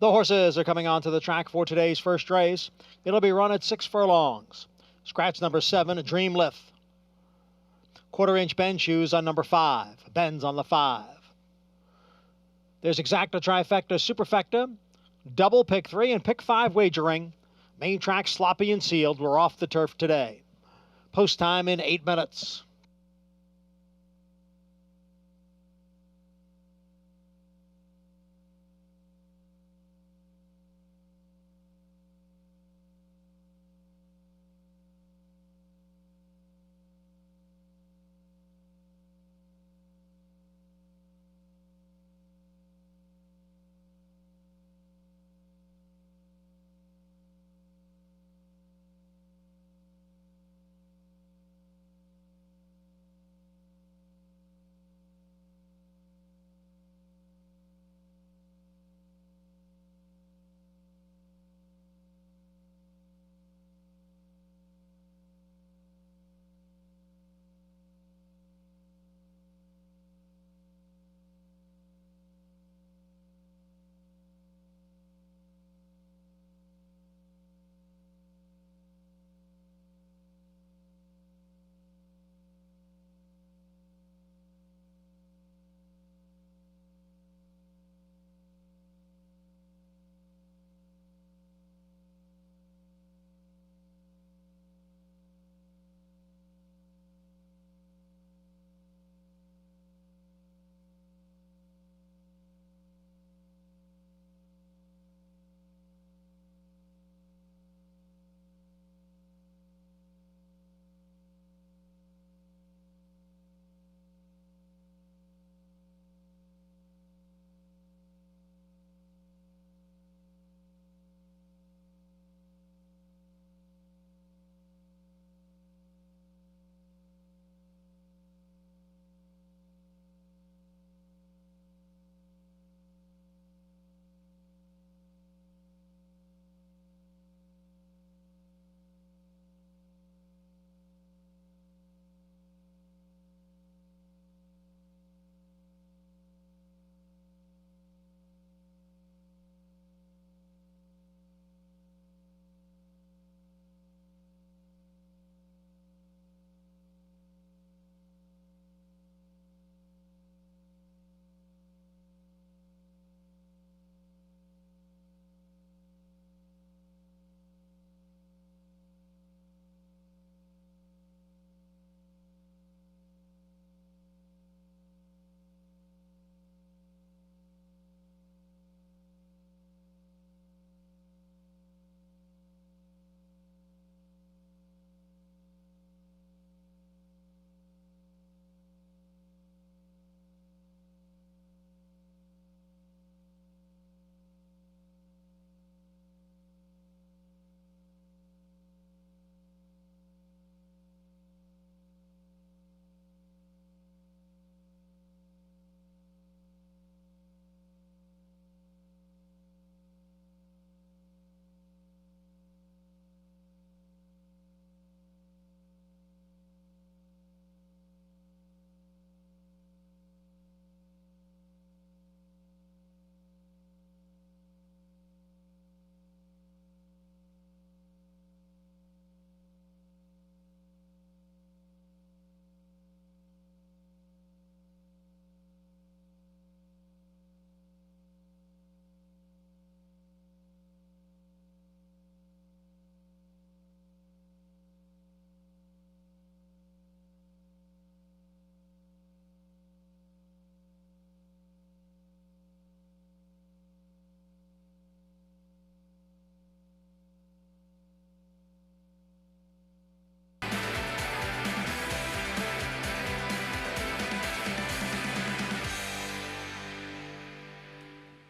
The horses are coming onto the track for today's first race. It'll be run at 6 furlongs. Scratch number 7, Dream Lift. Quarter-inch bend shoes on number 5. Bends on the 5. There's Exacta, Trifecta, Superfecta, Double, Pick 3, and Pick 5 wagering. Main track sloppy and sealed. We're off the turf today. Post time in 8 minutes.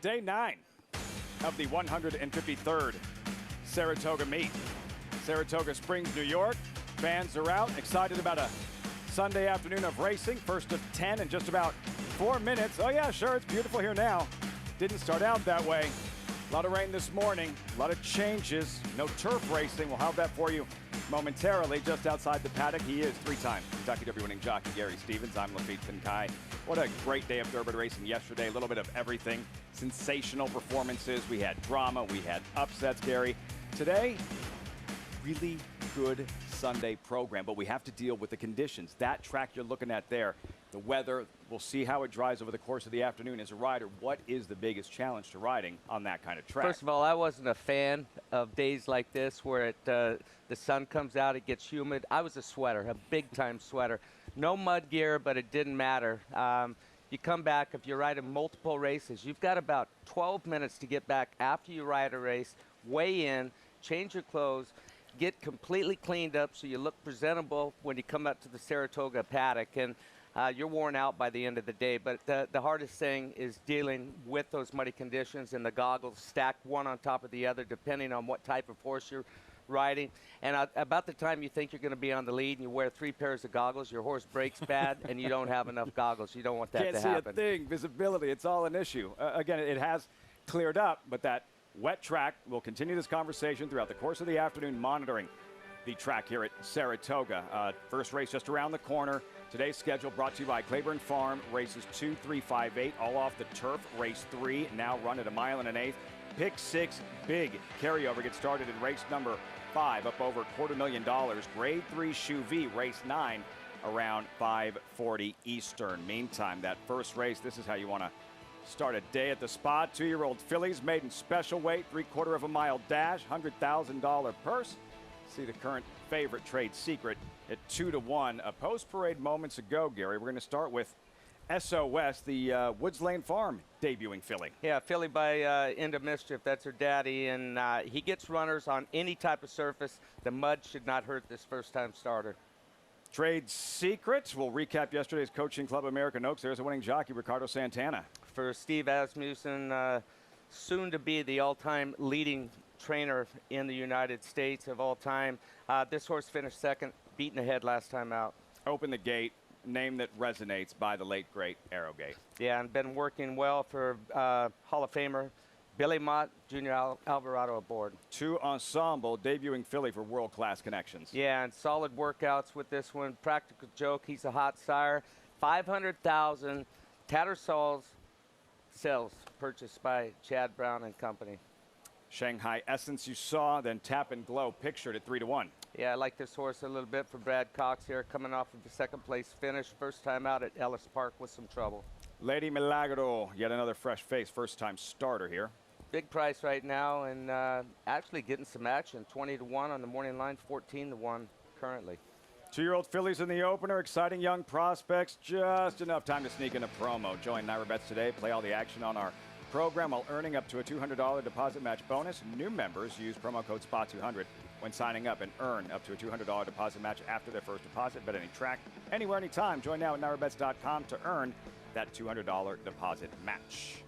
Day 9 of the 153rd Saratoga meet. Saratoga Springs, New York. Fans are out, excited about a Sunday afternoon of racing. First of 10 in just about 4 minutes. Oh yeah, sure, it's beautiful here now. Didn't start out that way. A lot of rain this morning, a lot of changes. No turf racing. We'll have that for you momentarily. Just outside the paddock, he is three-time Kentucky Derby winning jockey Gary Stevens. I'm Lafitte Pinkai. What a great day of Durbin racing yesterday. A little bit of everything. Sensational performances. We had drama. We had upsets, Gary. Today, really good Sunday program, but we have to deal with the conditions. That track you're looking at there, the weather, we'll see how it dries over the course of the afternoon. As a rider, what is the biggest challenge to riding on that kind of track? First of all, I wasn't a fan of days like this where the sun comes out, it gets humid. I was a sweater, a big-time sweater. No mud gear, but it didn't matter. You come back, if you're riding multiple races, you've got about 12 minutes to get back after you ride a race, weigh in, change your clothes, get completely cleaned up so you look presentable when you come up to the Saratoga paddock, and you're worn out by the end of the day. But the hardest thing is dealing with those muddy conditions, and the goggles stacked one on top of the other depending on what type of horse you're riding. And about the time you think you're going to be on the lead and you wear 3 pairs of goggles, your horse breaks bad and you don't have enough goggles. You don't want that to happen. Can't see a thing. Visibility, it's all an issue. Again, it has cleared up, but that wet track, we'll continue this conversation throughout the course of the afternoon, monitoring the track here at Saratoga. First race just around the corner. Today's schedule brought to you by Claiborne Farm. Races 2, 3, 5, 8, all off the turf. Race 3 now run at 1 1/8 miles. Pick 6, big carryover gets started in race number 5, up over $250,000. Grade 3 Shuvee, race 9, around 5:40 Eastern. Meantime, that first race, this is how you want to start a day at the spot. 2-year-old fillies, maiden special weight, 3/4 of a mile dash, $100,000 purse. See the current favorite, Trade Secret, at 2-1. A post-parade moments ago, Gary. We're going to start with SOS, the Woods Lane Farm debuting filly. Yeah, filly by End of Mischief. That's her daddy, and he gets runners on any type of surface. The mud should not hurt this first-time starter. Trade Secret. We'll recap yesterday's Coaching Club American Oaks. There's a winning jockey, Ricardo Santana. For Steve Asmussen, soon to be the all-time leading trainer in the United States of all time. This horse finished second, beaten ahead last time out. Open the gate. Name that resonates by the late, great Arrowgate. Yeah, and been working well for Hall of Famer Billy Mott, Junior Alvarado aboard. 2 ensemble, debuting filly for world-class connections. Yeah, and solid workouts with this one. Practical Joke, he's a hot sire. 500,000 Tattersalls cells purchased by Chad Brown and Company. Shanghai Essence you saw, then Tap and Glow pictured at 3-1. Yeah, I like this horse a little bit for Brad Cox here, coming off of the second place finish. First time out at Ellis Park with some trouble. Lady Milagro, yet another fresh face, first time starter here. Big price right now, and actually getting some action. 20-1 on the morning line, 14-1 currently. 2-year-old fillies in the opener, exciting young prospects, just enough time to sneak in a promo. Join Naira Bets today, play all the action on our program while earning up to a $200 deposit match bonus. New members use promo code SPOT200 when signing up and earn up to a $200 deposit match after their first deposit. Bet any track, anywhere, anytime. Join now at NairaBets.com to earn that $200 deposit match.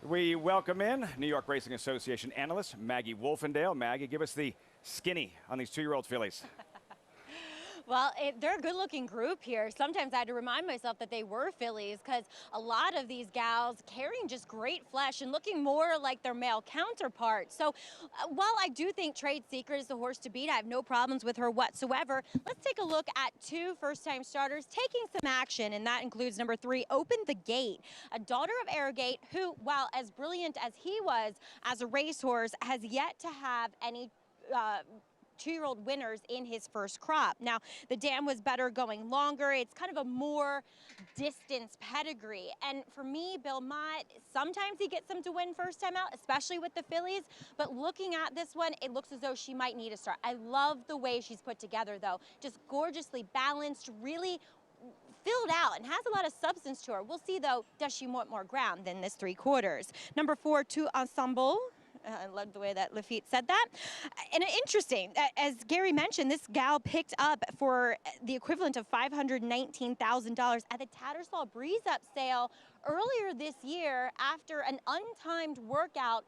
We welcome in New York Racing Association analyst Maggie Wolfendale. Maggie, give us the skinny on these 2-year-old fillies. Well, they're a good-looking group here. Sometimes I had to remind myself that they were fillies because a lot of these gals carrying just great flesh and looking more like their male counterparts. So while I do think Trade Secret is the horse to beat, I have no problems with her whatsoever. Let's take a look at 2 first-time starters taking some action, and that includes number 3, Open the Gate, a daughter of Arrowgate who, while as brilliant as he was as a racehorse, has yet to have any 2-year-old winners in his first crop. Now, the dam was better going longer. It's kind of a more distance pedigree. And for me, Bill Mott, sometimes he gets them to win first time out, especially with the fillies. But looking at this one, it looks as though she might need a start. I love the way she's put together, though. Just gorgeously balanced, really filled out, and has a lot of substance to her. We'll see, though, does she want more ground than this 3/4? Number 4, 2 Ensemble. I love the way that Lafitte said that. And interesting, as Gary mentioned, this gal picked up for the equivalent of $519,000 at the Tattersall Breeze Up sale earlier this year after an untimed workout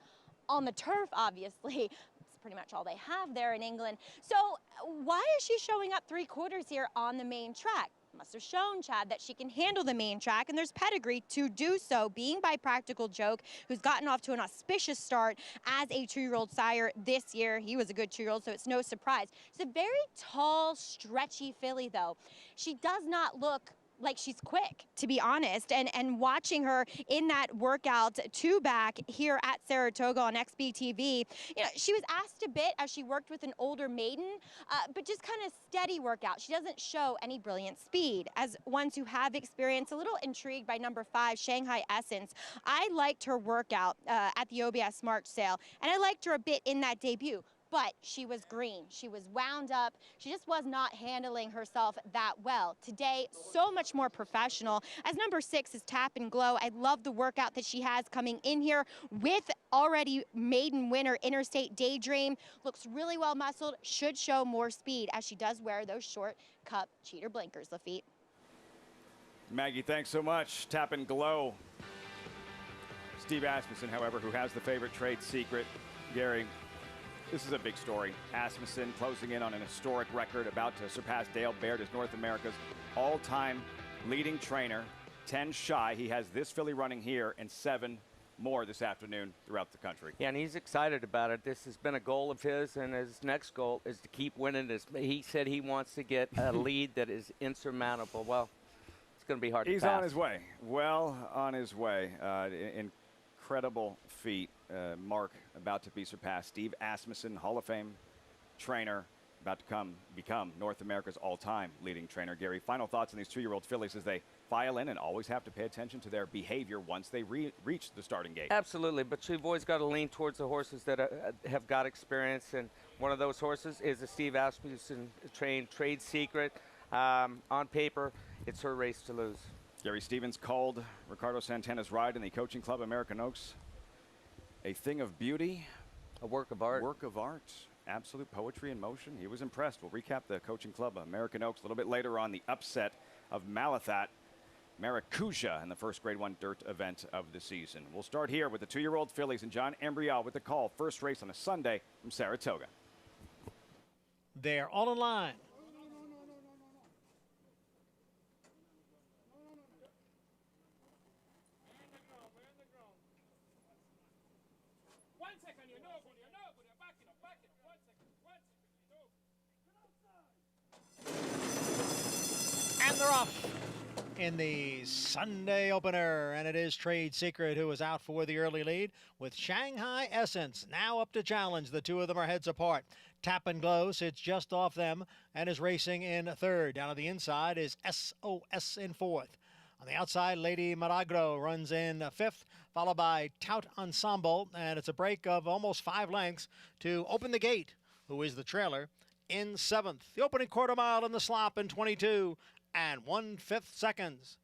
on the turf, obviously. It's pretty much all they have there in England. So why is she showing up 3/4 here on the main track? must have shown Chad that she can handle the main track, and there's pedigree to do so, being by Practical Joke, who's gotten off to an auspicious start as a 2-year-old sire this year. He was a good 2-year-old, so it's no surprise. She's a very tall, stretchy filly, though. She does not look like she's quick, to be honest, and watching her in that workout 2-back here at Saratoga on XBTV, you know, she was asked a bit as she worked with an older maiden, but just kind of steady workout. She doesn't show any brilliant speed. As ones who have experience, a little intrigued by number 5, Shanghai Essence. I liked her workout at the OBS March sale, and I liked her a bit in that debut. But she was green. She was wound up. She just was not handling herself that well. Today, so much more professional. As number 6 is Tap and Glow. I love the workout that she has coming in here with already maiden winner Interstate Daydream. Looks really well muscled. Should show more speed as she does wear those short cup cheater blinkers, Lafitte. Maggie, thanks so much. Tap and Glow. Steve Asmussen, however, who has the favorite Trade Secret. Gary, this is a big story. Asmussen closing in on an historic record, about to surpass Dale Baird as North America's all-time leading trainer. 10 shy. He has this filly running here and 7 more this afternoon throughout the country. Yeah, and he's excited about it. This has been a goal of his, and his next goal is to keep winning this. He said he wants to get a lead that is insurmountable. Well, it's going to be hard to pass. He's on his way. Well on his way. Incredible feat. Mark about to be surpassed. Steve Asmussen, Hall of Fame trainer, about to become North America's all-time leading trainer. Gary, final thoughts on these 2-year-old fillies as they file in, and always have to pay attention to their behavior once they reach the starting gate. Absolutely, but you've always got to lean towards the horses that have got experience, and one of those horses is a Steve Asmussen trained Trade Secret. On paper, it's her race to lose. Gary Stevens called Ricardo Santana's ride in the coaching club American Oaks a thing of beauty. A work of art. Work of art. Absolute poetry in motion. He was impressed. We'll recap the coaching club American Oaks a little bit later on. The upset of Malathat Maracuja in the first Grade 1 dirt event of the season. We'll start here with the 2-year-old fillies and John Embrial with the call. First race on a Sunday from Saratoga. They're all in line. And they're off in the Sunday opener, and it is Trade Secret who is out for the early lead with Shanghai Essence now up to challenge. The two of them are heads apart. Tap and Glow sits just off them and is racing in 3rd. Down on the inside is SOS in 4th. On the outside, Lady Milagro runs in 5th, followed by Tout Ensemble, and it's a break of almost 5 lengths to Open the Gate, who is the trailer, in 7th. The opening quarter mile in the slop in 22 and 1/5 seconds.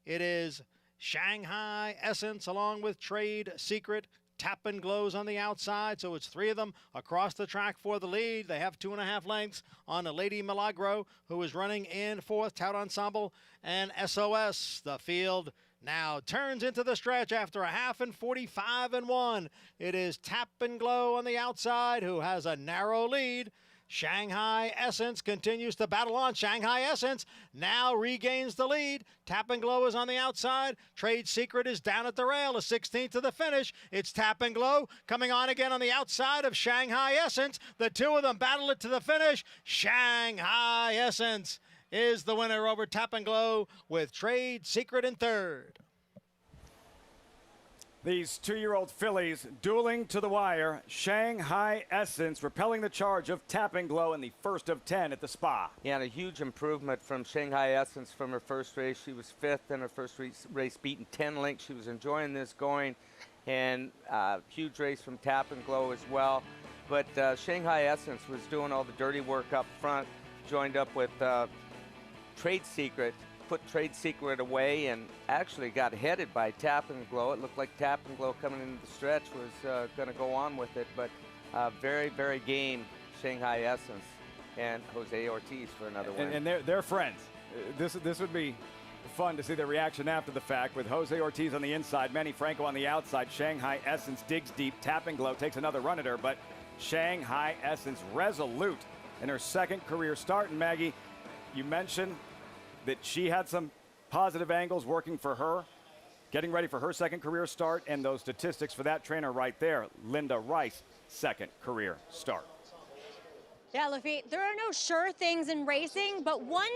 It is Shanghai Essence along with Trade Secret. Tap and Glows on the outside, so it's 3 of them across the track for the lead. They have 2.5 lengths on a Lady Milagro, who is running in 4th, Tout Ensemble, and SOS. The field now turns into the stretch after a half and 45 and 1. It is Tap and Glow on the outside, who has a narrow lead. Shanghai Essence continues to battle on. Shanghai Essence now regains the lead. Tap and Glow is on the outside. Trade Secret is down at the rail, a 16th to the finish. It's Tap and Glow coming on again on the outside of Shanghai Essence. The two of them battle it to the finish. Shanghai Essence is the winner over Tap and Glow with Trade Secret in 3rd. These 2-year-old fillies dueling to the wire. Shanghai Essence repelling the charge of Tap and Glow in the first of 10 at the Spa. Yeah, and a huge improvement from Shanghai Essence from her first race. She was 5th in her first race, beaten 10 lengths. She was enjoying this going, and huge race from Tap and Glow as well. But Shanghai Essence was doing all the dirty work up front, joined up with Trade Secret, put Trade Secret away, and actually got headed by Tap and Glow. It looked like Tap and Glow coming into the stretch was going to go on with it, but very, very game Shanghai Essence and Jose Ortiz for another win. And they're friends. This would be fun to see their reaction after the fact with Jose Ortiz on the inside, Manny Franco on the outside. Shanghai Essence digs deep. Tap and Glow takes another run at her, but Shanghai Essence resolute in her 2nd career start. And Maggie, you mentioned that she had some positive angles working for her, getting ready for her second career start, and those statistics for that trainer right there, Linda Rice, second career start. Yeah, Lafitte, there are no sure things in racing, but one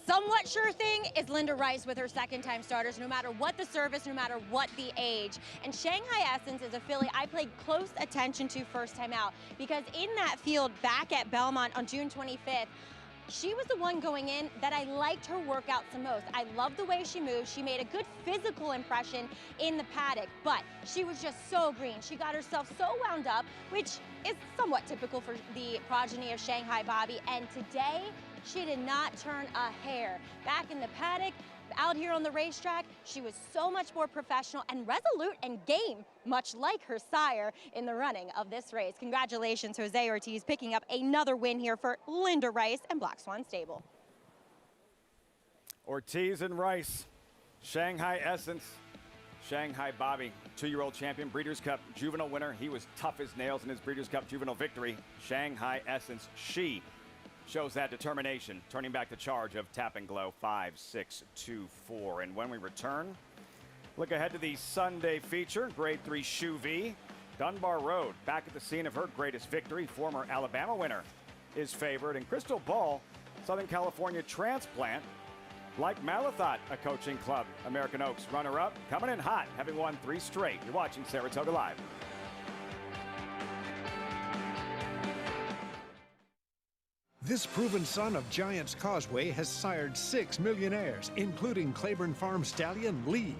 somewhat sure thing is Linda Rice with her second-time starters, no matter what the service, no matter what the age. And Shanghai Essence is a filly I played close attention to first time out, because in that field back at Belmont on June 25th, she was the one going in that I liked her workouts the most. I love the way she moved. She made a good physical impression in the paddock, but she was just so green. She got herself so wound up, which is somewhat typical for the progeny of Shanghai Bobby. And today, she did not turn a hair. Back in the paddock, out here on the racetrack, she was so much more professional and resolute and game, much like her sire in the running of this race. Congratulations, Jose Ortiz, picking up another win here for Linda Rice and Black Swan Stable. Ortiz and Rice, Shanghai Essence, Shanghai Bobby, 2-year-old champion, Breeders' Cup juvenile winner. He was tough as nails in his Breeders' Cup juvenile victory. Shanghai Essence, she shows that determination, turning back the charge of Tap and Glow 5, 6, 2, 4. And when we return, look ahead to the Sunday feature, Grade 3 Shuvee, Dunbar Road, back at the scene of her greatest victory. Former Alabama winner is favored. And Crystal Ball, Southern California transplant, like Malathot, a coaching club. American Oaks runner-up, coming in hot, having won 3 straight. You're watching Saratoga Live. This proven son of Giants Causeway has sired 6 millionaires, including Claiborne Farm stallion Lee.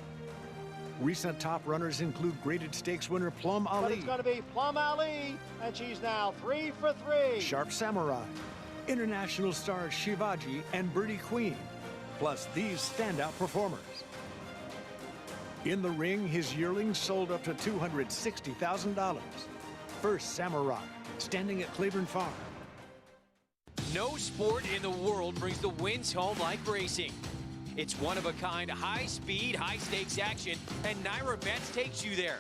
Recent top runners include graded stakes winner Plum But Ali, it's going to be Plum Ali, and she's now 3 for 3. Sharp Samurai, international stars Shivaji and Birdie Queen, plus these standout performers. In the ring, his yearlings sold up to $260,000. First Samurai, standing at Claiborne Farm. No sport in the world brings the wins home like racing. It's one-of-a-kind, high-speed, high-stakes action, and Naira Bets takes you there.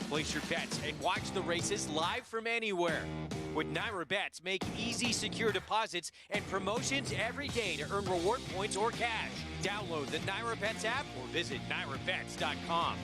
Place your bets and watch the races live from anywhere. With Naira Bets, make easy, secure deposits and promotions every day to earn reward points or cash. Download the Naira Bets app or visit nairabets.com.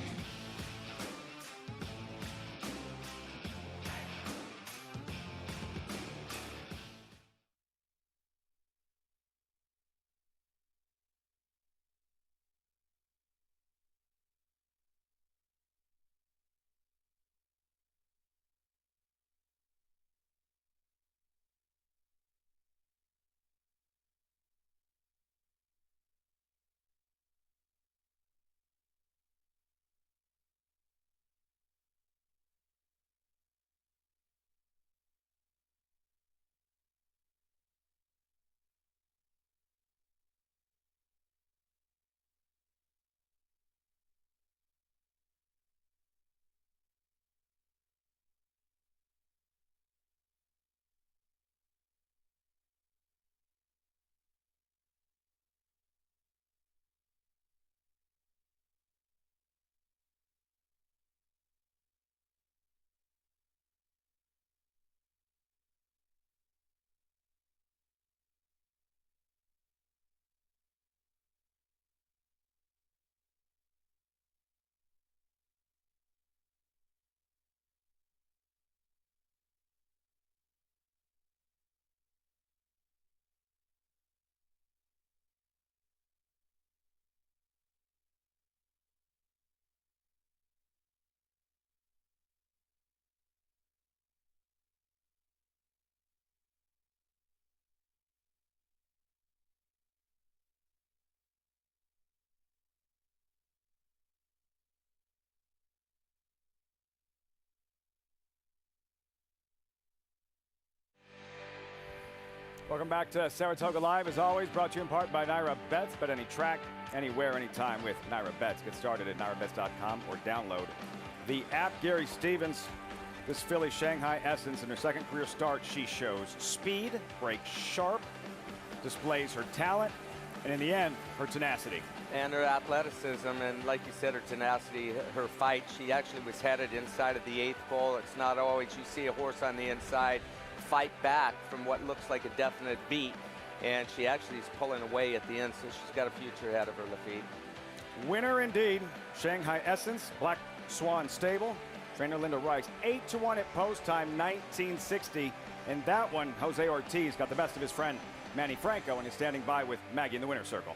Welcome back to Saratoga Live, as always, brought to you in part by Naira Bets. Bet any track, anywhere, anytime with Naira Bets. Get started at nairabets.com or download the app. Gary Stevens, this filly Shanghai Essence, in her second career start, she shows speed, breaks sharp, displays her talent, and in the end, her tenacity. And her athleticism, and like you said, her tenacity, her fight. She actually was headed inside of the 8th pole. It's not always you see a horse on the inside fight back from what looks like a definite beat. and she actually is pulling away at the end, so she's got a future ahead of her, Lafitte. Winner indeed. Shanghai Essence, Black Swan Stable. Trainer Linda Reichs, 8-1 at post time, 1960. And that one, Jose Ortiz got the best of his friend Manny Franco, and is standing by with Maggie in the winner's circle.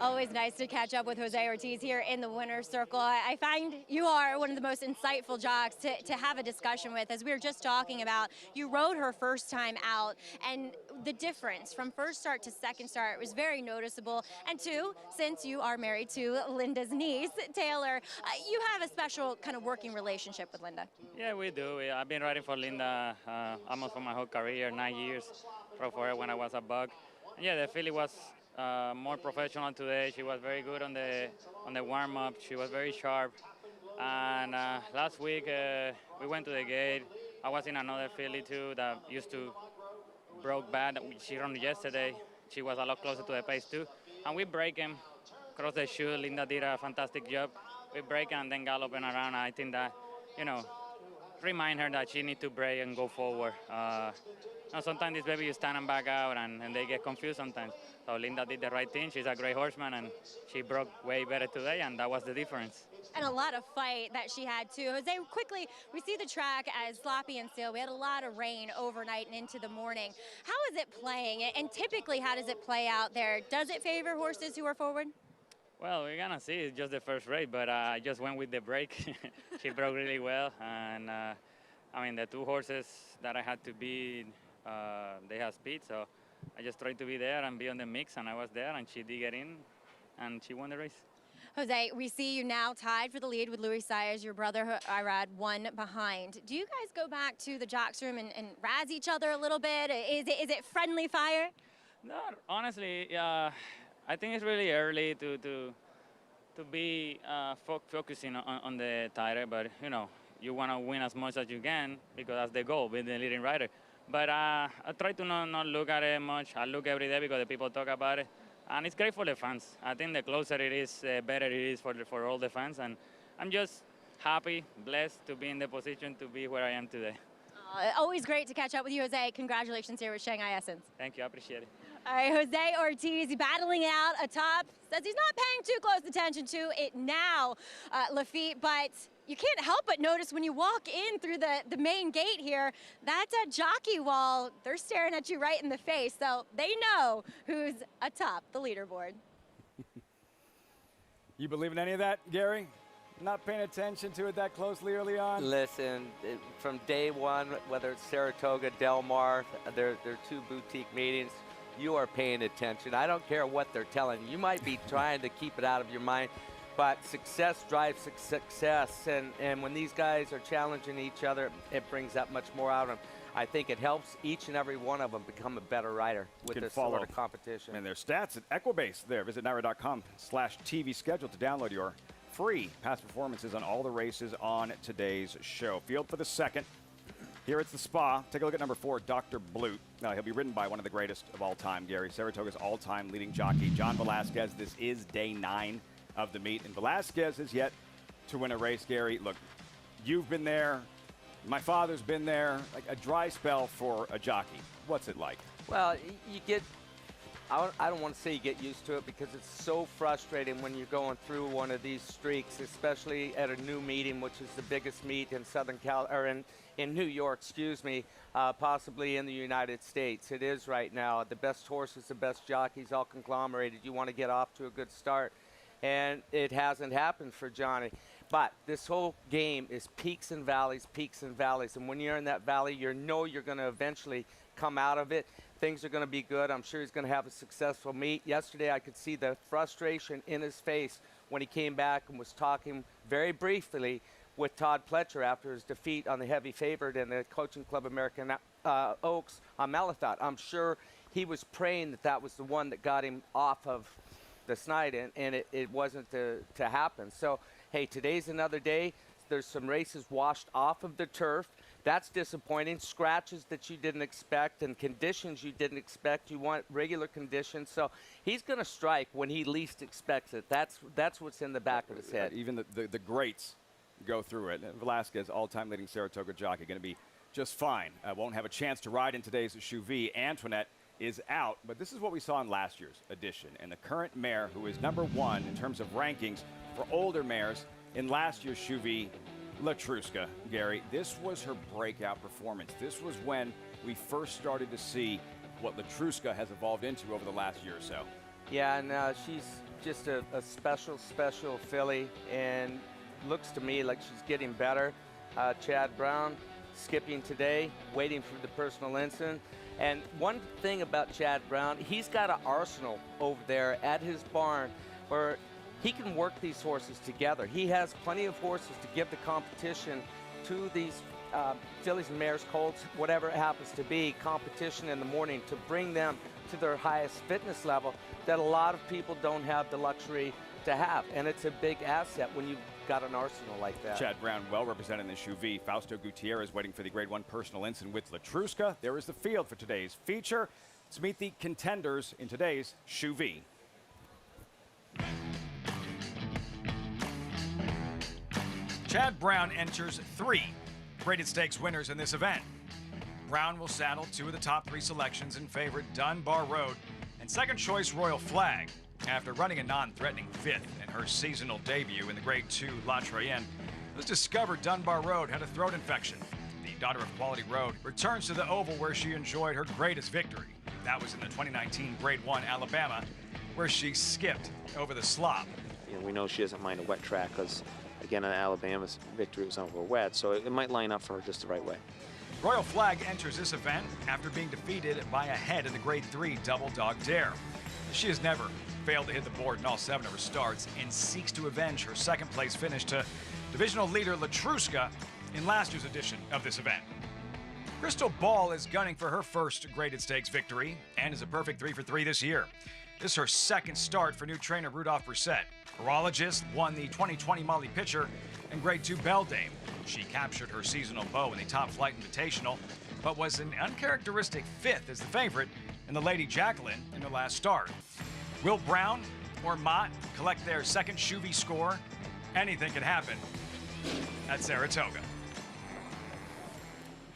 Always nice to catch up with Jose Ortiz here in the winner's circle. I find you are one of the most insightful jocks to have a discussion with. As we were just talking about, you rode her first time out, and the difference from first start to second start was very noticeable. And two, since you are married to Linda's niece, Taylor, you have a special kind of working relationship with Linda. Yeah, we do. I've been riding for Linda almost for my whole career, 9 years, rode for her when I was a buck. And yeah, the filly was more professional today. She was very good on the warm-up. She was very sharp. And last week we went to the gate. I was in another filly too that used to broke bad. She ran yesterday. She was a lot closer to the pace too. And we break him across the shoe. Linda did a fantastic job. We break and then galloping around. I think that, you know, remind her that she needs to break and go forward. Sometimes this baby is standing back out and they get confused sometimes. So Linda did the right thing. She's a great horseman, and she broke way better today, and that was the difference. And a lot of fight that she had too. Jose, quickly, we see the track as sloppy and still. We had a lot of rain overnight and into the morning. How is it playing? And typically, how does it play out there? Does it favor horses who are forward? Well, we're gonna see. It's just the first race, but I just went with the break. She broke really well, and I mean, the two horses that I had to beat, they have speed, so I just tried to be there and be on the mix, and I was there, and she did get in, and she won the race. Jose, we see you now tied for the lead with Luis Saez, your brother, Irad, one behind. Do you guys go back to the jocks room and razz each other a little bit? Is it friendly fire? No, honestly, I think it's really early to be focusing on the title, but you know, you want to win as much as you can because that's the goal, being the leading rider. But I try to not look at it much. I look every day because the people talk about it. And it's great for the fans. I think the closer it is, better it is for all the fans. And I'm just happy, blessed to be in the position to be where I am today. Always great to catch up with you, Jose. Congratulations here with Shanghai Essence. Thank you, I appreciate it. All right, Jose Ortiz battling out atop. Says he's not paying too close attention to it now, Lafitte, but you can't help but notice when you walk in through the main gate here, that's a jockey wall. They're staring at you right in the face, so they know who's atop the leaderboard. You believe in any of that, Gary? Not paying attention to it that closely early on? Listen, from day one, whether it's Saratoga, Del Mar, they're two boutique meetings, you are paying attention. I don't care what they're telling you. You might be trying to keep it out of your mind, but success drives success. And when these guys are challenging each other, it brings that much more out of them. I think it helps each and every one of them become a better rider with this sort of competition. And their stats at Equibase there. Visit NYRA.com/TV schedule to download your free past performances on all the races on today's show. Field for the second. Here it's the Spa. Take a look at number 4, Dr. Blute. He'll be ridden by one of the greatest of all time, Gary. Saratoga's all-time leading jockey, John Velasquez. This is day 9 of the meet, and Velasquez is yet to win a race, Gary. Look, you've been there. My father's been there. Like a dry spell for a jockey. What's it like? Well, you get, I don't want to say you get used to it because it's so frustrating when you're going through one of these streaks, especially at a new meeting, which is the biggest meet in Southern Cal, or in New York, excuse me, possibly in the United States. It is right now. The best horses, the best jockeys, all conglomerated. You want to get off to a good start, and it hasn't happened for Johnny. But this whole game is peaks and valleys, and when you're in that valley, you know you're going to eventually come out of it. Things are going to be good. I'm sure he's going to have a successful meet. Yesterday, I could see the frustration in his face when he came back and was talking very briefly with Todd Pletcher after his defeat on the heavy favorite in the Coaching Club American Oaks on Malathaat. I'm sure he was praying that that was the one that got him off of this night, and it wasn't to happen. So, hey, today's another day. There's some races washed off of the turf. That's disappointing. Scratches that you didn't expect and conditions you didn't expect. You want regular conditions. So he's going to strike when he least expects it. That's what's in the back of his head. Even the greats go through it. Velasquez, all-time leading Saratoga jockey, going to be just fine. Won't have a chance to ride in today's Shuvee. Antoinette is out, but this is what we saw in last year's edition. And the current mare, who is #1 in terms of rankings for older mares in last year's Shuvee, Latruska, Gary, this was her breakout performance. This was when we first started to see what Latruska has evolved into over the last year or so. Yeah, and she's just a special filly, and looks to me like she's getting better. Chad Brown skipping today, waiting for the personal ensign. And one thing about Chad Brown, he's got an arsenal over there at his barn where he can work these horses together. He has plenty of horses to give the competition to these fillies and mares, colts, whatever it happens to be, competition in the morning to bring them to their highest fitness level that a lot of people don't have the luxury to have. And it's a big asset when you've got an arsenal like that. Chad Brown well represented in the Shuvee. Fausto Gutierrez waiting for the Grade 1 personal ensign with Latruska. There is the field for today's feature. Let's meet the contenders in today's Shuvee. Chad Brown enters 3 graded stakes winners in this event. Brown will saddle 2 of the top 3 selections in favorite Dunbar Road and second choice Royal Flag. After running a non-threatening 5th in her seasonal debut in the Grade 2 La Troyenne, it was discovered Dunbar Road had a throat infection. The daughter of Quality Road returns to the Oval where she enjoyed her greatest victory. That was in the 2019 Grade 1 Alabama, where she skipped over the slop. You know, we know she doesn't mind a wet track because, again, in Alabama's victory was over wet, so it might line up for her just the right way. Royal Flag enters this event after being defeated by a head in the Grade 3 Double Dog Dare. She has never failed to hit the board in all 7 of her starts and seeks to avenge her second place finish to divisional leader Latruska in last year's edition of this event. Crystal Ball is gunning for her first graded stakes victory and is a perfect 3 for 3 this year. This is her second start for new trainer Rudolph Brissett. Horologist won the 2020 Molly Pitcher and Grade 2 Beldame. She captured her seasonal beau in the Top Flight Invitational, but was an uncharacteristic 5th as the favorite in the Lady Jacqueline in her last start. Will Brown or Mott collect their second Shuvee score? Anything can happen at Saratoga.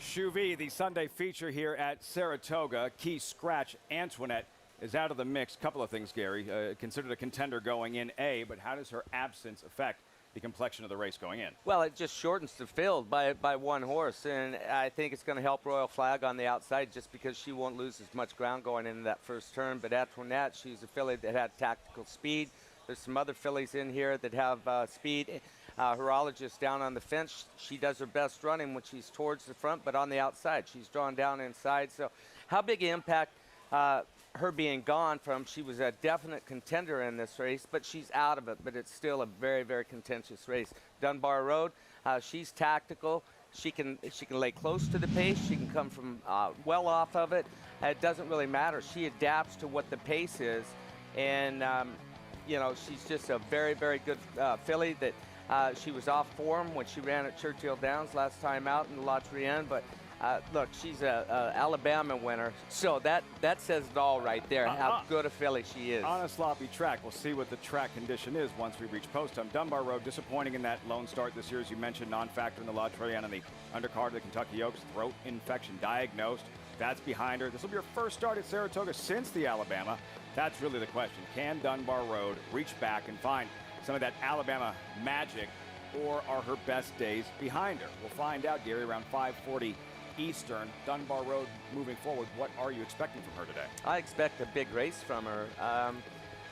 Shuvee, the Sunday feature here at Saratoga. Key Scratch Antoinette is out of the mix. Couple of things, Gary. Considered a contender going in, A, but how does her absence affect the complexion of the race going in? Well, it just shortens the field by 1 horse, and I think it's going to help Royal Flag on the outside just because she won't lose as much ground going into that first turn. But Antoinette, she's a filly that had tactical speed. There's some other fillies in here that have speed. Horologist down on the fence, she does her best running when she's towards the front, but on the outside, she's drawn down inside. So how big an impact her being gone from, she was a definite contender in this race, but she's out of it, but it's still a very, very contentious race. Dunbar Road, she's tactical. She can lay close to the pace. She can come from well off of it. It doesn't really matter. She adapts to what the pace is, and you know, she's just a very, very good filly that she was off form when she ran at Churchill Downs last time out in the La Troyenne, but look, she's a Alabama winner, so that says it all right there, how good a filly she is. On a sloppy track, we'll see what the track condition is once we reach post time. Dunbar Road, disappointing in that lone start this year, as you mentioned, non-factor in the La Troyenne and the undercard of the Kentucky Oaks, throat infection diagnosed. That's behind her. This will be her first start at Saratoga since the Alabama. That's really the question. Can Dunbar Road reach back and find some of that Alabama magic, or are her best days behind her? We'll find out, Gary, around 5:40 Eastern. Dunbar Road moving forward, what are you expecting from her today? I expect a big race from her.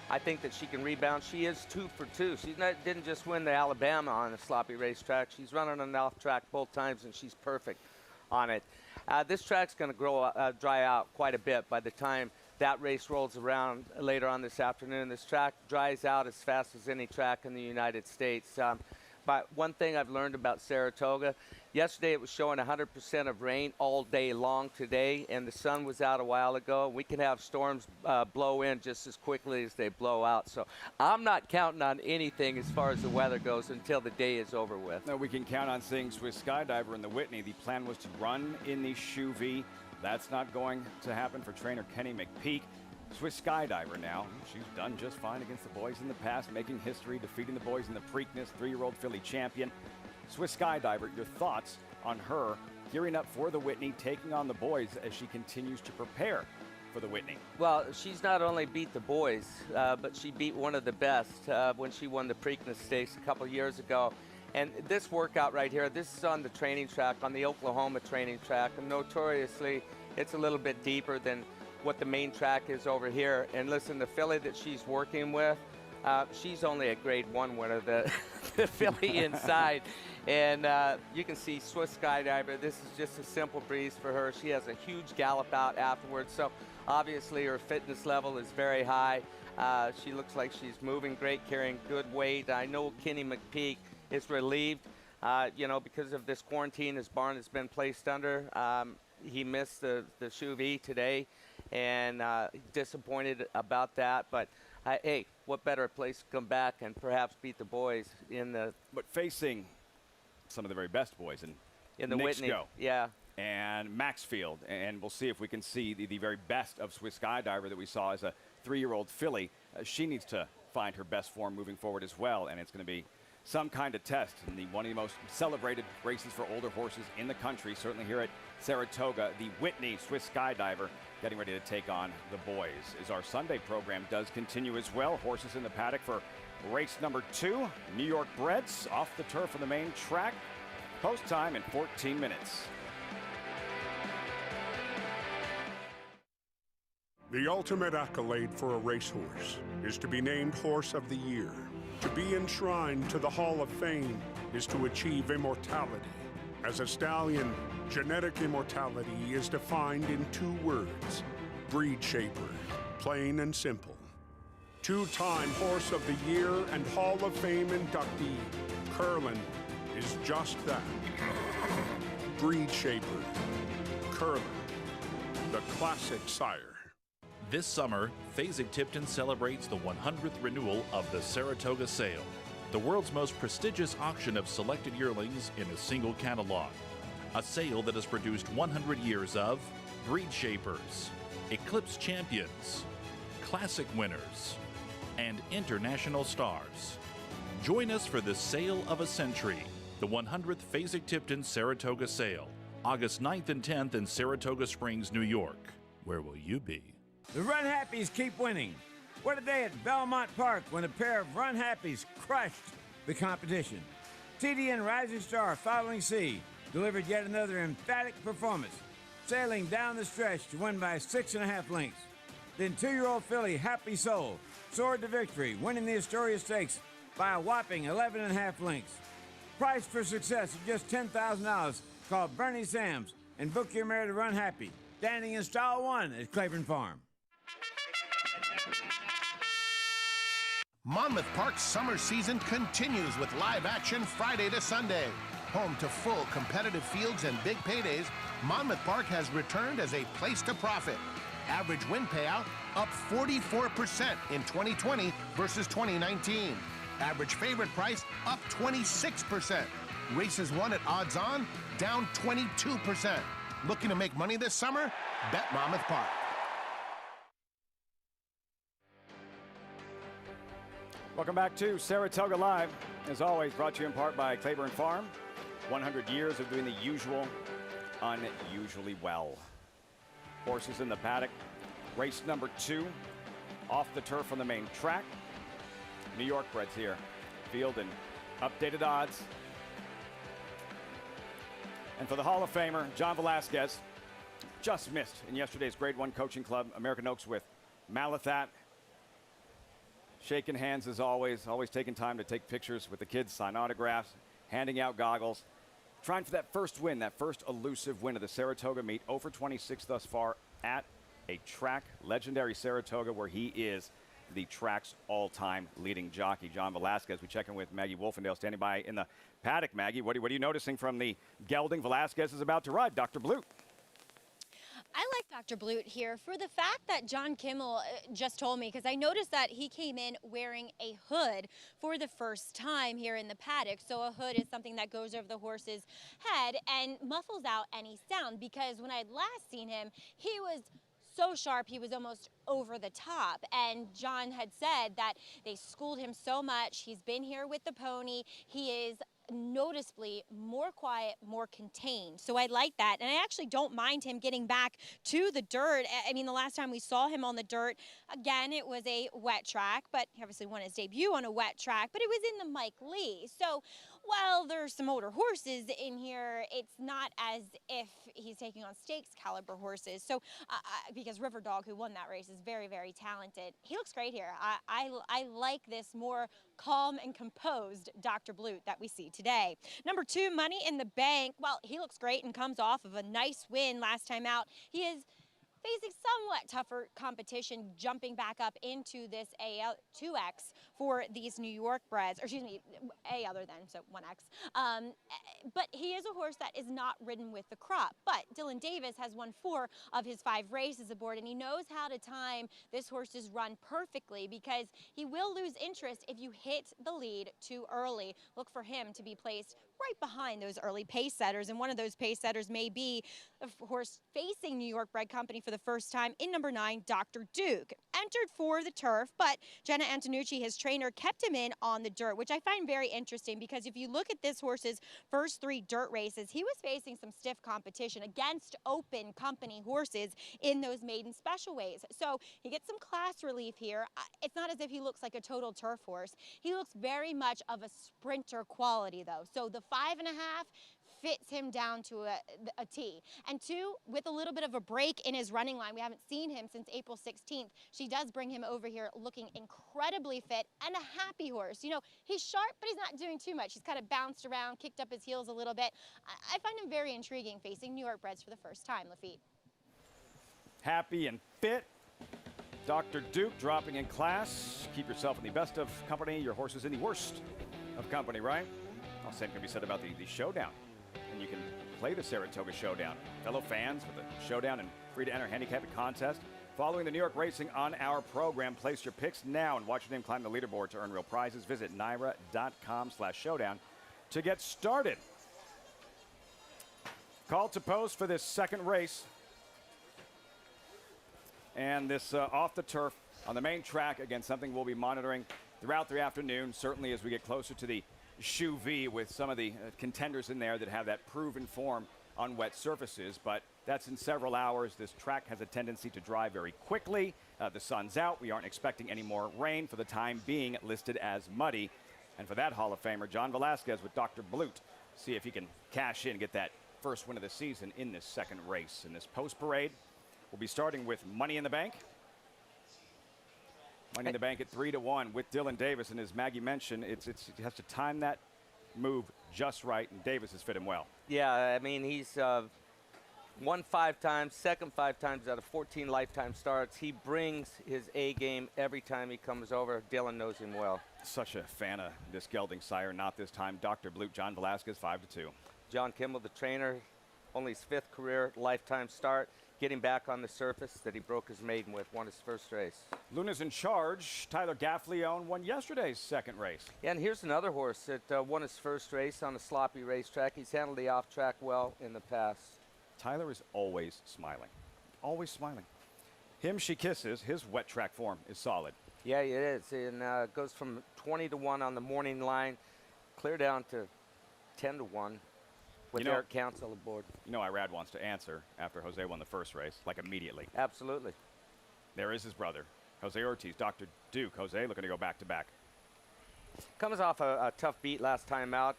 I think that she can rebound. She is 2 for 2. She didn't just win the Alabama on a sloppy racetrack. She's running an off track both times, and she's perfect on it. This track's going to dry out quite a bit by the time that race rolls around later on this afternoon. This track dries out as fast as any track in the United States. But one thing I've learned about Saratoga, yesterday it was showing 100% of rain all day long today, and the sun was out a while ago. We can have storms blow in just as quickly as they blow out. So I'm not counting on anything as far as the weather goes until the day is over with. No, we can count on seeing Swiss Skydiver in the Whitney. The plan was to run in the Shuvee. That's not going to happen for trainer Kenny McPeak. Swiss Skydiver now, she's done just fine against the boys in the past, making history, defeating the boys in the Preakness, 3-year-old filly champion. Swiss Skydiver, your thoughts on her gearing up for the Whitney, taking on the boys as she continues to prepare for the Whitney. Well, she's not only beat the boys, but she beat one of the best when she won the Preakness Stakes a couple years ago. And this workout right here, this is on the training track, on the Oklahoma training track. And notoriously, it's a little bit deeper than what the main track is over here. And listen, the filly that she's working with, she's only a grade 1 winner, the filly inside. And you can see Swiss Skydiver, this is just a simple breeze for her. She has a huge gallop out afterwards. So obviously her fitness level is very high. She looks like she's moving great, carrying good weight. I know Kenny McPeak is relieved, you know, because of this quarantine his barn has been placed under. He missed the Shuvee today, and disappointed about that. But hey, what better place to come back and perhaps beat the boys in the... But facing some of the very best boys in the Whitney. Yeah. And Maxfield, and we'll see if we can see the very best of Swiss Skydiver that we saw as a 3-year-old filly. She needs to find her best form moving forward as well, and it's going to be some kind of test in one of the most celebrated races for older horses in the country, certainly here at Saratoga. The Whitney Swiss Skydiver getting ready to take on the boys. As our Sunday program does continue as well, horses in the paddock for race number 2. New York breds off the turf on the main track. Post time in 14 minutes. The ultimate accolade for a racehorse is to be named Horse of the Year. To be enshrined to the Hall of Fame is to achieve immortality. As a stallion, genetic immortality is defined in 2 words: breed shaper, plain and simple. 2-time Horse of the Year and Hall of Fame inductee, Curlin, is just that. Breed shaper, Curlin, the classic sire. This summer, Fasig-Tipton celebrates the 100th renewal of the Saratoga Sale, the world's most prestigious auction of selected yearlings in a single catalog. A sale that has produced 100 years of breed shapers, Eclipse champions, classic winners, and international stars. Join us for the sale of a century, the 100th Fasig-Tipton Saratoga Sale, August 9th and 10th in Saratoga Springs, New York. Where will you be? The Run Happies keep winning. What a day at Belmont Park when a pair of Run Happies crushed the competition. TDN Rising Star Following Sea delivered yet another emphatic performance, sailing down the stretch to win by 6.5 lengths. Then 2-year-old filly Happy Soul soared to victory, winning the Astoria Stakes by a whopping 11.5 lengths. Price for success of just $10,000 called Bernie Sams and book your mare to Run Happy, standing in stall 1 at Claiborne Farm. Monmouth Park's summer season continues with live action Friday to Sunday. Home to full competitive fields and big paydays, Monmouth Park has returned as a place to profit. Average win payout up 44% in 2020 versus 2019. Average favorite price up 26%. Races won at odds on down 22%. Looking to make money this summer? Bet Monmouth Park. Welcome back to Saratoga Live. As always, brought to you in part by Claiborne Farm. 100 years of doing the usual, unusually well. Horses in the paddock. Race number 2, off the turf on the main track. New York breds here. Field and updated odds. And for the Hall of Famer, John Velasquez, just missed in yesterday's Grade 1 Coaching Club, American Oaks with Malathat. Shaking hands as always taking time to take pictures with the kids, sign autographs, handing out goggles. Trying for that first win, that first elusive win of the Saratoga meet. 0 for 26 thus far at a track, legendary Saratoga, where he is the track's all-time leading jockey, John Velasquez. We check in with Maggie Wolfendale standing by in the paddock. Maggie, what are you noticing from the gelding Velasquez is about to ride? Dr. Blute. I like Dr. Blute here for the fact that John Kimmel just told me, because I noticed that he came in wearing a hood for the first time here in the paddock. So a hood is something that goes over the horse's head and muffles out any sound, because when I'd last seen him, he was so sharp, he was almost over the top. And John had said that they schooled him so much. He's been here with the pony. He is noticeably more quiet, more contained. So I like that. And I actually don't mind him getting back to the dirt. I mean, the last time we saw him on the dirt, again, it was a wet track, but he obviously won his debut on a wet track, but it was in the Mike Lee. So while there's some older horses in here, it's not as if he's taking on stakes caliber horses. So because River Dog, who won that race, is very, very talented. He looks great here. I like this more calm and composed Dr. Blute that we see today. Number 2, Money in the Bank. Well, he looks great and comes off of a nice win last time out. He is facing somewhat tougher competition jumping back up into this A2X for these New York breds, or excuse me, A other than, so 1X. But he is a horse that is not ridden with the crop. But Dylan Davis has won 4 of his 5 races aboard, and he knows how to time this horse's run perfectly because he will lose interest if you hit the lead too early. Look for him to be placed right behind those early pace setters, and one of those pace setters may be a horse facing New York Bred Company for the first time in number 9, Dr. Duke. Entered for the turf, but Jenna Antonucci, his trainer, kept him in on the dirt, which I find very interesting because if you look at this horse's first 3 dirt races, he was facing some stiff competition against open company horses in those maiden special weights. So he gets some class relief here. It's not as if he looks like a total turf horse. He looks very much of a sprinter quality though. So the 5.5 fits him down to a T. And 2, with a little bit of a break in his running line, we haven't seen him since April 16th. She does bring him over here looking incredibly fit and a happy horse. You know, he's sharp, but he's not doing too much. He's kind of bounced around, kicked up his heels a little bit. I find him very intriguing facing New York breds for the first time, Lafitte. Happy and fit. Dr. Duke dropping in class. Keep yourself in the best of company. Your horse is in the worst of company, right? Well, same can be said about the showdown. And you can play the Saratoga Showdown. Fellow fans with the showdown and free to enter handicapping contest. Following the New York racing on our program, place your picks now and watch your name climb the leaderboard to earn real prizes. Visit NYRA.com/showdown to get started. Call to post for this second race. And this off the turf on the main track, again, something we'll be monitoring throughout the afternoon, certainly as we get closer to the Shuvee with some of the contenders in there that have that proven form on wet surfaces, but that's in several hours. This track has a tendency to dry very quickly. The sun's out. We aren't expecting any more rain for the time being, listed as muddy. And for that Hall of Famer, John Velasquez with Dr. Blute, see if he can cash in and get that first win of the season in this second race. In this post parade, we'll be starting with Money in the Bank. Money in the Bank at 3-1 with Dylan Davis, and as Maggie mentioned, he has to time that move just right, and Davis has fit him well. Yeah, I mean, he's won 5 times, second 5 times out of 14 lifetime starts. He brings his A game every time he comes over. Dylan knows him well. Such a fan of this gelding sire. Not this time. Dr. Blute, John Velasquez, 5-2. John Kimball, the trainer, only his 5th career lifetime start. Getting back on the surface that he broke his maiden with, won his first race. Luna's in charge. Tyler Gaffleone won yesterday's second race. Yeah, and here's another horse that won his first race on a sloppy racetrack. He's handled the off track well in the past. Tyler is always smiling. Always smiling. Him she kisses. His wet track form is solid. Yeah, it is. And goes from 20-1 on the morning line, clear down to 10-1. With Eric Council aboard. You know Irad wants to answer after Jose won the first race, like immediately. Absolutely. There is his brother, Jose Ortiz, Dr. Duke. Jose looking to go back-to-back. Comes off a tough beat last time out,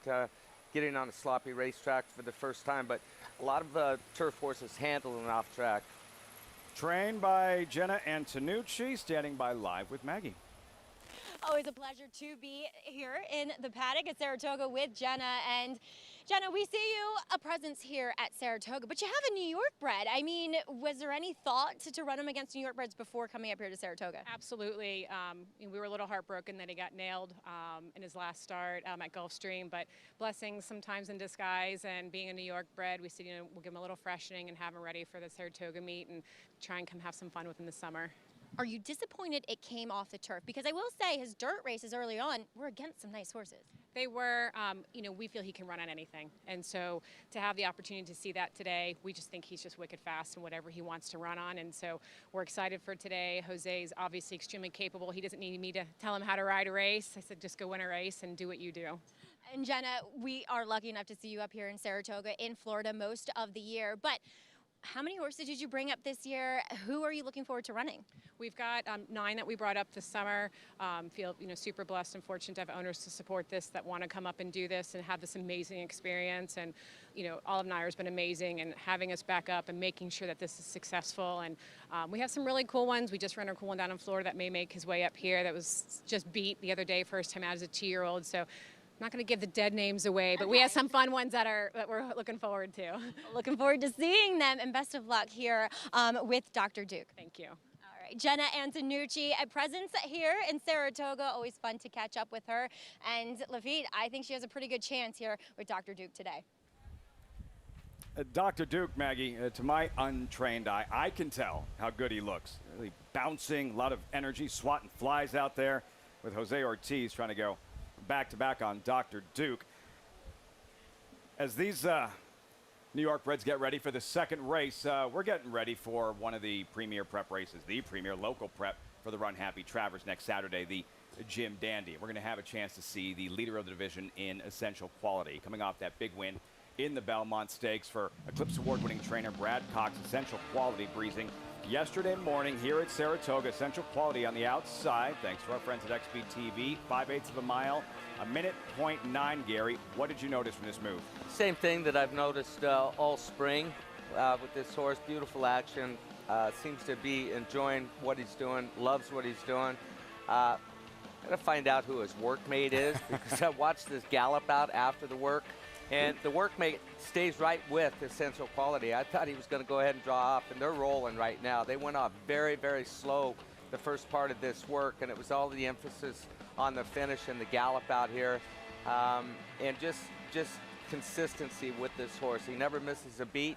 getting on a sloppy racetrack for the first time, but a lot of turf horses handle an off track. Trained by Jenna Antonucci, standing by live with Maggie. Always a pleasure to be here in the paddock at Saratoga with Jenna. And Jenna, we see you a presence here at Saratoga, but you have a New York bred. I mean, was there any thought to run him against New York breds before coming up here to Saratoga? Absolutely. We were a little heartbroken that he got nailed in his last start at Gulfstream, but blessings sometimes in disguise. And being a New York bred, we said, you know, we'll give him a little freshening and have him ready for the Saratoga meet and try and come have some fun with him this summer. Are you disappointed it came off the turf? Because I will say his dirt races early on were against some nice horses. They were, you know, we feel he can run on anything. And so to have the opportunity to see that today, we just think he's just wicked fast and whatever he wants to run on. And so we're excited for today. Jose's obviously extremely capable. He doesn't need me to tell him how to ride a race. I said, just go win a race and do what you do. And Jenna, we are lucky enough to see you up here in Saratoga in Florida most of the year, but how many horses did you bring up this year? Who are you looking forward to running? We've got 9 that we brought up this summer. Feel super blessed and fortunate to have owners to support this that want to come up and do this and have this amazing experience. And Olive Nair's been amazing and having us back up and making sure that this is successful. And we have some really cool ones. We just ran a cool one down in Florida that may make his way up here. That was just beat the other day, first time out as a 2-year-old. So I'm not going to give the dead names away, but we have some fun ones that we're looking forward to. Looking forward to seeing them, and best of luck here with Dr. Duke. Thank you. All right, Jenna Antonucci, a presence here in Saratoga. Always fun to catch up with her. And Lafitte, I think she has a pretty good chance here with Dr. Duke today. Dr. Duke, Maggie, to my untrained eye, I can tell how good he looks. Really bouncing, a lot of energy, swatting flies out there with Jose Ortiz trying to go back-to-back on Dr. Duke. As these New York breds get ready for the second race, we're getting ready for one of the premier prep races, the premier local prep for the Run Happy Travers next Saturday, the Jim Dandy. We're going to have a chance to see the leader of the division in Essential Quality, coming off that big win in the Belmont Stakes for Eclipse Award-winning trainer Brad Cox. Essential Quality breezing yesterday morning here at Saratoga. Essential Quality on the outside, thanks to our friends at XBTV. 5/8 of a mile, a minute 0.9, Gary. What did you notice from this move? Same thing that I've noticed all spring with this horse. Beautiful action. Seems to be enjoying what he's doing, loves what he's doing. I'm going to find out who his workmate is because I watched this gallop out after the work. And the workmate stays right with Essential Quality. I thought he was going to go ahead and draw off, and they're rolling right now. They went off very, very slow the first part of this work, and it was all the emphasis on the finish and the gallop out here. And just consistency with this horse. He never misses a beat.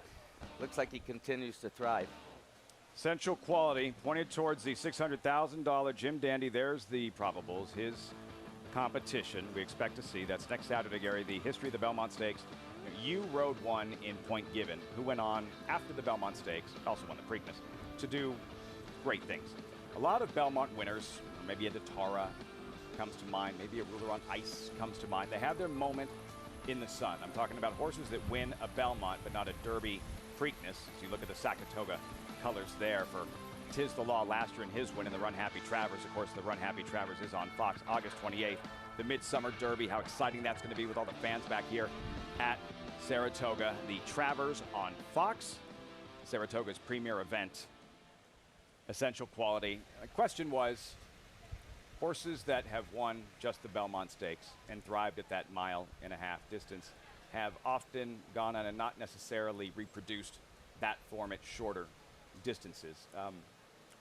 Looks like he continues to thrive. Essential Quality pointed towards the $600,000 Jim Dandy. There's the probables, his competition we expect to see. That's next Saturday, Gary, the history of the Belmont Stakes. You rode one in Point Given, who went on after the Belmont Stakes, also won the Preakness, to do great things. A lot of Belmont winners, maybe a Datara comes to mind, maybe a Ruler on Ice comes to mind. They have their moment in the sun. I'm talking about horses that win a Belmont, but not a Derby Preakness. As you look at the Saratoga colors there for Tis the Law last year in his win in the Run Happy Travers. Of course, the Run Happy Travers is on Fox August 28th. The Midsummer Derby, how exciting that's going to be with all the fans back here at Saratoga. The Travers on Fox, Saratoga's premier event. Essential Quality. The question was, horses that have won just the Belmont Stakes and thrived at that 1.5 mile distance have often gone on and not necessarily reproduced that form at shorter distances.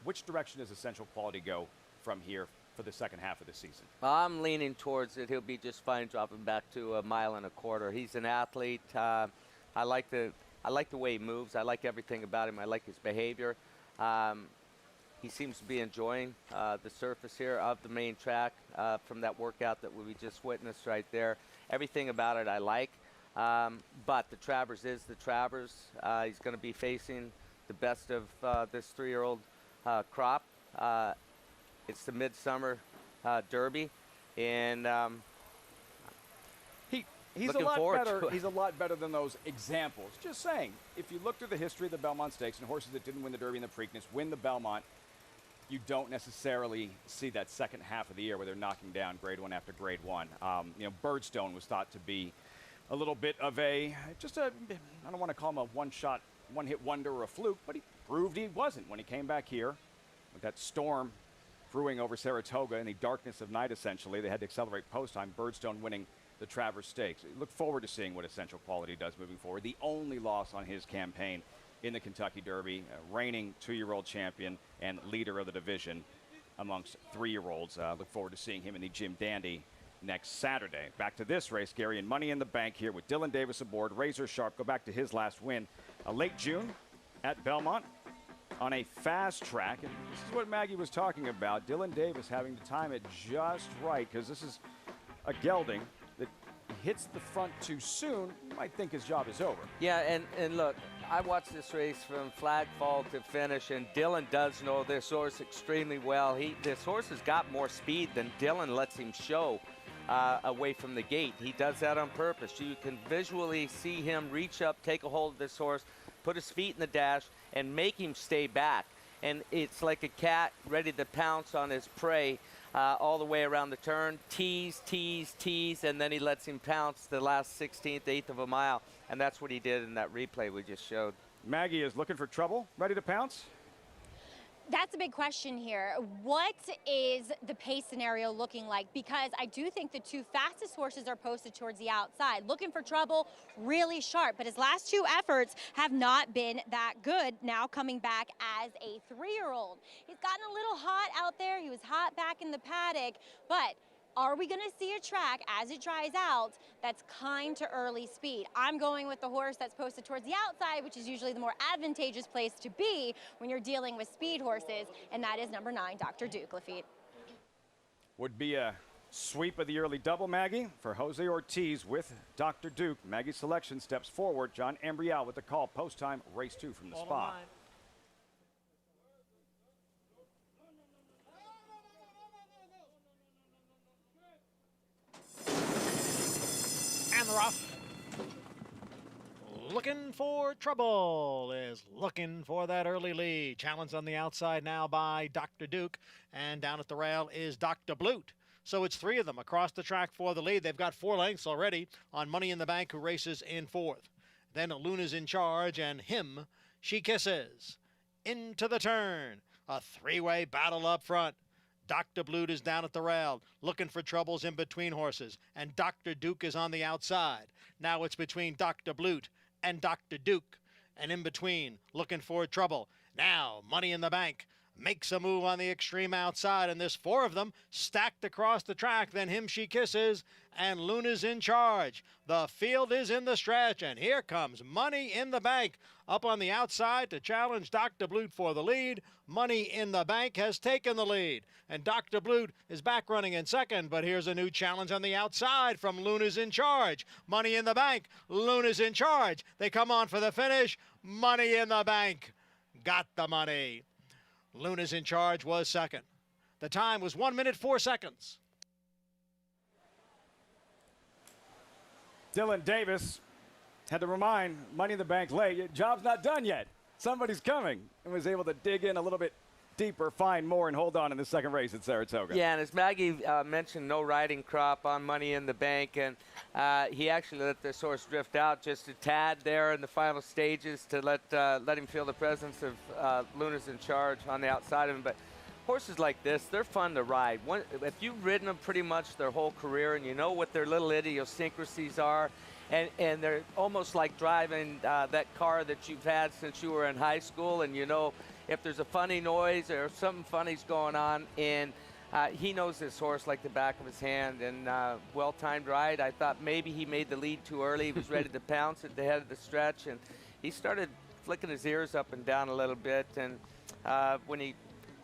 Which direction does Essential Quality go from here for the second half of the season? I'm leaning towards it. He'll be just fine dropping back to 1.25 miles. He's an athlete. I like the way he moves. I like everything about him. I like his behavior. He seems to be enjoying the surface here of the main track from that workout that we just witnessed right there. Everything about it I like. But the Travers is the Travers. He's going to be facing the best of this 3-year-old crop. It's the Midsummer Derby, and he's a lot better. He's a lot better than those examples. Just saying, if you look through the history of the Belmont Stakes and horses that didn't win the Derby and the Preakness win the Belmont, you don't necessarily see that second half of the year where they're knocking down Grade 1 after Grade 1. Birdstone was thought to be a little bit of I don't want to call him a one-hit wonder or a fluke, but he proved he wasn't when he came back here with that storm brewing over Saratoga in the darkness of night, essentially. They had to accelerate post time. Birdstone winning the Travers Stakes. Look forward to seeing what Essential Quality does moving forward. The only loss on his campaign in the Kentucky Derby, reigning 2-year-old champion and leader of the division amongst 3-year-olds. Look forward to seeing him in the Jim Dandy next Saturday. Back to this race, Gary, and Money in the Bank here with Dylan Davis aboard. Razor Sharp, go back to his last win. Late June at Belmont on a fast track. And this is what Maggie was talking about. Dylan Davis having to time it just right, because this is a gelding that hits the front too soon. You might think his job is over. Yeah, and look, I watched this race from flag fall to finish, and Dylan does know this horse extremely well. This horse has got more speed than Dylan lets him show. away from the gate. He does that on purpose. You can visually see him reach up, take a hold of this horse, put his feet in the dash, and make him stay back. And it's like a cat ready to pounce on his prey all the way around the turn. Tease, tease, tease, and then he lets him pounce the last 16th, 8th of a mile. And that's what he did in that replay we just showed. Maggie is looking for trouble, ready to pounce? That's a big question here. What is the pace scenario looking like? Because I do think the two fastest horses are posted towards the outside. Looking for trouble, really sharp. But his last two efforts have not been that good. Now coming back as a 3-year-old. He's gotten a little hot out there. He was hot back in the paddock. But are we going to see a track as it dries out that's kind to early speed? I'm going with the horse that's posted towards the outside, which is usually the more advantageous place to be when you're dealing with speed horses, and that is number 9, Dr. Duke. Lafitte. Would be a sweep of the early double, Maggie, for Jose Ortiz with Dr. Duke. Maggie's selection steps forward. John Ambrial with the call. Post time, race 2 from the spot. And the rough. Looking for trouble is looking for that early lead. Challenged on the outside now by Dr. Duke. And down at the rail is Dr. Blute. So it's 3 of them across the track for the lead. They've got 4 lengths already on Money in the Bank, who races in 4th. Then Luna's in charge, and him, she kisses. Into the turn. A 3-way battle up front. Dr. Blute is down at the rail, looking for troubles in between horses, and Dr. Duke is on the outside. Now it's between Dr. Blute and Dr. Duke, and in between, looking for trouble. Now, Money in the Bank makes a move on the extreme outside, and there's 4 of them stacked across the track. Then him, she kisses, and Luna's in charge. The field is in the stretch, and here comes Money in the Bank up on the outside to challenge Dr. Blute for the lead. Money in the Bank has taken the lead, and Dr. Blute is back running in second, but here's a new challenge on the outside from Luna's in charge. Money in the Bank, Luna's in charge. They come on for the finish. Money in the Bank got the money. Luna's in charge was second. The time was 1 minute 4 seconds. Dylan Davis had to remind Money in the Bank late, your job's not done yet. Somebody's coming, and was able to dig in a little bit deeper, find more, and hold on in the second race at Saratoga. Yeah, and as Maggie mentioned, no riding crop on Money in the Bank, and he actually let this horse drift out just a tad there in the final stages to let him feel the presence of Luna's in charge on the outside of him. But horses like this, they're fun to ride. If you've ridden them pretty much their whole career and you know what their little idiosyncrasies are, and they're almost like driving that car that you've had since you were in high school, and you know if there's a funny noise or something funny's going on, and he knows this horse like the back of his hand, and well-timed ride. I thought maybe he made the lead too early. He was ready to pounce at the head of the stretch, and he started flicking his ears up and down a little bit, and when he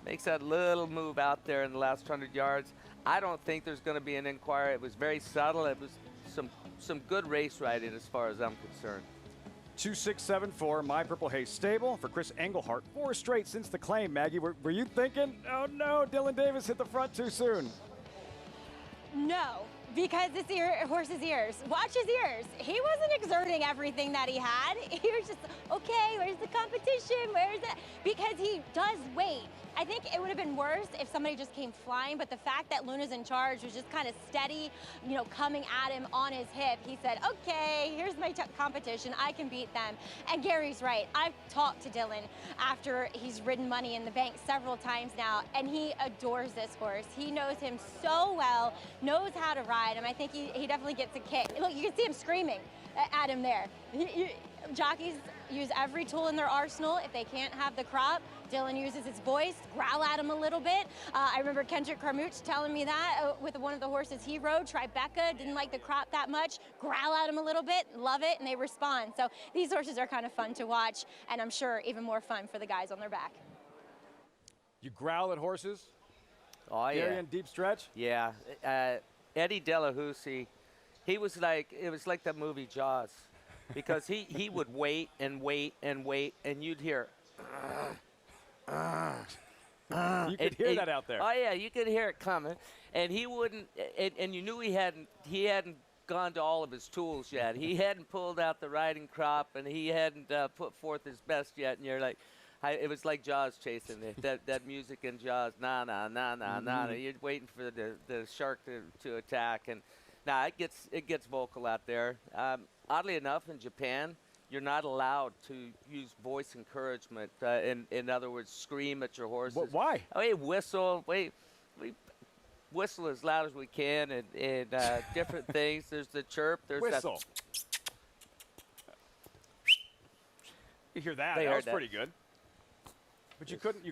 makes that little move out there in the last 100 yards, I don't think there's going to be an inquiry. It was very subtle. It was some good race riding as far as I'm concerned. 2674, My Purple Haze Stable for Chris Englehart. 4 straight since the claim, Maggie. Were you thinking, oh no, Dylan Davis hit the front too soon? No, because this horse's ears. Watch his ears. He wasn't exerting everything that he had. He was just, okay, where's the competition? Where's it? Because he does wait. I think it would have been worse if somebody just came flying, but the fact that Luna's in charge was just kind of steady, you know, coming at him on his hip. He said, okay, here's my competition. I can beat them. And Gary's right. I've talked to Dylan after he's ridden Money in the Bank several times now, and he adores this horse. He knows him so well, knows how to ride him. I think he definitely gets a kick. Look, you can see him screaming at him there. Jockeys use every tool in their arsenal. If they can't have the crop, Dylan uses his voice, growl at him a little bit. I remember Kendrick Carmouche telling me that with one of the horses he rode, Tribeca, didn't like the crop that much, growl at him a little bit, love it, and they respond. So these horses are kind of fun to watch, and I'm sure even more fun for the guys on their back. You growl at horses? Oh, yeah. Gary in deep stretch? Yeah. Eddie Delahousie, it was like that movie Jaws, because he would wait and wait and wait, and you'd hear, You could hear that out there. Oh yeah, you could hear it coming, and he wouldn't. And you knew he hadn't gone to all of his tools yet. He hadn't pulled out the riding crop, and he hadn't put forth his best yet. And you're like, it was like Jaws chasing it. That music in Jaws, nah. You're waiting for the shark to attack, and it gets vocal out there. Oddly enough, in Japan, you're not allowed to use voice encouragement. In other words, scream at your horses. Why? Oh, we whistle. We whistle as loud as we can, and different things. There's the chirp. There's whistle. You hear that? That was pretty good. But you couldn't.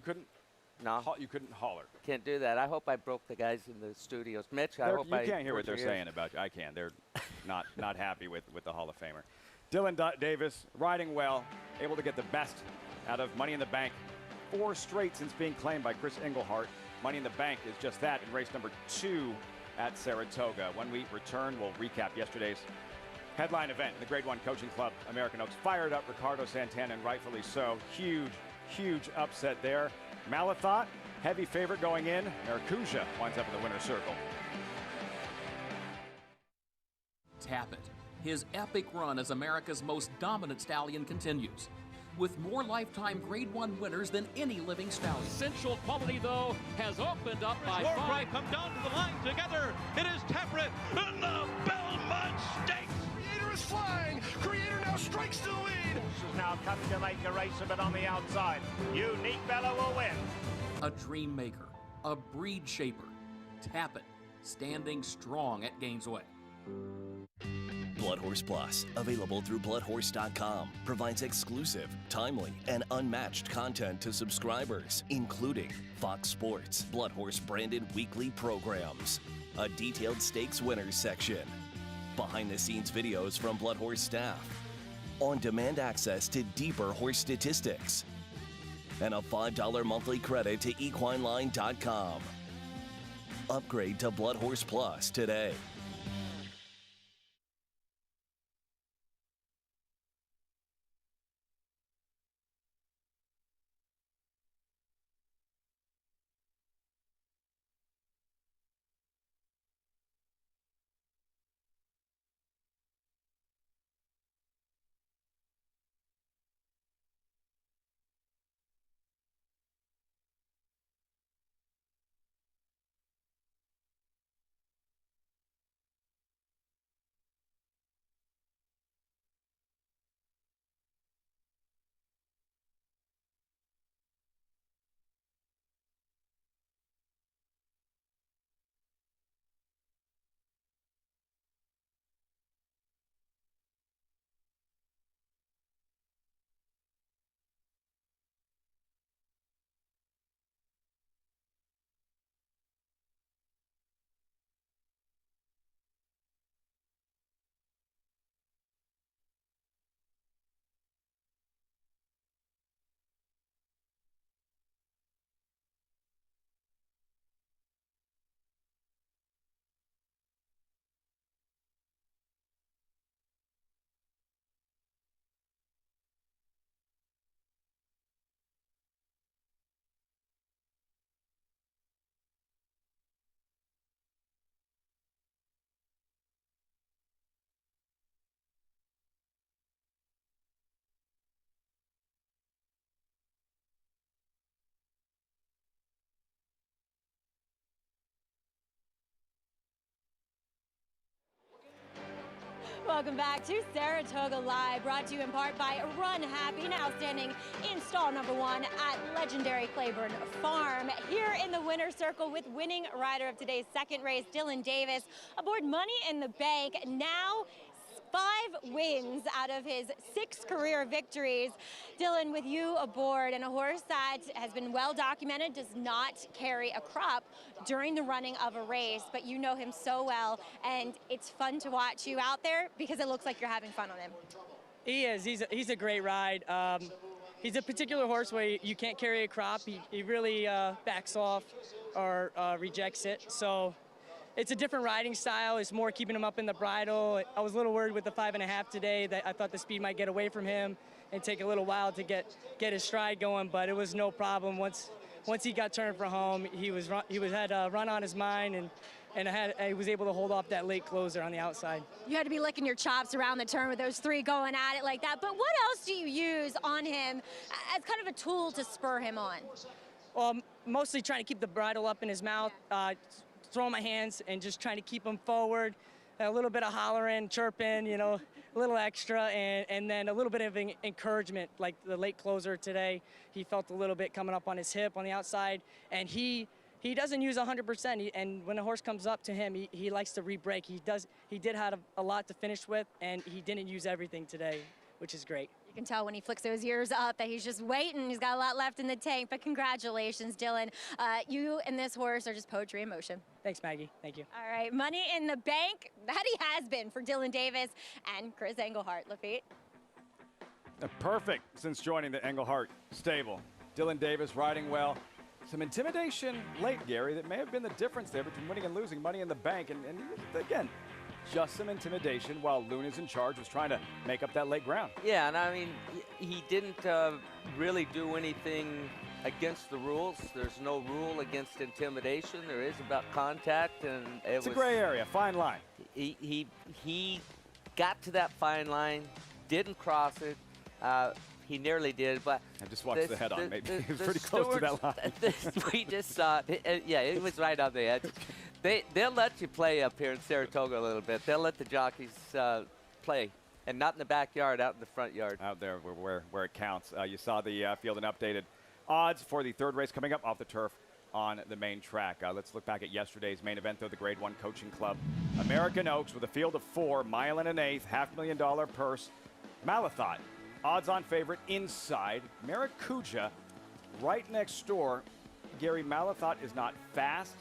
No. You couldn't holler. Can't do that. I hope I broke the guys in the studios. Mitch, I hope you can't hear what they're saying about you. I can. They're not happy with the Hall of Famer. Dylan Davis riding well, able to get the best out of Money in the Bank. 4 straight since being claimed by Chris Englehart. Money in the Bank is just that in race number 2 at Saratoga. When we return, we'll recap yesterday's headline event. The Grade 1 Coaching Club, American Oaks, fired up Ricardo Santana, and rightfully so. Huge upset there. Malathot, heavy favorite going in. Maracuja winds up in the winner's circle. Tap it. His epic run as America's most dominant stallion continues, with more lifetime Grade 1 winners than any living stallion. Essential quality, though, has opened up by 5. Come down to the line together. It is Taprit in the Belmont Stakes. Creator is flying. Creator now strikes the lead. This is now coming to make a race of it on the outside. Unique Bella will win. A dream maker, a breed shaper. Tap it, standing strong at Gainesway. Blood Horse Plus, available through bloodhorse.com, provides exclusive, timely, and unmatched content to subscribers, including Fox Sports, Blood Horse branded weekly programs, a detailed stakes winners section, behind-the-scenes videos from Blood Horse staff, on-demand access to deeper horse statistics, and a $5 monthly credit to equineline.com. Upgrade to Blood Horse Plus today. Welcome back to Saratoga Live, brought to you in part by Run Happy, now standing in stall number 1 at legendary Claiborne Farm. Here in the winner's circle with winning rider of today's second race, Dylan Davis, aboard Money in the Bank. Now 5 wins out of his 6 career victories. Dylan, with you aboard, and a horse that has been well documented, does not carry a crop during the running of a race, but you know him so well, and it's fun to watch you out there because it looks like you're having fun on him. He is. He's a great ride. He's a particular horse where you can't carry a crop. He really backs off or rejects it. So it's a different riding style. It's more keeping him up in the bridle. I was a little worried with the 5.5 today that I thought the speed might get away from him and take a little while to get his stride going, but it was no problem. Once he got turned for home, he had a run on his mind, and he was able to hold off that late closer on the outside. You had to be licking your chops around the turn with those three going at it like that. But what else do you use on him as kind of a tool to spur him on? Well, mostly trying to keep the bridle up in his mouth, throwing my hands and just trying to keep him forward. A little bit of hollering, chirping, you know, a little extra, and then a little bit of encouragement, like the late closer today. He felt a little bit coming up on his hip on the outside, and he doesn't use 100%. And when a horse comes up to him, he likes to re-break. He did have a lot to finish with, and he didn't use everything today, which is great. You can tell when he flicks those ears up that he's just waiting. He's got a lot left in the tank, but congratulations, Dylan. You and this horse are just poetry in motion. Thanks, Maggie. Thank you. All right, money in the bank. That he has been for Dylan Davis and Chris Englehart. Lafitte. Perfect since joining the Englehart stable. Dylan Davis riding well. Some intimidation late, Gary, that may have been the difference there between winning and losing. Money in the bank, and again, just some intimidation while Luna's in charge, was trying to make up that late ground. Yeah, and I mean, he didn't really do anything against the rules. There's no rule against intimidation. There is about contact, and it's a gray area, fine line. He got to that fine line, didn't cross it. He nearly did, but I just watched the head on. Maybe he was pretty close to that line. We just saw it. Yeah, it was right on the edge. They'll let you play up here in Saratoga a little bit. They'll let the jockeys play, and not in the backyard, out in the front yard. Out there where it counts. You saw the field and updated odds for the third race coming up off the turf on the main track. Let's look back at yesterday's main event, though. The Grade 1 Coaching Club. American Oaks with a field of 4, mile and an eighth, $500,000 purse. Malathot, odds-on favorite inside. Maracuja right next door. Gary, Malathot is not fast,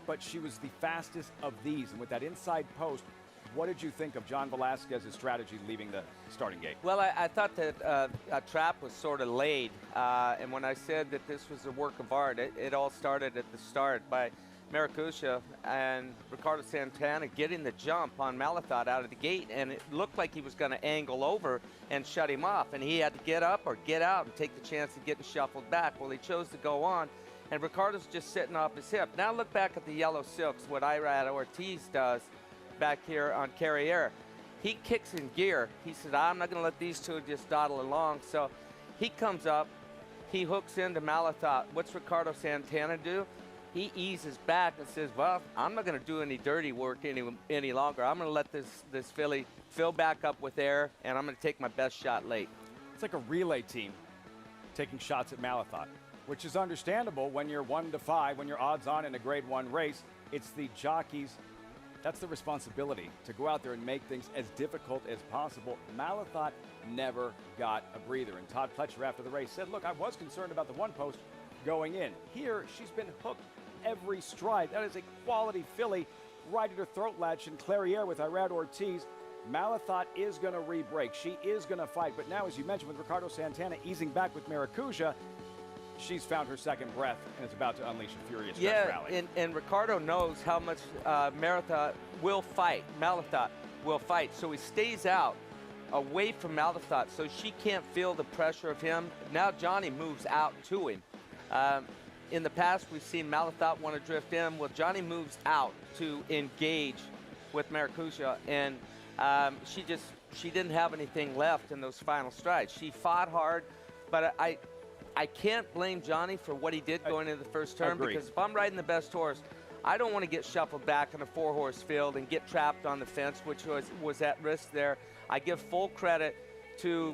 but she was the fastest of these. And with that inside post, what did you think of John Velasquez's strategy leaving the starting gate? Well, I thought that a trap was sort of laid. And when I said that this was a work of art, it all started at the start by Maracuja and Ricardo Santana getting the jump on Malathot out of the gate, and it looked like he was going to angle over and shut him off, and he had to get up or get out and take the chance of getting shuffled back. Well, he chose to go on, and Ricardo's just sitting off his hip. Now look back at the yellow silks, what Irad Ortiz does back here on Carriere. He kicks in gear. He says, I'm not going to let these two just dawdle along. So he comes up, he hooks into Malathot. What's Ricardo Santana do? He eases back and says, well, I'm not going to do any dirty work any longer. I'm going to let this filly fill back up with air, and I'm going to take my best shot late. It's like a relay team taking shots at Malathot, which is understandable when you're 1-5, when you're odds on in a Grade 1 race. It's the jockeys. That's the responsibility, to go out there and make things as difficult as possible. Malathot never got a breather. And Todd Pletcher after the race said, look, I was concerned about the one post going in. Here, she's been hooked every stride. That is a quality filly right at her throat latch in Clairiere with Irad Ortiz. Malathot is going to re-break. She is going to fight. But now, as you mentioned, with Ricardo Santana easing back with Maracuja, she's found her second breath and is about to unleash a furious rally. And Ricardo knows how much Malathot will fight. So he stays out away from Malathot so she can't feel the pressure of him. Now Johnny moves out to him. In the past, we've seen Malathot want to drift in. Well, Johnny moves out to engage with Maracuja, and she didn't have anything left in those final strides. She fought hard, but I can't blame Johnny for what he did going into the first turn. Agreed. Because if I'm riding the best horse, I don't want to get shuffled back in a 4-horse field and get trapped on the fence, which was at risk there. I give full credit to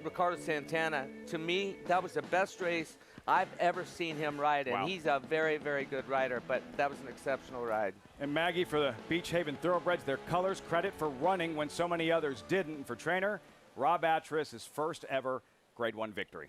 Ricardo Santana. To me, that was the best race I've ever seen him ride, and he's a very, very good rider, but that was an exceptional ride. And Maggie, for the Beach Haven Thoroughbreds, their colors, credit for running when so many others didn't. And for trainer Rob Atras, his first ever Grade 1 victory.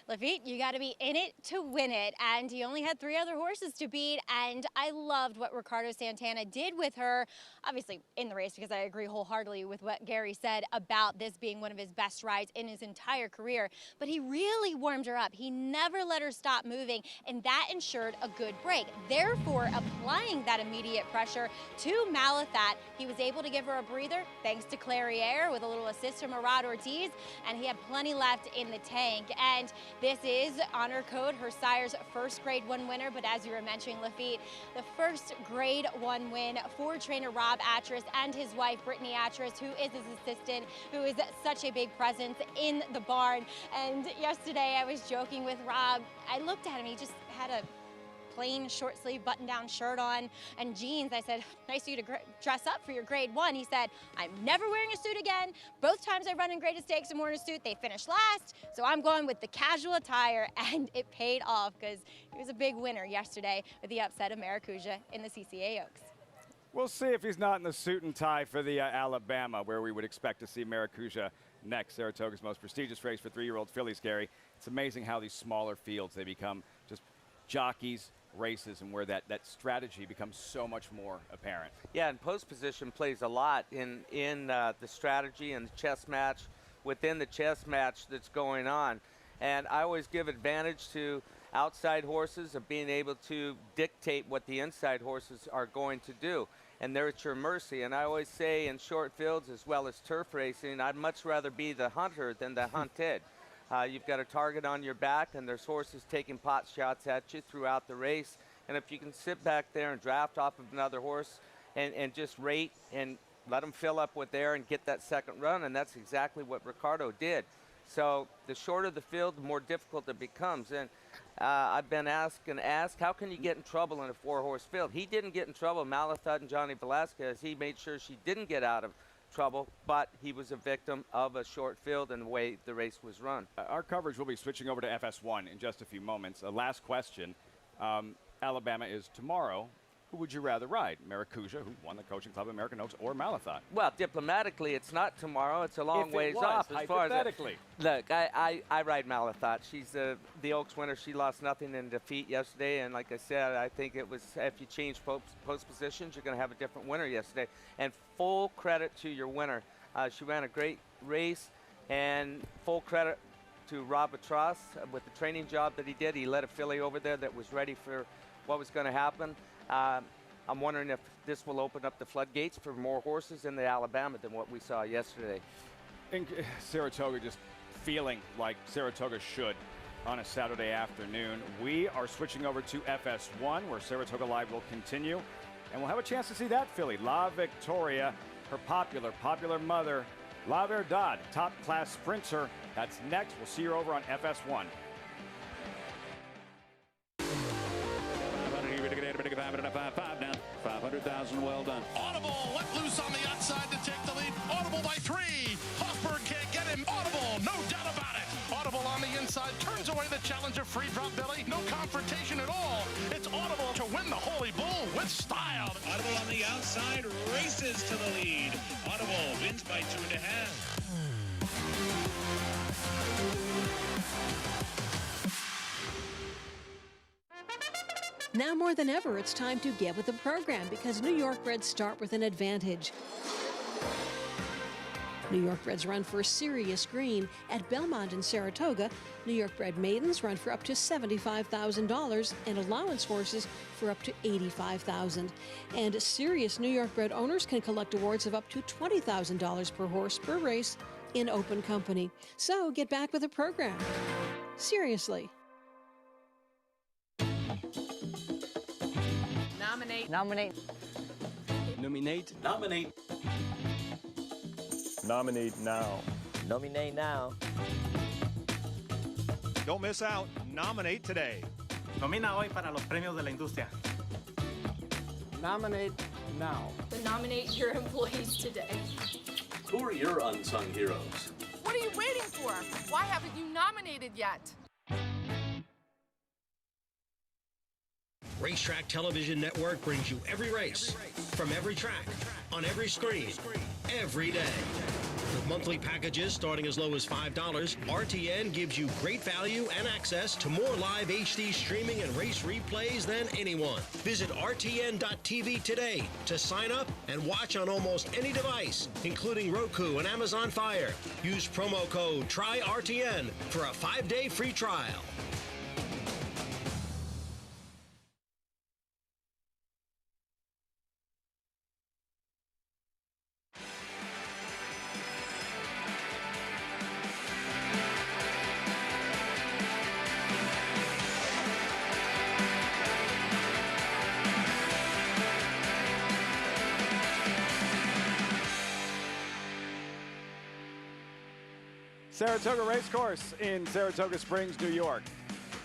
Lafitte, you got to be in it to win it, and he only had 3 other horses to beat, and I loved what Ricardo Santana did with her, obviously in the race, because I agree wholeheartedly with what Gary said about this being one of his best rides in his entire career, but he really warmed her up. He never let her stop moving, and that ensured a good break. Therefore, applying that immediate pressure to Malathat, he was able to give her a breather thanks to Clairiere with a little assist from Arad Ortiz, and he had plenty left in the tank. And this is honor code her sire's first Grade 1 winner, but as you were mentioning, Lafitte, the first Grade 1 win for trainer Rob Atras and his wife Brittany Atras, who is his assistant, who is such a big presence in the barn. And yesterday I was joking with Rob. I looked at him, he just had a plain short sleeve button down shirt on and jeans. I said, nice of you to dress up for your Grade 1. He said, I'm never wearing a suit again. Both times I've run in Graded Stakes and worn a suit, they finished last. So I'm going with the casual attire, and it paid off because he was a big winner yesterday with the upset of Maracuja in the CCA Oaks. We'll see if he's not in the suit and tie for the Alabama, where we would expect to see Maracuja next. Saratoga's most prestigious race for 3-year-old fillies, Gary. It's amazing how these smaller fields, they become just jockeys, races, and where that strategy becomes so much more apparent. Yeah, and post position plays a lot in the strategy and the chess match within the chess match that's going on. And I always give advantage to outside horses of being able to dictate what the inside horses are going to do. And they're at your mercy. And I always say in short fields as well as turf racing, I'd much rather be the hunter than the hunted. You've got a target on your back, and there's horses taking pot shots at you throughout the race. And if you can sit back there and draft off of another horse and just rate and let them fill up with air and get that second run, and that's exactly what Ricardo did. So the shorter the field, the more difficult it becomes. And I've been asked, how can you get in trouble in a 4-horse field? He didn't get in trouble. Malathat and Johnny Velasquez, he made sure she didn't get out of trouble, but he was a victim of a short field and the way the race was run. Our coverage will be switching over to FS1 in just a few moments. Last question. Alabama is tomorrow. Who would you rather ride? Maracuja, who won the Coaching Club of American Oaks, or Malathat? Well, diplomatically, it's not tomorrow. It's a long ways off. As far as look, I ride Malathat. She's the Oaks winner. She lost nothing in defeat yesterday, and like I said, I think it was, if you change post positions, you're going to have a different winner yesterday. And full credit to your winner. She ran a great race, and full credit to Rob Atras with the training job that he did. He led a filly over there that was ready for what was going to happen. I'm wondering if this will open up the floodgates for more horses in the Alabama than what we saw yesterday. And Saratoga just feeling like Saratoga should on a Saturday afternoon. We are switching over to FS1, where Saratoga Live will continue. And we'll have a chance to see that filly, La Victoria, her popular mother, La Verdad, top-class sprinter. That's next. We'll see her over on FS1. 500,000, well done. Audible let loose on the outside to take the lead. Audible by 3. Hoffberg can't get him. Audible, no doubt about it. Audible on the inside turns away the challenge of Free Drop Billy. No confrontation at all. It's Audible to win the Holy Bull with style. Audible on the outside races to the lead. Audible wins by 2.5. Now more than ever, it's time to get with the program because New York Reds start with an advantage. New York Reds run for serious green at Belmont and Saratoga. New York bred maidens run for up to $75,000 and allowance horses for up to $85,000. And serious New York bred owners can collect awards of up to $20,000 per horse per race in open company. So get back with the program. Seriously. Nominate. Nominate. Nominate. Nominate. Nominate now. Nominate now. Don't miss out. Nominate today. Nomina hoy para los premios de la industria. Nominate now. But nominate your employees today. Who are your unsung heroes? What are you waiting for? Why haven't you nominated yet? Racetrack Television Network brings you every race, from every track, on every screen, every day. With monthly packages starting as low as $5, RTN gives you great value and access to more live HD streaming and race replays than anyone. Visit RTN.tv today to sign up and watch on almost any device, including Roku and Amazon Fire. Use promo code TRYRTN for a 5-day free trial. Saratoga Racecourse in Saratoga Springs, New York.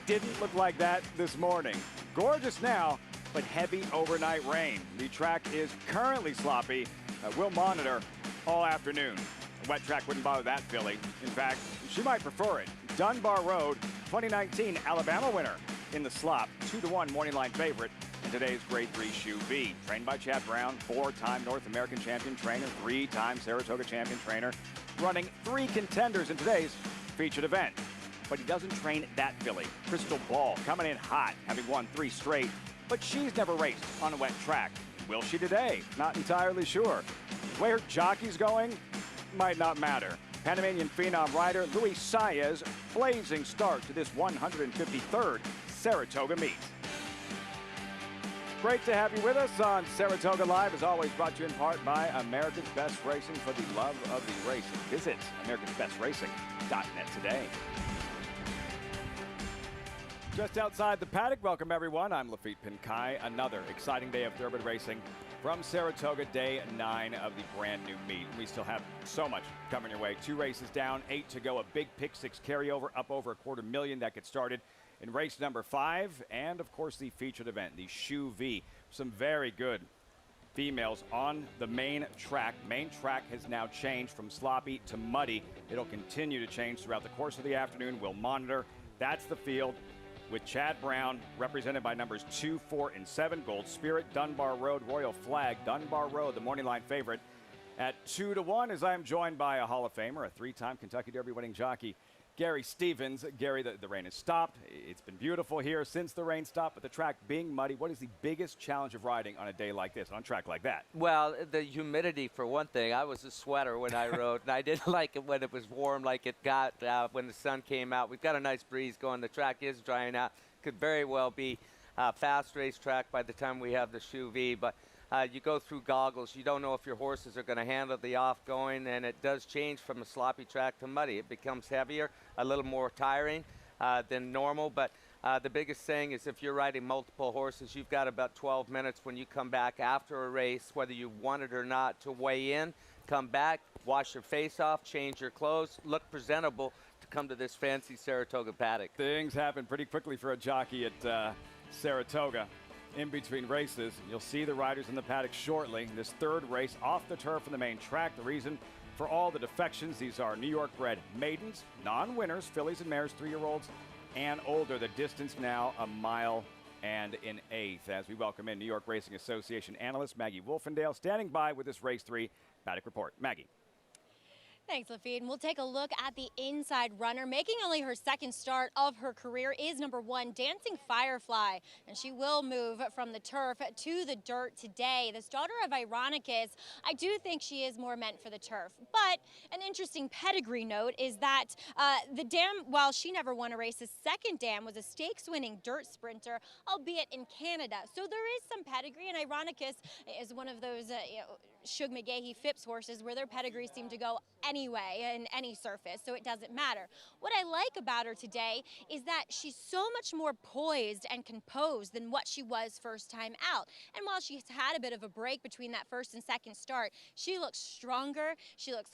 Didn't look like that this morning. Gorgeous now, but heavy overnight rain. The track is currently sloppy. We'll monitor all afternoon. A wet track wouldn't bother that filly. In fact, she might prefer it. Dunbar Road, 2019 Alabama winner in the slop. 2-1 morning line favorite in today's Grade 3 Shuvee. Trained by Chad Brown, 4-time North American champion trainer, 3-time Saratoga champion trainer. Running 3 contenders in today's featured event. But he doesn't train that filly. Crystal Ball coming in hot, having won 3 straight. But she's never raced on a wet track. Will she today? Not entirely sure. Where Jockey's going might not matter. Panamanian phenom rider Luis Saez, blazing start to this 153rd Saratoga meet. Great to have you with us on Saratoga Live, as always brought to you in part by America's Best Racing for the love of the racing. Visit americasbestracing.net today. Just outside the paddock, welcome everyone. I'm Lafitte Pinkai. Another exciting day of thoroughbred racing from Saratoga, day 9 of the brand new meet. We still have so much coming your way. 2 races down, 8 to go. A big pick 6 carryover, up over $250,000 that gets started in race number 5, and of course the featured event, the Shuvee. Some very good females on the main track. Main track has now changed from sloppy to muddy. It'll continue to change throughout the course of the afternoon. We'll monitor. That's the field with Chad Brown, represented by numbers 2, 4, and 7. Gold Spirit, Dunbar Road, Royal Flag. Dunbar Road, the morning line favorite at 2-1, as I am joined by a Hall of Famer, a 3-time Kentucky Derby winning jockey, Gary Stevens. Gary, the rain has stopped. It's been beautiful here since the rain stopped, but the track being muddy. What is the biggest challenge of riding on a day like this, on a track like that? Well, the humidity, for one thing. I was a sweater when I rode, and I didn't like it when it was warm like it got when the sun came out. We've got a nice breeze going. The track is drying out. Could very well be a fast race track by the time we have the Shuvee, but you go through goggles. You don't know if your horses are going to handle the off-going, and it does change from a sloppy track to muddy. It becomes heavier, a little more tiring than normal, but the biggest thing is if you're riding multiple horses, you've got about 12 minutes when you come back after a race, whether you want it or not, to weigh in, come back, wash your face off, change your clothes, look presentable to come to this fancy Saratoga paddock. Things happen pretty quickly for a jockey at Saratoga. In between races, you'll see the riders in the paddock shortly. This 3rd race off the turf in the main track. The reason for all the defections, these are New York bred maidens, non-winners, fillies and mares, 3-year-olds and older. The distance now 1 mile and an eighth, as we welcome in New York Racing Association analyst Maggie Wolfendale, standing by with this race 3 paddock report. Maggie. Thanks, Lafitte. And we'll take a look at the inside runner. Making only her 2nd start of her career is number 1, Dancing Firefly. And she will move from the turf to the dirt today. This daughter of Ironicus, I do think she is more meant for the turf. But an interesting pedigree note is that the dam, while she never won a race, the 2nd dam was a stakes-winning dirt sprinter, albeit in Canada. So there is some pedigree, and Ironicus is one of those Shug McGahee Phipps horses where their pedigree seem to go anyway in any surface, so it doesn't matter. What I like about her today is that she's so much more poised and composed than what she was first time out. And while she's had a bit of a break between that 1st and 2nd start, she looks stronger. She looks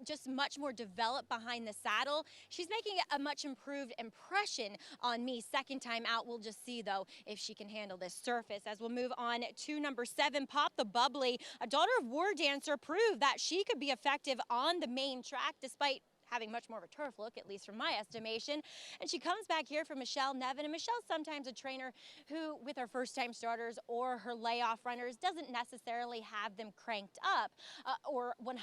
just much more developed behind the saddle. She's making a much improved impression on me 2nd time out. We'll just see, though, if she can handle this surface. As we'll move on to number 7, Pop the Bubbly. A daughter of War Dancer proved that she could be effective on the main track despite having much more of a turf look, at least from my estimation. And she comes back here from Michelle Nevin, and Michelle's sometimes a trainer who, with her first-time starters or her layoff runners, doesn't necessarily have them cranked up or 100%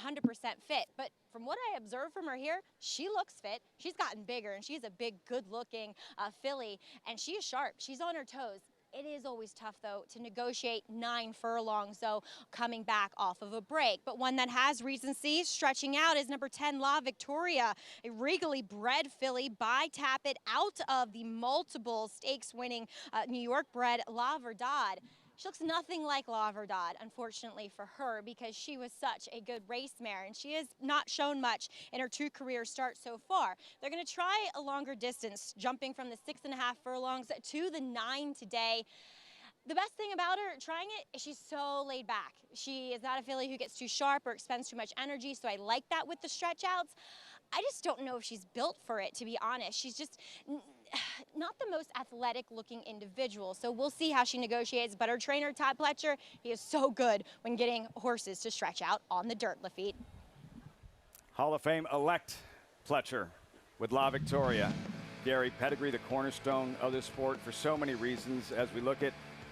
fit. But from what I observed from her here, she looks fit. She's gotten bigger, and she's a big, good-looking filly, and she is sharp. She's on her toes. It is always tough, though, to negotiate 9 furlongs, though, coming back off of a break. But one that has recency stretching out is number 10, La Victoria, a regally bred filly by Tappet out of the multiple stakes-winning New York-bred La Verdad. She looks nothing like La Verdad, unfortunately for her, because she was such a good race mare, and she has not shown much in her 2 career starts so far. They're going to try a longer distance, jumping from the 6.5 furlongs to the 9 today. The best thing about her trying it is she's so laid back. She is not a filly who gets too sharp or expends too much energy, so I like that with the stretch outs. I just don't know if she's built for it, to be honest. She's just not the most athletic looking individual, so we'll see how she negotiates. But her trainer, Todd Pletcher, he is so good when getting horses to stretch out on the dirt, Lafitte. Hall of Fame elect Pletcher with La Victoria. Gary, pedigree, the cornerstone of this sport for so many reasons. As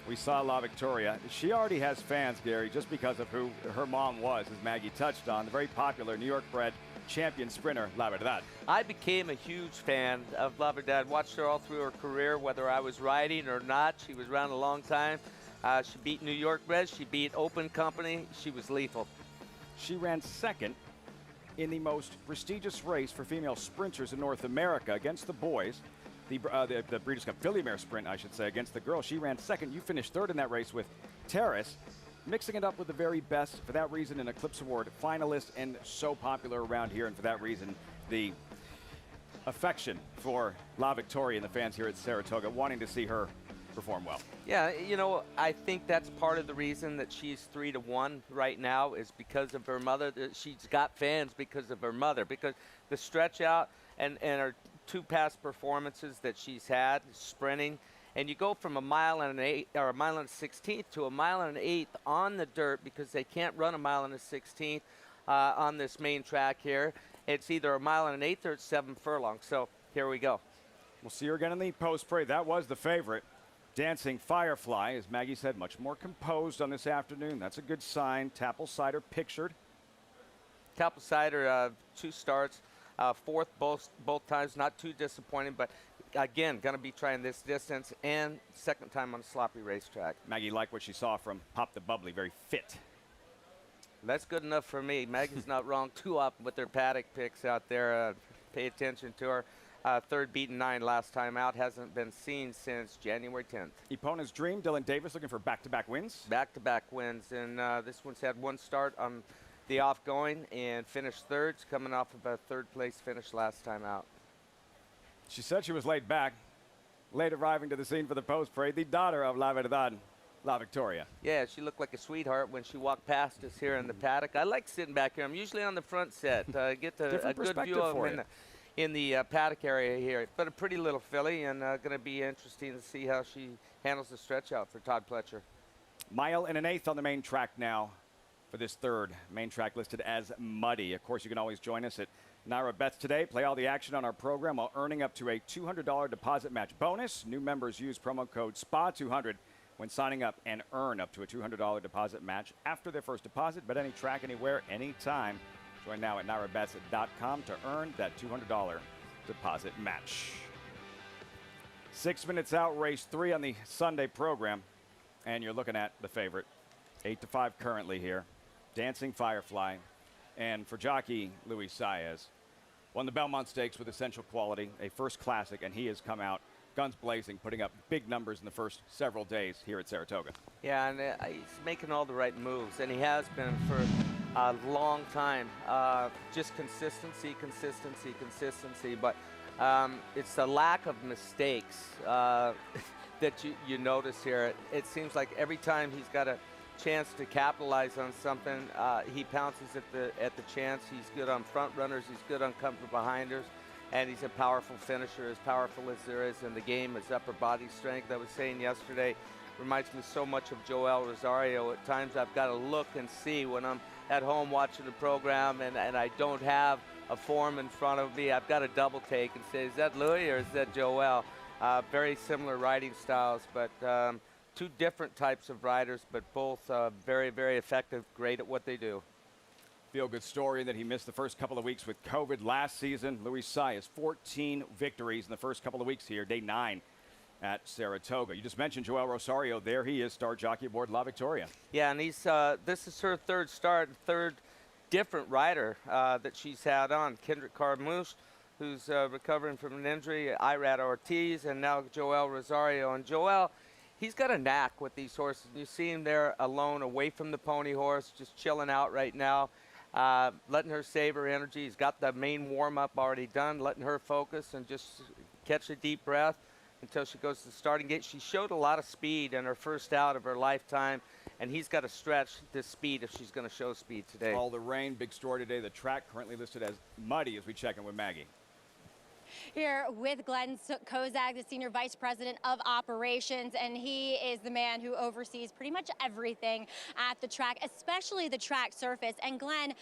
we saw La Victoria. She already has fans, Gary, just because of who her mom was, as Maggie touched on, the very popular New York-bred champion sprinter, La Verdad. I became a huge fan of La Verdad. Watched her all through her career, whether I was riding or not. She was around a long time. She beat New York-bred. She beat Open Company. She was lethal. She ran second in the most prestigious race for female sprinters in North America against the boys. The Breeders' Cup Filly Mare Sprint, I should say, against the girls. She ran second. You finished third in that race with Terrace, mixing it up with the very best. For that reason, an Eclipse Award finalist and so popular around here. And for that reason, the affection for La Victoria and the fans here at Saratoga wanting to see her perform well. Yeah, you know, I think that's part of the reason that she's 3-1 right now is because of her mother. She's got fans because of her mother, because the stretch out and her 2 past performances that she's had sprinting, and you go from a mile and an 8 or a mile and a 16th to a mile and an 8th on the dirt, because they can't run a mile and a 16th on this main track here. It's either a mile and an 8th or it's 7 furlongs. So here we go. We'll see her again in the post parade. That was the favorite, Dancing Firefly, as Maggie said, much more composed on this afternoon. That's a good sign. Tapplesider pictured. Tapplesider 2 starts. 4th both times, not too disappointing, but again, going to be trying this distance and 2nd time on a sloppy racetrack. Maggie liked what she saw from Pop the Bubbly, very fit. That's good enough for me. Maggie's not wrong. 2 up with their Paddock picks out there. Pay attention to her. 3rd beaten 9 last time out. Hasn't been seen since January 10th. Epona's Dream, Dylan Davis looking for back-to-back wins. Back-to-back wins, and this one's had 1 start on the off-going and finished 3rd, coming off of a 3rd place finish last time out. She said she was laid back, late arriving to the scene for the post parade, the daughter of La Verdad, La Victoria. Yeah, she looked like a sweetheart when she walked past us here in the paddock. I like sitting back here. I'm usually on the front set. Get a good view of them in the paddock area here. But a pretty little filly, and going to be interesting to see how she handles the stretch out for Todd Pletcher. Mile and an 1/8 on the main track now for this 3rd main track, listed as muddy. Of course, you can always join us at Naira Bets today. Play all the action on our program while earning up to a $200 deposit match bonus. New members use promo code SPA200 when signing up and earn up to a $200 deposit match after their first deposit. Bet any track, anywhere, anytime. Join now at nairabets.com to earn that $200 deposit match. 6 minutes out, race 3 on the Sunday program. And you're looking at the favorite, 8-5 currently here. Dancing Firefly, and for jockey Luis Saez, won the Belmont Stakes with Essential Quality, a first classic, and he has come out guns blazing, putting up big numbers in the first several days here at Saratoga. Yeah, and he's making all the right moves, and he has been for a long time. Just consistency, but it's the lack of mistakes that you notice here. It seems like every time he's got a chance to capitalize on something, he pounces at the chance. He's good on front runners, he's good on coming behinders, and he's a powerful finisher, as powerful as there is in the game. His upper body strength, I was saying yesterday, reminds me so much of Joel Rosario. At times I've got to look and see when I'm at home watching the program and I don't have form in front of me, I've got to double take and say, is that Louis or is that Joel? Very similar riding styles, but two different types of riders, but both very, very effective, great at what they do. Feel-good story that he missed the first couple of weeks with COVID last season. Louis Sy has 14 victories in the first couple of weeks here, day 9 at Saratoga. You just mentioned Joel Rosario. There he is, star jockey aboard La Victoria. Yeah, and he's this is her third start, third different rider that she's had on. Kendrick Carmouche, who's recovering from an injury, Irad Ortiz, and now Joel Rosario. And Joel, he's got a knack with these horses. You see him there alone, away from the pony horse, just chilling out right now, letting her save her energy. He's got the main warm-up already done, letting her focus and just catch a deep breath until she goes to the starting gate. She showed a lot of speed in her first out of her lifetime, and he's got to stretch this speed if she's going to show speed today. All the rain, big story today. The track currently listed as muddy as we check in with Maggie. Here with Glenn Kozak, the Senior Vice President of Operations, and he is the man who oversees pretty much everything at the track, especially the track surface. And Glenn,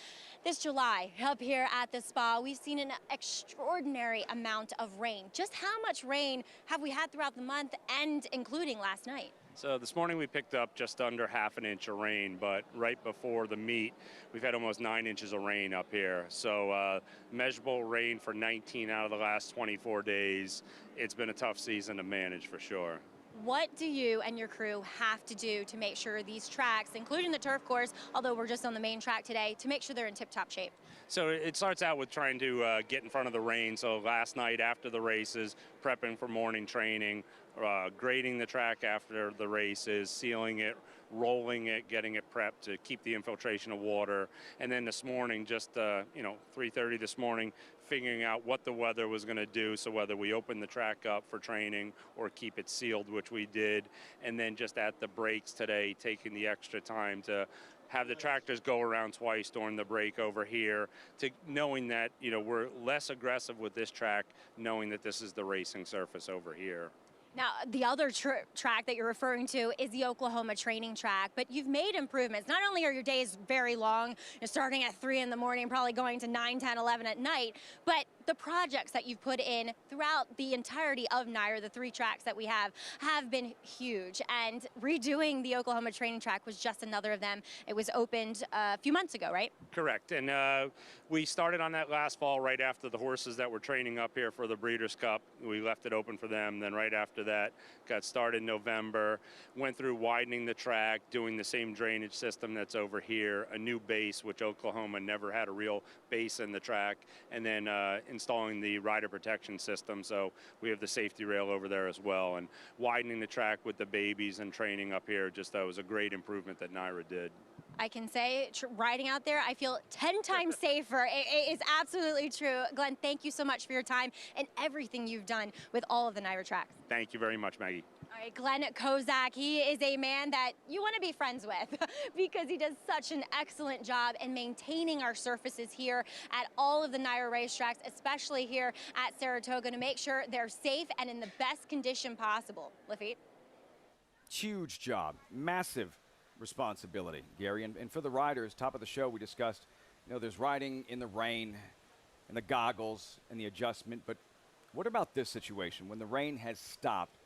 this July up here at the spa, we've seen an extraordinary amount of rain. Just how much rain have we had throughout the month and including last night? So this morning we picked up just under ½ inch of rain, but right before the meet, we've had almost 9 inches of rain up here. So measurable rain for 19 out of the last 24 days. It's been a tough season to manage for sure. What do you and your crew have to do to make sure these tracks, including the turf course, although we're just on the main track today, to make sure they're in tip-top shape? So it starts out with trying to get in front of the rain. So last night after the races, prepping for morning training, grading the track after the races, sealing it, rolling it, getting it prepped to keep the infiltration of water. And then this morning, just 3:30 this morning, figuring out what the weather was going to do, so whether we open the track up for training or keep it sealed, which we did. And then just at the breaks today, taking the extra time to have the tractors go around twice during the break over here, to knowing that we're less aggressive with this track, knowing that this is the racing surface over here. Now, the other track that you're referring to is the Oklahoma training track, but you've made improvements. Not only are your days very long, starting at 3 in the morning, probably going to 9, 10, 11 at night, but the projects that you've put in throughout the entirety of NYRA, the 3 tracks that we have been huge. And redoing the Oklahoma training track was just another of them. It was opened a few months ago, right? Correct. And we started on that last fall right after the horses that were training up here for the Breeders' Cup. We left it open for them. Then right after that, got started in November, went through widening the track, doing the same drainage system that's over here, a new base, which Oklahoma never had a real base in the track, and then installing the rider protection system. So we have the safety rail over there as well, and widening the track with the babies and training up here. Just that was a great improvement that NYRA did. I can say riding out there, I feel 10 times safer. It is absolutely true. Glenn, thank you so much for your time and everything you've done with all of the NYRA tracks. Thank you very much, Maggie. All right, Glenn Kozak, he is a man that you want to be friends with because he does such an excellent job in maintaining our surfaces here at all of the NYRA racetracks, especially here at Saratoga, to make sure they're safe and in the best condition possible. Lafitte? Huge job, massive responsibility, Gary. And for the riders, top of the show, we discussed, there's riding in the rain and the goggles and the adjustment, but what about this situation when the rain has stopped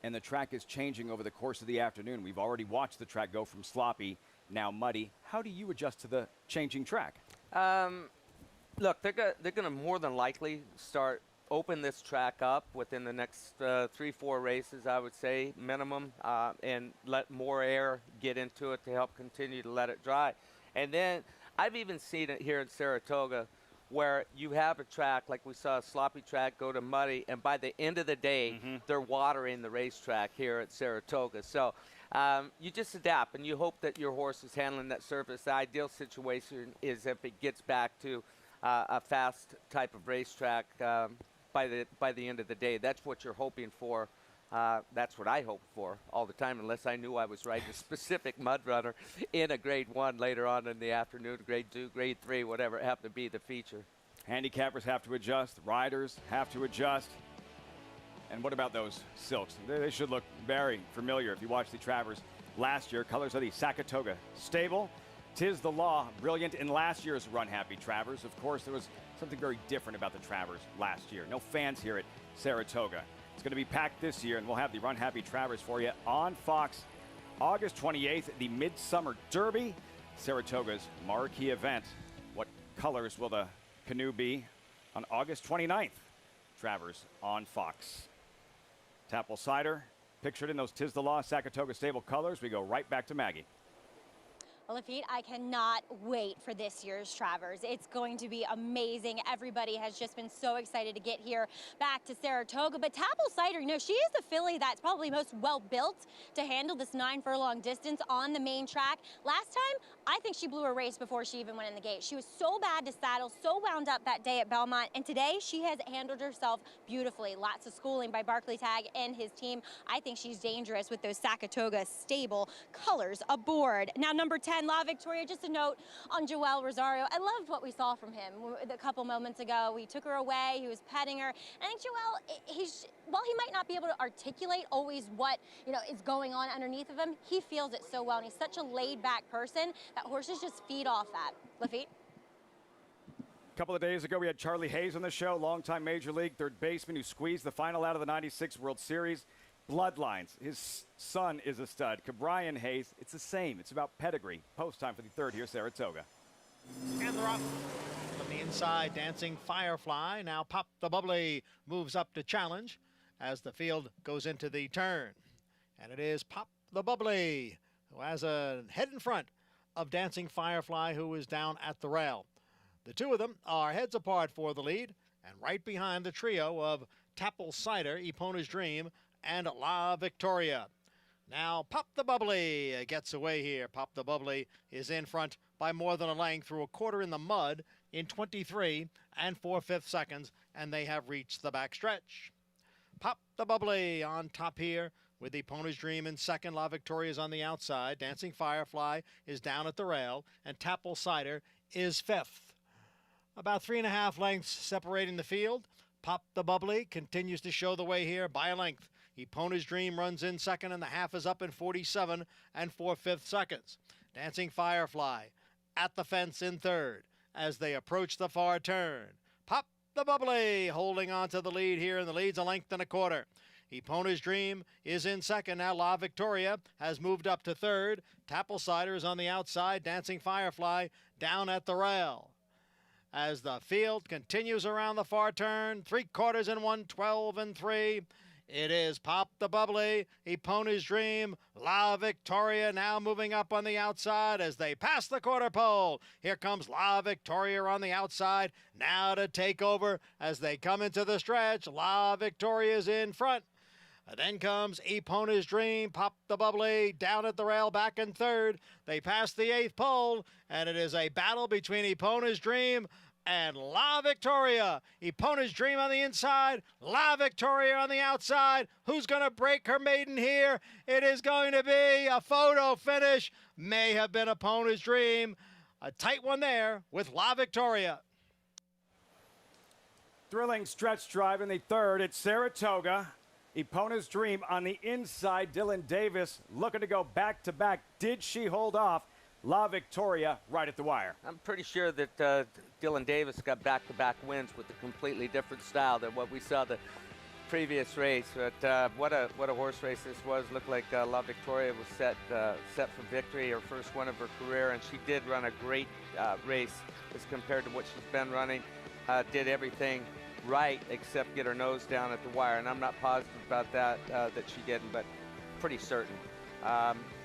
and the track is changing over the course of the afternoon? We've already watched the track go from sloppy, now muddy. How do you adjust to the changing track? Look, they're going to more than likely open this track up within the next 3-4 races, I would say, minimum, and let more air get into it to help continue to let it dry. And then I've even seen it here in Saratoga where you have a track, like we saw a sloppy track go to muddy, and by the end of the day, they're watering the racetrack here at Saratoga. So you just adapt, and you hope that your horse is handling that surface. The ideal situation is if it gets back to a fast type of racetrack by the end of the day. That's what you're hoping for. That's what I hope for all the time, unless I knew I was riding a specific mud runner in a grade 1 later on in the afternoon, grade 2, grade 3, whatever it happened to be the feature. Handicappers have to adjust. Riders have to adjust. And what about those silks? They should look very familiar if you watch the Travers last year. Colors of the Saratoga stable. 'Tis the Law, brilliant in last year's Run Happy Travers. Of course, there was something very different about the Travers last year. No fans here at Saratoga. It's going to be packed this year, and we'll have the Run Happy Travers for you on Fox August 28th, the Midsummer Derby, Saratoga's marquee event. What colors will the canoe be on August 29th? Travers on Fox. Tapple Cider, pictured in those 'Tis the Law Saratoga stable colors. We go right back to Maggie. Well, Lafitte, I cannot wait for this year's Travers. It's going to be amazing. Everybody has just been so excited to get here back to Saratoga. But Tapple Cider, you know, she is the filly that's probably most well-built to handle this 9-furlong distance on the main track. Last time, I think she blew a race before she even went in the gate. She was so bad to saddle, so wound up that day at Belmont. And today, she has handled herself beautifully. Lots of schooling by Barkley Tagg and his team. I think she's dangerous with those Saratoga stable colors aboard. Now, number 10, La Victoria, just a note on Joel Rosario. I loved what we saw from him a couple moments ago. We took her away, he was petting her. And I think Joel, while he might not be able to articulate always what, you know, is going on underneath of him, he feels it so well. And he's such a laid-back person that horses just feed off that. Lafitte? A couple of days ago, we had Charlie Hayes on the show, longtime Major League third baseman who squeezed the final out of the '96 World Series. Bloodlines. His son is a stud. Cabrian Hayes, it's the same. It's about pedigree. Post time for the third here, Saratoga. And they're off from the inside, Dancing Firefly. Now Pop the Bubbly moves up to challenge as the field goes into the turn. And it is Pop the Bubbly who has a head in front of Dancing Firefly, who is down at the rail. The two of them are heads apart for the lead, and right behind the trio of Tapple Cider, Epona's Dream, and La Victoria. Now Pop the Bubbly gets away here. Pop the Bubbly is in front by more than a length through a quarter in the mud in 23 4/5 seconds, and they have reached the backstretch. Pop the Bubbly on top here with Epona's Dream in second. La Victoria is on the outside. Dancing Firefly is down at the rail, and Tapple Cider is fifth. About 3.5 lengths separating the field. Pop the Bubbly continues to show the way here by a length. Epona's Dream runs in second, and the half is up in 47 4/5 seconds. Dancing Firefly at the fence in third as they approach the far turn. Pop the Bubbly holding on to the lead here, and the lead's a length and a quarter. Epona's Dream is in second. Now La Victoria has moved up to third. Tapple Cider is on the outside. Dancing Firefly down at the rail. As the field continues around the far turn, 3/4 in 1, 12 3. It is Pop the Bubbly, Epona's Dream, La Victoria now moving up on the outside as they pass the quarter pole. Here comes La Victoria on the outside now to take over as they come into the stretch. La Victoria is in front. Then comes Epona's Dream, Pop the Bubbly down at the rail back in third. They pass the 8th pole, and it is a battle between Epona's Dream and La Victoria. Epona's Dream on the inside, La Victoria on the outside. Who's going to break her maiden here? It is going to be a photo finish. May have been Epona's Dream. A tight one there with La Victoria. Thrilling stretch drive in the third at Saratoga. Epona's Dream on the inside. Dylan Davis looking to go back-to-back. Did she hold off La Victoria right at the wire? I'm pretty sure that Dylan Davis got back-to-back wins with a completely different style than what we saw the previous race. But what a horse race this was. Looked like La Victoria was set for victory, her first one of her career, and she did run a great race as compared to what she's been running. Did everything right except get her nose down at the wire, and I'm not positive about that she didn't, but pretty certain.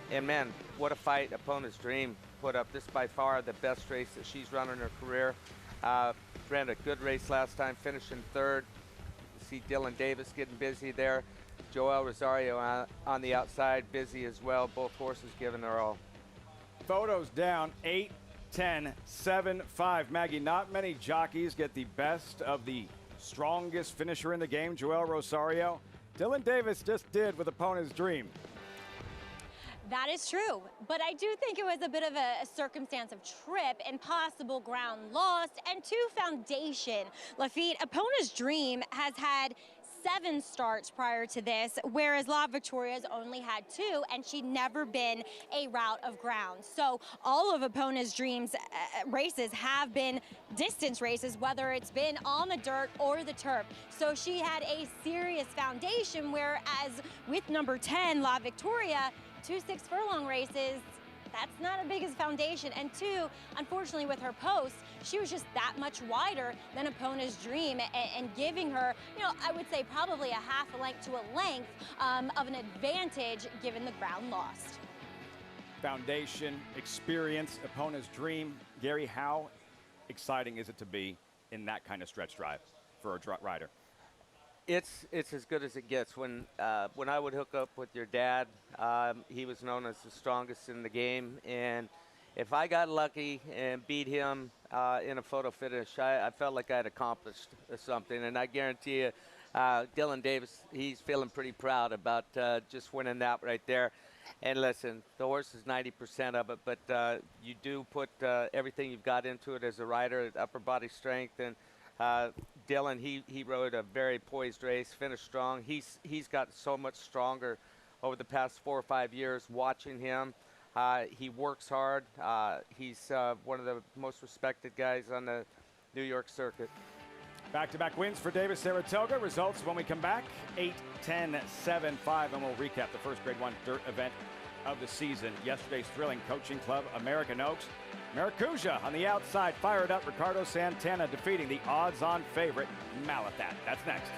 And man, what a fight Epona's Dream put up. This by far the best race that she's run in her career. Ran a good race last time, finishing third. You see Dylan Davis getting busy there. Joel Rosario on the outside, busy as well. Both horses giving their all. Photos down 8, 10, 7, 5. Maggie, not many jockeys get the best of the strongest finisher in the game, Joel Rosario. Dylan Davis just did with Epona's Dream. That is true, but I do think it was a bit of a circumstance of trip and possible ground lost and foundation. Lafitte, Epona's Dream has had 7 starts prior to this, whereas La Victoria's only had 2, and she'd never been a route of ground. So all of Epona's Dreams races have been distance races, whether it's been on the dirt or the turf. So she had a serious foundation, whereas with number 10, La Victoria, 2 6-furlong races, that's not as big as foundation. And 2, unfortunately with her post, she was just that much wider than Epona's Dream, and giving her, you know, I would say probably a half a length to a length of an advantage given the ground lost. Foundation, experience, Epona's Dream. Gary, how exciting is it to be in that kind of stretch drive for a rider? It's as good as it gets. When I would hook up with your dad, he was known as the strongest in the game, and if I got lucky and beat him in a photo finish, I felt like I'd accomplished something. And I guarantee you, Dylan Davis, he's feeling pretty proud about just winning that right there. And listen, the horse is 90% of it, but you do put everything you've got into it as a rider, upper body strength. And Dylan, he rode a very poised race, finished strong. He's got so much stronger over the past 4 or 5 years watching him. He works hard. He's one of the most respected guys on the New York circuit. Back-to-back wins for Davis Saratoga. Results when we come back, 8, 10, 7, 5, and we'll recap the first Grade 1 dirt event of the season. Yesterday's thrilling coaching club, American Oaks. Maracuja on the outside, fired up. Ricardo Santana defeating the odds-on favorite, Malathat. That's next.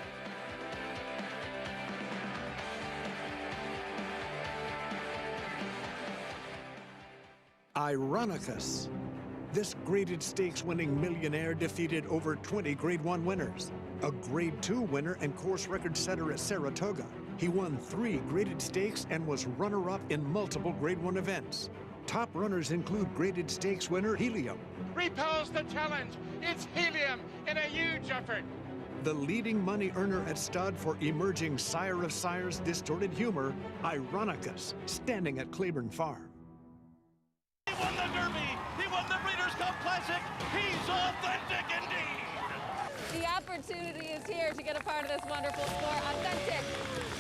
Ironicus. This graded stakes winning millionaire defeated over 20 Grade 1 winners. A Grade 2 winner and course record setter at Saratoga. He won 3 graded stakes and was runner-up in multiple Grade 1 events. Top runners include graded stakes winner Helium. Repels the challenge. It's Helium in a huge effort. The leading money earner at stud for emerging Sire of Sires Distorted Humor, Ironicus, standing at Claiborne Farm. He won the Derby. He won the Breeders' Cup Classic. He's authentic indeed. The opportunity is here to get a part of this wonderful sport, authentic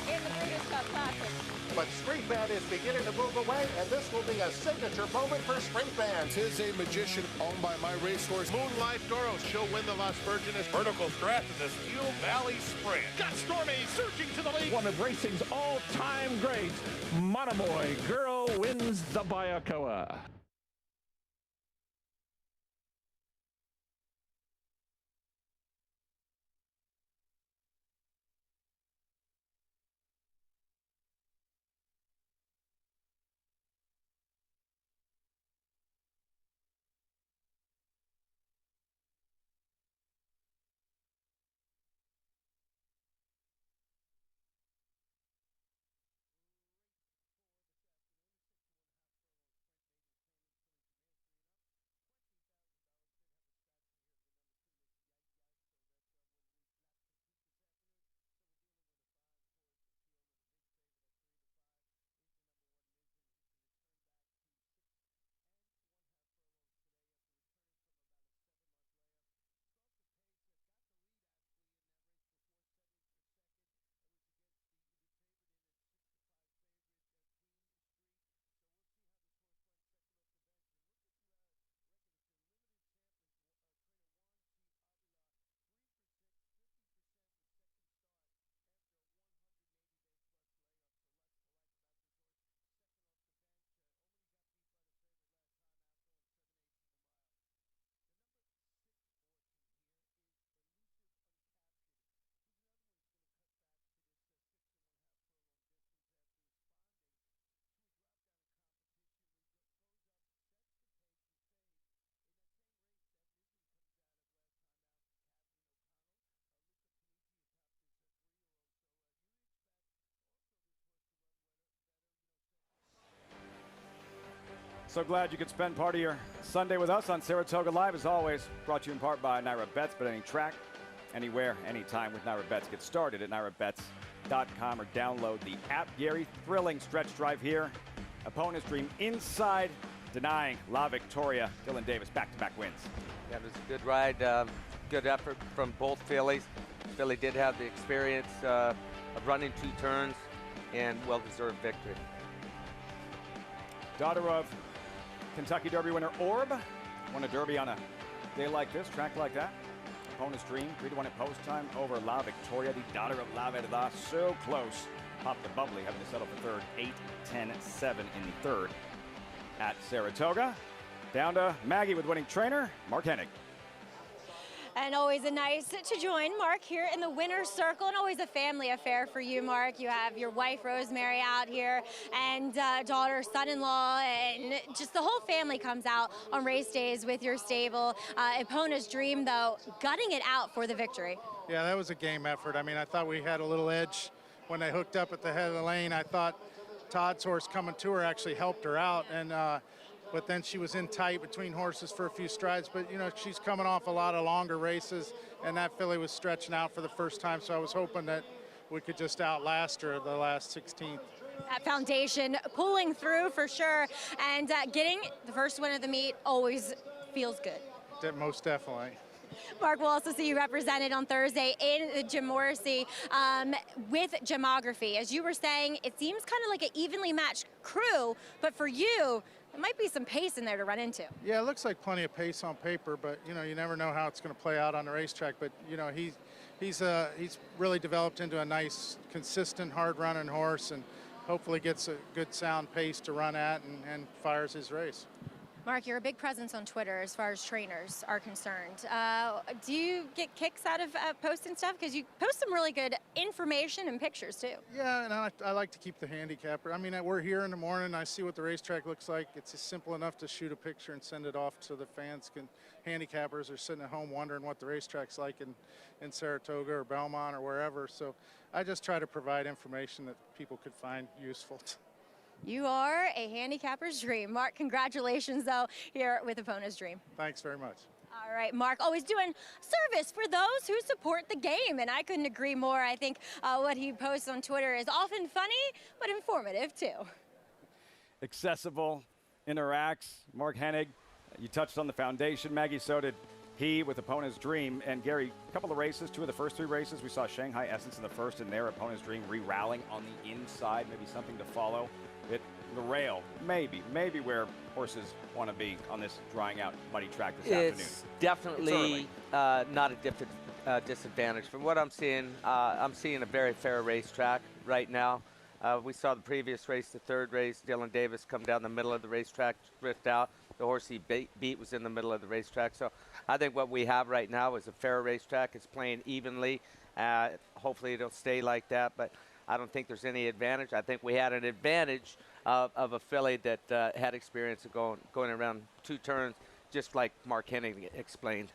in the Breeders' Cup Classic. But Street Band is beginning to move away, and this will be a signature moment for Street Band. Tis a magician owned by my racehorse. Moonlight Doros. She'll win the Las Virgenes. Vertical stretch in the Steel Valley Sprint. Got Stormy surging to the lead. One of racing's all-time greats, Monomoy Girl wins the Bayakoa. So glad you could spend part of your Sunday with us on Saratoga Live. As always, brought to you in part by Naira Bets. But any track, anywhere, anytime with Naira Bets. Get started at nairabets.com or download the app. Gary, thrilling stretch drive here. Epona's Dream inside, denying La Victoria. Dylan Davis, back-to-back wins. Yeah, it was a good ride. Good effort from both fillies. filly did have the experience of running 2 turns and well-deserved victory. Daughter of Kentucky Derby winner Orb won a Derby on a day like this, track like that. Opponent's Dream, 3-1 at post time over La Victoria, the daughter of La Verdad. So close. Popped the bubbly, having to settle for third. 8-10-7 in the third at Saratoga. Down to Maggie with winning trainer, Mark Hennig. And always a nice to join Mark here in the winner's circle, and always a family affair for you, Mark. You have your wife, Rosemary, out here, and daughter, son-in-law, and just the whole family comes out on race days with your stable. Epona's Dream, though, gutting it out for the victory. Yeah, that was a game effort. I mean, I thought we had a little edge when they hooked up at the head of the lane. I thought Todd's horse coming to her actually helped her out, and but then she was in tight between horses for a few strides. But, you know, she's coming off a lot of longer races, and that filly was stretching out for the first time, so I was hoping that we could just outlast her the last 16th. That foundation pulling through for sure, and getting the first win of the meet always feels good. Most definitely. Mark, we'll also see you represented on Thursday in the Jim Morrissey with Gemography. As you were saying, it seems kind of like an evenly matched crew, but for you, there might be some pace in there to run into. Yeah, it looks like plenty of pace on paper, but, you know, you never know how it's going to play out on the racetrack. But, you know, he's really developed into a nice, consistent, hard-running horse, and hopefully gets a good sound pace to run at and fires his race. Mark, you're a big presence on Twitter as far as trainers are concerned. Do you get kicks out of posting stuff? Because you post some really good information and pictures, too. Yeah, and I like to keep the handicapper. I mean, we're here in the morning. I see what the racetrack looks like. It's just simple enough to shoot a picture and send it off so the fans can. Handicappers are sitting at home wondering what the racetrack's like in Saratoga or Belmont or wherever. So I just try to provide information that people could find useful. You are a handicapper's dream. Mark, congratulations, though, here with Epona's Dream. Thanks very much. All right, Mark, always doing service for those who support the game, and I couldn't agree more. I think what he posts on Twitter is often funny, but informative, too. Accessible, interacts. Mark Hennig, you touched on the foundation, Maggie, so did he with Epona's Dream. And Gary, a couple of races, 2 of the first 3 races, we saw Shanghai Essence in the first, and there Epona's Dream re-rallying on the inside, maybe something to follow. The rail, maybe where horses want to be on this drying out muddy track this afternoon. It's definitely not a disadvantage. From what I'm seeing a very fair racetrack right now. We saw the previous race, the third race, Dylan Davis come down the middle of the racetrack, drift out. The horse he beat was in the middle of the racetrack. So I think what we have right now is a fair racetrack. It's playing evenly. Hopefully it'll stay like that, but I don't think there's any advantage. I think we had an advantage of a filly that had experience of going around 2 turns, just like Mark Hennig explained.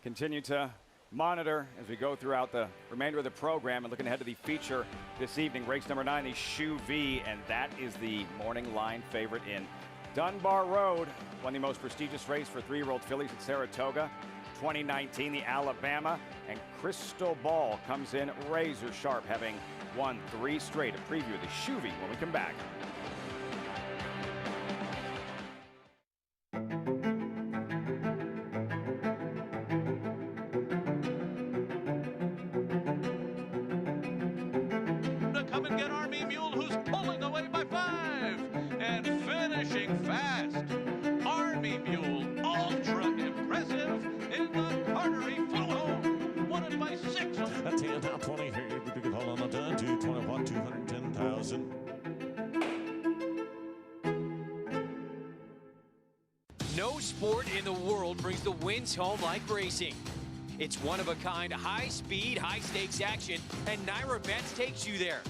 Continue to monitor as we go throughout the remainder of the program, and looking ahead to the feature this evening, race number 9, the Shuvee, and that is the morning line favorite in Dunbar Road. Won the most prestigious race for 3-year-old fillies at Saratoga 2019, the Alabama, and Crystal Ball comes in razor sharp, having won 3 straight. A preview of the Shuvee when we come back. Come and get Army Mule, who's pulling away by 5 and finishing fast. Army Mule, ultra impressive in the Cartery flew home. Won it by 6. At 10, now 20 here. We can hold on the done. 221, 210,000. No sport in the world brings the wins home like racing. It's one-of-a-kind, high-speed, high-stakes action, and Naira Bets takes you there.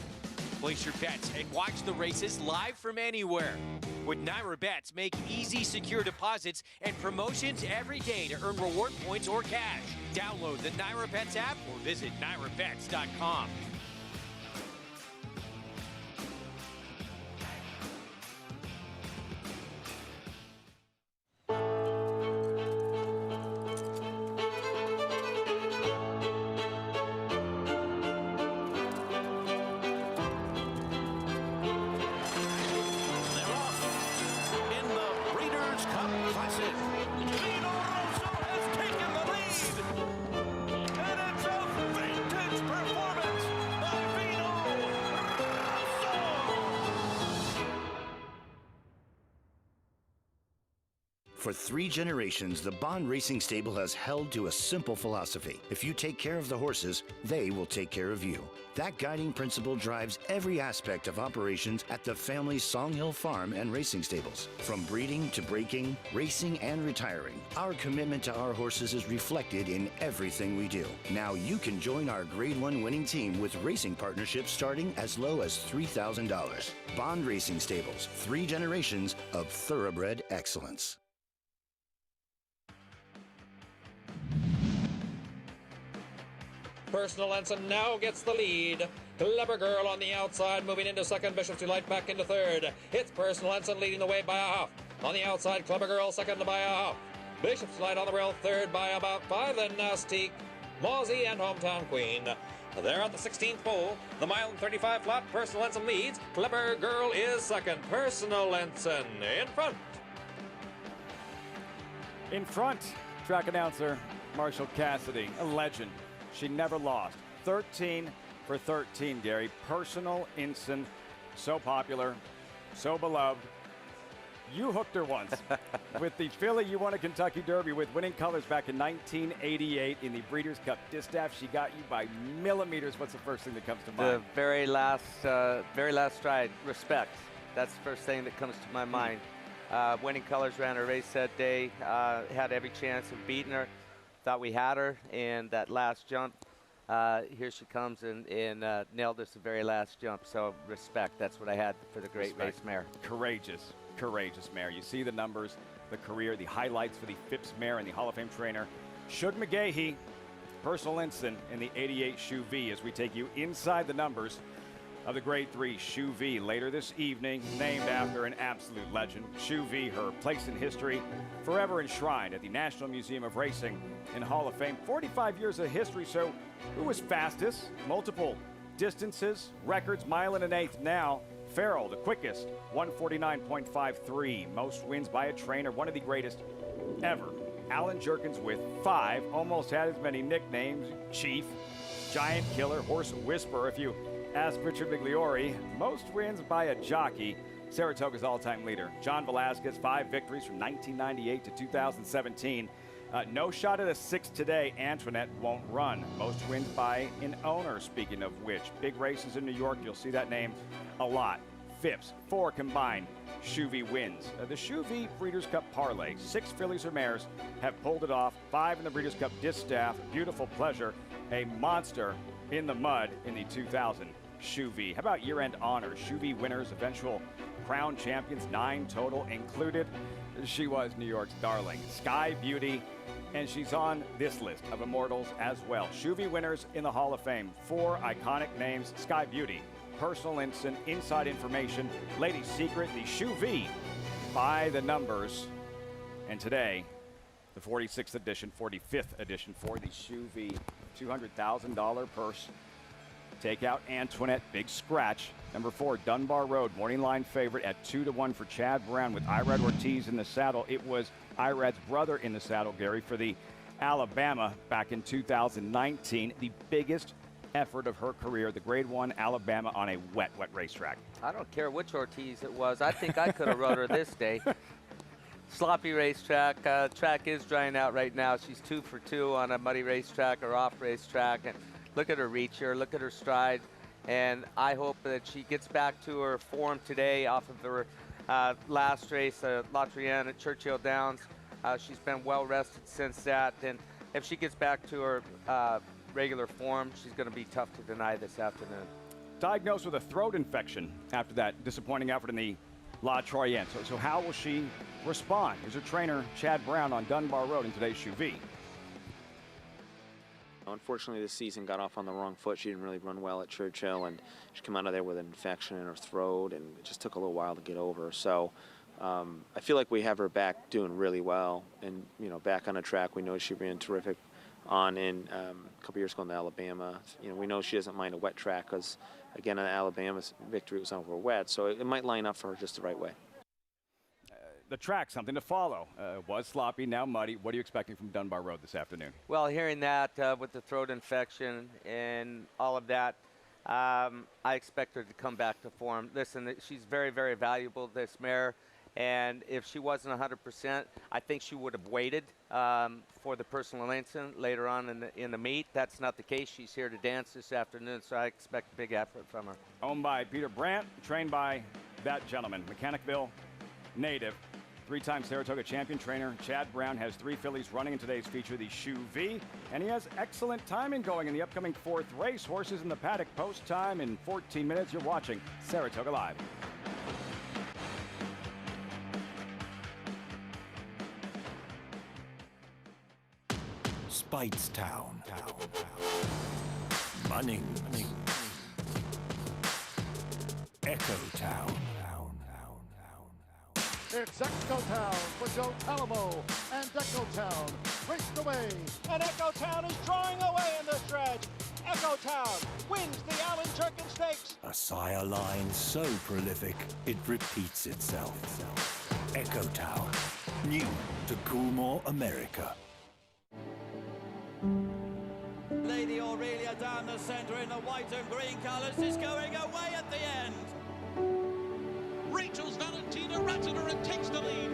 Place your bets and watch the races live from anywhere. With Naira Bets, make easy, secure deposits and promotions every day to earn reward points or cash. Download the Naira Bets app or visit nairabets.com. For 3 generations, the Bond Racing Stable has held to a simple philosophy. If you take care of the horses, they will take care of you. That guiding principle drives every aspect of operations at the family's Songhill Farm and Racing Stables. From breeding to breaking, racing and retiring, our commitment to our horses is reflected in everything we do. Now you can join our Grade 1 winning team with racing partnerships starting as low as $3,000. Bond Racing Stables, 3 generations of thoroughbred excellence. Personal Ensign now gets the lead. Clever Girl on the outside, moving into second. Bishop's Delight back into third. It's Personal Ensign leading the way by a half. On the outside, Clever Girl second by a half. Bishop's Delight on the rail third by about 5. Then Nastique, Mosey, and Hometown Queen. They're at the 16th pole. The mile and 35 flat. Personal Ensign leads. Clever Girl is second. Personal Ensign in front. In front, track announcer Marshall Cassidy, a legend. She never lost. 13 for 13, Gary. Personal Ensign, so popular, so beloved. You hooked her once with the filly you won a Kentucky Derby with, winning colors back in 1988 in the Breeders' Cup Distaff. She got you by millimeters. What's the first thing that comes to mind? The very last stride, respect. That's the first thing that comes to my mind. Winning colors ran her race that day, had every chance of beating her. Thought we had her, and that last jump, here she comes and nailed us the very last jump. So respect, that's what I had for the great race mare. Courageous, courageous mare. You see the numbers, the career, the highlights for the Phipps mare and the Hall of Fame trainer, Shug McGahee. Personal Ensign in the 88 Shuvee as we take you inside the numbers of the Grade 3 Shuvee later this evening, named after an absolute legend. Shuvee, her place in history, forever enshrined at the National Museum of Racing and Hall of Fame. 45 years of history, so who was fastest? Multiple distances, records, mile and an eighth. Now, Farrell, the quickest, 149.53. Most wins by a trainer, one of the greatest ever. Alan Jerkins with 5, almost had as many nicknames. Chief, Giant Killer, Horse Whisperer. If you ask Richard Migliori, most wins by a jockey. Saratoga's all-time leader, John Velasquez, 5 victories from 1998 to 2017. No shot at a 6 today. Antoinette won't run. Most wins by an owner, speaking of which. Big races in New York, you'll see that name a lot. Phipps, 4 combined Shuvee wins. The Shuvee Breeders' Cup Parlay, 6 fillies or mares have pulled it off. 5 in the Breeders' Cup Distaff. Beautiful Pleasure, a monster in the mud in the 2000 Shuvee. How about year-end honors? Shuvee winners, eventual crown champions, 9 total included. She was New York's darling, Sky Beauty, and she's on this list of immortals as well. Shuvee winners in the Hall of Fame, 4 iconic names: Sky Beauty, Personal Ensign, Inside Information, Lady Secret, the Shuvee by the numbers. And today, the 46th edition, 45th edition for the Shuvee $200,000 purse. Take out Antoinette, big scratch. Number 4, Dunbar Road, morning line favorite at 2-1 for Chad Brown with Irad Ortiz in the saddle. It was Irad's brother in the saddle, Gary, for the Alabama back in 2019. The biggest effort of her career, the Grade 1 Alabama on a wet racetrack. I don't care which Ortiz it was. I think I could have rode her this day. Sloppy racetrack. Track is drying out right now. She's 2 for 2 on a muddy racetrack or off racetrack. And look at her reach here. Look at her stride. And I hope that she gets back to her form today off of her last race, La Trienne at Churchill Downs. She's been well rested since that. And if she gets back to her regular form, she's going to be tough to deny this afternoon. Diagnosed with a throat infection after that disappointing effort in the La Troyenne. So how will she respond? Here's her trainer, Chad Brown, on Dunbar Road in today's Shuvee. Unfortunately, this season got off on the wrong foot. She didn't really run well at Churchill, and she came out of there with an infection in her throat, and it just took a little while to get over. So I feel like we have her back doing really well, and back on the track. We know she ran terrific on in a couple years ago in Alabama. We know she doesn't mind a wet track because, again, on Alabama's victory was over wet, so it might line up for her just the right way. The track, something to follow. Was sloppy, now muddy. What are you expecting from Dunbar Road this afternoon? Well, hearing that with the throat infection and all of that, I expect her to come back to form. Listen, she's very, very valuable, this mare, And if she wasn't 100%, I think she would have waited for the personal incident later on in the meet. That's not the case. She's here to dance this afternoon, so I expect a big effort from her. Owned by Peter Brandt, trained by that gentleman, Mechanicville native. 3-time Saratoga champion trainer Chad Brown has 3 fillies running in today's feature, the Shuvee, and he has excellent timing going in the upcoming 4th race. Horses in the paddock post time in 14 minutes. You're watching Saratoga Live. Speightstown, Munning, Echo Town. It's Echo Town for Joe Talamo, and Echo Town raced away. And Echo Town is drawing away in the stretch. Echo Town wins the Allen Jerkin Stakes. A sire line so prolific, it repeats itself. Echo Town, new to Coolmore, America. Lady Aurelia down the centre in the white and green colours is going away at the end. Rachel's Valentina Ratzener and takes the lead.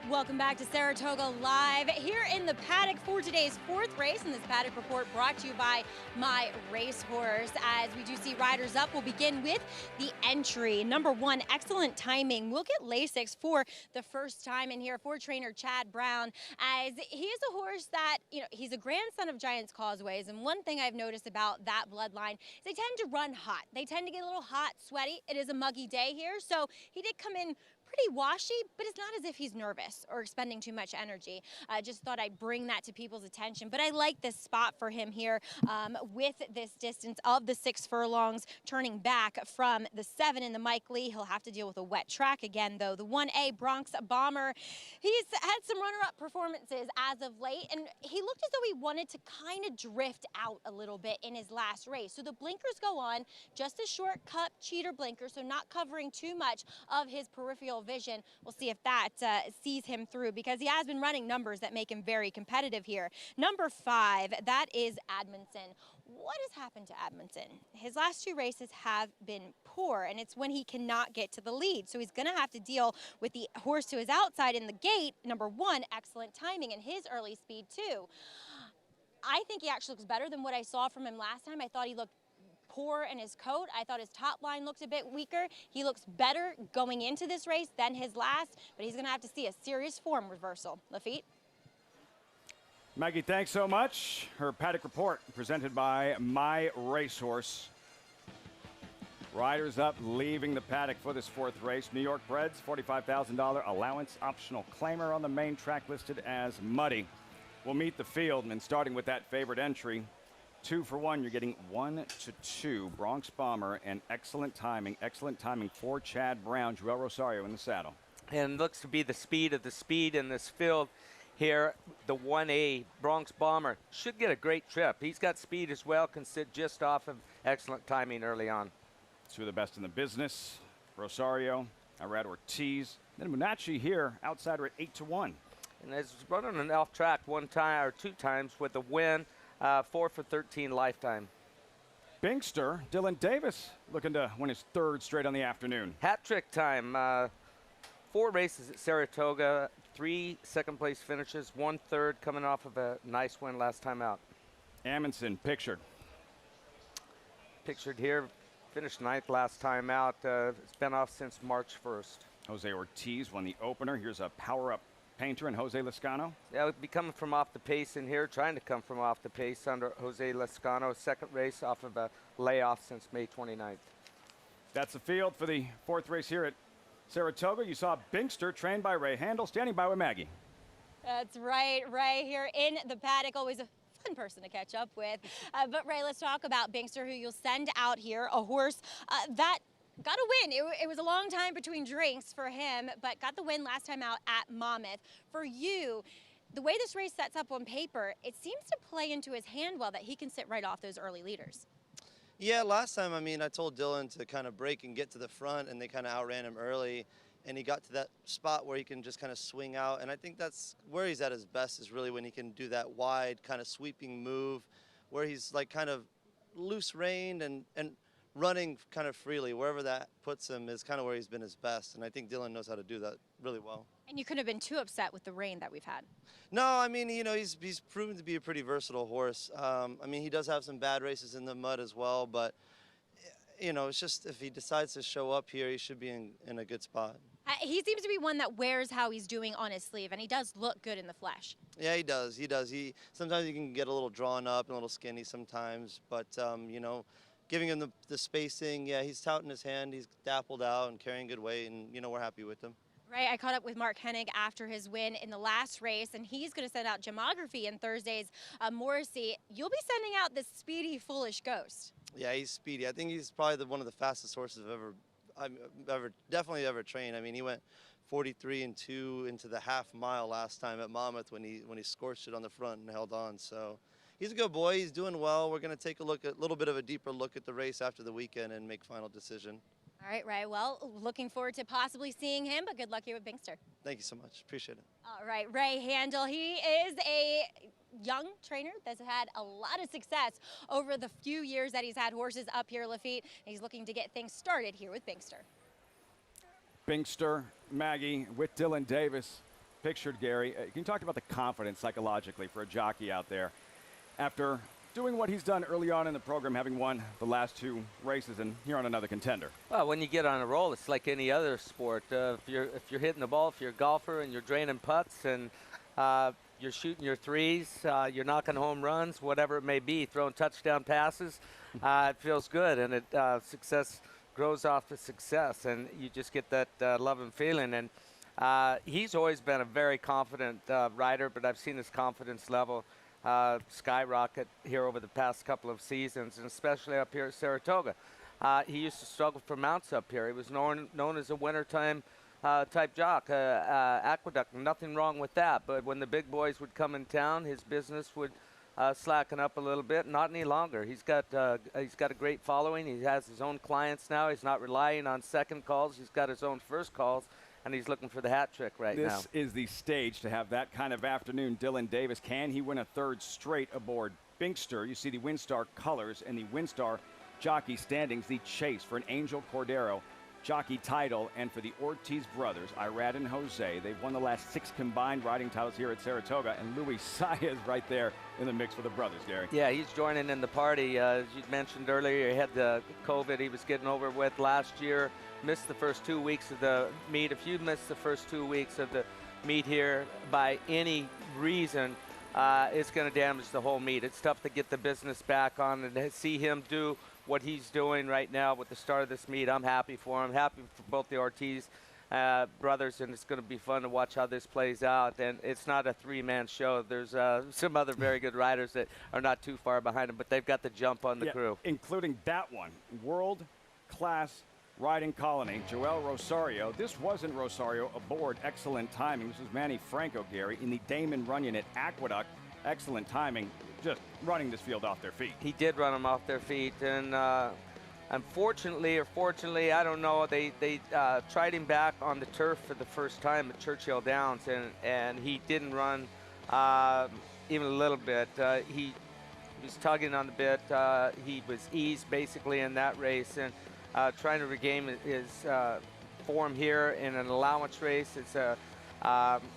Welcome back to Saratoga Live here in the paddock for today's 4th race, and this paddock report brought to you by My Racehorse. As we do see riders up, we'll begin with the entry. Number 1, excellent timing. We'll get Lasix for the first time in here for trainer Chad Brown, as he is a horse that, he's a grandson of Giants Causeways, and one thing I've noticed about that bloodline is they tend to run hot. They tend to get a little hot, sweaty. It is a muggy day here, so he did come in pretty washy, but it's not as if he's nervous or expending too much energy. I just thought I'd bring that to people's attention. But I like this spot for him here with this distance of the 6 furlongs, turning back from the 7 in the Mike Lee. He'll have to deal with a wet track again, though. The 1A Bronx Bomber, he's had some runner-up performances as of late, and he looked as though he wanted to kind of drift out a little bit in his last race. So the blinkers go on, just a shortcut cheater blinker, so not covering too much of his peripheral vision. We'll see if that sees him through, because he has been running numbers that make him very competitive here. Number 5, that is Admonson. What has happened to Admonson? His last 2 races have been poor, and it's when he cannot get to the lead. So he's going to have to deal with the horse to his outside in the gate. Number 1, excellent timing, and his early speed too. I think he actually looks better than what I saw from him last time. I thought he looked poor in his coat. I thought his top line looked a bit weaker. He looks better going into this race than his last, but he's going to have to see a serious form reversal. Lafitte? Maggie, thanks so much. Her paddock report presented by My Racehorse. Riders up, leaving the paddock for this fourth race. New York Breds, $45,000 allowance optional claimer on the main track listed as muddy. We'll meet the field, and starting with that favorite entry, 2 for 1, you're getting 1 to 2. Bronx Bomber, and excellent timing for Chad Brown. Joel Rosario in the saddle. And looks to be the speed of the speed in this field here. The 1A Bronx Bomber should get a great trip. He's got speed as well, can sit just off of excellent timing early on. 2 of the best in the business. Rosario, Irad Ortiz. Then Munachi here, outsider at 8 to 1. And has run an off track 1 time or 2 times with a win, 4 for 13 lifetime. Binkster, Dylan Davis, looking to win his 3rd straight on the afternoon. Hat trick time. 4 races at Saratoga, 3 second-place finishes, 1 third, coming off of a nice win last time out. Amundsen pictured here, finished 9th last time out. It's been off since March 1st. Jose Ortiz won the opener. Here's a power-up painter and Jose Lescano. Yeah, we'll be coming from off the pace in here, trying to come from off the pace under Jose Lescano. 2nd race off of a layoff since May 29th. That's the field for the 4th race here at Saratoga. You saw Binkster, trained by Ray Handel, standing by with Maggie. That's right, Ray here in the paddock. Always a fun person to catch up with. But Ray, let's talk about Binkster, who you'll send out here, a horse that got a win. It was a long time between drinks for him, but got the win last time out at Monmouth. For you, the way this race sets up on paper, it seems to play into his hand well that he can sit right off those early leaders. Yeah, last time, I mean, I told Dylan to kind of break and get to the front, and they kind of outran him early, and he got to that spot where he can just kind of swing out, and I think that's where he's at his best, is really when he can do that wide kind of sweeping move where he's like kind of loose reined and running kind of freely. Wherever that puts him is kind of where he's been his best, and I think Dylan knows how to do that really well. And you couldn't have been too upset with the rain that we've had. No, I mean, you know, he's proven to be a pretty versatile horse. I mean, he does have some bad races in the mud as well, but, you know, it's just if he decides to show up here, he should be in a good spot. He seems to be one that wears how he's doing on his sleeve, and he does look good in the flesh. Yeah, he does. He does. Sometimes he can get a little drawn up and a little skinny sometimes, but, you know, giving him the spacing, yeah, he's touting his hand. He's dappled out and carrying good weight, and, you know, we're happy with him. Right, I caught up with Mark Hennig after his win in the last race, and he's going to send out Gemography in Thursday's Morrissey. You'll be sending out this speedy, foolish ghost. Yeah, he's speedy. I think he's probably one of the fastest horses I've definitely ever trained. I mean, he went 43 and 2 into the half mile last time at Monmouth when he scorched it on the front and held on. So he's a good boy. He's doing well. We're going to take a little bit of a deeper look at the race after the weekend and make final decision. All right, Ray. Well, looking forward to possibly seeing him, but good luck here with Binkster. Thank you so much. Appreciate it. All right, Ray Handel. He is a young trainer that's had a lot of success over the few years that he's had horses up here, Lafitte. He's looking to get things started here with Binkster. Binkster, Maggie, with Dylan Davis, pictured, Gary. Can you talk about the confidence psychologically for a jockey out there after doing what he's done early on in the program, having won the last 2 races, and here on another contender? Well, when you get on a roll, it's like any other sport. If you're hitting the ball, if you're a golfer and you're draining putts and you're shooting your threes, you're knocking home runs, whatever it may be, throwing touchdown passes, it feels good, and success grows off of success, and you just get that love and feeling. And he's always been a very confident rider, but I've seen his confidence level skyrocket here over the past couple of seasons, and especially up here at Saratoga. He used to struggle for mounts up here. He was known as a wintertime type jock, Aqueduct, nothing wrong with that. But when the big boys would come in town, his business would slacken up a little bit. Not any longer. He's got a great following. He has his own clients now. He's not relying on second calls. He's got his own first calls, and he's looking for the hat trick right now. This is the stage to have that kind of afternoon. Dylan Davis, can he win a 3rd straight aboard Binkster? You see the WinStar colors and the WinStar jockey standings, the chase for an Angel Cordero jockey title, and for the Ortiz brothers, Irad and Jose. They've won the last 6 combined riding titles here at Saratoga, and Luis Saez right there in the mix for the brothers, Gary. Yeah, he's joining in the party. As you mentioned earlier, he had the COVID he was getting over with last year. Missed the first 2 weeks of the meet. If you missed the first 2 weeks of the meet here by any reason, it's going to damage the whole meet. It's tough to get the business back on, and to see him do what he's doing right now with the start of this meet. I'm happy for him. Happy for both the Ortiz brothers, and it's going to be fun to watch how this plays out. And it's not a three-man show. There's some other very good riders that are not too far behind him, but they've got the jump on the crew. Including that one, world-class riding colony, Joel Rosario. This wasn't Rosario aboard Excellent Timing. This was Manny Franco, Gary, in the Damon Runyon at Aqueduct. Excellent Timing, just running this field off their feet. He did run them off their feet, and unfortunately or fortunately, I don't know, they tried him back on the turf for the first time at Churchill Downs, and he didn't run even a little bit. He was tugging on the bit. He was eased basically in that race, and trying to regain his form here in an allowance race. It's a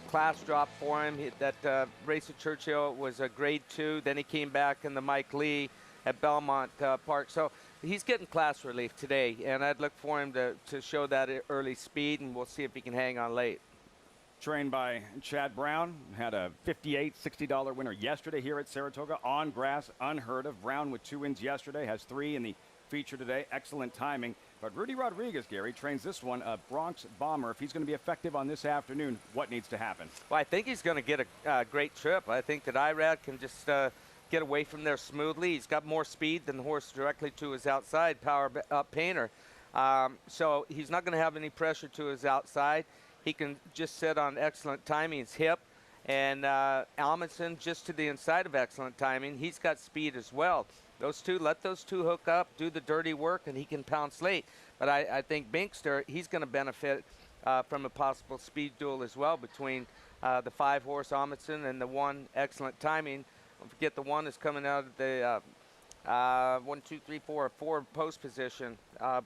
class drop for him. That race at Churchill was a grade 2. Then he came back in the Mike Lee at Belmont Park. So he's getting class relief today, and I'd look for him to show that early speed, and we'll see if he can hang on late. Trained by Chad Brown, had a $58, $60 winner yesterday here at Saratoga on grass, unheard of. Brown with 2 wins yesterday, has 3 in the feature today. Excellent timing. But Rudy Rodriguez, Gary, trains this one, a Bronx Bomber. If he's going to be effective on this afternoon, what needs to happen? Well, I think he's going to get a great trip. I think that Irad can just get away from there smoothly. He's got more speed than the horse directly to his outside, Power Up Painter. So he's not going to have any pressure to his outside. He can just sit on Excellent Timing's hip. And Amundsen just to the inside of Excellent Timing. He's got speed as well. Those two, let those two hook up, do the dirty work, and he can pounce late. But I think Binkster, he's going to benefit from a possible speed duel as well between the 5-horse Amundsen and the 1 Excellent Timing. Don't forget the 1 is coming out of the 4 post position.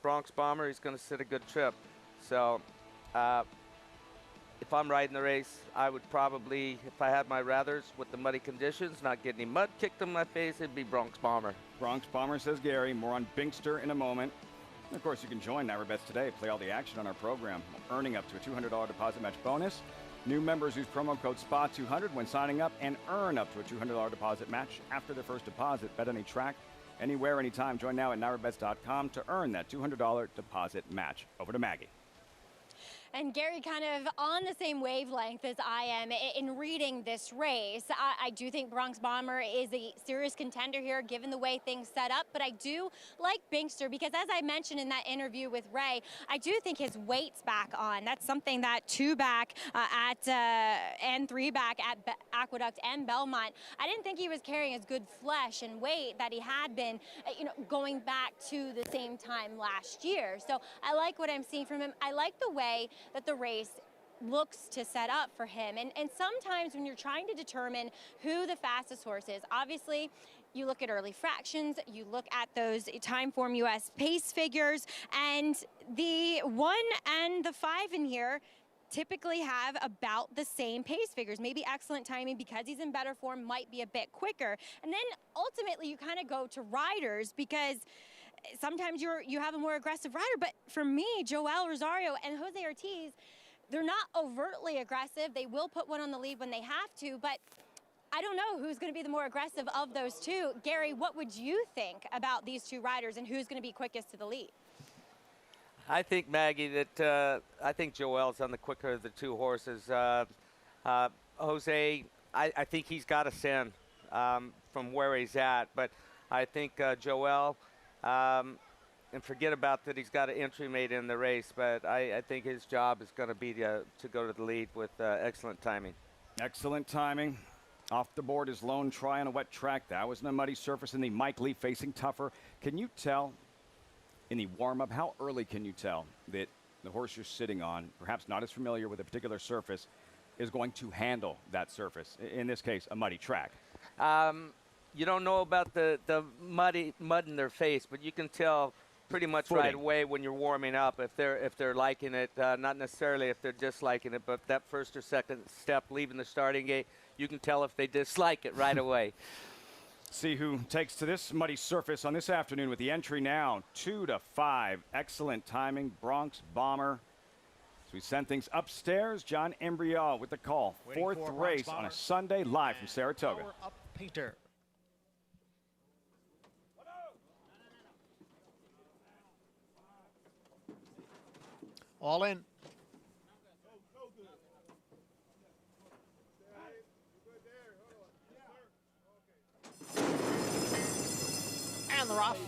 Bronx Bomber, he's going to sit a good trip. So if I'm riding the race, I would probably, if I had my rathers with the muddy conditions, not getting any mud kicked in my face, it'd be Bronx Bomber. Bronx Bomber, says Gary. More on Binkster in a moment. And of course, you can join NyraBets today. Play all the action on our program, earning up to a $200 deposit match bonus. New members use promo code SPA200 when signing up and earn up to a $200 deposit match after their first deposit. Bet any track, anywhere, anytime. Join now at NyraBets.com to earn that $200 deposit match. Over to Maggie. And Gary, kind of on the same wavelength as I am in reading this race. I do think Bronx Bomber is a serious contender here, given the way things set up. But I do like Binkster because, as I mentioned in that interview with Ray, I do think his weight's back on. That's something that 2 back and 3 back at Aqueduct and Belmont, I didn't think he was carrying as good flesh and weight that he had been, going back to the same time last year. So I like what I'm seeing from him. I like the way that the race looks to set up for him. And sometimes when you're trying to determine who the fastest horse is, obviously you look at early fractions, you look at those time form US pace figures, and the 1 and the 5 in here typically have about the same pace figures. Maybe Excellent Timing, because he's in better form, might be a bit quicker. And then ultimately you kind of go to riders, because sometimes you have a more aggressive rider. But for me, Joel Rosario and Jose Ortiz, they're not overtly aggressive. They will put one on the lead when they have to, but I don't know who's going to be the more aggressive of those two. Gary, what would you think about these 2 riders and who's going to be quickest to the lead? I think, Maggie, that I think Joel's on the quicker of the 2 horses. Jose, I think he's got to send from where he's at, but I think Joel, and forget about that he's got an entry mate in the race, but I think his job is going to be to go to the lead with Excellent Timing. Excellent Timing. Off the board is lone try on a wet track. That was in a muddy surface in the Mike Lee, facing tougher. Can you tell in the warm-up, how early can you tell that the horse you're sitting on, perhaps not as familiar with a particular surface, is going to handle that surface? In this case, a muddy track. You don't know about the mud in their face, but you can tell pretty much right away when you're warming up if they're liking it. Not necessarily if they're disliking it, but that first or second step leaving the starting gate, you can tell if they dislike it right away. See who takes to this muddy surface on this afternoon with the entry now 2 to 5. Excellent Timing, Bronx Bomber. So we send things upstairs. John Embrial with the call. Fourth race on a Sunday, live from Saratoga. Power Up Painter. All in. And they're off.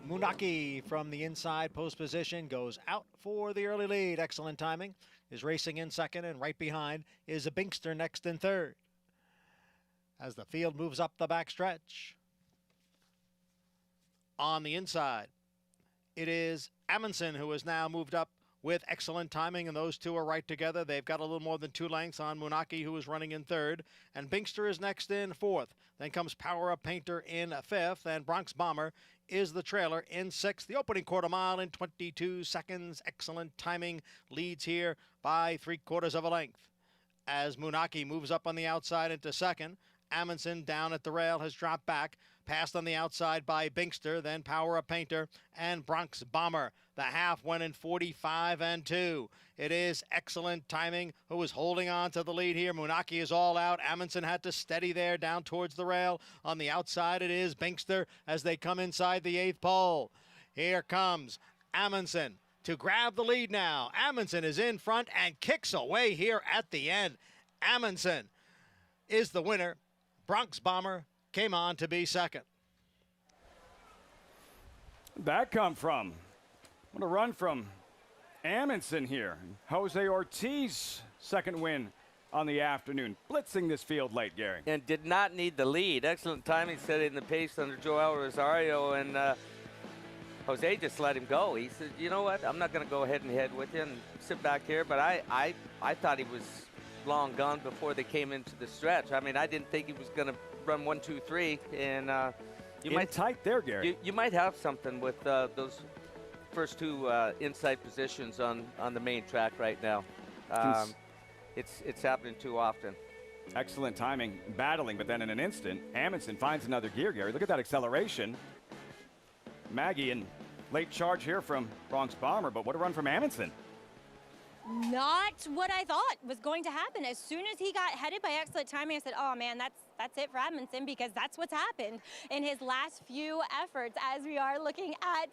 Munaki from the inside post position goes out for the early lead. Excellent timing. Is racing in second, and right behind is a Binkster next in third. As the field moves up the backstretch. On the inside, it is Amundsen who has now moved up with excellent timing, and those two are right together. They've got a little more than 2 lengths on Munaki, who is running in third, and Binkster is next in fourth. Then comes Power Up Painter in fifth, and Bronx Bomber is the trailer in sixth. The opening quarter mile in 22 seconds. Excellent timing, leads here by 3/4 of a length. As Munaki moves up on the outside into second, Amundsen down at the rail has dropped back, passed on the outside by Binkster, then Power Up Painter and Bronx Bomber. The half went in 45 2. It is excellent timing who is holding on to the lead here. Munaki is all out. Amundsen had to steady there down towards the rail. On the outside it is Binkster as they come inside the 8th pole. Here comes Amundsen to grab the lead now. Amundsen is in front and kicks away here at the end. Amundsen is the winner. Bronx Bomber came on to be second. That come from? What a run from Amundsen here. Jose Ortiz, second win on the afternoon, blitzing this field late, Gary. And did not need the lead. Excellent timing, setting the pace under Joel Rosario, and Jose just let him go. He said, you know what, I'm not going to go head and head with you and sit back here, but I thought he was long gone before they came into the stretch. I mean, I didn't think he was going to run 1, 2, 3, and you might tight there, Gary. You might have something with those first 2 inside positions on the main track right now. It's happening too often. Excellent timing, battling, but then in an instant, Amundsen finds another gear, Gary. Look at that acceleration. Maggie in late charge here from Bronx Bomber, but what a run from Amundsen. Not what I thought was going to happen. As soon as he got headed by excellent timing, I said, oh man, that's it for Amundsen, because that's what's happened in his last few efforts. As we are looking at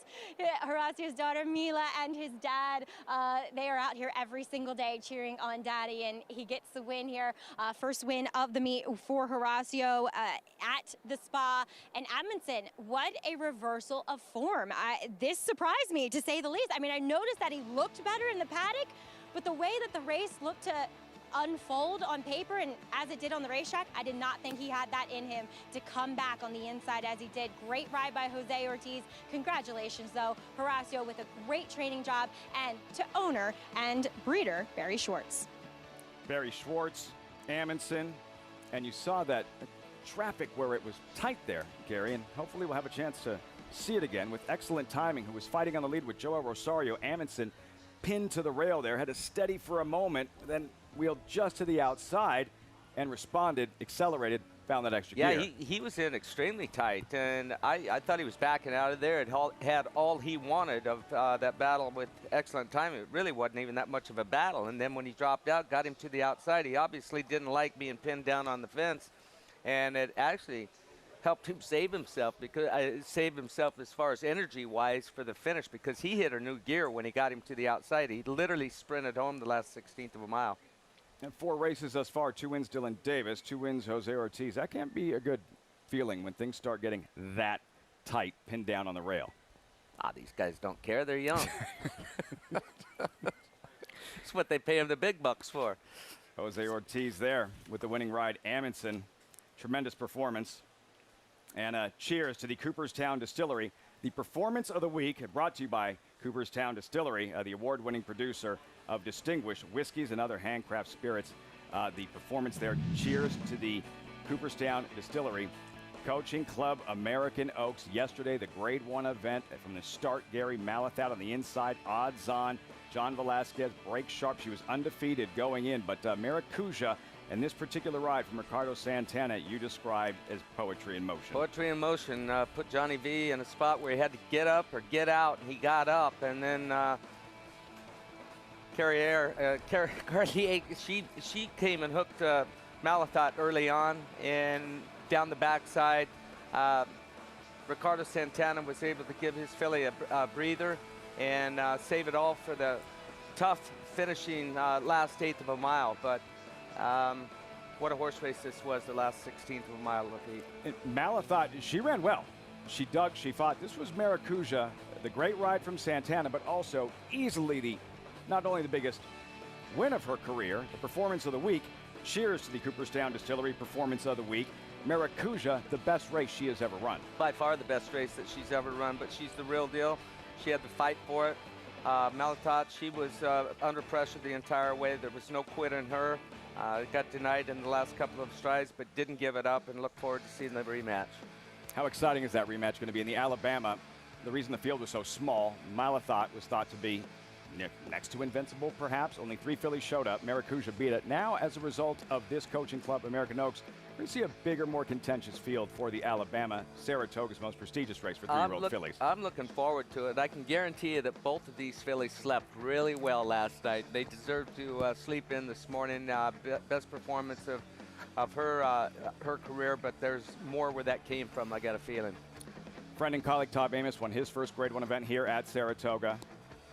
Horacio's daughter Mila and his dad, they are out here every single day cheering on Daddy, and he gets the win here. First win of the meet for Horacio at the Spa. And Amundsen, what a reversal of form. This surprised me, to say the least. I mean, I noticed that he looked better in the paddock, but the way that the race looked to unfold on paper and as it did on the racetrack, I did not think he had that in him to come back on the inside as he did. Great ride by Jose Ortiz. Congratulations, though, Horacio, with a great training job, and to owner and breeder Barry Schwartz. Barry Schwartz, Amundsen, and you saw that traffic where it was tight there, Gary, and hopefully we'll have a chance to see it again with excellent timing, who was fighting on the lead with Joel Rosario. Amundsen pinned to the rail there, had to steady for a moment, then wheeled just to the outside and responded, accelerated, found that extra gear. Yeah, he was in extremely tight, and I thought he was backing out of there. It had all he wanted of that battle with excellent timing. It really wasn't even that much of a battle, and then when he dropped out, got him to the outside. He obviously didn't like being pinned down on the fence, and it actually helped him save himself, because saved himself as far as energy-wise for the finish, because he hit a new gear when he got him to the outside. He literally sprinted home the last 16th of a mile. And 4 races thus far, 2 wins Dylan Davis, 2 wins Jose Ortiz. That can't be a good feeling when things start getting that tight, pinned down on the rail. These guys don't care. They're young. That's what they pay him the big bucks for. Jose Ortiz there with the winning ride. Amundsen, tremendous performance. And cheers to the Cooperstown Distillery. The Performance of the Week brought to you by Cooperstown Distillery, the award-winning producer of distinguished whiskeys and other handcraft spirits. The performance there, cheers to the Cooperstown Distillery. Coaching Club American Oaks yesterday, the Grade 1 event from the start. Gary Malathat on the inside, odds on. John Velasquez, break sharp. She was undefeated going in, but Maracuja, and this particular ride from Ricardo Santana, you described as poetry in motion. Poetry in motion. Put Johnny V in a spot where he had to get up or get out, and he got up. And then Carrier, she came and hooked Malathat early on and down the backside. Ricardo Santana was able to give his filly a breather and save it all for the tough finishing last 1/8 of a mile, but what a horse race this was, the last 16th of a mile of heat. Malathot, she ran well. She dug, she fought. This was Maracuja, the great ride from Santana, but also easily not only the biggest win of her career, the performance of the week. Cheers to the Cooperstown Distillery performance of the week. Maracuja, the best race she has ever run. By far the best race that she's ever run, but she's the real deal. She had to fight for it. Malathot, she was under pressure the entire way. There was no quit in her. Got denied in the last couple of strides, but didn't give it up, and look forward to seeing the rematch. How exciting is that rematch going to be in the Alabama? The reason the field was so small, Malathot was thought to be next to invincible, perhaps. Only 3 fillies showed up. Maracuja beat it. Now, as a result of this coaching club, American Oaks, we see a bigger, more contentious field for the Alabama, Saratoga's most prestigious race for 3-year-old fillies. I'm looking forward to it. I can guarantee you that both of these fillies slept really well last night. They deserve to sleep in this morning. Best performance of her career, but there's more where that came from, I got a feeling. Friend and colleague Todd Amos won his first Grade 1 event here at Saratoga.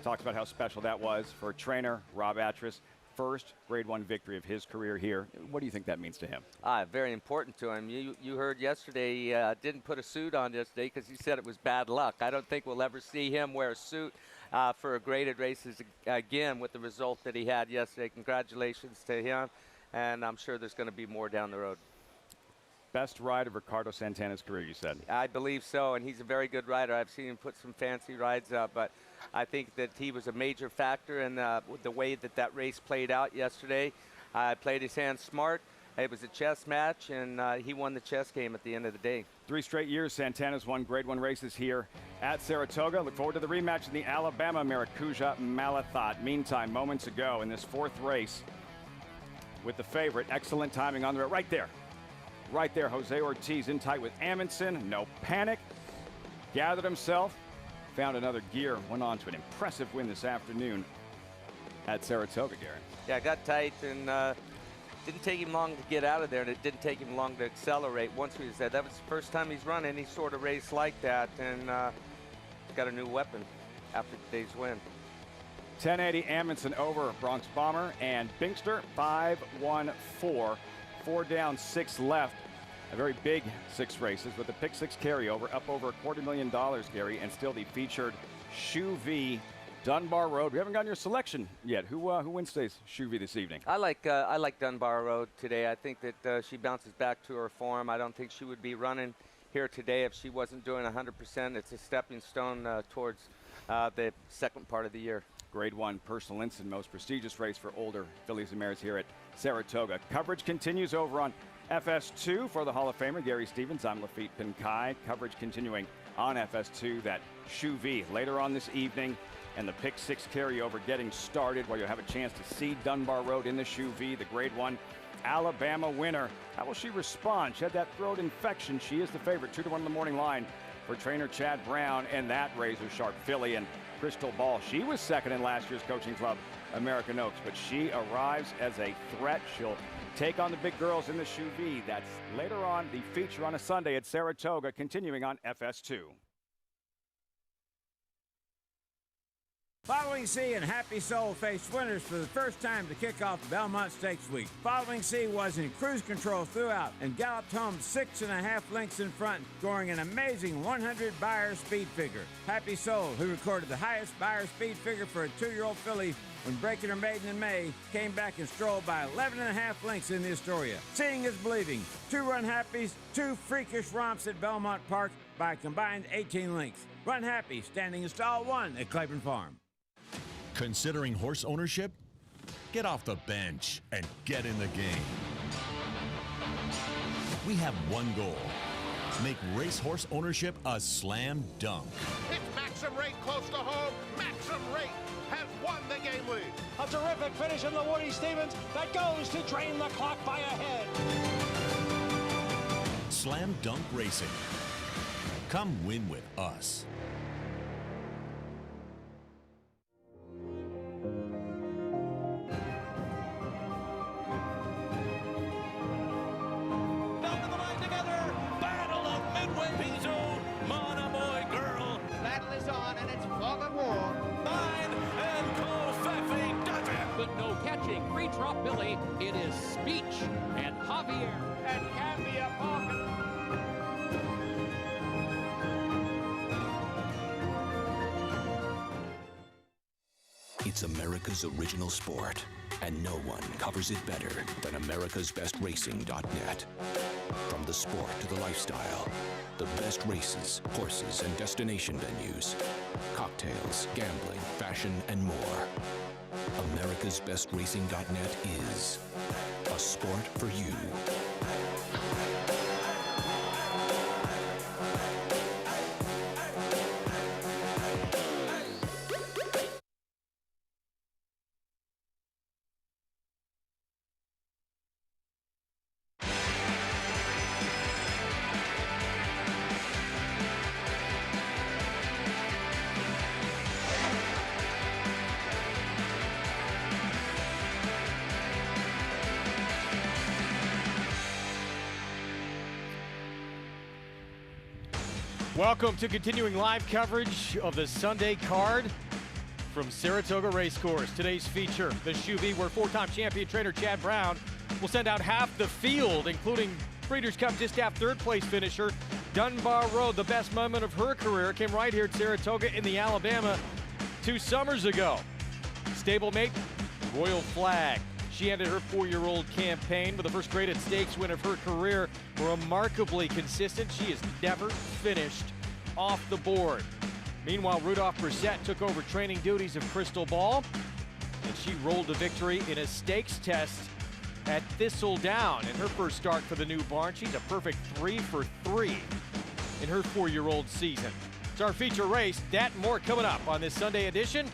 Talks about how special that was for trainer Rob Atras. First Grade 1 victory of his career here. What do you think that means to him? Very important to him. You heard yesterday he didn't put a suit on yesterday because he said it was bad luck. I don't think we'll ever see him wear a suit for a graded races again with the result that he had yesterday. Congratulations to him, and I'm sure there's going to be more down the road. Best ride of Ricardo Santana's career, you said? I believe so, and he's a very good rider. I've seen him put some fancy rides up, but I think that he was a major factor in the way that race played out yesterday. Played his hand smart. It was a chess match, and he won the chess game at the end of the day. 3 straight years Santana's won Grade 1 races here at Saratoga. Look forward to the rematch in the Alabama Maracuja Malathot. Meantime, moments ago in this 4th race with the favorite, excellent timing on the road. Right there. Right there, Jose Ortiz in tight with Amundsen. No panic. Gathered himself. Found another gear. Went on to an impressive win this afternoon at Saratoga, Gary. Yeah, got tight and didn't take him long to get out of there, and it didn't take him long to accelerate. Once we said that was the first time he's run any sort of race like that, and got a new weapon after today's win. 1080 Amundsen over Bronx Bomber and Binkster 5-1-4. 4 down, 6 left. A very big 6 races with the pick 6 carryover, up over $250,000, Gary, and still the featured Shuvee Dunbar Road. We haven't gotten your selection yet. Who wins today's Shuvee this evening? I like Dunbar Road today. I think that she bounces back to her form. I don't think she would be running here today if she wasn't doing 100%. It's a stepping stone towards the second part of the year. Grade 1 personal Ensign, most prestigious race for older fillies and mares here at Saratoga. Coverage continues over on FS2 for the Hall of Famer Gary Stevens. I'm Lafitte Pinkai. Coverage continuing on FS2. That Shuvee later on this evening, and the pick 6 carryover getting started, where you'll have a chance to see Dunbar Road in the Shuvee, the Grade 1 Alabama winner. How will she respond? She had that throat infection. She is the favorite, 2-1 in the morning line for trainer Chad Brown and that razor sharp filly. And Crystal Ball, she was second in last year's coaching club, American Oaks, but she arrives as a threat. She'll take on the big girls in the Shuvee. That's later on, the feature on a Sunday at Saratoga, continuing on FS2. Following Sea and Happy Soul faced winners for the first time to kick off the Belmont Stakes week. Following Sea was in cruise control throughout and galloped home 6.5 lengths in front, scoring an amazing 100 Beyer speed figure. Happy Soul, who recorded the highest Beyer speed figure for a 2-year-old filly when breaking her maiden in May, came back and strolled by 11.5 lengths in the Astoria. Seeing is believing. 2 Run Happies, 2 freakish romps at Belmont Park by a combined 18 lengths. Run Happy standing in stall 1 at Claiborne Farm. Considering horse ownership? Get off the bench and get in the game. We have one goal. Make racehorse ownership a slam dunk. It's Maxim Rate close to home. Maxim Rate has won the game lead. A terrific finish in the Woody Stevens that goes to drain the clock by a head. Slam dunk racing. Come win with us. Battle is on, and it's fog of war. Nine and Cole Feffy but no catching. Free drop Billy. It is Speech and Javier and Cambia Falcon. It's America's original sport, and no one covers it better than americasbestracing.net. From the sport to the lifestyle, the best races, horses, and destination venues, cocktails, gambling, fashion, and more. americasbestracing.net is a sport for you. Welcome to continuing live coverage of the Sunday card from Saratoga Racecourse. Today's feature, the Shuvee, where four-time champion trainer Chad Brown will send out half the field, including Breeders' Cup Distaff third-place finisher Dunbar Road. The best moment of her career came right here at Saratoga in the Alabama 2 summers ago. Stablemate, Royal Flag. She ended her 4-year-old campaign with the first graded stakes win of her career. Remarkably consistent. She has never finished off the board. Meanwhile, Rudolph Brissett took over training duties of Crystal Ball, and she rolled to victory in a stakes test at Thistledown in her first start for the new barn. She's a perfect 3 for 3 in her 4-year-old season. It's our feature race. That and more coming up on this Sunday edition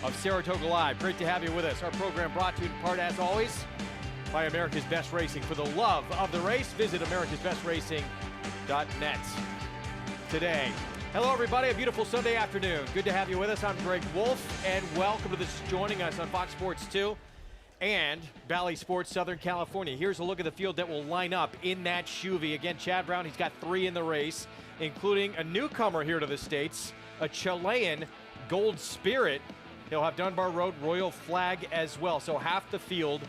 of Saratoga Live. Great to have you with us. Our program brought to you in part, as always, by America's Best Racing. For the love of the race, visit americasbestracing.net today. Hello, everybody. A beautiful Sunday afternoon. Good to have you with us. I'm Greg Wolf, and welcome to this joining us on Fox Sports 2 and Bally Sports Southern California. Here's a look at the field that will line up in that Shuvee. Again, Chad Brown, he's got 3 in the race, including a newcomer here to the States, a Chilean Gold Spirit. He'll have Dunbar Road, Royal Flag as well. So half the field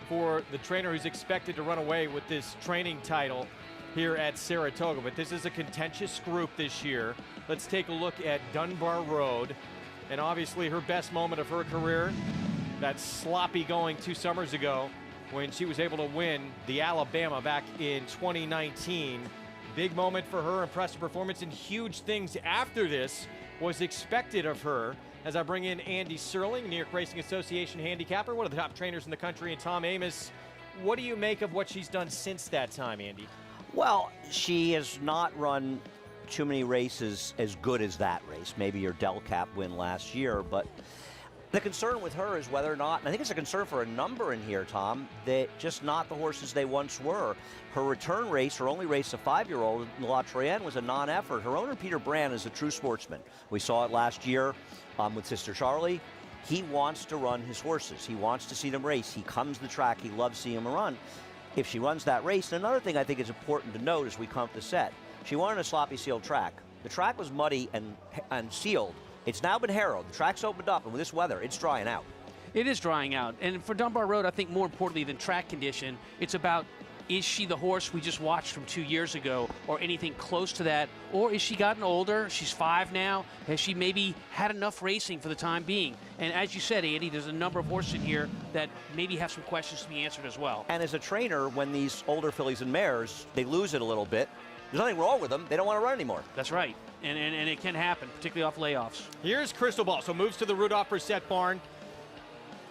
for the trainer who's expected to run away with this training title here at Saratoga. But this is a contentious group this year. Let's take a look at Dunbar Road. And obviously her best moment of her career, that sloppy going 2 summers ago when she was able to win the Alabama back in 2019. Big moment for her, impressive performance, and huge things after this was expected of her. As I bring in Andy Serling, New York Racing Association handicapper, one of the top trainers in the country, and Tom Amos. What do you make of what she's done since that time, Andy? Well, she has not run too many races as good as that race. Maybe your Del Cap win last year, but the concern with her is whether or not, and I think it's a concern for a number in here, Tom, that just not the horses they once were. Her return race, her only race, a 5-year-old, La Troyenne, was a non-effort. Her owner, Peter Brand, is a true sportsman. We saw it last year with Sister Charlie. He wants to run his horses. He wants to see them race. He comes to the track. He loves seeing them run. If she runs that race, and another thing I think is important to note as we come up the set, she won on a sloppy sealed track. The track was muddy and sealed. It's now been harrowed. The track's opened up, and with this weather, it's drying out. It is drying out. And for Dunbar Road, I think more importantly than track condition, it's about, is she the horse we just watched from 2 years ago or anything close to that? Or is she gotten older? She's 5 now. Has she maybe had enough racing for the time being? And as you said, Andy, there's a number of horses in here that maybe have some questions to be answered as well. And as a trainer, when these older fillies and mares, they lose it a little bit, there's nothing wrong with them. They don't want to run anymore. That's right. And it can happen, particularly off layoffs. Here's Crystal Ball. So moves to the Rudolph Brissett barn.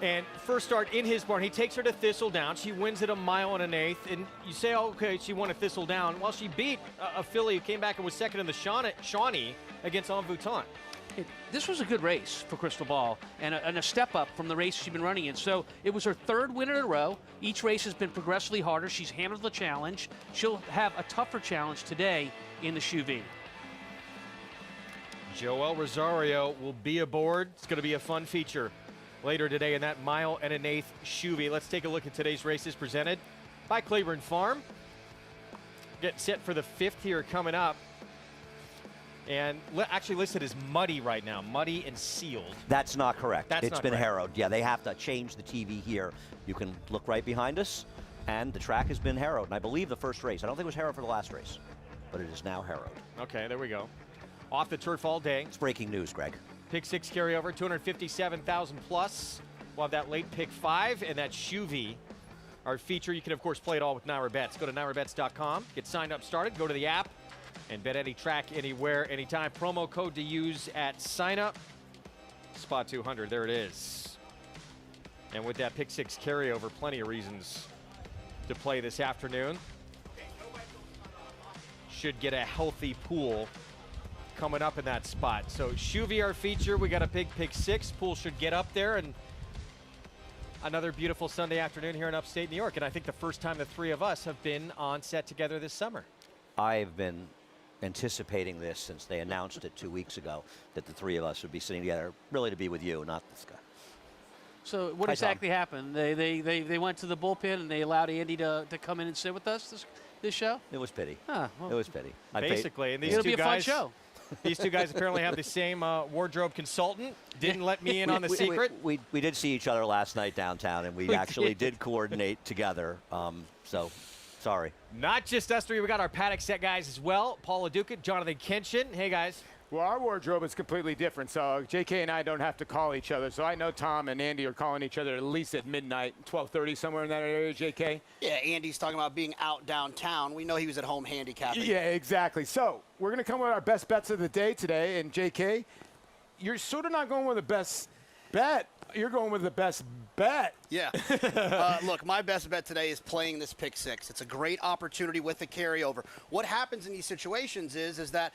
And first start in his barn, he takes her to Thistledown. She wins at 1 1/8 miles. And you say, oh, okay, she won at Thistledown. Well, she beat a filly who came back and was second in the Shawnee against En Vuitton. This was a good race for Crystal Ball and a step up from the race she's been running in. So it was her 3rd win in a row. Each race has been progressively harder. She's handled the challenge. She'll have a tougher challenge today in the Shuvee. Joel Rosario will be aboard. It's going to be a fun feature later today in that 1 1/8 Shuvee. Let's take a look at today's races presented by Claiborne Farm. Getting set for the 5th here coming up. and actually listed as muddy right now, muddy and sealed. That's not correct. That's It's not been correct. harrowed. Yeah, they have to change the TV here. You can look right behind us, and the track has been harrowed. And I believe the first race. I don't think it was harrowed for the last race, but it is now harrowed. Okay, there we go. Off the turf all day. It's breaking news, Greg. Pick 6 carryover, 257,000 plus. We'll have that late pick 5 and that Shuvee, our feature. You can, of course, play it all with Naira Bets. Go to nairabets.com, get signed up, started, go to the app, and bet any track, anywhere, anytime. Promo code to use at sign up. Spot 200, there it is. And with that pick 6 carryover, plenty of reasons to play this afternoon. Should get a healthy pool coming up in that spot. So Shuvee, our feature, we got a big pick 6. Pool should get up there, and another beautiful Sunday afternoon here in upstate New York. And I think the first time the three of us have been on set together this summer. I've been anticipating this since they announced it 2 weeks ago, that the three of us would be sitting together, really to be with you, not this guy. So what Hi, exactly happened? They went to the bullpen and they allowed Andy to come in and sit with us this show? It was pity. Huh, well, it was pity. Basically, and these it'll two be a guys, fun show. These two guys apparently have the same wardrobe consultant. Didn't let me in on the secret. We did see each other last night downtown, and we actually did coordinate together. So, sorry. Not just us three. We got our Paddock set guys as well. Paul LaDuca, Jonathan Kenshin. Hey, guys. Well, our wardrobe is completely different, so JK and I don't have to call each other. So I know Tom and Andy are calling each other at least at midnight, 12:30, somewhere in that area, JK. Yeah, Andy's talking about being out downtown. We know he was at home handicapping. Yeah, exactly. So we're going to come with our best bets of the day today. And JK, you're sort of not going with the best bet. You're going with the best bet. Yeah. Look, my best bet today is playing this pick 6. It's a great opportunity with the carryover. What happens in these situations is that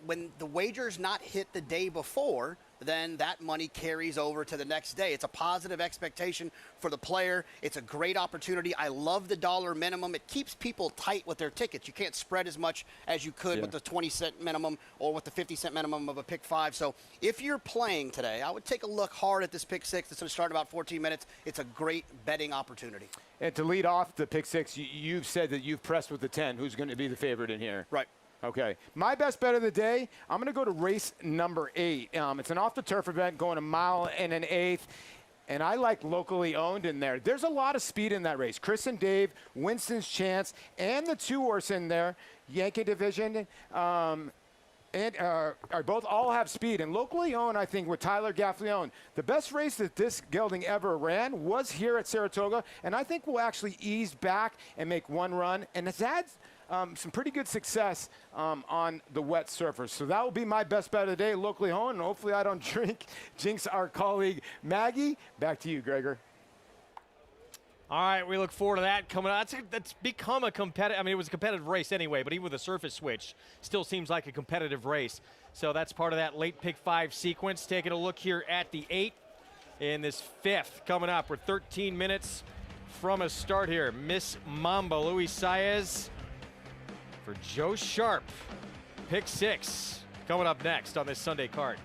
when the wager's not hit the day before, then that money carries over to the next day. It's a positive expectation for the player. It's a great opportunity. I love the dollar minimum. It keeps people tight with their tickets. You can't spread as much as you could with the 20-cent minimum or with the 50-cent minimum of a pick 5. So if you're playing today, I would take a look hard at this pick 6. It's going to start in about 14 minutes. It's a great betting opportunity. And to lead off the pick 6, you've said that you've pressed with the 10. Who's going to be the favorite in here? Right. Okay. My best bet of the day, I'm going to go to race number 8. It's an off-the-turf event going a mile and an eighth, and I like locally owned in there. There's a lot of speed in that race. Chris and Dave, Winston's Chance, and the 2-horse in there, Yankee Division, and are both all have speed. And locally owned, I think, with Tyler Gaffleone, the best race that this gelding ever ran was here at Saratoga, and I think we'll actually ease back and make one run, and it's had some pretty good success on the wet surface. So that will be my best bet of the day, locally owned, and hopefully I don't jinx our colleague Maggie. Back to you, Gregor. All right, we look forward to that coming out. That's become a competitive, I mean, it was a competitive race anyway, but even with a surface switch, still seems like a competitive race. So that's part of that late pick 5 sequence. Taking a look here at the 8 in this 5th coming up. We're 13 minutes from a start here. Miss Mamba, Luis Saez for Joe Sharp. Pick 6 coming up next on this Sunday card.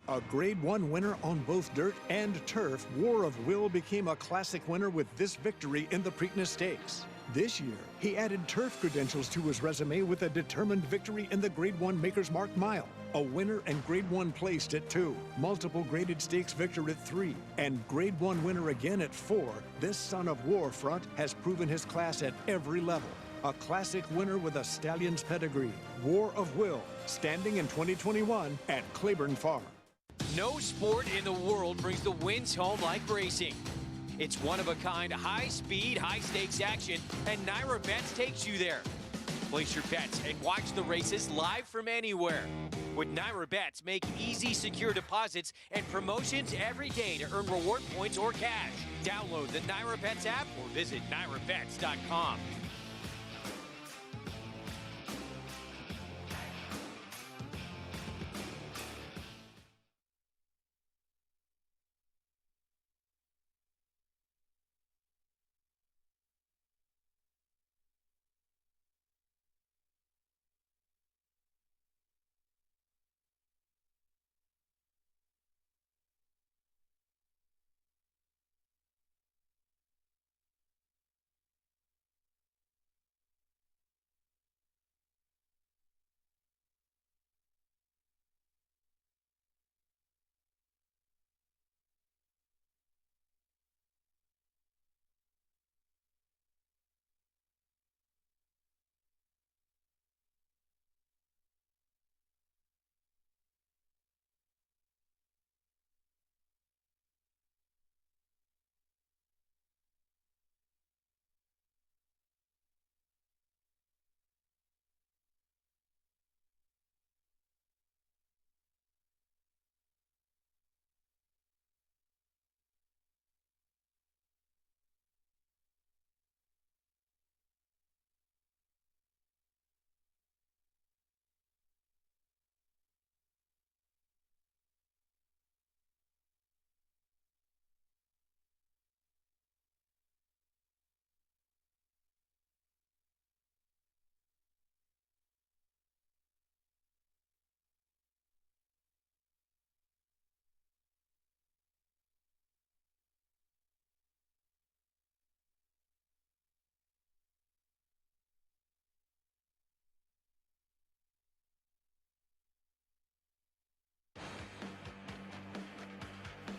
A Grade 1 winner on both dirt and turf, War of Will became a classic winner with this victory in the Preakness Stakes. This year, he added turf credentials to his resume with a determined victory in the Grade 1 Maker's Mark Mile, a winner and Grade 1 placed at 2, multiple graded stakes victor at 3, and Grade 1 winner again at 4. This son of War front has proven his class at every level. A classic winner with a stallion's pedigree. War of Will, standing in 2021 at Claiborne Farm. No sport in the world brings the wins home like racing. It's one-of-a-kind, high-speed, high-stakes action, and Naira Bets takes you there. Place your bets and watch the races live from anywhere. With Naira Bets, make easy, secure deposits and promotions every day to earn reward points or cash. Download the Naira Bets app or visit nairabets.com.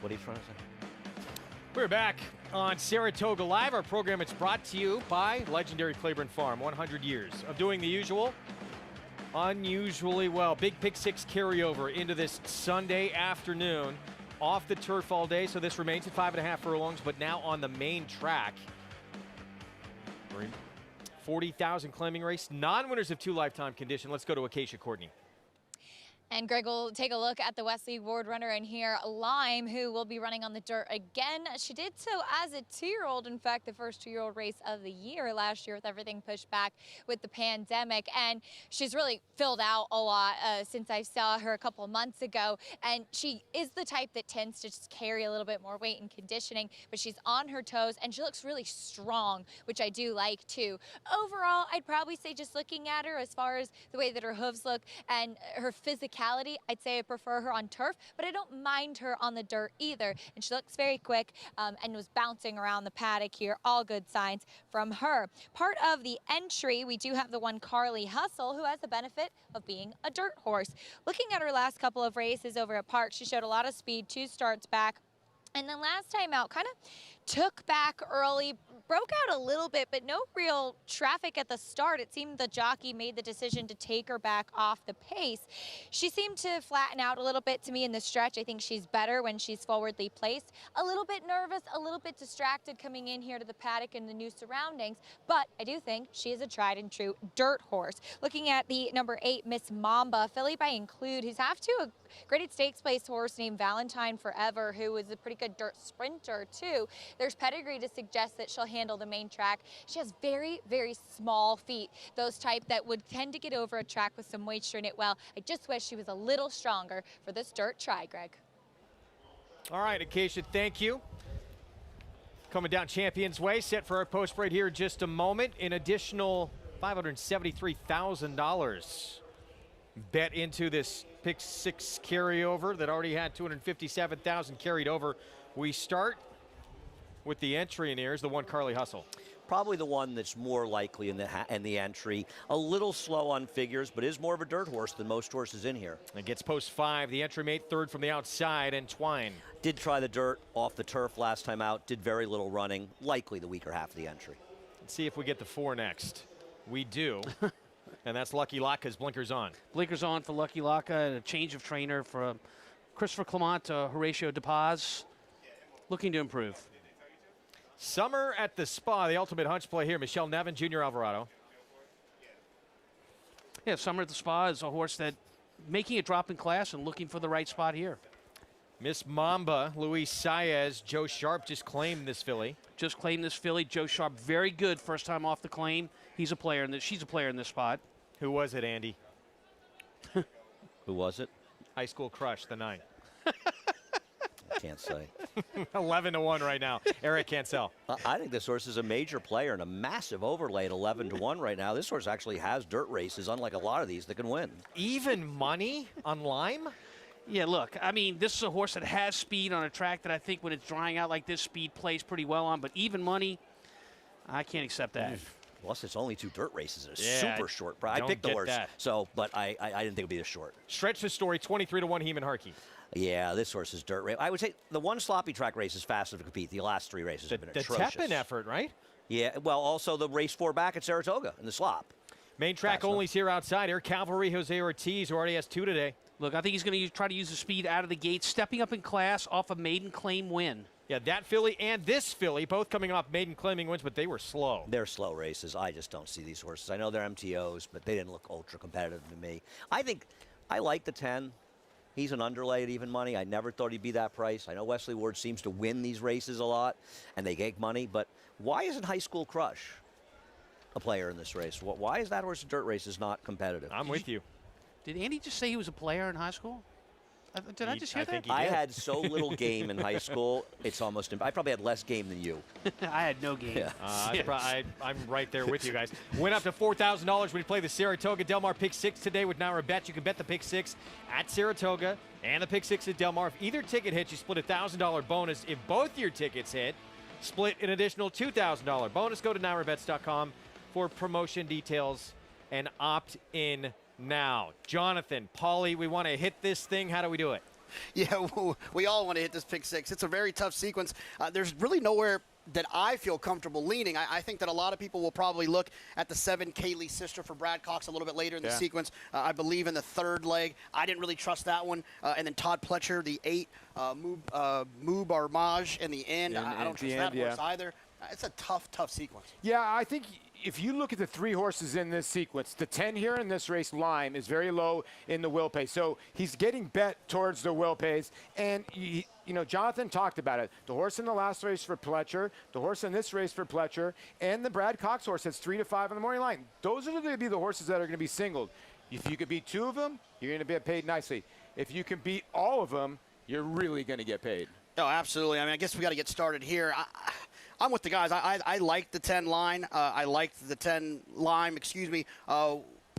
What are you trying to say? We're back on Saratoga Live. Our program is brought to you by legendary Claiborne Farm. 100 years of doing the usual, unusually well. Big pick six carryover into this Sunday afternoon. Off the turf all day, so this remains at 5.5 furlongs, but now on the main track. 40,000 claiming race. Non-winners of 2 lifetime condition. Let's go to Acacia Courtney. And Greg will take a look at the Wesley Ward runner in here, Lime, who will be running on the dirt again. She did so as a 2-year-old, in fact, the first 2-year-old race of the year last year with everything pushed back with the pandemic. And she's really filled out a lot since I saw her a couple months ago. And she is the type that tends to just carry a little bit more weight in conditioning, but she's on her toes and she looks really strong, which I do like too. Overall, I'd probably say just looking at her as far as the way that her hooves look and her physicality, I'd say I prefer her on turf, but I don't mind her on the dirt either. And she looks very quick and was bouncing around the paddock here. All good signs from her. Part of the entry, we do have the one Carly Hustle, who has the benefit of being a dirt horse. Looking at her last couple of races over at Park, she showed a lot of speed, 2 starts back. And then last time out, kind of took back early, broke out a little bit, but no real traffic at the start. It seemed the jockey made the decision to take her back off the pace. She seemed to flatten out a little bit to me in the stretch. I think she's better when she's forwardly placed. A little bit nervous, a little bit distracted coming in here to the paddock and the new surroundings, but I do think she is a tried and true dirt horse. Looking at the number 8, Miss Mamba, filly by Include, who's half to a graded stakes place horse named Valentine Forever, who is a pretty good dirt sprinter too. There's pedigree to suggest that she'll handle the main track. She has very, very small feet, those type that would tend to get over a track with some moisture in it well. I just wish she was a little stronger for this dirt try, Greg. All right, Acacia, thank you. Coming down Champions Way, set for our post parade here in just a moment. An additional $573,000 bet into this pick six carryover that already had $257,000 carried over. We start with the entry in here is the one Carly Hustle. Probably the one that's more likely in the entry. A little slow on figures, but is more of a dirt horse than most horses in here. And gets post 5. The entry mate third from the outside, and Twine. Did try the dirt off the turf last time out. Did very little running. Likely the weaker half of the entry. Let's see if we get the 4 next. We do. And that's Lucky Laka's blinkers on. Blinkers on for Lucky Laka, and a change of trainer from Christopher Clement to Horatio DePaz. Looking to improve. Summer at the Spa, the ultimate hunch play here. Michelle Nevin, Junior Alvarado. Yeah, Summer at the Spa is a horse that making a drop in class and looking for the right spot here. Miss Mamba, Luis Saez, Joe Sharp just claimed this filly. Just claimed this filly. Joe Sharp, very good first time off the claim. He's a player in this. She's a player in this spot. Who was it, Andy? Who was it? High School Crush, the 9. I can't say. 11-1 right now. Eric Cancel. I think this horse is a major player and a massive overlay at 11-1 right now. This horse actually has dirt races, unlike a lot of these that can win. Even money on Lime? Yeah, look, I mean, this is a horse that has speed on a track that I think when it's drying out like this, speed plays pretty well on. But even money, I can't accept that. Plus, it's only 2 dirt races at a super short price. I picked the horse, but I didn't think it would be this short. Stretch the story, 23-1 Heeman Harkey. Yeah, this horse is dirt race. I would say the one sloppy track race is faster to compete. The last 3 races have been atrocious. The Tepin effort, right? Yeah, well, also the race 4 back at Saratoga in the slop. Main track only's here outside. Air Cavalry, Jose Ortiz, who already has 2 today. Look, I think he's going to try to use the speed out of the gate, stepping up in class off a maiden claim win. Yeah, that filly and this filly, both coming off maiden claiming wins, but they were slow. They're slow races. I just don't see these horses. I know they're MTOs, but they didn't look ultra competitive to me. I like the 10. He's an underlay at even money. I never thought he'd be that price. I know Wesley Ward seems to win these races a lot, and they get money, but why isn't High School Crush a player in this race? Why is that horse in dirt races not competitive? I'm with you. Did Andy just say he was a player in high school? Did I just hear that? I had so little game in high school, it's almost I probably had less game than you. I had no game. Yeah. I'm right there with you guys. Win up to $4,000 when you play the Saratoga Del Mar Pick 6 today with Naira Bet. You can bet the Pick 6 at Saratoga and the Pick 6 at Del Mar. If either ticket hits, you split a $1,000 bonus. If both your tickets hit, split an additional $2,000 bonus. Go to NairaBets.com for promotion details and opt in now. Jonathan, Paulie, we want to hit this thing. How do we do it? Yeah, we all want to hit this pick six. It's a very tough sequence. There's really nowhere that I feel comfortable leaning. I think that a lot of people will probably look at the 7 Kaylee's sister for Brad Cox a little bit later in the sequence. I believe in the third leg. I didn't really trust that one. And then Todd Pletcher, the 8, Moob Armage in the end. I don't trust that horse either. It's a tough sequence. Yeah, I think if you look at the 3 horses in this sequence, the 10 here in this race, Lime, is very low in the will pay. So he's getting bet towards the will pays. And, you know, Jonathan talked about it. The horse in the last race for Pletcher, the horse in this race for Pletcher, and the Brad Cox horse that's 3 to 5 on the morning line. Those are going to be the horses that are going to be singled. If you could beat 2 of them, you're going to get paid nicely. If you can beat all of them, you're really going to get paid. Oh, absolutely. I mean, I guess we got to get started here. I'm with the guys. I like the 10 line. I liked the 10 Lime,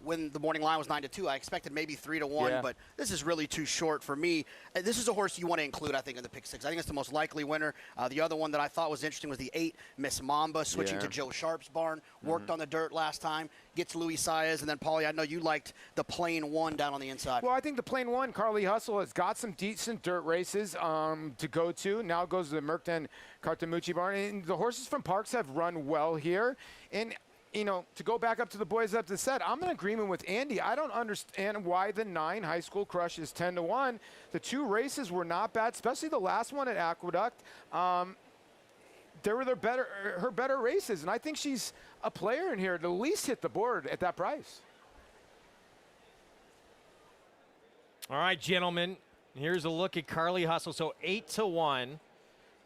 when the morning line was 9-2. I expected maybe 3-1, but this is really too short for me. This is a horse you want to include, I think, in the pick six. I think it's the most likely winner. The other one that I thought was interesting was the 8, Miss Mamba, switching to Joe Sharp's barn. Worked on the dirt last time, gets Luis Saez, and then, Paulie, I know you liked the plain 1 down on the inside. Well, I think the plain 1, Carly Hustle, has got some decent dirt races to go to. Now goes to the Merckton Cartamucci barn. And the horses from Parks have run well here. And you know, to go back up to the boys up to set, I'm in agreement with Andy. I don't understand why the 9 High School Crush is 10-1. The 2 races were not bad, especially the last one at Aqueduct. They were her better races, and I think she's a player in here to at least hit the board at that price. All right, gentlemen, here's a look at Carly Hustle. So 8-1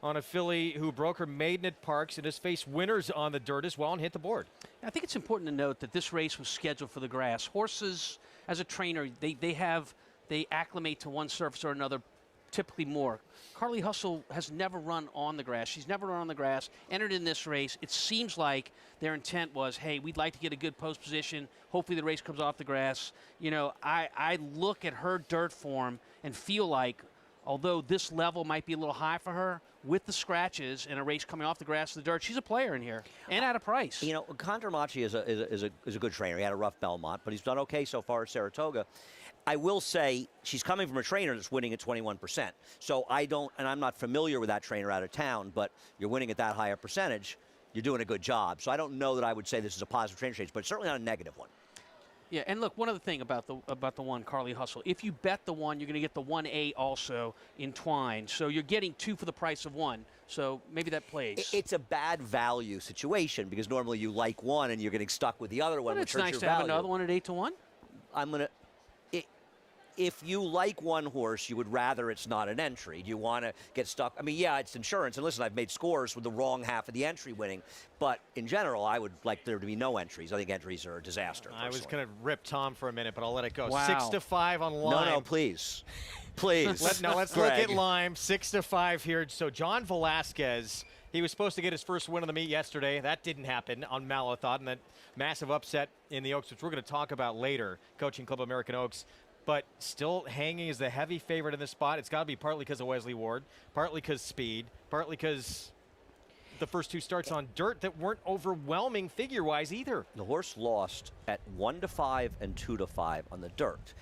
on a filly who broke her maiden at Parks and has faced winners on the dirt as well and hit the board. I think it's important to note that this race was scheduled for the grass. Horses, as a trainer, they acclimate to one surface or another, typically more. Carly Hustle has never run on the grass. She's never run on the grass, entered in this race. It seems like their intent was, hey, we'd like to get a good post position. Hopefully the race comes off the grass. You know, I look at her dirt form and feel like, although this level might be a little high for her, with the scratches and a race coming off the grass to the dirt, she's a player in here and at a price. You know, Contermachi is a good trainer. He had a rough Belmont, but he's done okay so far at Saratoga. I will say she's coming from a trainer that's winning at 21%. So I'm not familiar with that trainer out of town, but you're winning at that higher percentage, you're doing a good job. So I don't know that I would say this is a positive trainer change, but certainly not a negative one. Yeah, and look, one other thing about the 1, Carly Hustle. If you bet the 1, you're going to get the 1A also in Twine. So you're getting 2 for the price of 1. So maybe that plays. It's a bad value situation because normally you like 1 and you're getting stuck with the other one. But it's nice to have another one at 8-1. If you like 1 horse, you would rather it's not an entry. Do you want to get stuck? I mean, yeah, it's insurance. And listen, I've made scores with the wrong half of the entry winning. But in general, I would like there to be no entries. I think entries are a disaster. I was going to rip Tom for a minute, but I'll let it go. Wow. 6-5 on Lime. No, please. Please. Let's look at Lime. 6-5 here. So John Velasquez, he was supposed to get his first win of the meet yesterday. That didn't happen on Malathon. And that massive upset in the Oaks, which we're going to talk about later, Coaching Club American Oaks. But still hanging as the heavy favorite in this spot. It's got to be partly because of Wesley Ward, partly because speed, partly because the first 2 starts on dirt that weren't overwhelming figure-wise either. The horse lost at 1-5 and 2-5 on the dirt.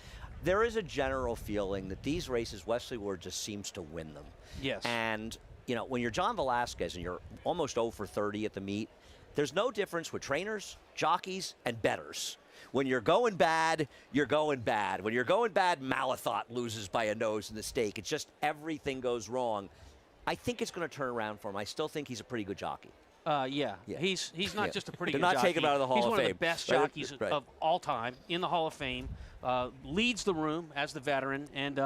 There is a general feeling that these races, Wesley Ward just seems to win them. Yes. And, you know, when you're John Velasquez and you're almost 0 for 30 at the meet, there's no difference with trainers, jockeys, and bettors. When you're going bad, you're going bad. When you're going bad, Malathot loses by a nose in the stake. It's just everything goes wrong. I think it's going to turn around for him. I still think he's a pretty good jockey. Yeah. He's not just a pretty good They're not jockey. taking him out of the Hall of Fame. He's one of the best jockeys of all time in the Hall of Fame. Leads the room as the veteran. And,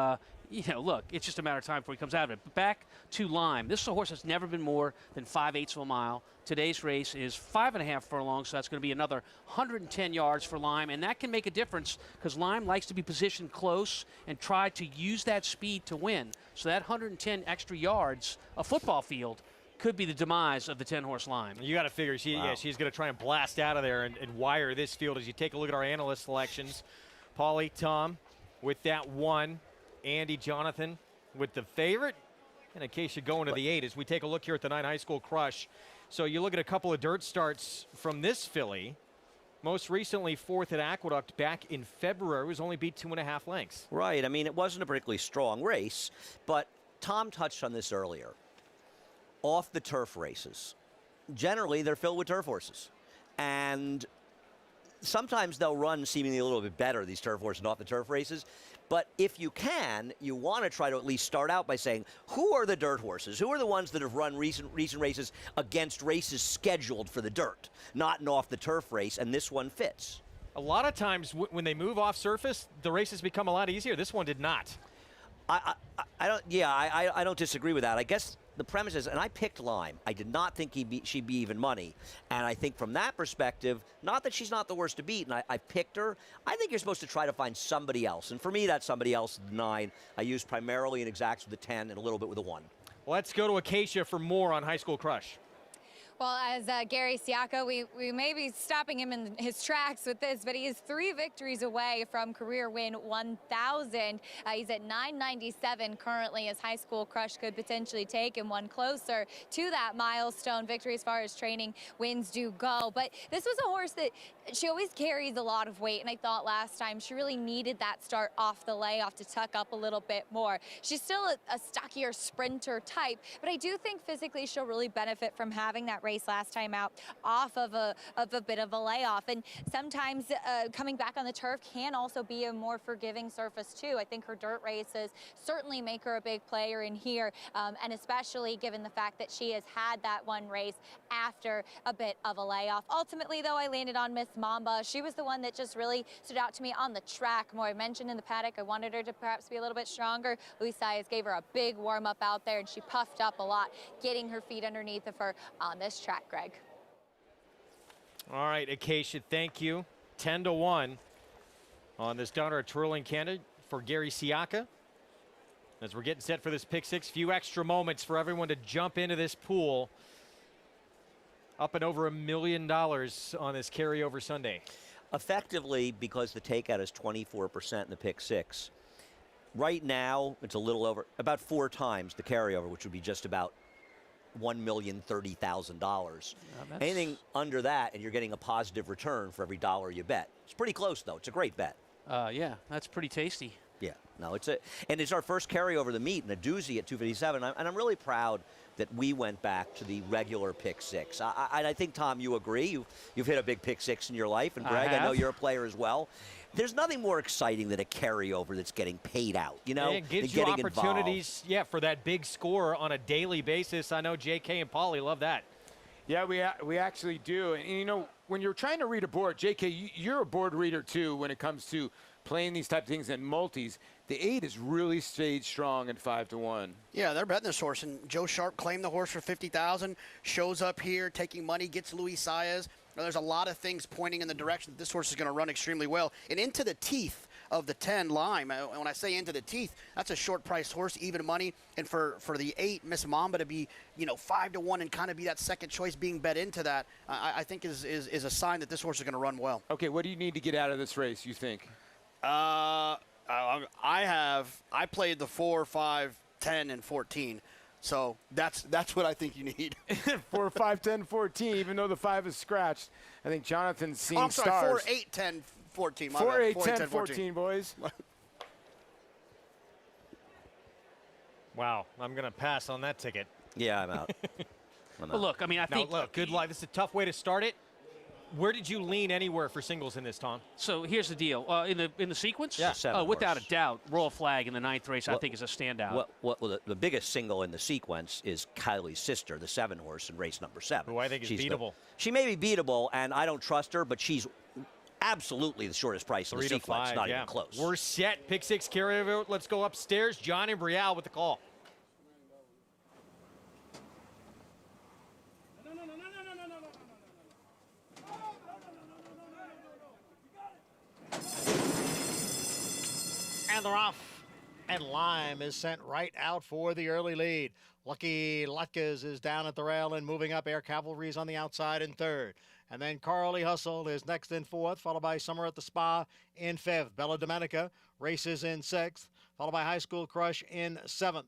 you know, look, it's just a matter of time before he comes out of it. But back to Lime. This is a horse that's never been more than 5/8 of a mile. Today's race is 5.5 furlongs, so that's going to be another 110 yards for Lime. And that can make a difference because Lime likes to be positioned close and try to use that speed to win. So that 110 extra yards, a football field, could be the demise of the 10-horse Lime. You got to figure she's going to try and blast out of there and wire this field as you take a look at our analyst selections. Paulie, Tom, with that 1. Andy, Jonathan, with the favorite. And in case you go into the 8, as we take a look here at the 9 High School Crush. So you look at a couple of dirt starts from this filly. Most recently, 4th at Aqueduct back in February, was only beat 2.5 lengths. Right. I mean, it wasn't a particularly strong race, but Tom touched on this earlier. Off the turf races, generally they're filled with turf horses. And sometimes they'll run seemingly a little bit better, these turf horses, off the turf races. But if you can, you want to try to at least start out by saying, who are the dirt horses? Who are the ones that have run recent races against races scheduled for the dirt, not an off-the-turf race, and this one fits? A lot of times when they move off surface, the races become a lot easier. This one did not. I don't disagree with that. I guess the premise is, and I picked Lime. I did not think she'd be even money. And I think from that perspective, not that she's not the worst to beat, and I picked her. I think you're supposed to try to find somebody else. And for me, that somebody else is the 9. I used primarily in exacts with the 10 and a little bit with a 1. Let's go to Acacia for more on High School Crush. Well, as Gary Siaka, we may be stopping him in his tracks with this, but he is 3 victories away from career win 1,000. He's at 997 currently, as High School Crush could potentially take him one closer to that milestone victory as far as training wins do go. But this was a horse that she always carries a lot of weight, and I thought last time she really needed that start off the layoff to tuck up a little bit more. She's still a stockier sprinter type, but I do think physically she'll really benefit from having that race last time out off of a bit of a layoff. And sometimes coming back on the turf can also be a more forgiving surface too. I think her dirt races certainly make her a big player in here, and especially given the fact that she has had that one race after a bit of a layoff. Ultimately though, I landed on Miss Mamba. She was the one that just really stood out to me on the track. More I mentioned in the paddock, I wanted her to perhaps be a little bit stronger. Luis Saez gave her a big warm up out there, and she puffed up a lot, getting her feet underneath of her on this track, Greg. All right, Acacia, thank you. 10-1 on this Donner Twirling candidate for Gary Siaka. As we're getting set for this pick 6, few extra moments for everyone to jump into this pool. Up and over $1 million on this carryover Sunday. Effectively, because the takeout is 24% in the pick 6, right now it's a little over, about 4 times the carryover, which would be just about $1,030,000. Anything under that, and you're getting a positive return for every dollar you bet. It's pretty close, though. It's a great bet. Yeah, that's pretty tasty. Yeah, no, and it's our first carryover of the meet, and a doozy at 257. And I'm really proud that we went back to the regular pick 6. I think, Tom, you agree. You've hit a big pick 6 in your life, and Greg, I know you're a player as well. There's nothing more exciting than a carryover that's getting paid out, you know? It gives you opportunities, for that big score on a daily basis. I know JK and Paulie love that. Yeah, we actually do. And, you know, when you're trying to read a board, JK, you're a board reader, too, when it comes to playing these type of things in multis. The 8 is really stayed strong at 5-1. Yeah, they're betting this horse, and Joe Sharp claimed the horse for $50,000, shows up here taking money, gets Luis Saez. There's a lot of things pointing in the direction that this horse is going to run extremely well. And into the teeth of the 10 Lime. When I say into the teeth, that's a short-priced horse, even money. And for the 8, Miss Mamba, to be 5-1 and kind of be that second choice being bet into that, I think is a sign that this horse is going to run well. Okay, what do you need to get out of this race, you think? I played the 4, 5, 10, and 14. So that's what I think you need. 4, 5, 10, 14, even though the 5 is scratched. I think Jonathan's seen I'm sorry, stars. 4, 8, 10, 14. 4, 8, 10, 14, boys. Wow, I'm going to pass on that ticket. Yeah, I'm out. Well, look, I mean, I think... Look, good luck. This is a tough way to start it. Where did you lean anywhere for singles in this, Tom? So here's the deal. In the sequence? Yeah. Without a doubt, Royal Flag in the 9th race, I think, is a standout. Well, the biggest single in the sequence is Kylie's sister, the 7 horse in race number 7. Who I think is beatable. She may be beatable, and I don't trust her, but she's absolutely the shortest price in the sequence. 5, not even close. We're set. Pick 6 carryover. Let's go upstairs. John and Brielle with the call. And they're off. And Lime is sent right out for the early lead. Lucky Lutkes is down at the rail and moving up. Air Cavalry's on the outside in 3rd. And then Carly Hustle is next in 4th, followed by Summer at the Spa in 5th. Bella Domenica races in 6th, followed by High School Crush in 7th.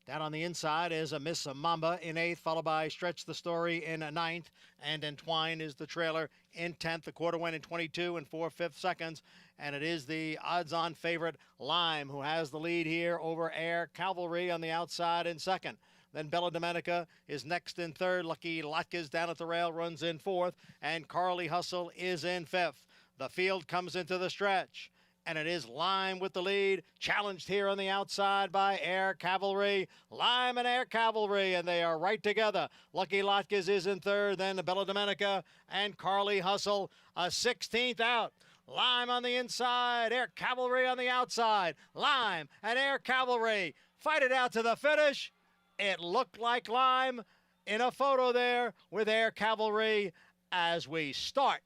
Down on the inside is a Miss Mamba in 8th, followed by Stretch the Story in 9th, and Entwine is the trailer in 10th. The quarter went in 22 and 4/5 seconds, and it is the odds-on favorite Lime who has the lead here over Air Cavalry on the outside in 2nd. Then Bella Domenica is next in 3rd. Lucky Latkes down at the rail runs in 4th, and Carly Hustle is in 5th. The field comes into the stretch, and it is Lime with the lead, challenged here on the outside by Air Cavalry. Lime and Air Cavalry, and they are right together. Lucky Latkes is in 3rd, then Bella Domenica and Carly Hustle, a 16th out. Lime on the inside, Air Cavalry on the outside. Lime and Air Cavalry fight it out to the finish. It looked like Lime in a photo there with Air Cavalry as we start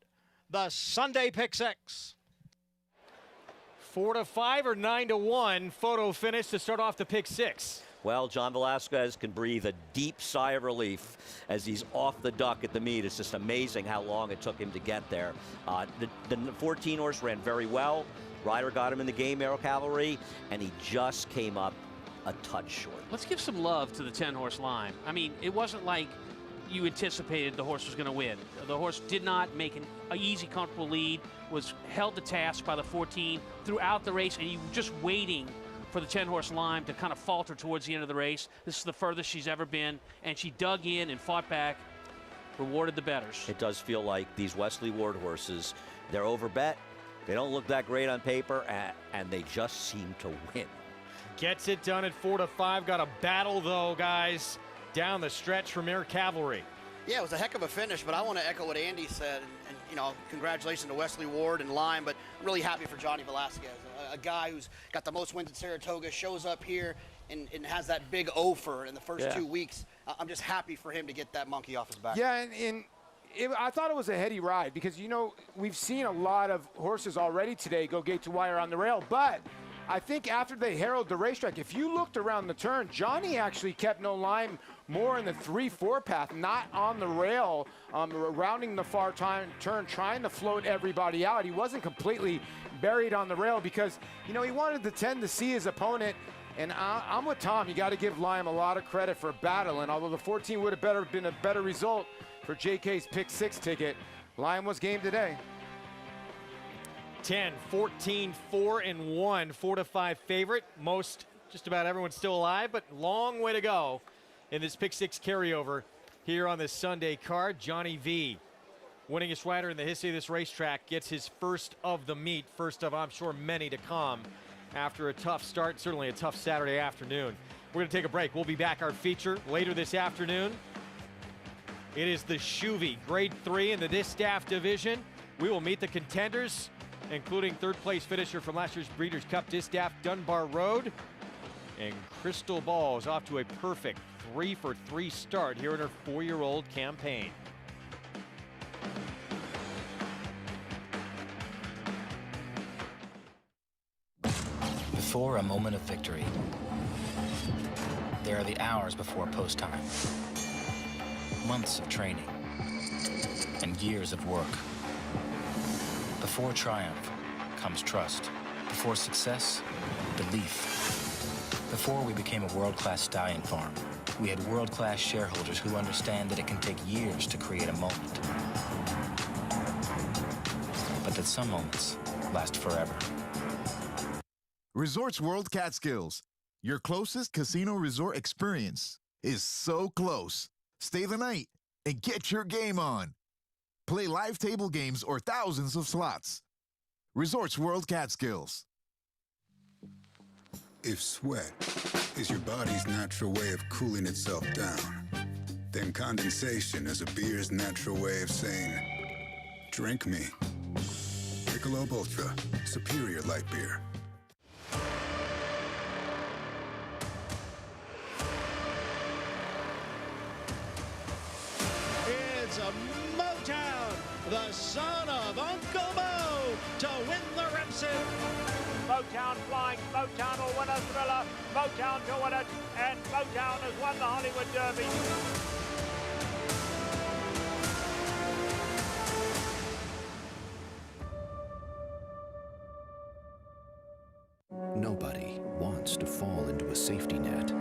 the Sunday Pick 6. 4-5 or 9-1 photo finish to start off the Pick 6. Well, John Velasquez can breathe a deep sigh of relief as he's off the duck at the meet. It's just amazing how long it took him to get there. The 14 horse ran very well. Ryder got him in the game, Air Cavalry, and he just came up a touch short. Let's give some love to the 10-horse Lime. I mean, it wasn't like you anticipated the horse was going to win. The horse did not make an easy, comfortable lead, was held to task by the 14 throughout the race, and you were just waiting for the 10-horse Lime to kind of falter towards the end of the race. This is the furthest she's ever been, and she dug in and fought back, rewarded the bettors. It does feel like these Wesley Ward horses, they're overbet. They don't look that great on paper, and they just seem to win. Gets it done at 4-5. Got a battle, though, guys, down the stretch from Air Cavalry. Yeah, it was a heck of a finish, but I want to echo what Andy said. And you know, congratulations to Wesley Ward and Lime, but I'm really happy for Johnny Velasquez, a guy who's got the most wins at Saratoga, shows up here and has that big offer in the first 2 weeks. I'm just happy for him to get that monkey off his back. Yeah, I thought it was a heady ride because, you know, we've seen a lot of horses already today go gate to wire on the rail, but I think after they heralded the racetrack, if you looked around the turn, Johnny actually kept No Lime more in the 3-4 path, not on the rail, rounding the far turn, trying to float everybody out. He wasn't completely buried on the rail because, you know, he wanted the 10 to see his opponent. And I'm with Tom. You got to give Lime a lot of credit for battling. Although the 14 would have been a better result for JK's Pick 6 ticket, Lime was game today. 10, 14, 4 and 1, 4-5 favorite. Just about everyone's still alive, but long way to go in this Pick 6 carryover here on this Sunday card. Johnny V, winningest rider in the history of this racetrack, gets his first of the meet, first of, I'm sure, many to come after a tough start, certainly a tough Saturday afternoon. We're going to take a break. We'll be back. Our feature later this afternoon. It is the Shuvee Grade 3 in the Distaff division. We will meet the contenders, including third-place finisher from last year's Breeders' Cup Distaff, Dunbar Road. And Crystal Ball is off to a perfect 3-for-3 start here in her 4-year-old campaign. Before a moment of victory, there are the hours before post time. Months of training and years of work. Before triumph comes trust. Before success, belief. Before we became a world-class stallion farm, we had world-class shareholders who understand that it can take years to create a moment, but that some moments last forever. Resorts World Catskills, your closest casino resort experience, is so close. Stay the night and get your game on. Play live table games or thousands of slots. Resorts World Catskills. If sweat is your body's natural way of cooling itself down, then condensation is a beer's natural way of saying, drink me. Michelob Ultra, superior light beer. It's a Motown, the son of Uncle Mo, to win the Remsen. Motown flying, Motown will win a Thriller, Motown to win it, and Motown has won the Hollywood Derby. Nobody wants to fall into a safety net.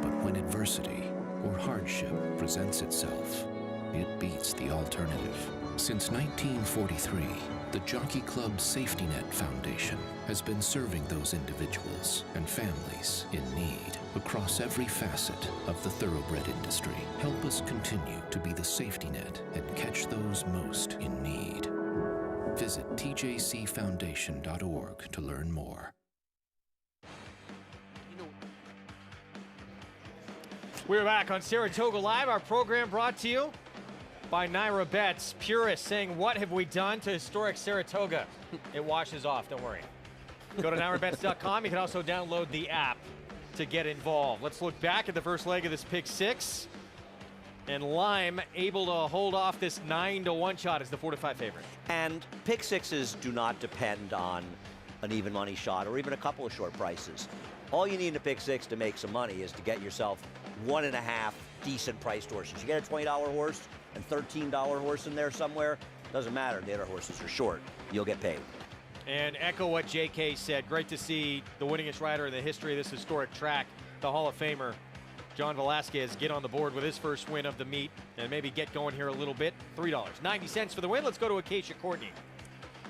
But when adversity or hardship presents itself, it beats the alternative. Since 1943, the Jockey Club Safety Net Foundation has been serving those individuals and families in need across every facet of the thoroughbred industry. Help us continue to be the safety net and catch those most in need. Visit tjcfoundation.org to learn more. We're back on Saratoga Live, our program brought to you by Naira Bets. Purists saying, what have we done to historic Saratoga? It washes off, don't worry. Go to NairaBets.com. You can also download the app to get involved. Let's look back at the first leg of this pick 6. And Lime able to hold off this 9-1 shot as the 4-5 favorite. And pick sixes do not depend on an even money shot or even a couple of short prices. All you need in a pick six to make some money is to get yourself 1.5 decent priced horses. You get a $20 horse and $13 horse in there somewhere, doesn't matter. The other horses are short. You'll get paid. And echo what JK said. Great to see the winningest rider in the history of this historic track, the Hall of Famer, John Velasquez, get on the board with his first win of the meet and maybe get going here a little bit. $3.90 for the win. Let's go to Acacia Courtney.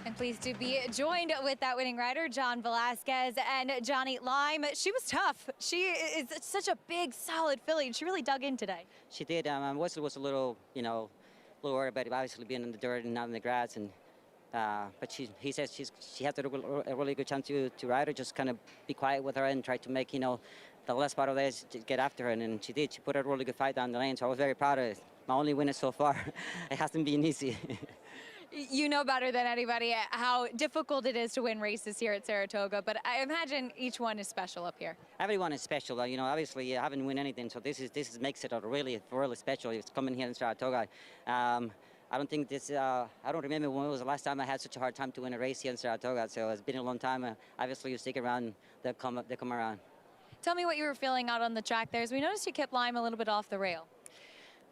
And pleased to be joined with that winning rider, John Velasquez and Johnny Lime. She was tough. She is such a big, solid filly, and she really dug in today. She did. Wesley was a little, a little worried about obviously being in the dirt and not in the grass, and but he says she has a really good chance to ride her. Just kind of be quiet with her and try to make the last part of this to get after her, and she did. She put a really good fight down the lane, so I was very proud of it. My only winner so far. It hasn't been easy. You know better than anybody how difficult it is to win races here at Saratoga, but I imagine each one is special up here. Everyone is special. Obviously I haven't won anything, so this makes it really special. It's coming here in Saratoga. I don't think this. I don't remember when it was the last time I had such a hard time to win a race here in Saratoga. So it's been a long time. Obviously, you stick around, they come around. Tell me what you were feeling out on the track there. As we noticed, you kept Lime a little bit off the rail.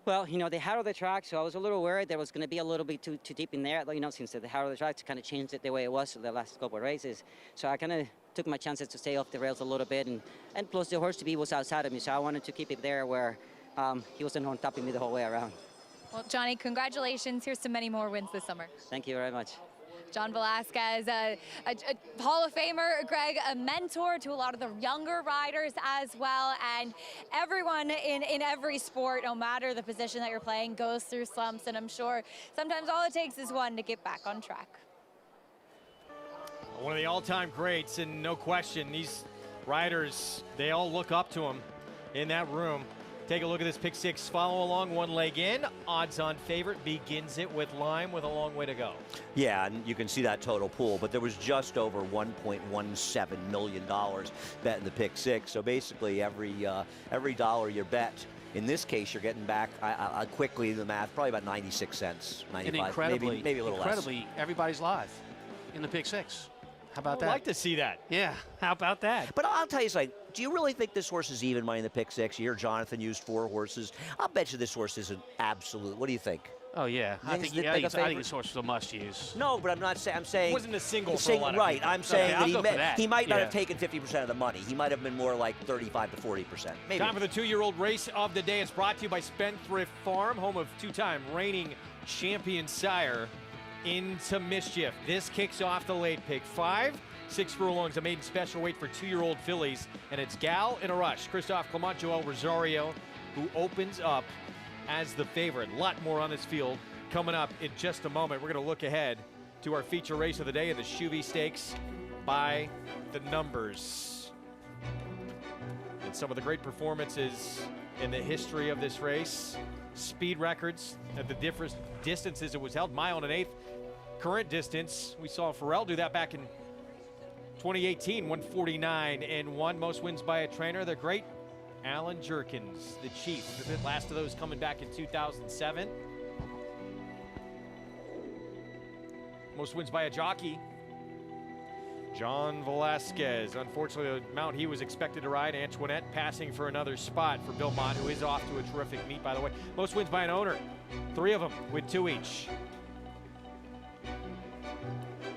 Well, they harrowed the track, so I was a little worried there was going to be a little bit too deep in there. Since they harrowed the track, to kind of changed it the way it was the last couple of races. So I kind of took my chances to stay off the rails a little bit, and plus the horse to be was outside of me, so I wanted to keep it there where he wasn't on top of me the whole way around. Well, Johnny, congratulations. Here's to many more wins this summer. Thank you very much. John Velasquez, a Hall of Famer, Greg, a mentor to a lot of the younger riders as well. And everyone in every sport, no matter the position that you're playing, goes through slumps. And I'm sure sometimes all it takes is one to get back on track. One of the all-time greats, and no question, these riders, they all look up to him in that room. Take a look at this pick six. Follow along, one leg in. Odds-on favorite begins it with Lime with a long way to go. Yeah, and you can see that total pool, but there was just over $1.17 million bet in the pick six. So basically, every dollar you bet, in this case, you're getting back. I quickly the math, probably about 96 cents, 95, and maybe a little less. Everybody's live in the pick six. How about that? I'd like to see that. Yeah, how about that? But I'll tell you something. Do you really think this horse is even money in the pick six? You hear Jonathan used 4 horses. I'll bet you this horse is an absolute. What do you think? Oh, yeah. I think this horse is a must-use. No, but I'm not saying. I'm saying. It wasn't a single for a lot of right. people. I'm saying that he might not have taken 50% of the money. He might have been more like 35 to 40%. Maybe. Time for the 2-year-old race of the day. It's brought to you by Spendthrift Farm, home of 2-time reigning champion sire Into Mischief. This kicks off the late pick 5. 6 furlongs, a maiden special weight for 2-year-old fillies, and it's Gal in a Rush. Christophe Clement, Joel Rosario, who opens up as the favorite. A lot more on this field coming up in just a moment. We're going to look ahead to our feature race of the day in the Shuvee Stakes by the numbers. And some of the great performances in the history of this race. Speed records at the different distances it was held. Mile and 1/8 current distance. We saw Pharrell do that back in 2018, 149-1. Most wins by a trainer. The great Alan Jerkins, the chief. The last of those coming back in 2007. Most wins by a jockey. John Velasquez. Unfortunately, the mount he was expected to ride, Antoinette, passing for another spot for Bill Mott, who is off to a terrific meet, by the way. Most wins by an owner. 3 of them with 2 each.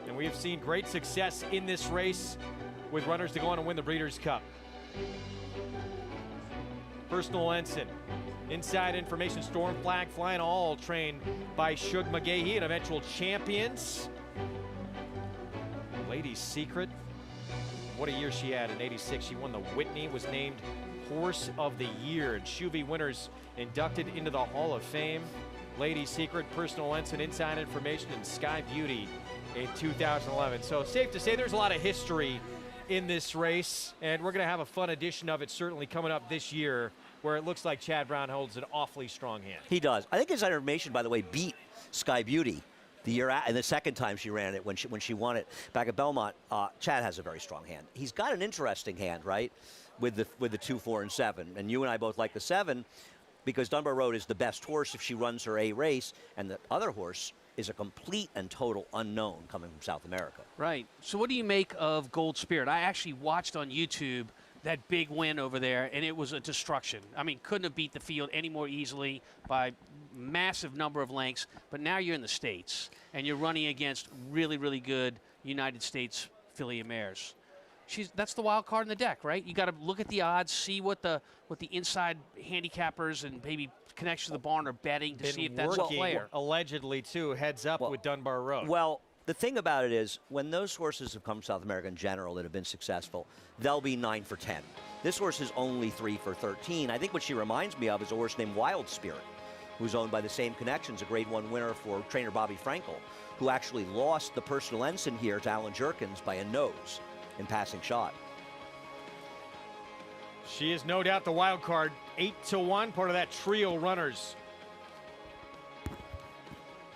And we have seen great success in this race with runners to go on and win the Breeders' Cup. Personal Ensign. Inside information, Storm Flag flying, all trained by Shug McGahee and eventual champions. Lady Secret. What a year she had in '86. She won the Whitney, was named Horse of the Year, and Shuvee winners inducted into the Hall of Fame. Lady Secret, Personal Ensign, Inside Information, and Sky Beauty in 2011. So safe to say there's a lot of history in this race, and we're going to have a fun edition of it certainly coming up this year, where it looks like Chad Brown holds an awfully strong hand. He does. I think Inside Information, by the way, beat Sky Beauty the year and the second time she ran it when she won it back at Belmont. Chad has a very strong hand. He's got an interesting hand, right, with the 2, 4, and 7. And you and I both like the 7 because Dunbar Road is the best horse if she runs her A race, and the other horse is a complete and total unknown coming from South America. Right. So what do you make of Gold Spirit? I actually watched on YouTube that big win over there, and it was a destruction. I mean, couldn't have beat the field any more easily by massive number of lengths, but now you're in the States, and you're running against really, really good United States filly mares. That's the wild card in the deck, right? You got to look at the odds, see what the inside handicappers and maybe connection to the barn are betting to see if that's a player. Allegedly, too, heads up with Dunbar Road. Well, the thing about it is, when those horses have come to South America in general that have been successful, they'll be 9 for 10. This horse is only 3 for 13. I think what she reminds me of is a horse named Wild Spirit, who's owned by the same connections, a Grade 1 winner for trainer Bobby Frankel, who actually lost the Personal Ensign here to Alan Jerkins by a nose in passing shot. She is no doubt the wild card, 8-1, part of that trio runners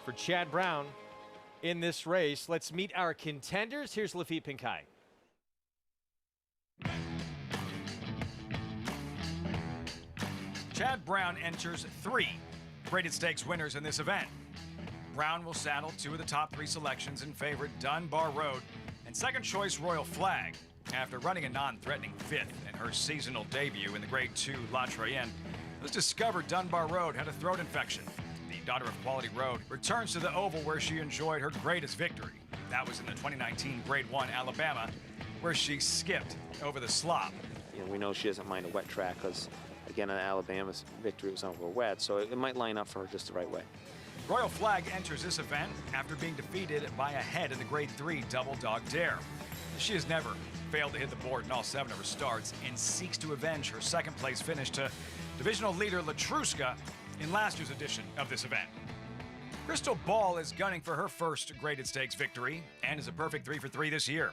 for Chad Brown in this race. Let's meet our contenders. Here's Lafitte Pinkai. Chad Brown enters 3 graded stakes winners in this event. Brown will saddle 2 of the top 3 selections in favorite Dunbar Road and second choice Royal Flag. After running a non-threatening 5th in her seasonal debut in the Grade 2 La Troyenne, it was discovered Dunbar Road had a throat infection. The daughter of Quality Road returns to the Oval where she enjoyed her greatest victory. That was in the 2019 Grade 1 Alabama, where she skipped over the slop. You know, we know she doesn't mind a wet track because, again, in Alabama's victory was over wet, so it might line up for her just the right way. Royal Flag enters this event after being defeated by a head in the Grade 3 Double Dog Dare. She has never failed to hit the board in all 7 of her starts and seeks to avenge her second-place finish to divisional leader Latruska in last year's edition of this event. Crystal Ball is gunning for her first graded stakes victory and is a perfect 3 for 3 this year.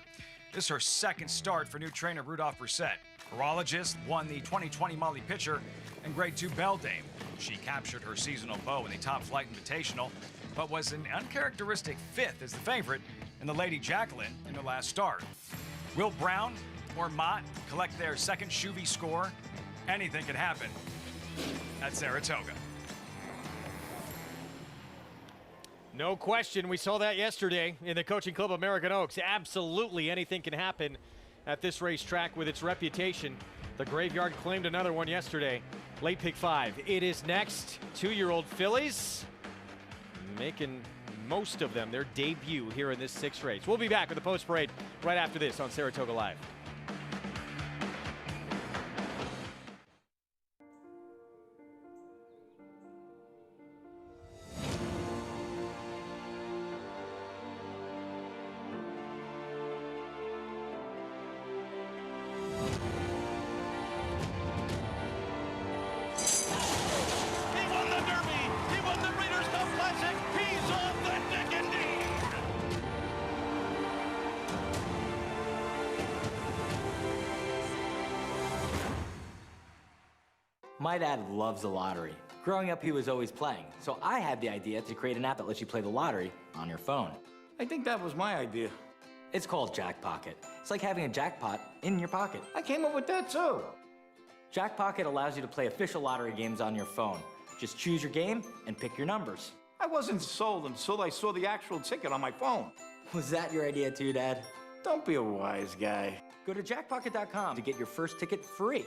This is her second start for new trainer Rudolph Brissett. Horologist won the 2020 Molly Pitcher and Grade 2 Belle Dame. She captured her seasonal beau in the Top Flight Invitational, but was an uncharacteristic 5th as the favorite in the Lady Jacqueline in her last start. Will Brown or Mott collect their second Shuvee score? Anything can happen at Saratoga. No question. We saw that yesterday in the Coaching Club of American Oaks. Absolutely anything can happen at this racetrack with its reputation. The Graveyard claimed another one yesterday. Late pick 5. It is next. 2-year-old fillies making most of them their debut here in this 6th race. We'll be back with the post parade right after this on Saratoga Live. My dad loves the lottery. Growing up, he was always playing, so I had the idea to create an app that lets you play the lottery on your phone. I think that was my idea. It's called Jackpocket. It's like having a jackpot in your pocket. I came up with that too. Jackpocket allows you to play official lottery games on your phone. Just choose your game and pick your numbers. I wasn't sold until I saw the actual ticket on my phone. Was that your idea too, Dad? Don't be a wise guy. Go to jackpocket.com to get your first ticket free.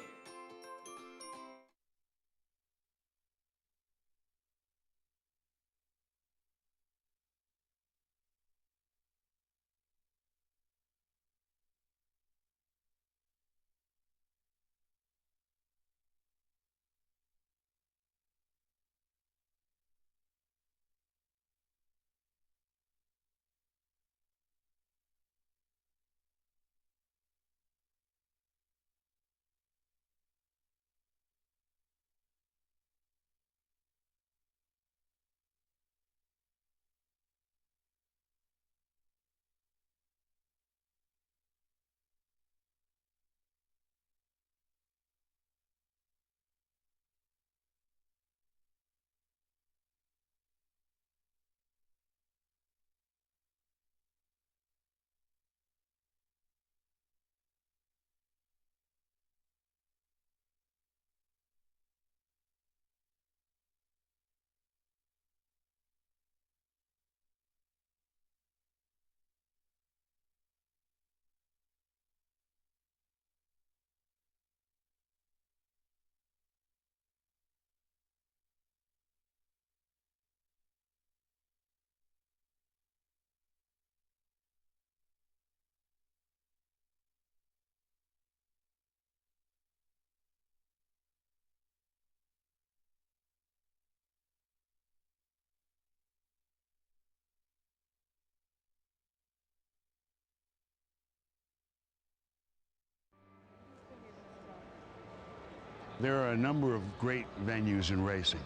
There are a number of great venues in racing,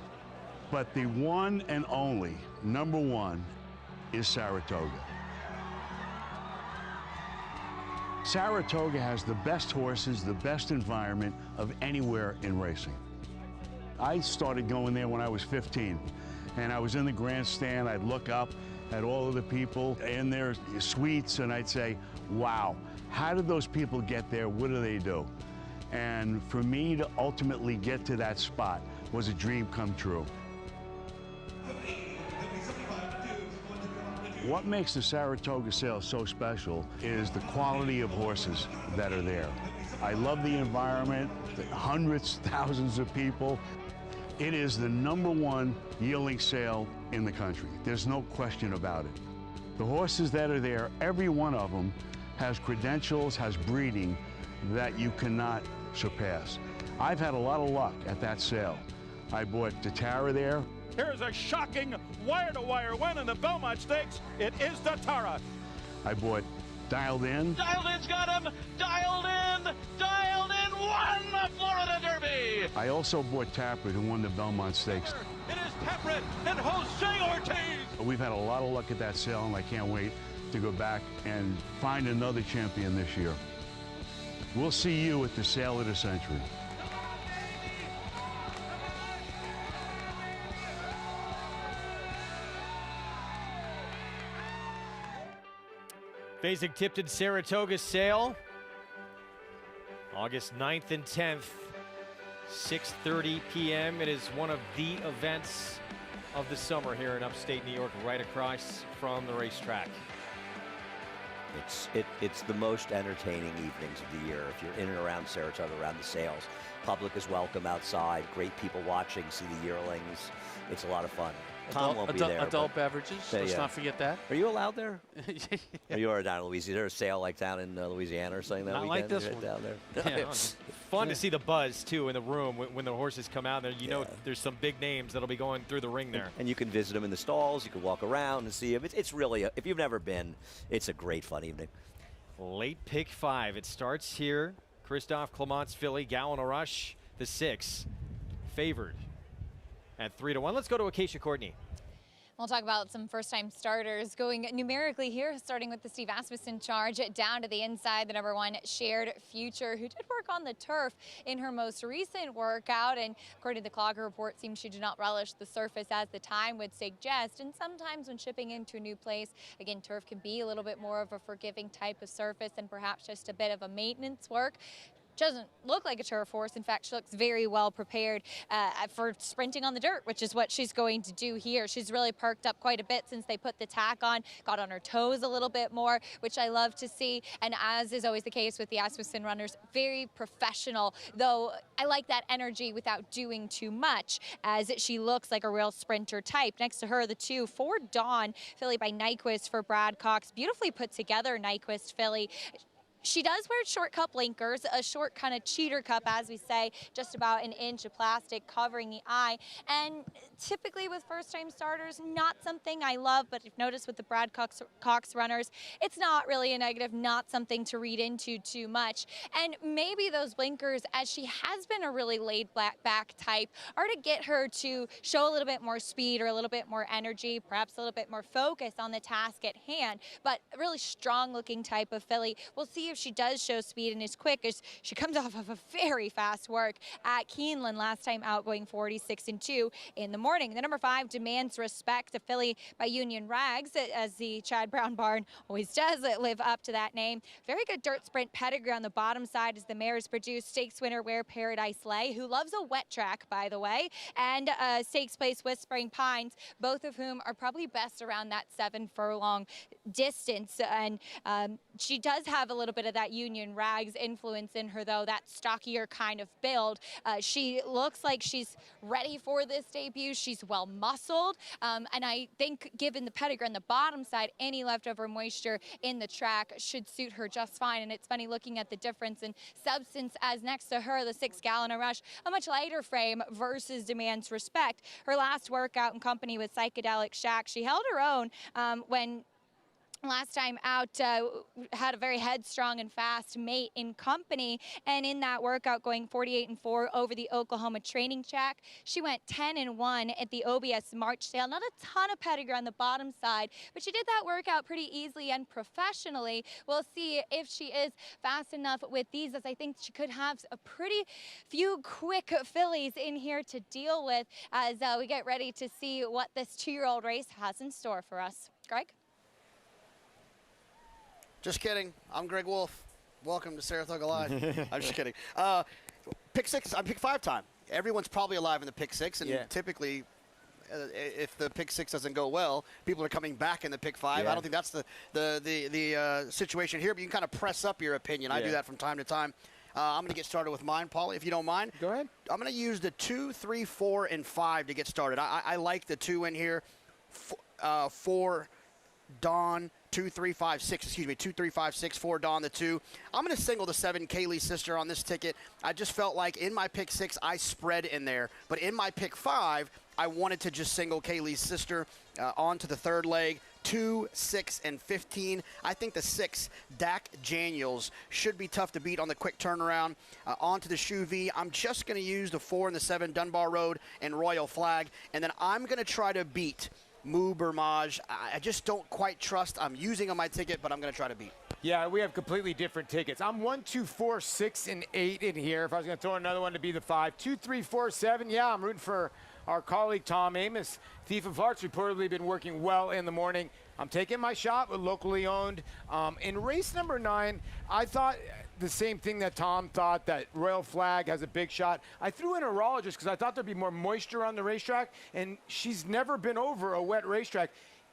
but the one and only number one is Saratoga. Saratoga has the best horses, the best environment of anywhere in racing. I started going there when I was 15, and I was in the grandstand. I'd look up at all of the people in their suites, and I'd say, wow, how did those people get there? What do they do? And for me to ultimately get to that spot was a dream come true. What makes the Saratoga sale so special is the quality of horses that are there. I love the environment, the hundreds, thousands of people. It is the #1 yearling sale in the country. There's no question about it. The horses that are there, every one of them has credentials, has breeding that you cannot surpass. I've had a lot of luck at that sale. I bought Tatara there. Here's a shocking wire-to-wire win in the Belmont Stakes. It is Tatara. I bought Dialed In. Dialed In's got him. Dialed In won the Florida Derby. I also bought Tappert, who won the Belmont Stakes. It is Tappert and Jose Ortiz. We've had a lot of luck at that sale, and I can't wait to go back and find another champion this year. We'll see you at the sale of the century. Fasig-Tipton Saratoga sale, August 9th and 10th, 6:30 p.m. It is one of the events of the summer here in upstate New York, right across from the racetrack. It's the most entertaining evenings of the year. If you're in and around Saratoga, around the sales, public is welcome outside. Great people watching, see the yearlings. It's a lot of fun. Tom won't be there. Adult beverages. Let's not forget that. Are you allowed there? Yeah. You are down in Louisiana. Is there a sale like down in Louisiana or something that Not weekend? like this Right one. down there. Yeah, fun to see the buzz too in the room when the horses come out there. You know, there's some big names that'll be going through the ring there. And you can visit them in the stalls. You can walk around and see them. It's really, if you've never been, it's a great fun evening. Late pick 5. It starts here. Christophe Clement's filly, Gallon Rush, the 6, favored at 3-1. Let's go to Acacia Courtney. We'll talk about some first-time starters going numerically here, starting with the Steve Asmussen charge down to the inside, the #1 Shared Future, who did work on the turf in her most recent workout, and according to the Clogger report, seems she did not relish the surface as the time would suggest. And sometimes when shipping into a new place, again, turf can be a little bit more of a forgiving type of surface and perhaps just a bit of a maintenance work. Doesn't look like a turf horse. In fact, she looks very well prepared for sprinting on the dirt, which is what she's going to do here. She's really perked up quite a bit since they put the tack on, got on her toes a little bit more, which I love to see. And as is always the case with the Asmussen runners, very professional, though I like that energy without doing too much, as she looks like a real sprinter type. Next to her, the 2 For Dawn, filly by Nyquist for Brad Cox. Beautifully put together Nyquist filly. She does wear short cup blinkers, a short kind of cheater cup, as we say, just about an inch of plastic covering the eye. And typically with first-time starters, not something I love, but if noticed with the Brad Cox runners, it's not really a negative, not something to read into too much. And maybe those blinkers, as she has been a really laid-back type, are to get her to show a little bit more speed or a little bit more energy, perhaps a little bit more focus on the task at hand. But a really strong-looking type of filly. We'll see if she does show speed and is quick, as she comes off of a very fast work at Keeneland last time out, going 46-2 in the morning. The #5 Demands Respect, a filly by Union Rags, as the Chad Brown barn always does live up to that name. Very good dirt sprint pedigree on the bottom side as the mares produce stakes winner Where Paradise Lay, who loves a wet track, by the way, and stakes place Whispering Pines, both of whom are probably best around that 7 furlong distance. And she does have a little bit of that Union Rags influence in her, though, that stockier kind of build. She looks like she's ready for this debut. She's well muscled, and I think given the pedigree on the bottom side, any leftover moisture in the track should suit her just fine. And it's funny looking at the difference in substance, as next to her, the 6 Gallon Rush, a much lighter frame versus Demands Respect. Her last workout in company with Psychedelic Shack, she held her own when last time out had a very headstrong and fast mate in company, and in that workout going 48-4 over the Oklahoma training track. She went 10-1 at the OBS March sale. Not a ton of pedigree on the bottom side, but she did that workout pretty easily and professionally. We'll see if she is fast enough with these, as I think she could have a pretty few quick fillies in here to deal with as we get ready to see what this 2-year-old race has in store for us. Greg? Just kidding. I'm Greg Wolf. Welcome to Saratoga Live. I'm just kidding. Pick 6, I'm pick 5 time. Everyone's probably alive in the pick 6, and typically, if the pick 6 doesn't go well, people are coming back in the pick 5. I don't think that's the situation here, but you can kind of press up your opinion. I do that from time to time. I'm going to get started with mine, Paulie, if you don't mind. Go ahead. I'm going to use the 2, 3, 4, and 5 to get started. I like the 2 in here. 4, Dawn. 2, 3, 5, 6, excuse me, 2, 3, 5, 6, 4, Dawn, the 2. I'm going to single the 7, Kaylee's sister, on this ticket. I just felt like in my pick 6, I spread in there. But in my pick 5, I wanted to just single Kaylee's sister onto the 3rd leg. 2, 6, and 15. I think the 6, Dak Daniels, should be tough to beat on the quick turnaround. Onto the Shuvee. I'm just going to use the 4 and the 7, Dunbar Road and Royal Flag. And then I'm going to try to beat Moo Bermage. I just don't quite trust. I'm using on my ticket, but I'm going to try to beat. Yeah, we have completely different tickets. I'm 1, 2, 4, 6, and 8 in here. If I was going to throw another one to be the 5. 2, 3, 4, 7. Yeah, I'm rooting for our colleague Tom Amos. Thief of Hearts reportedly been working well in the morning. I'm taking my shot with locally owned. In race number 9, I thought the same thing that Tom thought, that Royal Flag has a big shot. I threw in Aerologist because I thought there'd be more moisture on the racetrack, and she's never been over a wet racetrack.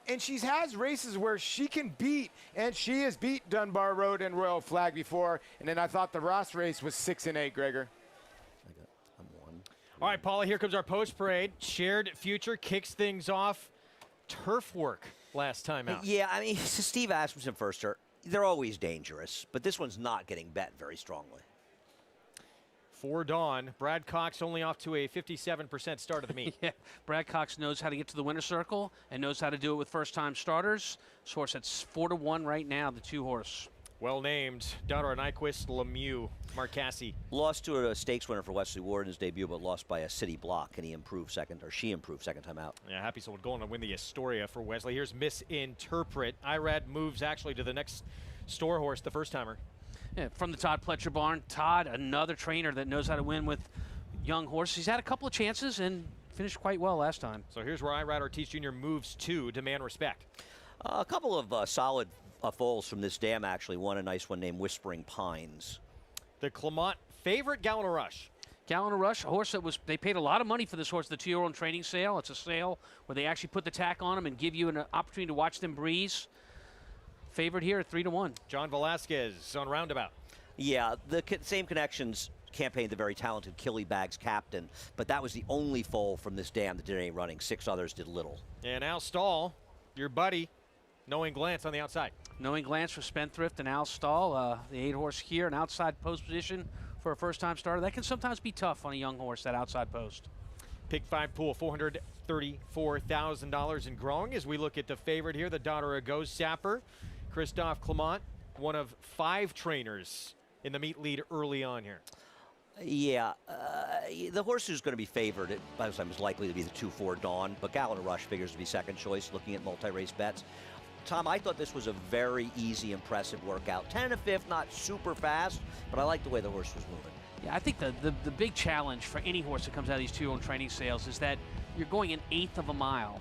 And she has races where she can beat, and she has beat Dunbar Road and Royal Flag before. And then I thought the Ross race was 6 and 8, Gregor. I'm 1. All right, Paula, here comes our post parade. Shared Future kicks things off. Turf work last time out. Yeah, I mean, Steve Asmussen first. They're always dangerous, but this one's not getting bet very strongly. For Dawn, Brad Cox only off to a 57% start of the meet. Yeah, Brad Cox knows how to get to the winner's circle and knows how to do it with first-time starters. This horse at 4-1 right now, the 2-horse. Well named, Daughter of Nyquist, Lemieux, Marcassi. Lost to a stakes winner for Wesley Ward in his debut, but lost by a city block, and he improved second, or she improved second time out. Yeah, happy someone going to win the Astoria for Wesley. Here's Misinterpret. Irad moves actually to the next store horse, the first timer. Yeah, from the Todd Pletcher barn. Todd, another trainer that knows how to win with young horses. He's had a couple of chances and finished quite well last time. So here's where Irad Ortiz Jr. moves to demand respect. A couple of solid foals from this dam, actually. One, a nice one named Whispering Pines. The Clement favorite, Gallon of Rush. Gallon of Rush, a horse that they paid a lot of money for this horse, the 2-year-old training sale. It's a sale where they actually put the tack on them and give you an opportunity to watch them breeze. Favorite here at 3-1. John Velasquez on Roundabout. Yeah, the same connections campaigned the very talented Killybags captain, but that was the only foal from this dam that did any running. 6 others did little. And Al Stahl, your buddy, Knowing Glance on the outside. Knowing Glance for Spendthrift and Al Stahl, the 8-horse here, an outside post position for a first-time starter. That can sometimes be tough on a young horse, that outside post. Pick 5 pool, $434,000 and growing as we look at the favorite here, the Daughter of Ghost Sapper. Christophe Clement, one of 5 trainers in the meet lead early on here. Yeah, the horse who's going to be favored by the time is likely to be the 2-4 Dawn, but Gallon of Rush figures to be second choice looking at multi-race bets. Tom, I thought this was a very easy, impressive workout. 10 and a 5th, not super fast, but I like the way the horse was moving. Yeah, I think the big challenge for any horse that comes out of these 2-year-old training sales is that you're going an 1/8 of a mile.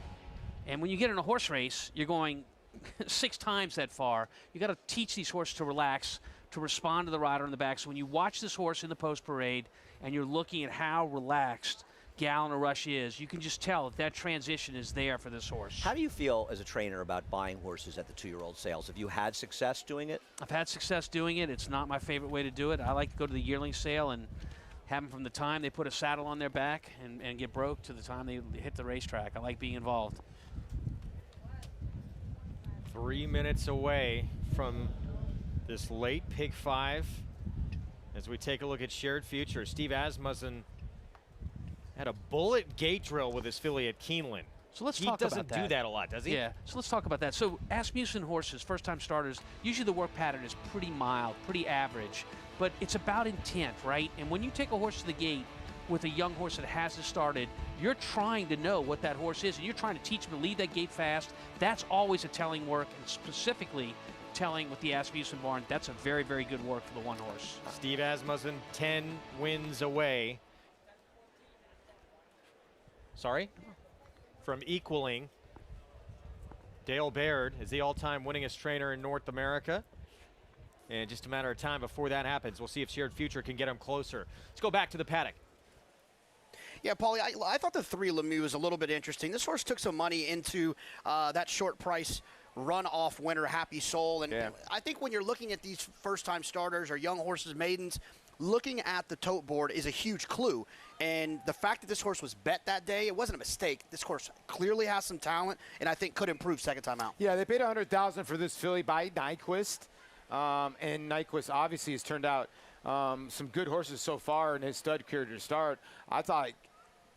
And when you get in a horse race, you're going 6 times that far. You got to teach these horses to relax, to respond to the rider in the back. So when you watch this horse in the post parade and you're looking at how relaxed Gallon of Rush is, you can just tell that transition is there for this horse. How do you feel as a trainer about buying horses at the 2-year-old sales? Have you had success doing it? I've had success doing it. It's not my favorite way to do it. I like to go to the yearling sale and have them from the time they put a saddle on their back and get broke to the time they hit the racetrack. I like being involved. 3 minutes away from this late pick 5 as we take a look at Shared Future. Steve Asmussen had a bullet gate drill with his filly at Keeneland. So let's he talk about that. He doesn't do that a lot, does he? Yeah, so let's talk about that. So Asmussen horses, first-time starters, usually the work pattern is pretty mild, pretty average, but it's about intent, right? And when you take a horse to the gate with a young horse that hasn't started, you're trying to know what that horse is, and you're trying to teach him to lead that gate fast. That's always a telling work, and specifically telling with the Asmussen barn, that's a very, very good work for the one horse. Steve Asmussen, 10 wins away. Sorry? From equaling Dale Baird as the all-time winningest trainer in North America. And just a matter of time before that happens. We'll see if Shared Future can get him closer. Let's go back to the paddock. Yeah, Paulie, I thought the 3 Lemieux was a little bit interesting. This horse took some money into that short price run-off winner, Happy Soul. And I think when you're looking at these first-time starters or young horses, maidens, looking at the tote board is a huge clue. And the fact that this horse was bet that day, it wasn't a mistake. This horse clearly has some talent and I think could improve second time out. Yeah, they paid $100,000 for this filly by Nyquist. And Nyquist obviously has turned out some good horses so far in his stud career to start. I thought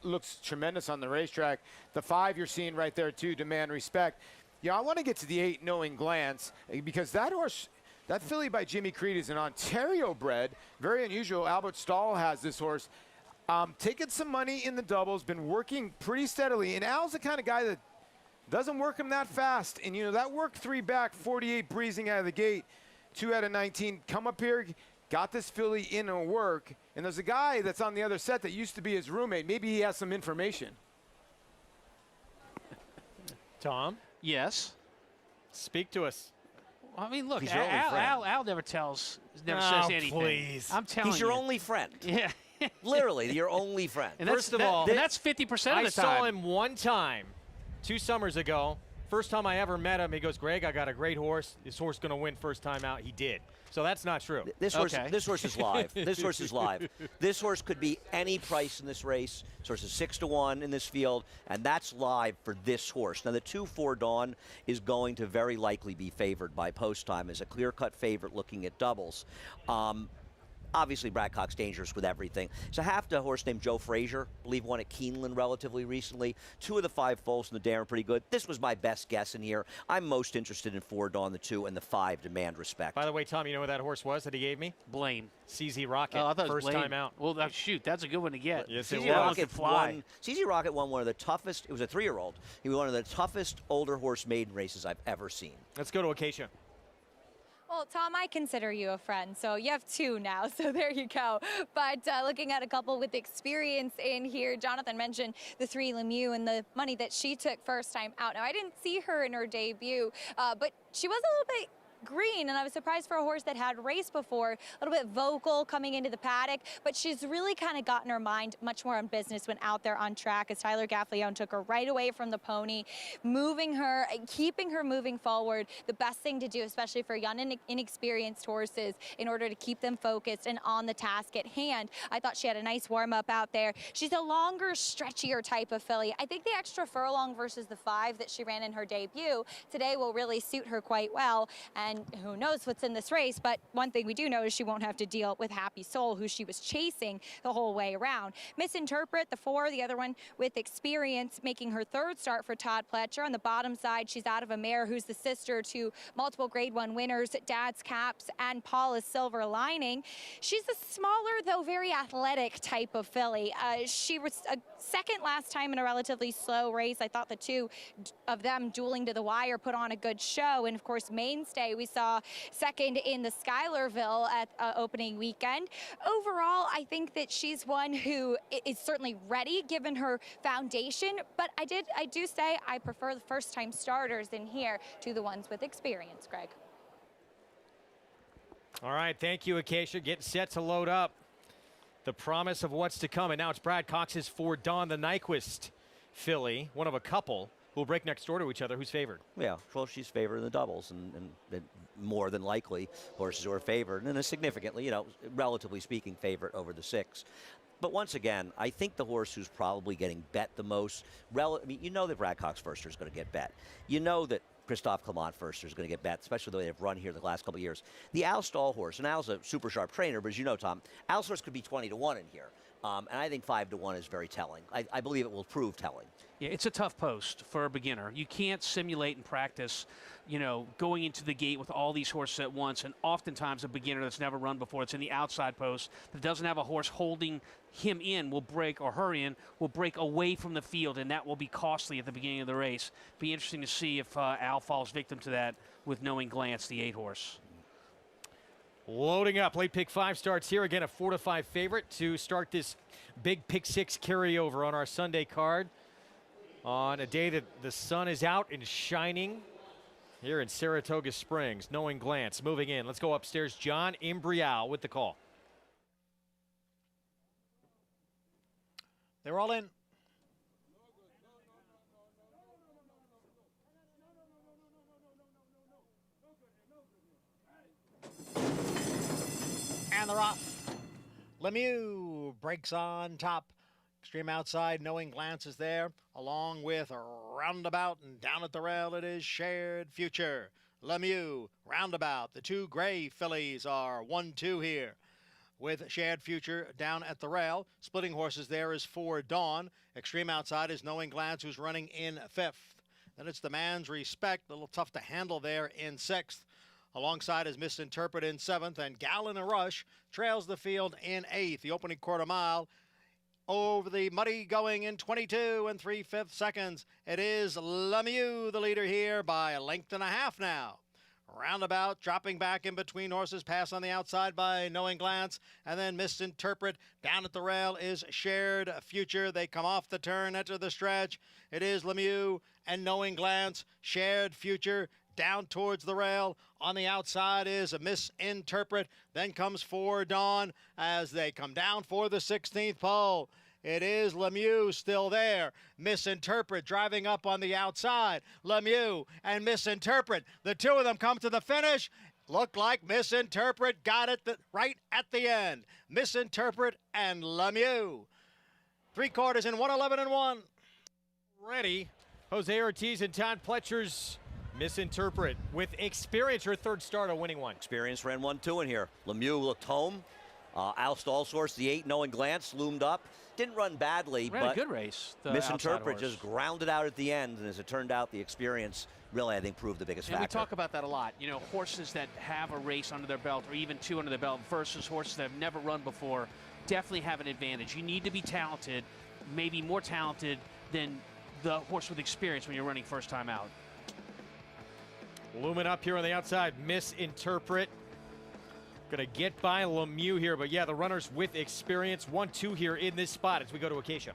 looks tremendous on the racetrack. The 5 you're seeing right there too, Demand Respect. Yeah, I want to get to the 8, Knowing Glance, because that horse, that filly by Jimmy Creed is an Ontario bred, very unusual. Albert Stahl has this horse. Taking some money in the doubles, been working pretty steadily, and Al's the kind of guy that doesn't work him that fast. And you know, that worked 3 back, 48 breezing out of the gate, 2 out of 19. Come up here, got this filly in a work, and there's a guy that's on the other set that used to be his roommate. Maybe he has some information. Tom? Yes? Speak to us. I mean, look, He's your only friend. Al never says anything. Please. I'm telling you. He's your only friend. Yeah. Literally, your only friend. And First of all, and that's 50% of the time. I saw him one time, 2 summers ago. First time I ever met him, he goes, Greg, I got a great horse. This horse going to win first time out. He did. So that's not true. This horse is live. This horse is live. This horse could be any price in this race. This horse is 6-1 in this field, and that's live for this horse. Now, the 2-4 Dawn is going to very likely be favored by post time as a clear-cut favorite looking at doubles. Obviously, Bradcock's dangerous with everything. So half the horse named Joe Frazier, I believe won at Keeneland relatively recently. 2 of the 5 foals from the dam are pretty good. This was my best guess in here. I'm most interested in 4 Dawn, the 2, and the 5 Demand Respect. By the way, Tom, you know what that horse was that he gave me? Blaine. CZ Rocket, I thought it was first Blaine. time out. Well, shoot, that's a good one to get. Yes, it CZ was. Rocket fly. CZ Rocket won one of the toughest, it was a 3-year-old. He won one of the toughest older horse maiden races I've ever seen. Let's go to Acacia. Well, Tom, I consider you a friend, so you have 2 now, so there you go. But looking at a couple with experience in here, Jonathan mentioned the 3 Lemieux and the money that she took first time out. Now, I didn't see her in her debut, but she was a little bit green, and I was surprised for a horse that had raced before, a little bit vocal coming into the paddock, but she's really kind of gotten her mind much more on business when out there on track, as Tyler Gaffleone took her right away from the pony, moving her, keeping her moving forward. The best thing to do, especially for young and inexperienced horses, in order to keep them focused and on the task at hand. I thought she had a nice warm-up out there. She's a longer, stretchier type of filly. I think the extra furlong versus the 5 that she ran in her debut today will really suit her quite well. And who knows what's in this race, but one thing we do know is she won't have to deal with Happy Soul, who she was chasing the whole way around. Misinterpret, the 4, the other one with experience, making her 3rd start for Todd Pletcher. On the bottom side, she's out of a mare who's the sister to multiple Grade 1 winners, Dad's Caps and Paula's Silver Lining. She's a smaller, though very athletic type of filly. She was a 2nd last time in a relatively slow race. I thought the 2 of them dueling to the wire put on a good show. And of course, Mainstay, we saw 2nd in the Schuylerville at opening weekend. Overall, I think that she's one who is certainly ready given her foundation, but I do say I prefer the first-time starters in here to the ones with experience, Greg. All right, thank you, Acacia. Getting set to load up. The promise of what's to come, and now it's Brad Cox's 4 Dawn, the Nyquist filly, one of a couple who will break next door to each other. Who's favored? Yeah, well, she's favored in the doubles, and more than likely, horses who are favored, and a significantly, you know, relatively speaking, favorite over the 6. But once again, I think the horse who's probably getting bet the most, I mean, you know that Brad Cox Firster is going to get bet. You know that Christophe Clement Firster is going to get bet, especially the way they've run here the last couple of years. The Al Stahl horse, and Al's a super sharp trainer, but as you know, Tom, Al's horse could be 20-1 in here. And I think 5-1 is very telling. I believe it will prove telling. Yeah, it's a tough post for a beginner. You can't simulate and practice, going into the gate with all these horses at once. And oftentimes a beginner that's never run before, it's in the outside post, that doesn't have a horse holding him in will break, or her in, will break away from the field, and that will be costly at the beginning of the race. Be interesting to see if Al falls victim to that with Knowing Glance, the 8 horse. Loading up. Late pick 5 starts here. Again, a 4-5 favorite to start this big pick 6 carryover on our Sunday card on a day that the sun is out and shining here in Saratoga Springs. Knowing Glance moving in. Let's go upstairs. John Imbrial with the call. They're all in. And they're off. Lemieux breaks on top. Extreme outside, Knowing Glance is there, along with Roundabout, and down at the rail it is Shared Future. Lemieux, Roundabout. The 2 gray fillies are 1-2 here, with Shared Future down at the rail. Splitting horses there is 4 Dawn. Extreme outside is Knowing Glance, who's running in 5th. Then it's The Man's Respect, a little tough to handle there in 6th. Alongside is Misinterpret in 7th, and Gallon a Rush trails the field in 8th. The opening quarter mile over the muddy going in 22 3/5 seconds. It is Lemieux, the leader here, by a length and a half now. Roundabout dropping back in between horses, pass on the outside by Knowing Glance, and then Misinterpret. Down at the rail is Shared Future. They come off the turn, enter the stretch. It is Lemieux and Knowing Glance. Shared Future down towards the rail. On the outside is a Misinterpret. Then comes 4 Dawn as they come down for the 16th pole. It is Lemieux still there. Misinterpret driving up on the outside. Lemieux and Misinterpret. The 2 of them come to the finish. Looked like Misinterpret got it right at the end. Misinterpret and Lemieux. 3/4 in 1:11-1. Ready. Jose Ortiz and Todd Pletcher's Misinterpret with Experience, her 3rd start, a winning one. Experience ran 1-2 in here. Lemieux looked home. Al Stallsource, the 8 Knowing Glance, loomed up. Didn't run badly, Ran but a good race. Misinterpret just grounded out at the end, and as it turned out, the Experience really, I think, proved the biggest factor. And we talk about that a lot. Horses that have a race under their belt, or even 2 under their belt, versus horses that have never run before, definitely have an advantage. You need to be talented, maybe more talented than the horse with experience when you're running first time out. Looming up here on the outside, Misinterpret. Gonna get by Lemieux here, but yeah, the runners with Experience. 1-2 here in this spot as we go to Acacia.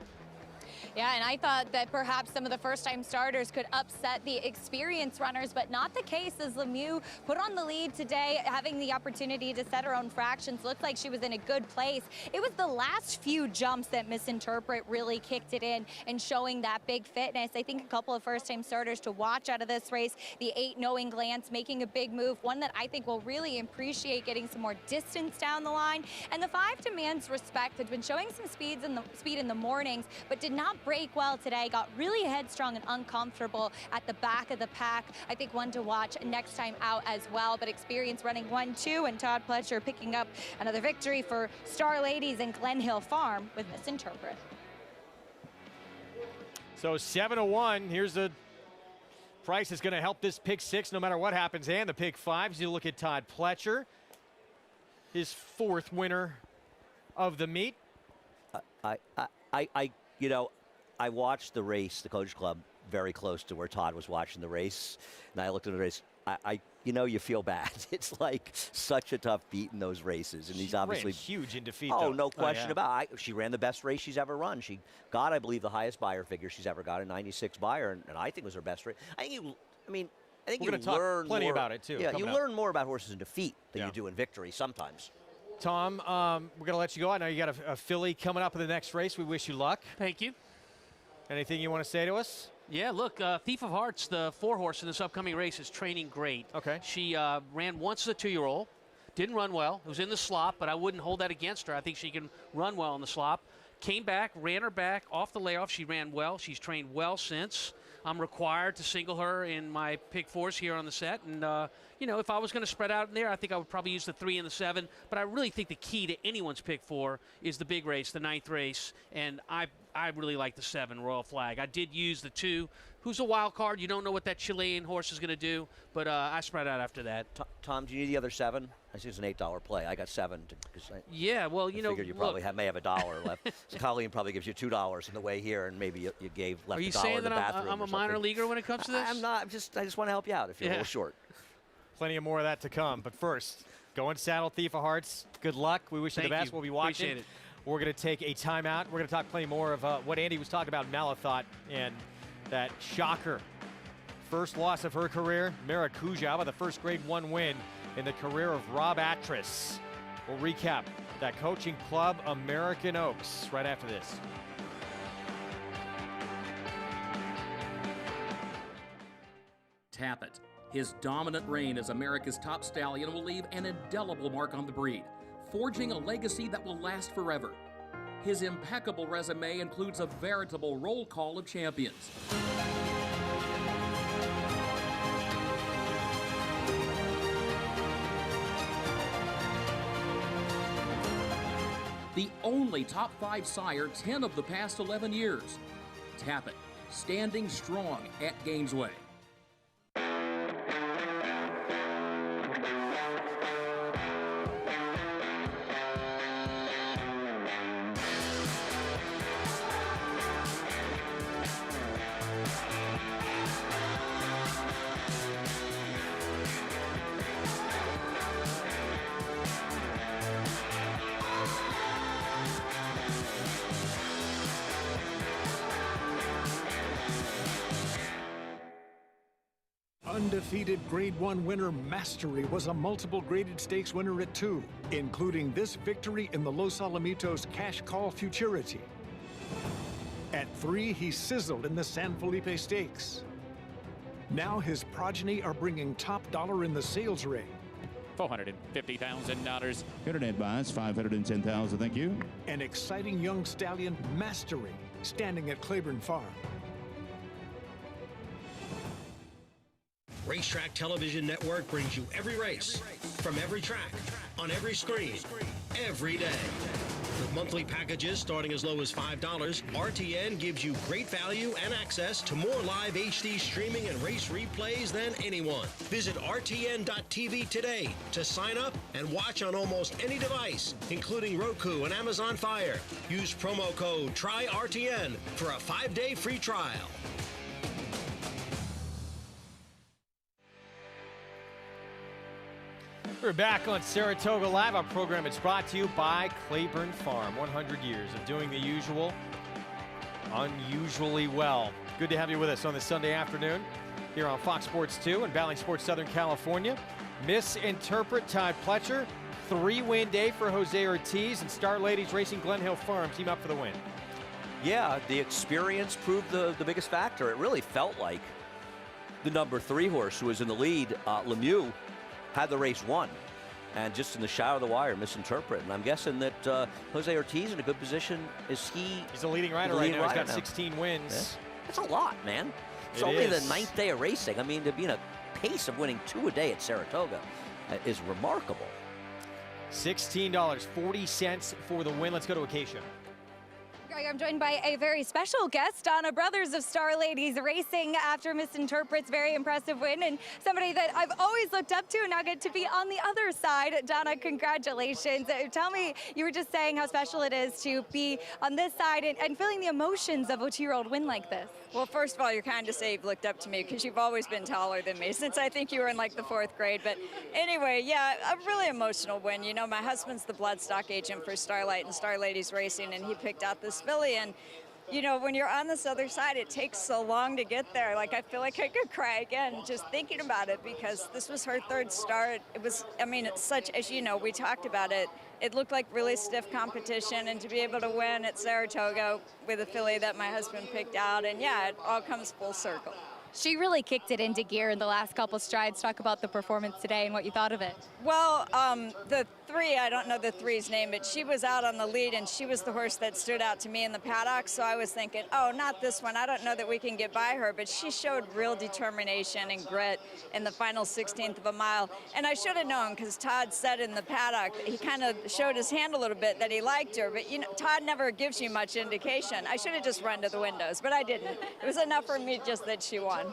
Yeah, and I thought that perhaps some of the first-time starters could upset the experienced runners, but not the case as Lemieux put on the lead today, having the opportunity to set her own fractions. Looked like she was in a good place. It was the last few jumps that Misinterpret really kicked it in and showing that big fitness. I think a couple of first-time starters to watch out of this race. The 8 Knowing Glance making a big move, one that I think will really appreciate getting some more distance down the line. And the 5 Demands Respect had been showing some speed in the mornings, but did not break well today. Got really headstrong and uncomfortable at the back of the pack. I think one to watch next time out as well. But Experience running 1-2, and Todd Pletcher picking up another victory for Star Ladies and Glen Hill Farm with Misinterpret. So 7-1. Here's the price is going to help this pick 6 no matter what happens. And the pick 5, as you look at Todd Pletcher, his 4th winner of the meet. I watched the race, the Coach Club, very close to where Todd was watching the race, and I looked at the race. You feel bad. It's like such a tough beat in those races, and he's obviously ran huge in defeat. Oh, though. no question about it. She ran the best race she's ever run. She got, I believe, the highest buyer figure she's ever got, a 96 buyer, and I think it was her best race. I think you learn plenty more about it too. Yeah, you learn more about horses in defeat than you do in victory sometimes. Tom, we're going to let you go. I know you got a filly coming up in the next race. We wish you luck. Thank you. Anything you want to say to us? Yeah, look, Thief of Hearts, the 4 horse in this upcoming race, is training great. Okay. She ran once as a 2-year-old. Didn't run well. It was in the slop, but I wouldn't hold that against her. I think she can run well in the slop. Came back, ran her back off the layoff. She ran well. She's trained well since. I'm required to single her in my pick 4s here on the set. And, you know, if I was going to spread out in there, I think I would probably use the 3 and the 7. But I really think the key to anyone's pick 4 is the big race, the 9th race. And I really like the 7, Royal Flag. I did use the 2, who's a wild card. You don't know what that Chilean horse is going to do, but I spread out after that. Tom, do you need the other 7? I see it's an $8 play. I got 7. Yeah, well, you know, figured you probably may have $1 left. So Colleen probably gives you $2 on the way here, and maybe you gave left Are you $1 saying in the that bathroom. I'm a minor leaguer when it comes to this? I'm not. I just want to help you out if you're a little short. Plenty of more of that to come. But first, go and saddle Thief of Hearts. Good luck. We wish you the best. We'll be watching. Appreciate it. We're going to take a timeout. We're going to talk plenty more of what Andy was talking about in Malathot and that shocker. First loss of her career, Maracuja, with the first Grade 1 win in the career of Rob Atras. We'll recap that coaching club, American Oaks, right after this. Tapit. His dominant reign as America's top stallion will leave an indelible mark on the breed, forging a legacy that will last forever. His impeccable resume includes a veritable roll call of champions. The only top 5 sire 10 of the past 11 years. Tapit, standing strong at Gainesway. Undefeated Grade 1 winner Mastery was a multiple graded stakes winner at 2, including this victory in the Los Alamitos Cash Call Futurity. At 3, he sizzled in the San Felipe Stakes. Now his progeny are bringing top dollar in the sales ring. $450,000. Good advance, $510,000. Thank you. An exciting young stallion, Mastery, standing at Claiborne Farm. Racetrack Television Network brings you every race, from every track, on every screen, every day. With monthly packages starting as low as $5, RTN gives you great value and access to more live HD streaming and race replays than anyone. Visit RTN.tv today to sign up and watch on almost any device, including Roku and Amazon Fire. Use promo code TRYRTN for a 5-day free trial. We're back on Saratoga Live. Our program is brought to you by Claiborne Farm. 100 years of doing the usual, unusually well. Good to have you with us on this Sunday afternoon here on Fox Sports 2 and Valley Sports Southern California. Misinterpret Ty Pletcher. 3-win day for Jose Ortiz, and Star Ladies Racing Glen Hill Farm team up for the win. Yeah, the experience proved the biggest factor. It really felt like the number 3 horse who was in the lead, Lemieux, had the race won, and just in the shadow of the wire, Misinterpret. And I'm guessing that Jose Ortiz in a good position. He's a leading rider right now. He's got 16 wins. Yeah. That's a lot, man. It's only the 9th day of racing. I mean, to be in a pace of winning 2 a day at Saratoga is remarkable. $16.40 for the win. Let's go to Acacia. Greg, I'm joined by a very special guest, Donna Brothers of Star Ladies Racing, after Misinterpret's very impressive win, and somebody that I've always looked up to and now get to be on the other side. Donna, congratulations. Tell me, you were just saying how special it is to be on this side and feeling the emotions of a 2-year-old win like this. Well, first of all, you're kind to say you've looked up to me because you've always been taller than me since I think you were in like the 4th grade. But anyway, yeah, a really emotional win. You know, my husband's the bloodstock agent for Starlight and Star Ladies Racing, and he picked out this filly. And, you know, when you're on this other side, it takes so long to get there. Like, I feel like I could cry again just thinking about it because this was her 3rd start. It was, I mean, it's such, as you know, we talked about it. It looked like really stiff competition, and to be able to win at Saratoga with a filly that my husband picked out, and yeah, it all comes full circle. She really kicked it into gear in the last couple strides. Talk about the performance today and what you thought of it. Well, the three, I don't know the three's name, but she was out on the lead, and she was the horse that stood out to me in the paddock. So I was thinking, oh, not this one. I don't know that we can get by her, but she showed real determination and grit in the final 16th of a mile. And I should have known, because Todd said in the paddock, he kind of showed his hand a little bit that he liked her. But, you know, Todd never gives you much indication. I should have just run to the windows, but I didn't. It was enough for me just that she won.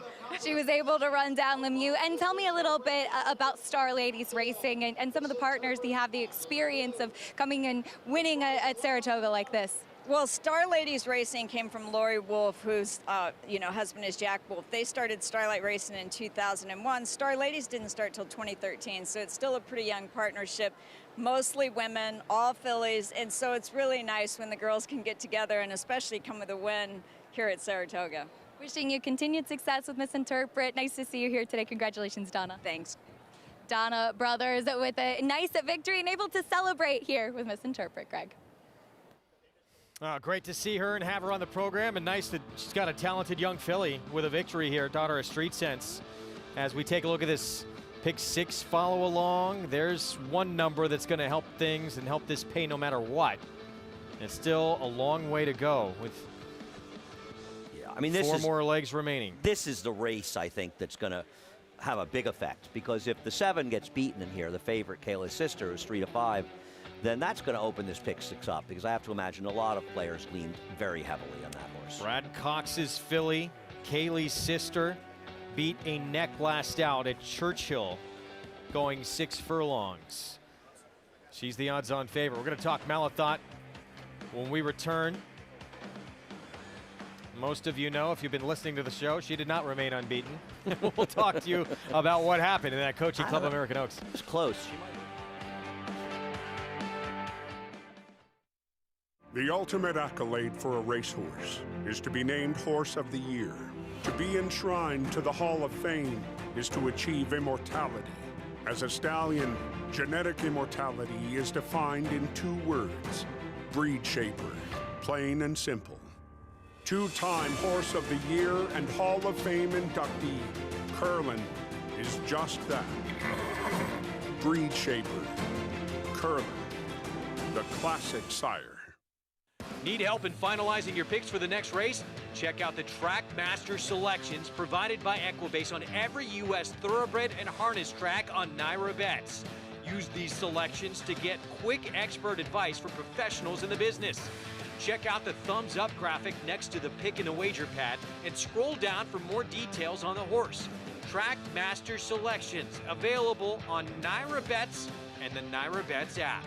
She was able to run down Lemieux. And tell me a little bit about Star Ladies Racing and some of the partners that you have the experience of coming and winning at Saratoga like this. Well, Star Ladies Racing came from Lori Wolf, whose husband is Jack Wolf. They started Starlight Racing in 2001. Star Ladies didn't start till 2013, so it's still a pretty young partnership. Mostly women, all fillies, and so it's really nice when the girls can get together and especially come with a win here at Saratoga. Wishing you continued success with Miss Interpret. Nice to see you here today. Congratulations, Donna. Thanks. Donna Brothers with a nice victory and able to celebrate here with Miss Interpret, Greg. Great to see her and have her on the program, and nice that she's got a talented young filly with a victory here, daughter of Street Sense. As we take a look at this pick 6 follow along, there's one number that's going to help things and help this pay no matter what. It's still a long way to go with this 4 more legs remaining. This is the race, I think, that's going to have a big effect, because if the 7 gets beaten in here, the favorite, Kayla's sister, is 3-5, then that's going to open this pick 6 up, because I have to imagine a lot of players leaned very heavily on that horse. Brad Cox's filly, Kaylee's sister, beat a neck blast out at Churchill, going 6 furlongs. She's the odds-on favorite. We're going to talk Malathot when we return. Most of you know, if you've been listening to the show, she did not remain unbeaten. We'll talk to you about what happened in that Coaching Club American Oaks. It was close. The ultimate accolade for a racehorse is to be named Horse of the Year. To be enshrined to the Hall of Fame is to achieve immortality. As a stallion, genetic immortality is defined in 2 words: breed shaper, plain and simple. 2-time Horse of the Year and Hall of Fame inductee, Curlin, is just that. Breed shaper, Curlin, the classic sire. Need help in finalizing your picks for the next race? Check out the Track Master selections provided by Equibase on every U.S. thoroughbred and harness track on Naira Bets. Use these selections to get quick expert advice from professionals in the business. Check out the thumbs up graphic next to the pick and the wager pad and scroll down for more details on the horse. Track Master selections available on Naira Bets and the Naira Bets app.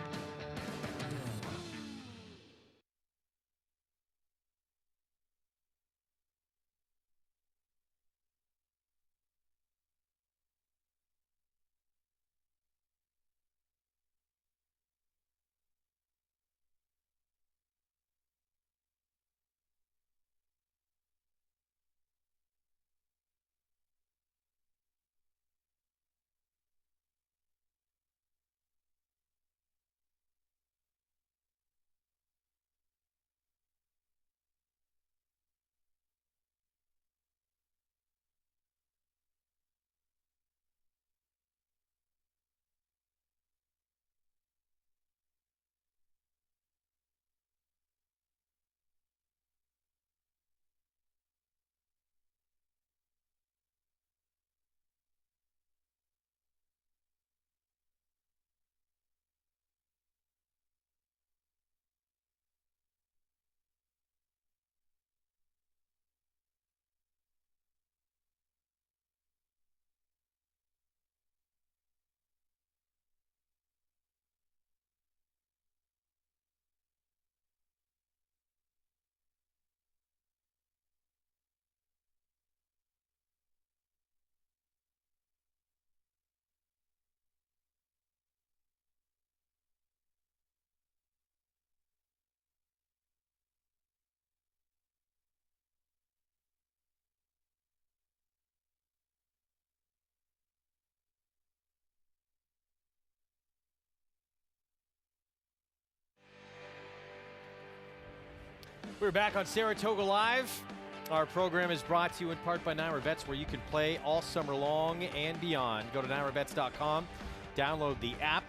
We're back on Saratoga Live. Our program is brought to you in part by Naira Bets, where you can play all summer long and beyond. Go to nairabets.com, download the app,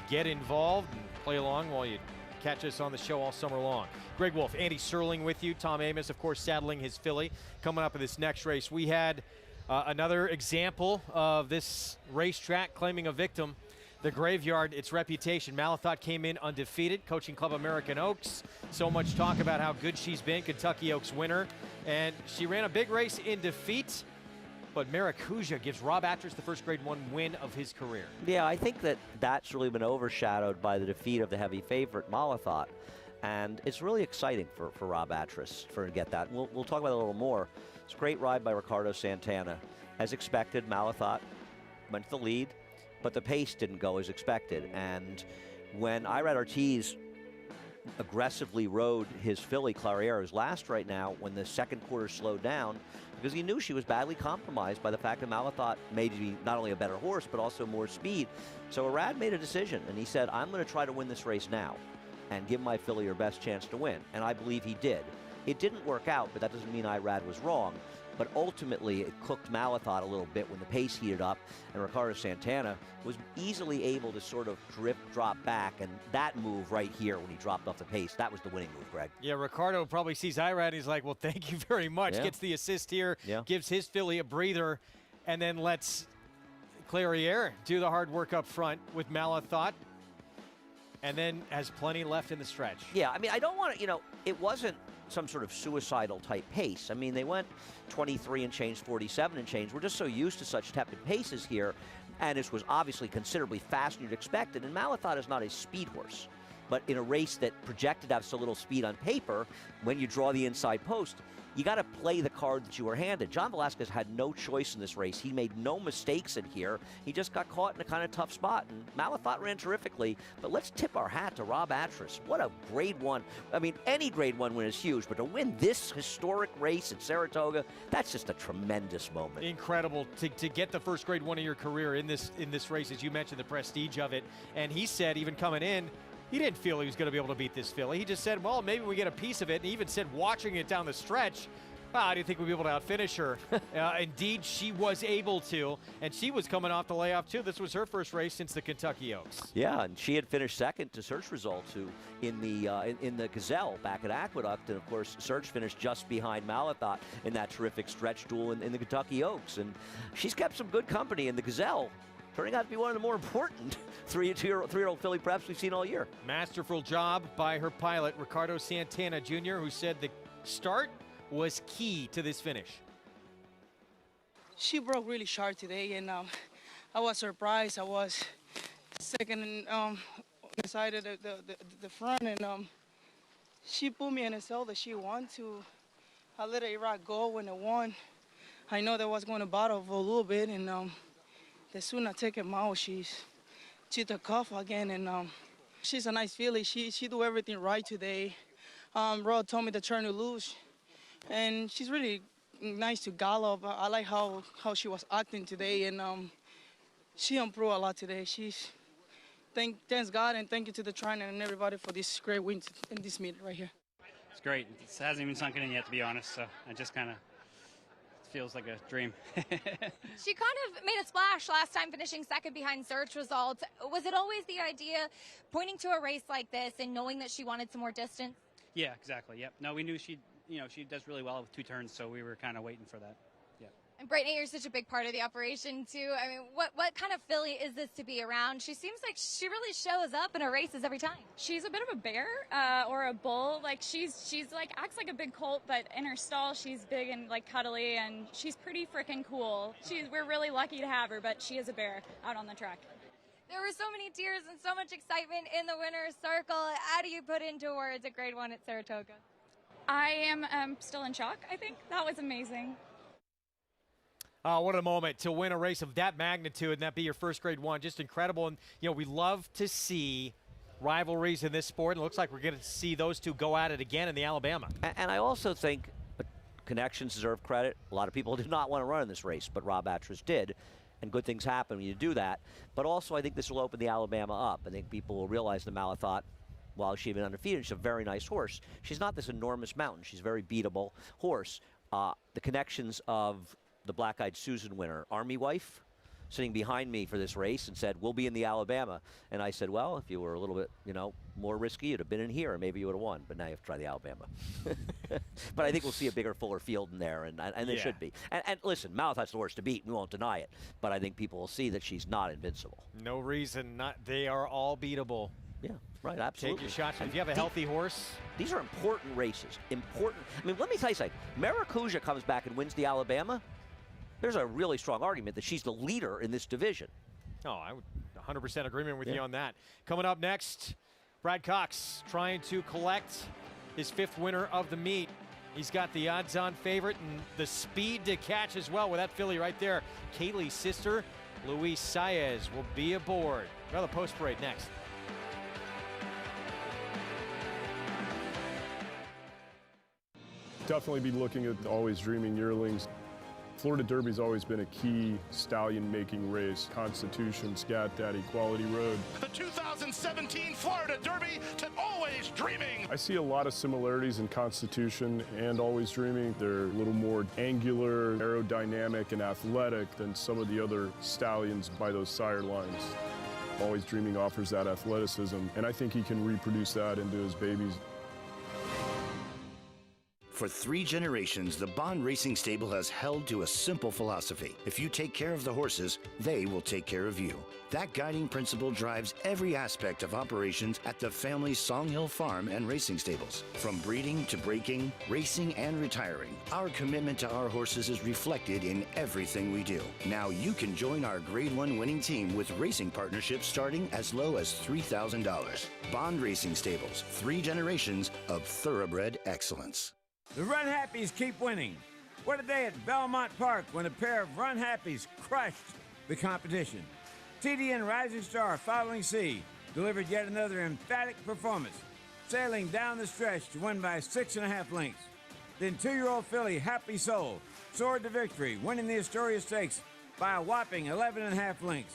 get involved, and play along while you catch us on the show all summer long. Greg Wolf, Andy Serling with you. Tom Amoss, of course, saddling his filly. Coming up in this next race, we had another example of this racetrack claiming a victim. The Graveyard, its reputation. Malathot came in undefeated, coaching Club American Oaks. So much talk about how good she's been, Kentucky Oaks winner. And she ran a big race in defeat, but Maracuja gives Rob Atras the first Grade 1 win of his career. Yeah, I think that's really been overshadowed by the defeat of the heavy favorite, Malathot. And it's really exciting for Rob Atras to get that. We'll talk about it a little more. It's a great ride by Ricardo Santana. As expected, Malathot went to the lead, but the pace didn't go as expected. And when Irad Ortiz aggressively rode his filly, Clariere, who's last right now, when the second quarter slowed down, because he knew she was badly compromised by the fact that Malathot made be not only a better horse, but also more speed. So Irad made a decision, and he said, I'm going to try to win this race now and give my filly her best chance to win. And I believe he did. It didn't work out, but that doesn't mean Irad was wrong. But ultimately, it cooked Malathot a little bit when the pace heated up, and Ricardo Santana was easily able to sort of drop back, and that move right here when he dropped off the pace, that was the winning move, Greg. Yeah, Ricardo probably sees Irad, and he's like, well, thank you very much. Yeah. Gets the assist here, Yeah. gives his filly a breather, and then lets Clariere do the hard work up front with Malathot, and then has plenty left in the stretch. Yeah, I mean, I don't want to, it wasn't some sort of suicidal type pace. I mean, they went 23 and change, 47 and change. We're just so used to such tepid paces here, and this was obviously considerably faster than you'd expected. And Malathot is not a speed horse, but in a race that projected to have so little speed on paper, when you draw the inside post, you got to play the card that you were handed. John Velasquez had no choice in this race. He made no mistakes in here. He just got caught in a kind of tough spot. And Malathot ran terrifically, but let's tip our hat to Rob Atras. What a Grade 1. I mean, any Grade 1 win is huge, but to win this historic race at Saratoga, that's just a tremendous moment. Incredible to get the first Grade 1 of your career in this race, as you mentioned, the prestige of it. And he said, even coming in, he didn't feel he was going to be able to beat this filly. He just said, well, maybe we get a piece of it. And he even said, watching it down the stretch, well, I didn't think we'd be able to outfinish her. Indeed, she was able to, and she was coming off the layoff, too. This was her first race since the Kentucky Oaks. Yeah, and she had finished second to Search results in the Gazelle back at Aqueduct. And, of course, Search finished just behind Malathot in that terrific stretch duel in the Kentucky Oaks. And she's kept some good company in the Gazelle, turning out to be one of the more important three-year-old filly preps we've seen all year. Masterful job by her pilot, Ricardo Santana Jr., who said the start was key to this finish. She broke really sharp today, and I was surprised. I was second and decided the front, and she put me in a cell that she wanted to. I let Iraq go when it won. I know that was going to battle for a little bit, and as soon as I take him out, she took cuff again, and she's a nice filly. She do everything right today. Rod told me to turn her loose, and she's really nice to gallop. I like how she was acting today, and she improved a lot today. Thanks God, and thank you to the trainer and everybody for this great win in this meet right here. It's great. It hasn't even sunk in yet, to be honest, so I just kind of feels like a dream. She kind of made a splash last time, finishing second behind Search results. Was it always the idea, pointing to a race like this and knowing that she wanted some more distance? Yeah, exactly. Yep. No, we knew she does really well with 2 turns, so we were kind of waiting for that. Yeah. And Brittany, you're such a big part of the operation too. I mean, what kind of filly is this to be around? She seems like she really shows up in her races every time. She's a bit of a bear or a bull. Like she's like acts like a big colt, but in her stall she's big and like cuddly, and she's pretty freaking cool. We're really lucky to have her, but she is a bear out on the track. There were so many tears and so much excitement in the winner's circle. How do you put into words a Grade 1 at Saratoga? I am still in shock, I think. That was amazing. Oh, what a moment to win a race of that magnitude and that be your first Grade 1. Just incredible. And, we love to see rivalries in this sport. It looks like we're going to see those two go at it again in the Alabama. And I also think connections deserve credit. A lot of people did not want to run in this race, but Rob Atras did. And good things happen when you do that. But also, I think this will open the Alabama up. I think people will realize the Malathot, while she's been undefeated, she's a very nice horse. She's not this enormous mountain. She's a very beatable horse. the connections of the Black-Eyed Susan winner, Army wife, sitting behind me for this race and said, we'll be in the Alabama. And I said, well, if you were a little bit, more risky, you'd have been in here and maybe you would have won. But now you have to try the Alabama. But I think we'll see a bigger, fuller field in there, and there should be. And listen, Mouth has the horse to beat. We won't deny it. But I think people will see that she's not invincible. No reason not. They are all beatable. Yeah, right, absolutely. Take your shots. If you have a healthy horse. These are important races. Important. I mean, let me tell you something. Maracuja comes back and wins the Alabama. There's a really strong argument that she's the leader in this division. Oh, I would 100% agreement with you on that. Coming up next, Brad Cox trying to collect his 5th winner of the meet. He's got the odds-on favorite and the speed to catch as well with that filly right there. Kaylee's sister, Luis Saez, will be aboard. Another post parade next. Definitely be looking at Always Dreaming yearlings. Florida Derby's always been a key stallion-making race. Constitution, Scat Daddy, Quality Road. The 2017 Florida Derby to Always Dreaming. I see a lot of similarities in Constitution and Always Dreaming. They're a little more angular, aerodynamic, and athletic than some of the other stallions by those sire lines. Always Dreaming offers that athleticism, and I think he can reproduce that into his babies. For 3 generations, the Bond Racing Stable has held to a simple philosophy. If you take care of the horses, they will take care of you. That guiding principle drives every aspect of operations at the family's Songhill Farm and Racing Stables. From breeding to breaking, racing and retiring, our commitment to our horses is reflected in everything we do. Now you can join our Grade 1 winning team with racing partnerships starting as low as $3,000. Bond Racing Stables, 3 generations of thoroughbred excellence. The Run Happies keep winning. What a day at Belmont Park when a pair of Run Happies crushed the competition. TDN Rising Star Following Sea delivered yet another emphatic performance, sailing down the stretch to win by 6.5 lengths. Then 2-year-old filly Happy Soul soared to victory, winning the Astoria Stakes by a whopping 11.5 lengths.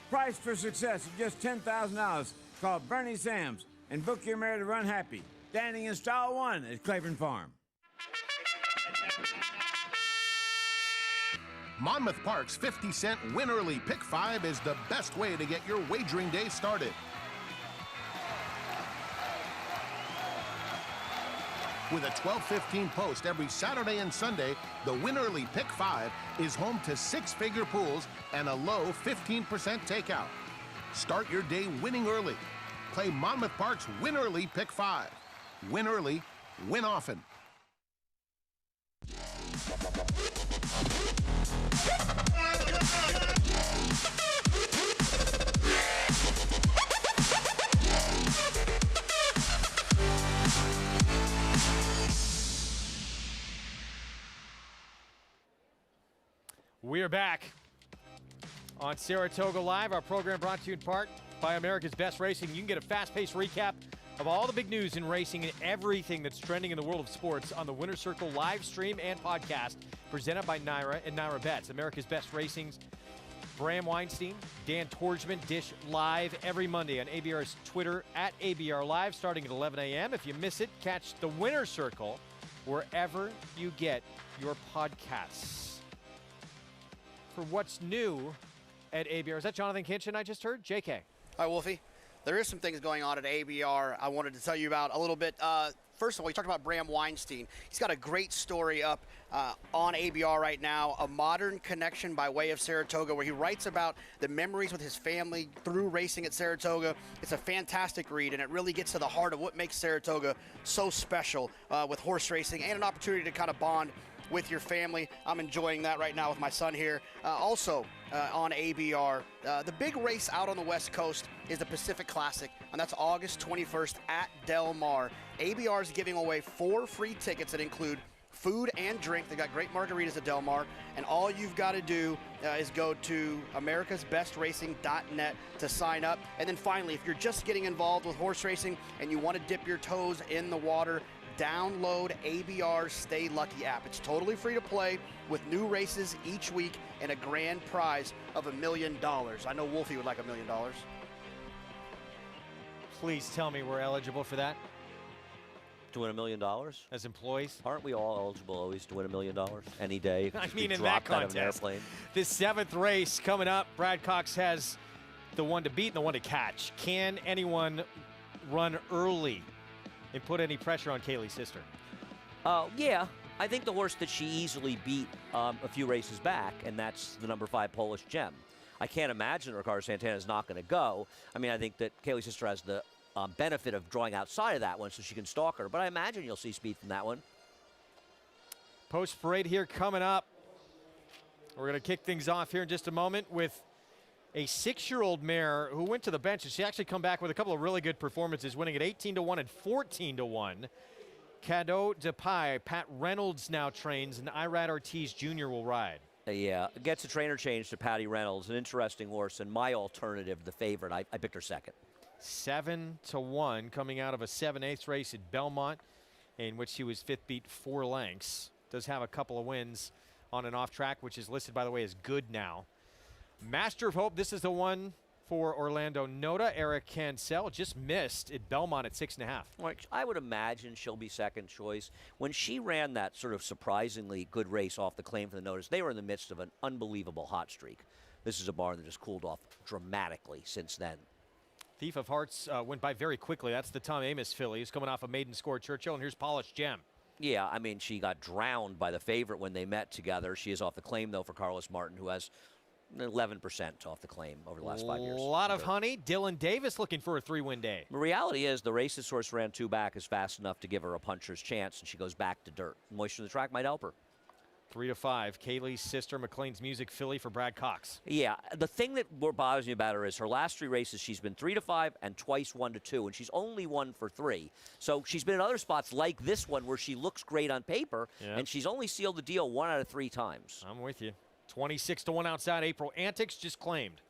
Price for success of just $10,000 called Bernie Sams and book your mare to Run Happy, standing in stall 1 at Claiborne Farm. Monmouth Park's 50-cent Win Early Pick 5 is the best way to get your wagering day started. With a 12:15 post every Saturday and Sunday, the Win Early Pick 5 is home to 6-figure pools and a low 15% takeout. Start your day winning early. Play Monmouth Park's Win Early Pick 5. Win early, win often. We are back on Saratoga Live, our program brought to you in part by America's Best Racing. You can get a fast-paced recap of all the big news in racing and everything that's trending in the world of sports on the Winner's Circle live stream and podcast presented by Naira and Naira Bets. America's Best Racing's Bram Weinstein, Dan Torgman dish live every Monday on ABR's Twitter at ABR Live starting at 11 a.m. If you miss it, catch the Winner's Circle wherever you get your podcasts. For what's new at ABR, is that Jonathan Kinchin I just heard? JK. Hi, Wolfie. There is some things going on at ABR I wanted to tell you about a little bit. First of all, we talked about Bram Weinstein. He's got a great story up on ABR right now, A Modern Connection by Way of Saratoga, where he writes about the memories with his family through racing at Saratoga. It's a fantastic read, and it really gets to the heart of what makes Saratoga so special with horse racing and an opportunity to kind of bond with your family. I'm enjoying that right now with my son here. Also on ABR, the big race out on the West Coast is the Pacific Classic, and that's August 21st at Del Mar. ABR is giving away 4 free tickets that include food and drink. They've got great margaritas at Del Mar, and all you've got to do is go to americasbestracing.net to sign up. And then finally, if you're just getting involved with horse racing and you want to dip your toes in the water, download ABR's Stay Lucky app. It's totally free to play with new races each week and a grand prize of $1 million. I know Wolfie would like $1 million. Please tell me we're eligible for that. To win $1 million? As employees? Aren't we all eligible always to win $1 million any day? I Just mean, be in that dropped out of an contest. airplane? This 7th race coming up, Brad Cox has the one to beat and the one to catch. Can anyone run early and put any pressure on Kaylee's sister? Yeah. I think the horse that she easily beat a few races back, and that's the number 5 Polish Gem. I can't imagine Ricardo Santana is not going to go. I mean, I think that Kaylee's sister has the benefit of drawing outside of that one so she can stalk her. But I imagine you'll see speed from that one. Post parade here coming up. We're going to kick things off here in just a moment with a 6-year-old mare who went to the bench, and she actually come back with a couple of really good performances, winning at 18-1 and 14-1. Cadeau de Pai, Pat Reynolds now trains, and Irad Ortiz Jr. will ride. Yeah, gets a trainer change to Patty Reynolds, an interesting horse, and my alternative, the favorite, I picked her second. 7-1 coming out of a 7/8 race at Belmont, in which she was 5th beat 4 lengths. Does have a couple of wins on and off track, which is listed, by the way, as good now. Master of Hope, this is the one for Orlando Noda. Eric Cancel just missed at Belmont at 6.5. Well, I would imagine she'll be second choice. When she ran that sort of surprisingly good race off the claim for the Notice, they were in the midst of an unbelievable hot streak. This is a barn that just cooled off dramatically since then. Thief of Hearts went by very quickly. That's the Tom Amos filly. He's coming off a maiden score at Churchill, and here's Polished Gem. Yeah, I mean, she got drowned by the favorite when they met together. She is off the claim, though, for Carlos Martin, who has 11% off the claim over the last 5 years. A lot of honey. Dylan Davis looking for a 3-win day. The reality is the race this horse ran 2 back is fast enough to give her a puncher's chance, and she goes back to dirt. Moisture in the track might help her. 3-5. Kaylee's sister, McLean's Music filly for Brad Cox. Yeah, the thing that bothers me about her is her last 3 races, she's been 3-5 and twice 1-2, and she's only 1 for 3. So she's been in other spots like this one where she looks great on paper, and she's only sealed the deal 1 out of 3 times. I'm with you. 26-1 outside. April Antics just claimed.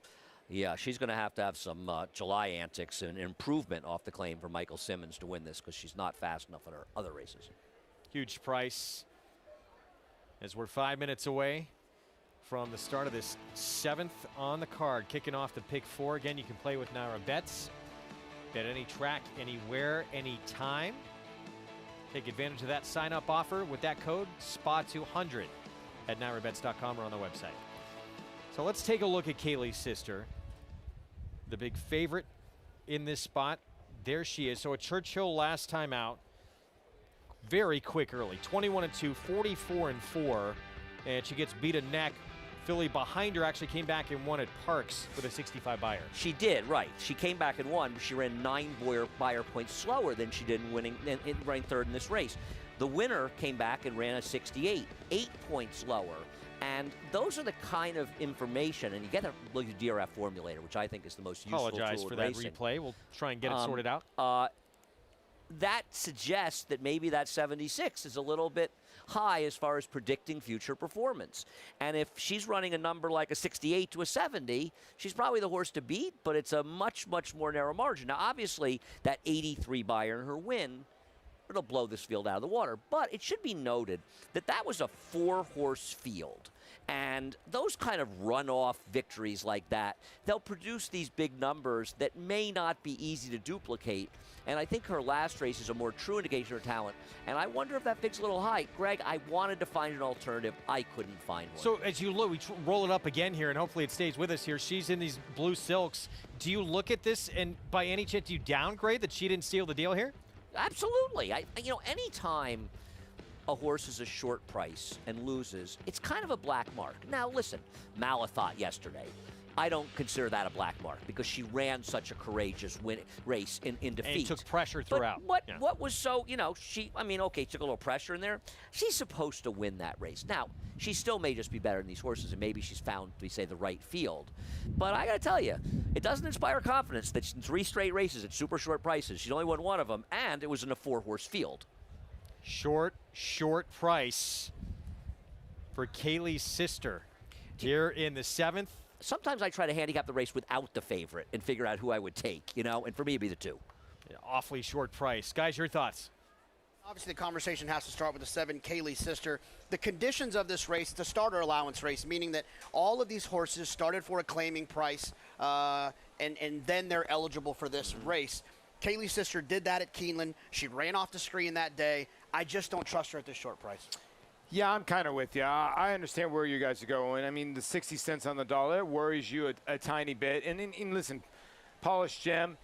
Yeah, she's going to have some July antics and improvement off the claim for Michael Simmons to win this because she's not fast enough in her other races. Huge price. As we're 5 minutes away from the start of this 7th on the card, kicking off the pick 4. Again, you can play with Naira Bets. Bet any track, anywhere, anytime. Take advantage of that sign-up offer with that code SPA200 at nairabets.com or on the website. So let's take a look at Kaylee's sister, the big favorite in this spot. There she is. So at Churchill last time out, very quick early, 21-2, 44-4, and she gets beat a neck. Filly behind her actually came back and won at Parks with a 65 buyer. She did, right. She came back and won. She ran 9 buyer points slower than she did in winning, and running 3rd in this race. The winner came back and ran a 68, 8 points lower. And those are the kind of information, and you get to look at the DRF formulator, which I think is the most useful Apologize tool for in that racing. replay. We'll try and get it sorted out. That suggests that maybe that 76 is a little bit high as far as predicting future performance. And if she's running a number like a 68 to a 70, she's probably the horse to beat, but it's a much, much more narrow margin. Now, obviously, that 83 buyer in her win, it'll blow this field out of the water. But it should be noted that that was a 4-horse field. And those kind of run-off victories like that, they'll produce these big numbers that may not be easy to duplicate. And I think her last race is a more true indication of her talent. And I wonder if that fig's a little high. Greg, I wanted to find an alternative. I couldn't find one. So as you look, we roll it up again here, and hopefully it stays with us here. She's in these blue silks. Do you look at this, and by any chance, do you downgrade that she didn't seal the deal here? Absolutely. Any time a horse is a short price and loses, it's kind of a black mark. Now, listen, Malathot yesterday, I don't consider that a black mark because she ran such a courageous race in defeat. And took pressure throughout. But what was so, okay, took a little pressure in there. She's supposed to win that race. Now, she still may just be better than these horses, and maybe she's found, we say, the right field. But I got to tell you, it doesn't inspire confidence that in 3 straight races at super short prices, she's only won 1 of them, and it was in a 4-horse field. Short price for Kaylee's sister here in the 7th. Sometimes I try to handicap the race without the favorite and figure out who I would take, and for me it'd be the 2. Yeah, awfully short price. Guys, your thoughts? Obviously, the conversation has to start with the 7, Kaylee's sister. The conditions of this race, it's a starter allowance race, meaning that all of these horses started for a claiming price, and then they're eligible for this race. Kaylee's sister did that at Keeneland. She ran off the screen that day. I just don't trust her at this short price. Yeah, I'm kind of with you. I understand where you guys are going. I mean, the 60 cents on the dollar worries you a tiny bit. And listen, Polished Gem,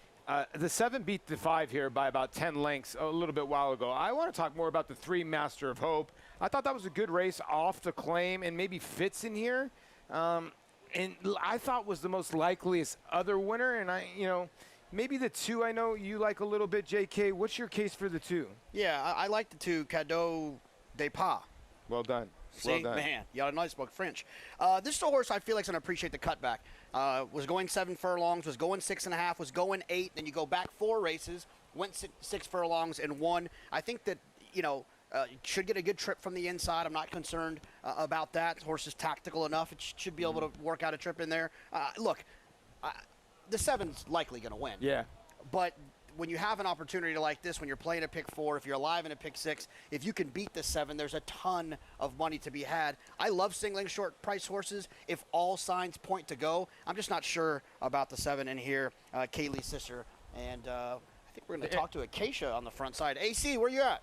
the 7 beat the 5 here by about 10 lengths a little bit while ago. I want to talk more about the 3 Master of Hope. I thought that was a good race off the claim and maybe fits in here. And I thought was the most likeliest other winner. And maybe the 2 I know you like a little bit, JK. What's your case for the 2? Yeah, I like the 2, Cadeau de Pas. Well done. See, well done. Man, you ought to know I spoke French. This is a horse I feel like is going to appreciate the cutback. Was going 7 furlongs, was going 6.5, was going 8, then you go back 4 races, went 6 furlongs and won. I think that, should get a good trip from the inside. I'm not concerned about that. The horse is tactical enough. It should be able to work out a trip in there. Look, the 7's likely going to win. Yeah. But when you have an opportunity like this, when you're playing a pick 4, if you're alive in a pick 6, if you can beat the 7, there's a ton of money to be had. I love singling short price horses if all signs point to go. I'm just not sure about the 7 in here, Kaylee's sister. And I think we're going to talk to Acacia on the front side. AC, where you at?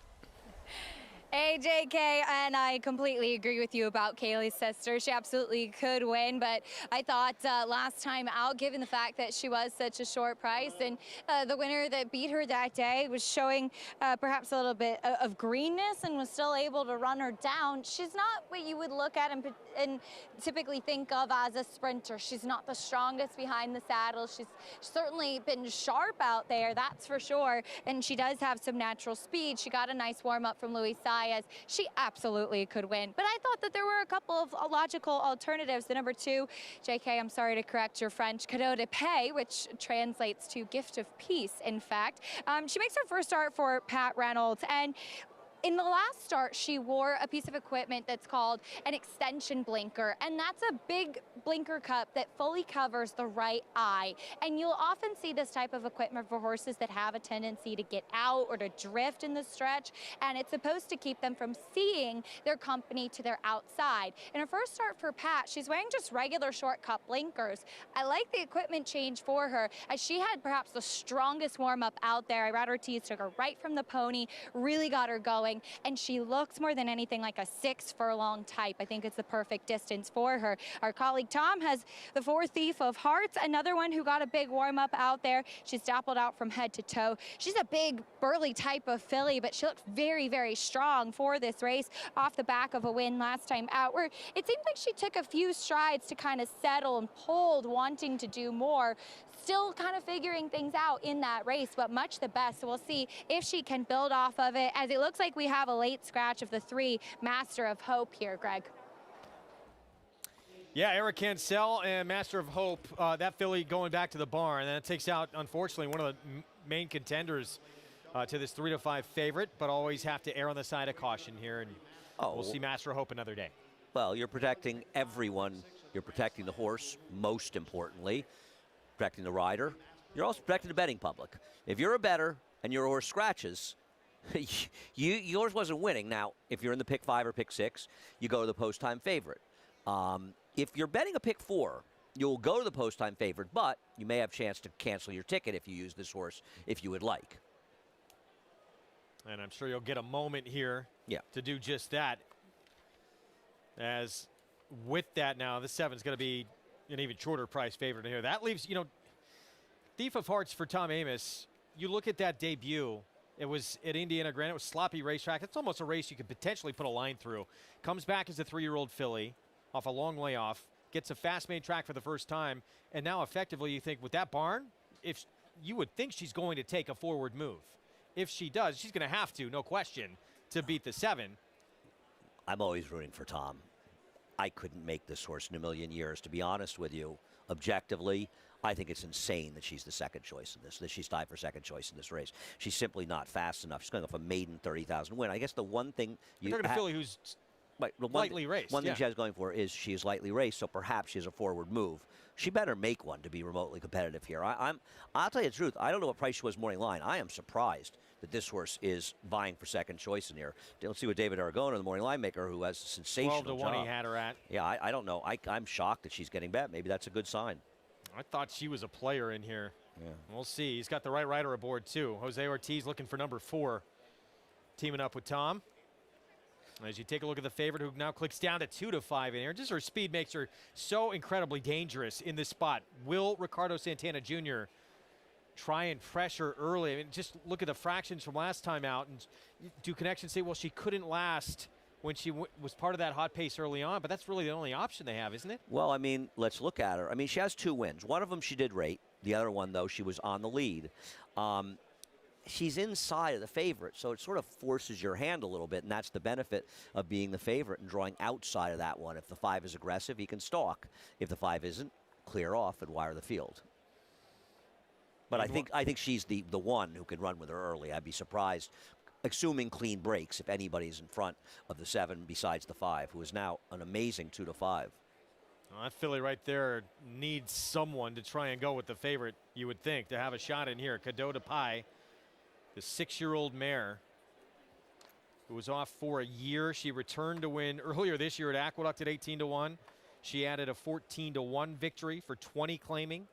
Hey, JK, and I completely agree with you about Kaylee's sister. She absolutely could win, but I thought last time out, given the fact that she was such a short price, and the winner that beat her that day was showing perhaps a little bit of greenness and was still able to run her down. She's not what you would look at and typically think of as a sprinter. She's not the strongest behind the saddle. She's certainly been sharp out there, that's for sure, and she does have some natural speed. She got a nice warm-up from Louis Saez. She absolutely could win. But I thought that there were a couple of logical alternatives. The number 2, JK, I'm sorry to correct your French, Cadeau de Paix, which translates to gift of peace, in fact. She makes her first start for Pat Reynolds, and in the last start, she wore a piece of equipment that's called an extension blinker, and that's a big blinker cup that fully covers the right eye. And you'll often see this type of equipment for horses that have a tendency to get out or to drift in the stretch, and it's supposed to keep them from seeing their company to their outside. In her first start for Pat, she's wearing just regular short cup blinkers. I like the equipment change for her, as she had perhaps the strongest warm-up out there. Irad Ortiz took her right from the pony, really got her going, and she looks more than anything like a 6 furlong type. I think it's the perfect distance for her. Our colleague Tom has the 4 Thief of Hearts, another one who got a big warm-up out there. She's dappled out from head to toe. She's a big, burly type of filly, but she looked very, very strong for this race off the back of a win last time out, where it seemed like she took a few strides to kind of settle and pulled, wanting to do more. Still kind of figuring things out in that race, but much the best. So we'll see if she can build off of it, as it looks like we have a late scratch of the 3 Master of Hope here, Greg. Yeah, Eric Cancel and Master of Hope, that filly going back to the barn. And that takes out, unfortunately, one of the main contenders to this 3-5 favorite, but always have to err on the side of caution here. And we'll see Master of Hope another day. Well, you're protecting everyone. You're protecting the horse, most importantly. Protecting the rider. You're also protecting the betting public. If you're a bettor and your horse scratches, yours wasn't winning. Now, if you're in the pick 5 or pick 6, you go to the post-time favorite. If you're betting a pick 4, you'll go to the post-time favorite, but you may have a chance to cancel your ticket if you use this horse, if you would like. And I'm sure you'll get a moment here to do just that. As with that now, the 7's going to be an even shorter price favorite here. That leaves, Thief of Hearts for Tom Amoss. You look at that debut. It was at Indiana Granite. It was sloppy racetrack. It's almost a race you could potentially put a line through. Comes back as a 3-year-old filly off a long layoff. Gets a fast-made track for the first time. And now effectively you think with that barn, if you would think she's going to take a forward move. If she does, she's going to have to, no question, to beat the 7. I'm always rooting for Tom. I couldn't make this horse in a million years, to be honest with you. Objectively, I think it's insane that she's the second choice in this, that she's tied for second choice in this race. She's simply not fast enough. She's going off a maiden 30,000 win. I guess the one thing you're going to Philly who's lightly raced. One thing she has going for her is she is lightly raced, so perhaps she has a forward move. She better make one to be remotely competitive here. I'll tell you the truth. I don't know what price she was morning line. I am surprised that this horse is vying for second choice in here. Let's see what David Aragona, the morning line maker, who has a sensational 12 to job. 1 he had her at. Yeah, I don't know. I'm shocked that she's getting bet. Maybe that's a good sign. I thought she was a player in here. Yeah. We'll see. He's got the right rider aboard, too. Jose Ortiz looking for number 4, teaming up with Tom. As you take a look at the favorite, who now clicks down to 2-5 in here. Just her speed makes her so incredibly dangerous in this spot. Will Ricardo Santana Jr. try and pressure early? I mean, just look at the fractions from last time out. And do connections say, well, she couldn't last when she was part of that hot pace early on? But that's really the only option they have, isn't it? Well, I mean, let's look at her. I mean, she has 2 wins. One of them she did rate. The other one, though, she was on the lead. She's inside of the favorite, so it sort of forces your hand a little bit, and that's the benefit of being the favorite and drawing outside of that one. If the 5 is aggressive, he can stalk. If the 5 isn't, clear off and wire the field. But I think she's the one who can run with her early. I'd be surprised, assuming clean breaks, if anybody's in front of the 7 besides the 5, who is now an amazing 2-5. Well, that filly right there needs someone to try and go with the favorite, you would think, to have a shot in here. Cadota Pie, the 6-year-old mare who was off for a year. She returned to win earlier this year at Aqueduct at 18-1. She added a 14-1 victory for 20 claiming,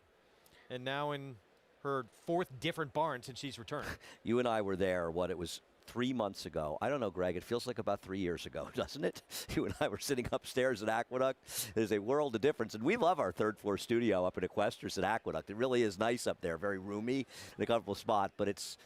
and now in her 4th different barn since she's returned. You and I were there, it was 3 months ago. I don't know, Greg, it feels like about 3 years ago, doesn't it? You and I were sitting upstairs at Aqueduct. There's a world of difference, and we love our 3rd floor studio up in Equesters at Aqueduct. It really is nice up there, very roomy, in a comfortable spot, but it's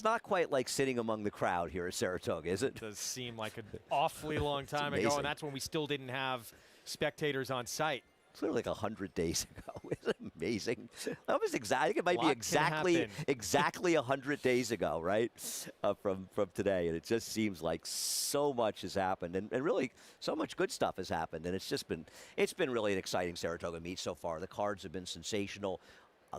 not quite like sitting among the crowd here at Saratoga, is it? It does seem like an awfully long time ago, and that's when we still didn't have spectators on site. It's literally like 100 days ago. Isn't it amazing? That was I think it might be exactly 100 days ago, right? From today, and it just seems like so much has happened, and really so much good stuff has happened, and it's been really an exciting Saratoga meet so far. The cards have been sensational.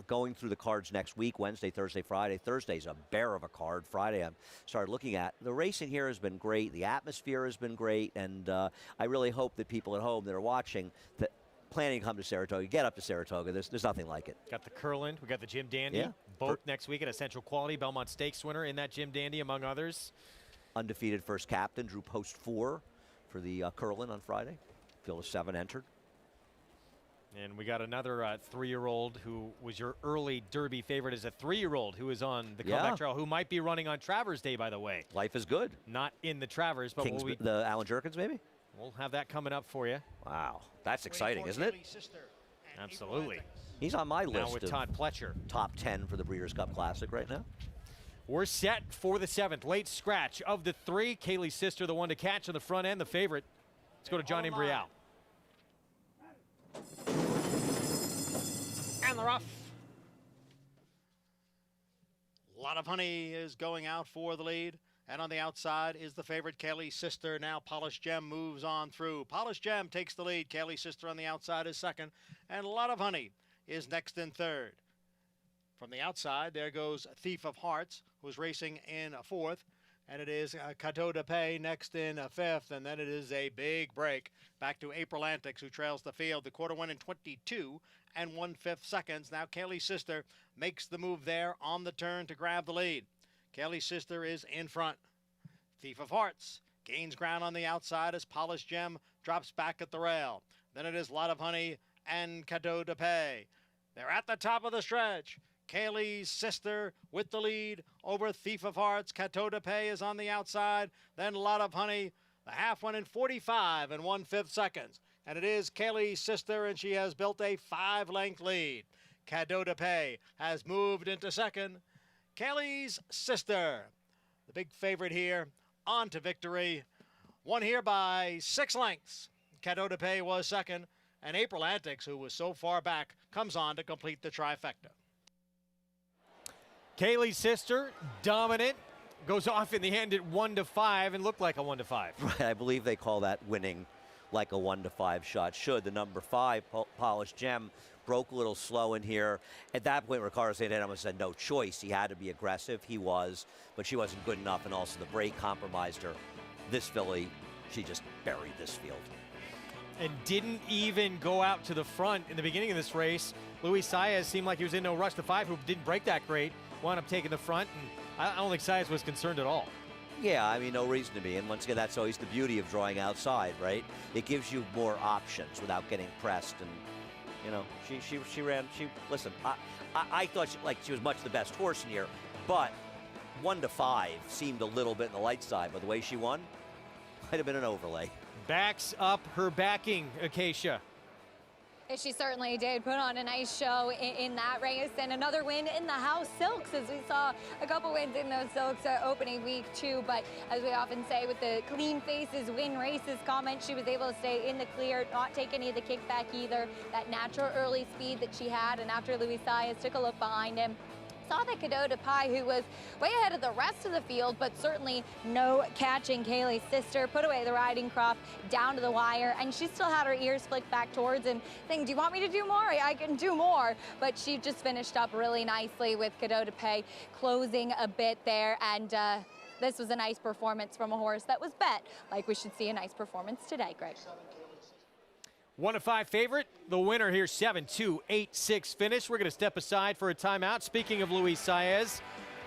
Going through the cards next week, Wednesday, Thursday, Friday. Thursday's a bear of a card. Friday, I started looking at. The racing here has been great. The atmosphere has been great, and I really hope that people at home that are watching that planning to come to Saratoga, get up to Saratoga. There's nothing like it. Got the Curland. We got the Jim Dandy. Yeah. Both next week at Essential Quality. Belmont Stakes winner in that Jim Dandy, among others. Undefeated first captain, drew post 4 for the Curland on Friday. Field of 7 entered. And we got another 3-year-old who was your early Derby favorite as a 3-year-old who is on the comeback trail, who might be running on Travers Day, by the way. Life is good. Not in the Travers, but the Alan Jerkins, maybe? We'll have that coming up for you. Wow. That's exciting, isn't it? Absolutely. He's on my list now with Todd Pletcher. Top 10 for the Breeders' Cup Classic right now. We're set for the 7th. Late scratch of the 3. Kaylee's Sister, the one to catch on the front end, the favorite. Let's go to John Imbrial. And the rough. A lot of honey is going out for the lead. And on the outside is the favorite, Kaylee's Sister. Now Polished Gem moves on through. Polished Gem takes the lead. Kaylee's Sister on the outside is 2nd. And a lot of honey is next in 3rd. From the outside, there goes Thief of Hearts, who's racing in 4th. And it is Cadeau de Pay next in 5th. And then it is a big break back to April Antics, who trails the field. The quarter went in 22 1/5 seconds. Now Kaylee's Sister makes the move there on the turn to grab the lead. Kaylee's Sister is in front. Thief of Hearts gains ground on the outside as Polished Gem drops back at the rail. Then it is Lot of Honey and Cadeau de Pay. They're at the top of the stretch. Kaylee's Sister with the lead over Thief of Hearts. Cadeau de Pay is on the outside. Then Lot of Honey. The half went in 45 1/5 seconds. And it is Kaylee's Sister, and she has built a 5-length lead. Cadeau de Pay has moved into 2nd. Kaylee's Sister, the big favorite here, on to victory. Won here by 6 lengths. Cadeau de Pay was 2nd, and April Antics, who was so far back, comes on to complete the trifecta. Kaylee's Sister, dominant, goes off in the end at 1-5 and looked like a 1-5. Right, I believe they call that winning like a 1-5 shot. Should the number 5, Polished Gem, broke a little slow in here. At that point, Ricardo Santana said no choice. He had to be aggressive. He was, but she wasn't good enough, and also the break compromised her. This filly, she just buried this field. And didn't even go out to the front in the beginning of this race. Luis Saez seemed like he was in no rush. The 5, who didn't break that great, wound up taking the front, and I don't think Saez was concerned at all. Yeah, I mean, no reason to be. And once again, that's always the beauty of drawing outside, right? It gives you more options without getting pressed. And You know, she ran. Listen. I thought she was much the best horse in here, but 1 to 5 seemed a little bit in the light side. But the way she won, might have been an overlay. Backs up her backing, Acacia. She certainly did put on a nice show in that race, and another win in the House Silks, as we saw a couple wins in those Silks opening week too. But as we often say with the clean faces win races comment, she was able to stay in the clear, not take any of the kickback either. That natural early speed that she had, and after Luis Saez took a look behind him, saw that Cadota Pie, who was way ahead of the rest of the field, but certainly no catching Kaylee's sister, put away the riding crop down to the wire, and she still had her ears flicked back towards him, saying, do you want me to do more? I can do more. But she just finished up really nicely with Cadota Pie closing a bit there, and this was a nice performance from a horse that was bet like we should see a nice performance today, Greg. 1 to 5 favorite. The winner here, 7-2, 8-6 finish. We're going to step aside for a timeout. Speaking of Luis Saez,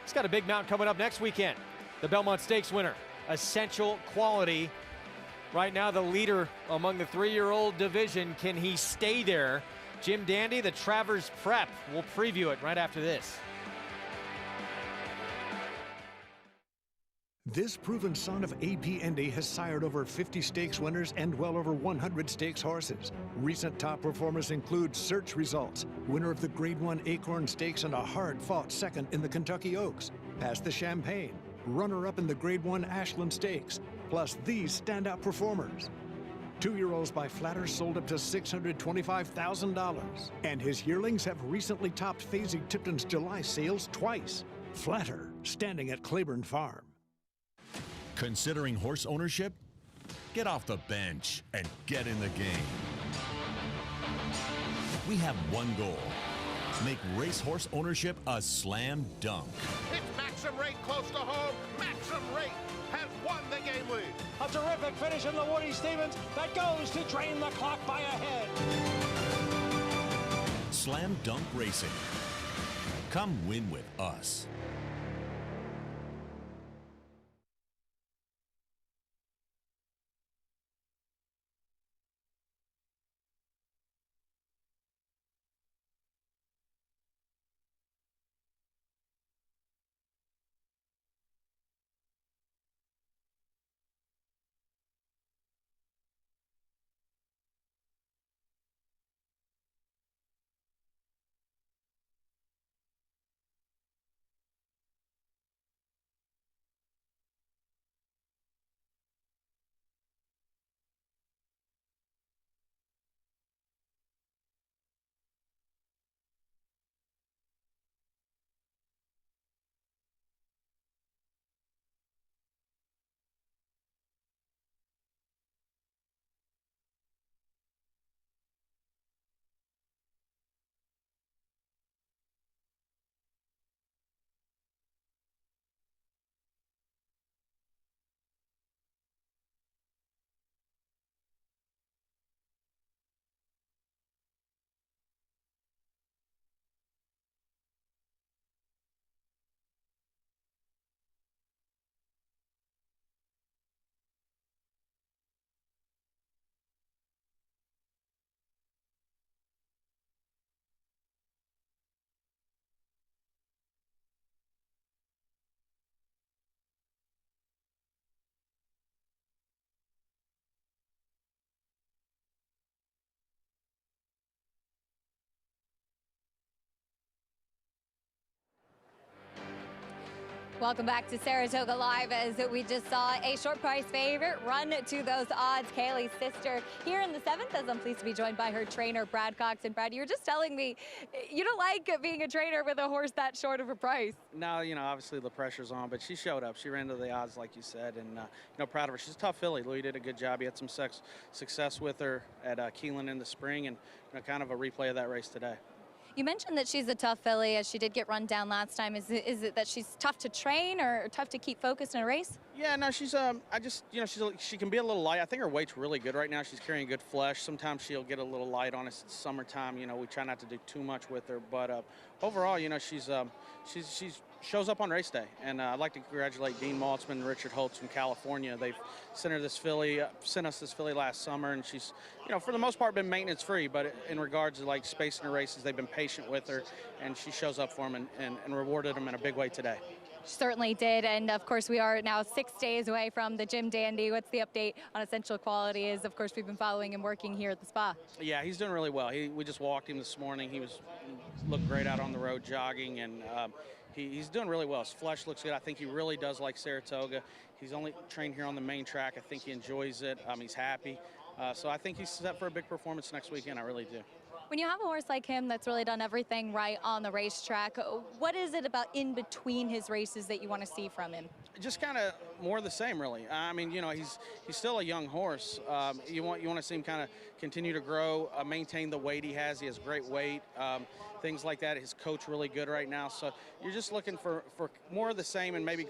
he's got a big mount coming up next weekend. The Belmont Stakes winner, Essential Quality. Right now the leader among the 3-year-old division. Can he stay there? Jim Dandy, the Travers Prep. We'll preview it right after this. This proven son of A.P. Indy has sired over 50 stakes winners and well over 100 stakes horses. Recent top performers include Search Results, winner of the Grade 1 Acorn Stakes and a hard-fought second in the Kentucky Oaks, Past the Champagne, runner-up in the Grade 1 Ashland Stakes, plus these standout performers. 2-year-olds by Flatter sold up to $625,000, and his yearlings have recently topped Faisy Tipton's July sales twice. Flatter, standing at Claiborne Farm. Considering horse ownership? Get off the bench and get in the game. We have one goal: make racehorse ownership a slam dunk. It's Maxim Rate close to home. Maxim Rate has won the game lead. A terrific finish in the Woody Stevens that goes to drain the clock by a head. Slam dunk racing. Come win with us. Welcome back to Saratoga Live, as we just saw a short price favorite run to those odds, Kaylee's sister, here in the 7th, as I'm pleased to be joined by her trainer, Brad Cox. And Brad, you were just telling me you don't like being a trainer with a horse that short of a price. No, you know, obviously the pressure's on, but she showed up. She ran to the odds, like you said, and, you know, proud of her. She's a tough filly. Louis did a good job. He had some success with her at Keeneland in the spring, and, you know, kind of a replay of that race today. You mentioned that she's a tough filly, as she did get run down last time. Is it that she's tough to train or tough to keep focused in a race? Yeah, no, she's she can be a little light. I think her weight's really good right now. She's carrying good flesh. Sometimes she'll get a little light on us. It's summertime. You know, we try not to do too much with her, but overall, you know, she's shows up on race day, and I'd like to congratulate Dean Maltzman and Richard Holtz from California. They've sent us this filly last summer, and she's, you know, for the most part been maintenance free, but in regards to like spacing her races, they've been patient with her, and she shows up for them and rewarded them in a big way today. Certainly did, and of course we are now 6 days away from the Jim Dandy. What's the update on Essential Quality? Is of course we've been following him working here at the spa. Yeah, he's doing really well. We just walked him this morning. He looked great out on the road jogging, and he's doing really well. His flesh looks good. I think he really does like Saratoga. He's only trained here on the main track. I think he enjoys it. He's happy. So I think he's set for a big performance next weekend. I really do. When you have a horse like him that's really done everything right on the racetrack, what is it about in between his races that you want to see from him? Just kind of more of the same, really. I mean, you know, he's still a young horse. You want to see him kind of continue to grow, maintain the weight he has. He has great weight, things like that. His coach really good right now. So you're just looking for more of the same and maybe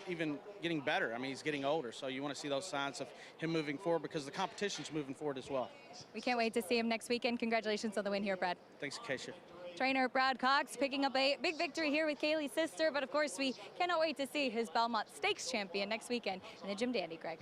even getting better. I mean, he's getting older, so you want to see those signs of him moving forward because the competition's moving forward as well. We can't wait to see him next weekend. Congratulations on the win here, Brad. Thanks, Acacia. Trainer Brad Cox picking up a big victory here with Kaylee's sister, but of course we cannot wait to see his Belmont Stakes champion next weekend in the Jim Dandy, Greg.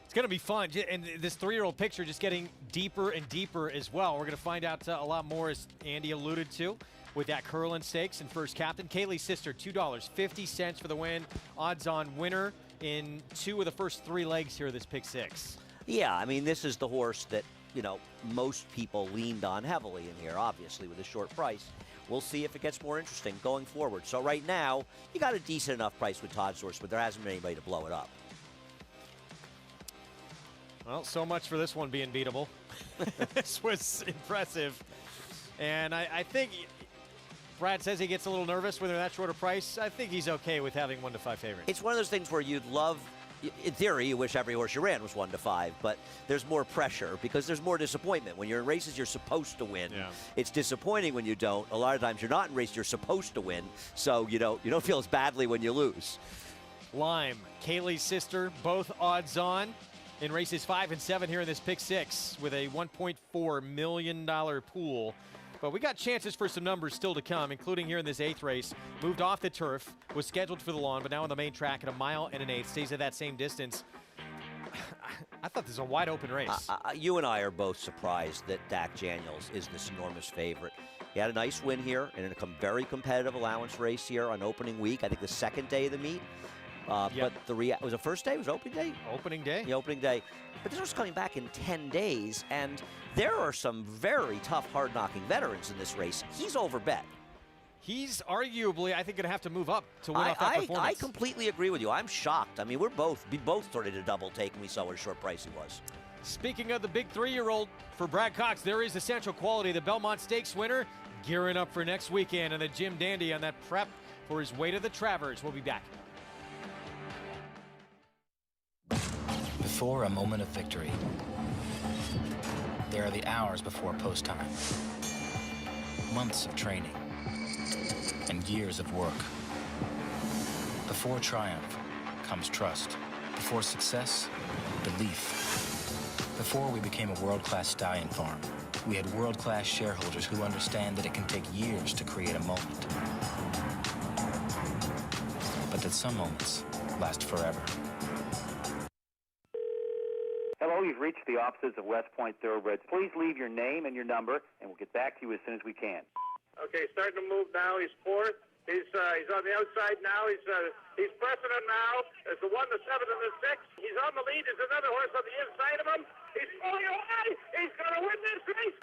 It's going to be fun, and this 3-year-old picture just getting deeper and deeper as well. We're going to find out a lot more, as Andy alluded to, with that Curlin Stakes and first captain. Kaylee's sister, $2.50 for the win. Odds-on winner in 2 of the first 3 legs here of this pick 6. Yeah, I mean, this is the horse that, you know, most people leaned on heavily in here, obviously, with a short price. We'll see if it gets more interesting going forward. So right now, you got a decent enough price with Todd's horse, but there hasn't been anybody to blow it up. Well, so much for this one being beatable. This was impressive. And I think Brad says he gets a little nervous with that shorter price. I think he's okay with having 1-5 favorites. It's one of those things where you'd love, in theory, you wish every horse you ran was 1-5, but there's more pressure because there's more disappointment. When you're in races you're supposed to win, it's disappointing when you don't. A lot of times you're not in races you're supposed to win, so you don't feel as badly when you lose. Lime, Kaylee's sister, both odds on in races 5 and 7 here in this pick 6 with a $1.4 million pool. But we got chances for some numbers still to come, including here in this 8th race. Moved off the turf, was scheduled for the lawn, but now on the main track at 1 1/8 miles, stays at that same distance. I thought this was a wide open race. You and I are both surprised that Dak Daniels is this enormous favorite. He had a nice win here in a very competitive allowance race here on opening week. I think the 2nd day of the meet. But was it first day? Was it opening day? Opening day. The opening day. But this was coming back in 10 days, and there are some very tough, hard-knocking veterans in this race. He's overbet. He's arguably, I think, going to have to move up to win off that performance. I completely agree with you. I'm shocked. I mean, we both started a double take when we saw what a short price he was. Speaking of the big 3-year-old, for Brad Cox, there is Essential Quality, the Belmont Stakes winner, gearing up for next weekend, and the Jim Dandy on that prep for his way to the Travers. We'll be back. Before a moment of victory, there are the hours before post time, months of training, and years of work. Before triumph comes trust. Before success, belief. Before we became a world-class stallion farm, we had world-class shareholders who understand that it can take years to create a moment, but that some moments last forever. Hello, you've reached the offices of West Point Thoroughbreds. Please leave your name and your number, and we'll get back to you as soon as we can. Okay, starting to move now. He's 4th. He's on the outside now. He's pressing him now. There's the 1, the 7, and the 6. He's on the lead. There's another horse on the inside of him. He's pulling away. He's going to win this race.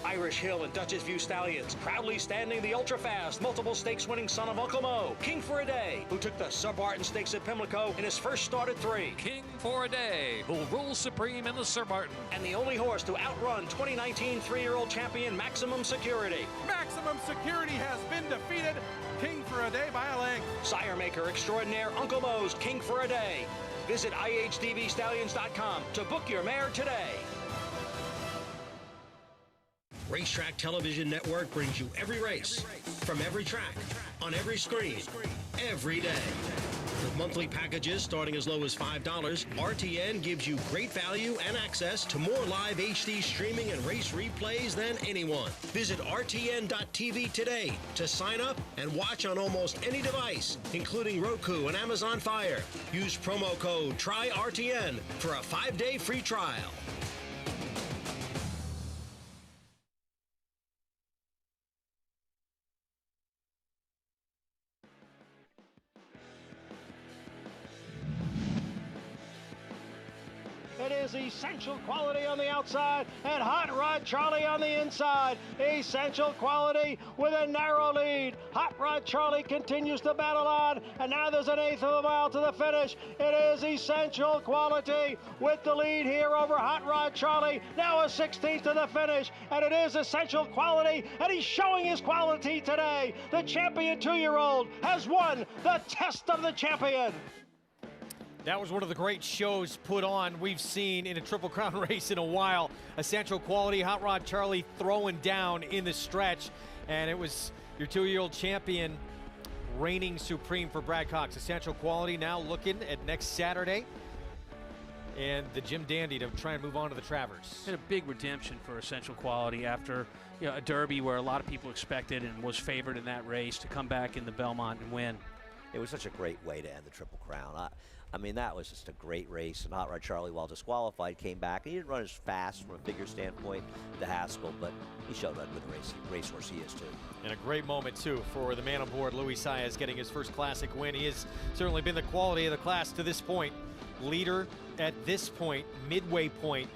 Irish Hill and Dutchess View Stallions proudly standing the ultra-fast, multiple stakes-winning son of Uncle Mo, King for a Day, who took the Sub-Martin Stakes at Pimlico in his first start at 3. King for a Day, who'll rule supreme in the Sub-Martin. And the only horse to outrun 2019 3-year-old champion Maximum Security. Maximum Security has been defeated. King for a Day by a length. Sire Maker Extraordinaire Uncle Mo's King for a Day. Visit IHDVStallions.com to book your mare today. Racetrack Television Network brings you every race, from every track, on every screen, every day. With monthly packages starting as low as $5, RTN gives you great value and access to more live HD streaming and race replays than anyone. Visit RTN.tv today to sign up and watch on almost any device, including Roku and Amazon Fire. Use promo code TRYRTN for a 5-day free trial. It is Essential Quality on the outside and Hot Rod Charlie on the inside. Essential Quality with a narrow lead. Hot Rod Charlie continues to battle on, and now there's an eighth of a mile to the finish. It is Essential Quality with the lead here over Hot Rod Charlie. Now a 16th to the finish, and it is Essential Quality, and he's showing his quality today. The champion 2-year-old has won the Test of the Champion. That was one of the great shows put on we've seen in a Triple Crown race in a while. Essential Quality, Hot Rod Charlie throwing down in the stretch. And it was your 2-year-old champion reigning supreme for Brad Cox. Essential Quality now looking at next Saturday. And the Jim Dandy to try and move on to the Travers. And a big redemption for Essential Quality after a Derby where a lot of people expected and was favored in that race to come back in the Belmont and win. It was such a great way to end the Triple Crown. I mean, that was just a great race. And Hot Rod Charlie, while disqualified, came back. He didn't run as fast from a figure standpoint to Haskell, but he showed what good racehorse he is, too. And a great moment, too, for the man on board, Luis Saez, getting his first Classic win. He has certainly been the quality of the class to this point. Leader at this point, midway point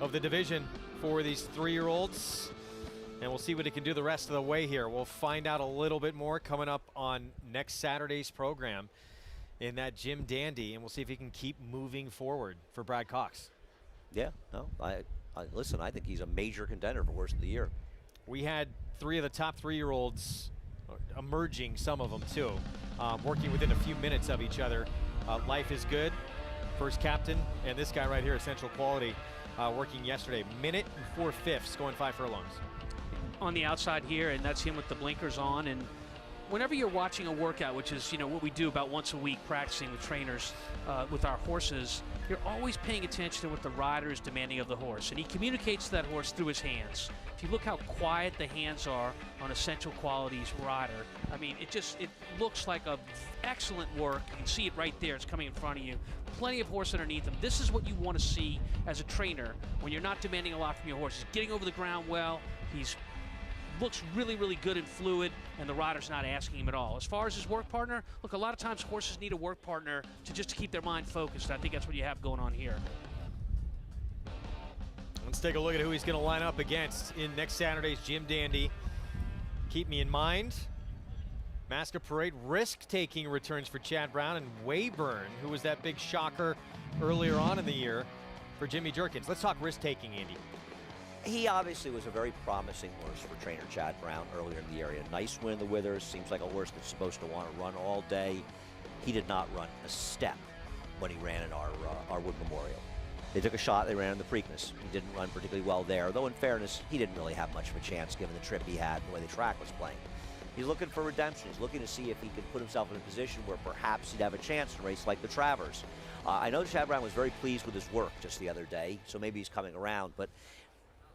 of the division for these 3-year-olds. And we'll see what he can do the rest of the way here. We'll find out a little bit more coming up on next Saturday's program in that Jim Dandy, and we'll see if he can keep moving forward for Brad Cox. Yeah, no, listen, I think he's a major contender for Horse of the Year. We had 3 of the top 3-year-olds emerging, some of them too, working within a few minutes of each other. Life is Good, first captain, and this guy right here, Essential Quality, working yesterday. Minute and 4/5, going 5 furlongs. On the outside here, and that's him with the blinkers on. And whenever you're watching a workout, which is what we do about once a week, practicing with trainers with our horses, you're always paying attention to what the rider is demanding of the horse, and he communicates to that horse through his hands. If you look how quiet the hands are on Essential Quality's rider, I mean, it looks like a excellent work. You can see it right there. It's coming in front of you. Plenty of horse underneath him. This is what you want to see as a trainer when you're not demanding a lot from your horse. He's getting over the ground well. He's looks really, really good and fluid, and the rider's not asking him at all. As far as his work partner, look, a lot of times horses need a work partner to keep their mind focused. I think that's what you have going on here. Let's take a look at who he's going to line up against in next Saturday's Jim Dandy. Keep me in mind, Masquerade Parade, risk-taking returns for Chad Brown, and Wayburn, who was that big shocker earlier on in the year for Jimmy Jerkins. Let's talk risk-taking, Andy. He obviously was a very promising horse for trainer Chad Brown earlier in the area. Nice win in the Withers. Seems like a horse that's supposed to want to run all day. He did not run a step when he ran in our Wood Memorial. They took a shot. They ran in the Preakness. He didn't run particularly well there, though in fairness, he didn't really have much of a chance given the trip he had and the way the track was playing. He's looking for redemption. He's looking to see if he can put himself in a position where perhaps he'd have a chance to race like the Travers. I know Chad Brown was very pleased with his work just the other day, so maybe he's coming around, but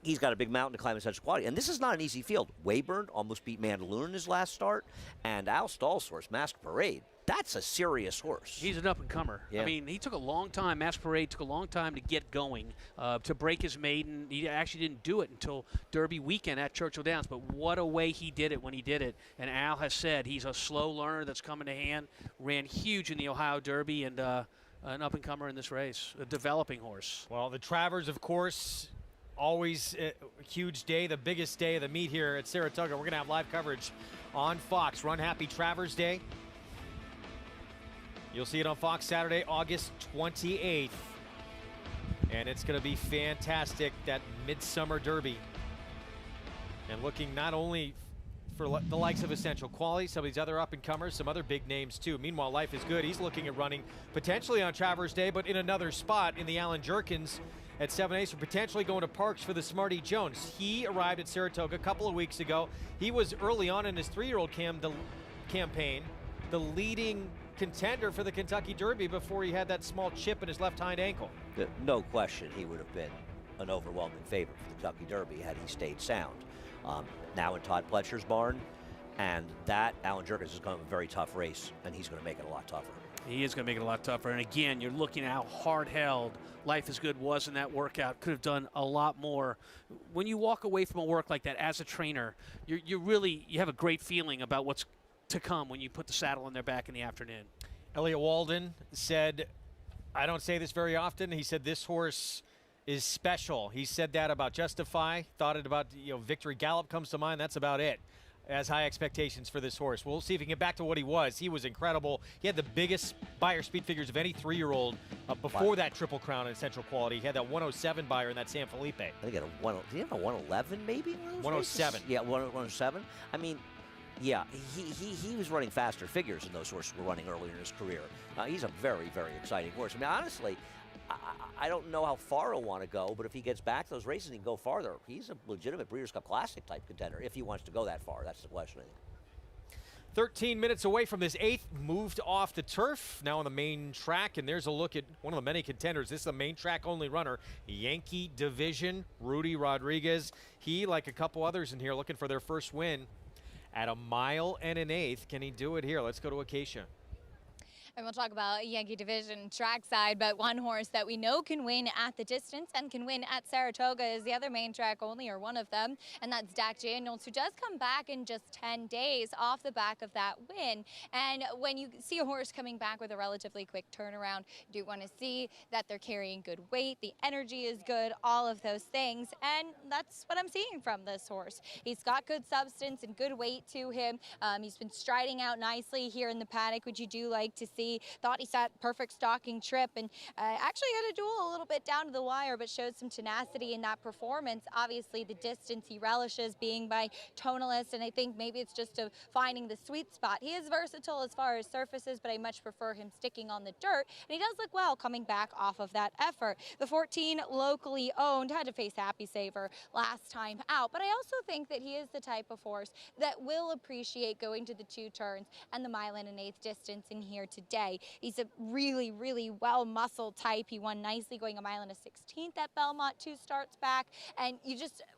he's got a big mountain to climb in such quality. And this is not an easy field. Wayburn almost beat Mandaloon in his last start. And Al Stahl's horse, Masquerade Parade, that's a serious horse. He's an up-and-comer. Yeah. I mean, he took a long time. Masquerade Parade took a long time to get going, to break his maiden. He actually didn't do it until Derby weekend at Churchill Downs. But what a way he did it when he did it. And Al has said he's a slow learner that's coming to hand. Ran huge in the Ohio Derby, and an up-and-comer in this race, a developing horse. Well, the Travers, of course, always a huge day, the biggest day of the meet here at Saratoga. We're going to have live coverage on Fox. Run Happy Travers Day. You'll see it on Fox Saturday, August 28th. And it's going to be fantastic, that Midsummer Derby. And looking not only for the likes of Essential Quality, some of these other up-and-comers, some other big names too. Meanwhile, Life is Good. He's looking at running potentially on Travers Day, but in another spot in the Alan Jerkins at 7/8, or potentially going to Parks for the Smarty Jones. He arrived at Saratoga a couple of weeks ago. He was early on in his 3-year-old campaign, the leading contender for the Kentucky Derby before he had that small chip in his left hind ankle. No question he would have been an overwhelming favorite for the Kentucky Derby had he stayed sound. Now in Todd Pletcher's barn, and that Alan Jerkins is going to have a very tough race, and he's going to make it a lot tougher. He is going to make it a lot tougher. And again, you're looking at how hard-held Life is Good was in that workout. Could have done a lot more. When you walk away from a work like that as a trainer, you have a great feeling about what's to come when you put the saddle on their back in the afternoon. Elliot Walden said, I don't say this very often, he said this horse is special. He said that about Justify, thought it about, Victory Gallop comes to mind. That's about it. Has high expectations for this horse. We'll see if he can get back to what he was. He was incredible. He had the biggest Beyer speed figures of any 3-year-old before that Triple Crown in Central Quality. He had that 107 Beyer in that San Felipe. I think he had did he have a 111 maybe? 107. Yeah, 107. I mean, yeah, he was running faster figures than those horses were running earlier in his career. He's a very, very exciting horse. I mean, honestly, I don't know how far he'll want to go, but if he gets back to those races and he can go farther, he's a legitimate Breeders' Cup Classic type contender if he wants to go that far. That's the question, I think. 13 minutes away from this 8th, moved off the turf, now on the main track, and there's a look at one of the many contenders. This is a main track only runner, Yankee Division, Rudy Rodriguez. He, like a couple others in here, looking for their first win at 1 1/8 miles. Can he do it here? Let's go to Acacia. And we'll talk about Yankee Division trackside, but one horse that we know can win at the distance and can win at Saratoga is the other main track only, or one of them, and that's Dak Daniels, who does come back in just 10 days off the back of that win. And when you see a horse coming back with a relatively quick turnaround, you do want to see that they're carrying good weight, the energy is good, all of those things, and that's what I'm seeing from this horse. He's got good substance and good weight to him. He's been striding out nicely here in the paddock, which you do like to see. Thought he sat perfect stalking trip, and actually had a duel a little bit down to the wire, but showed some tenacity in that performance. Obviously, the distance he relishes being by tonalist, and I think maybe it's just finding the sweet spot. He is versatile as far as surfaces, but I much prefer him sticking on the dirt, and he does look well coming back off of that effort. The 14 locally owned had to face Happy Saver last time out, but I also think that he is the type of horse that will appreciate going to the 2 turns and the 1 1/8 distance in here today. He's a really, really well-muscled type. He won nicely going 1 1/16 at Belmont 2 starts back. And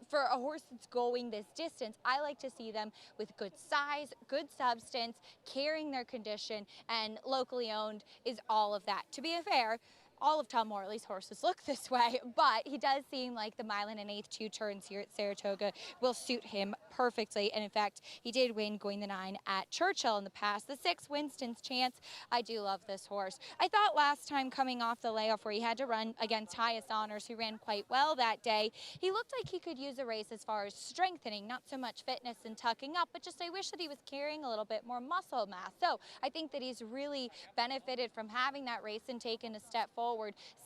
for a horse that's going this distance, I like to see them with good size, good substance, carrying their condition, and locally owned is all of that. To be fair, all of Tom Morley's horses look this way, but he does seem like the 1 1/8 2 turns here at Saratoga will suit him perfectly. And in fact, he did win going the 9 at Churchill in the past. The 6, Winston's Chance. I do love this horse. I thought last time coming off the layoff where he had to run against Highest Honors, who ran quite well that day, he looked like he could use a race as far as strengthening, not so much fitness and tucking up, but just I wish that he was carrying a little bit more muscle mass. So I think that he's really benefited from having that race and taken a step forward.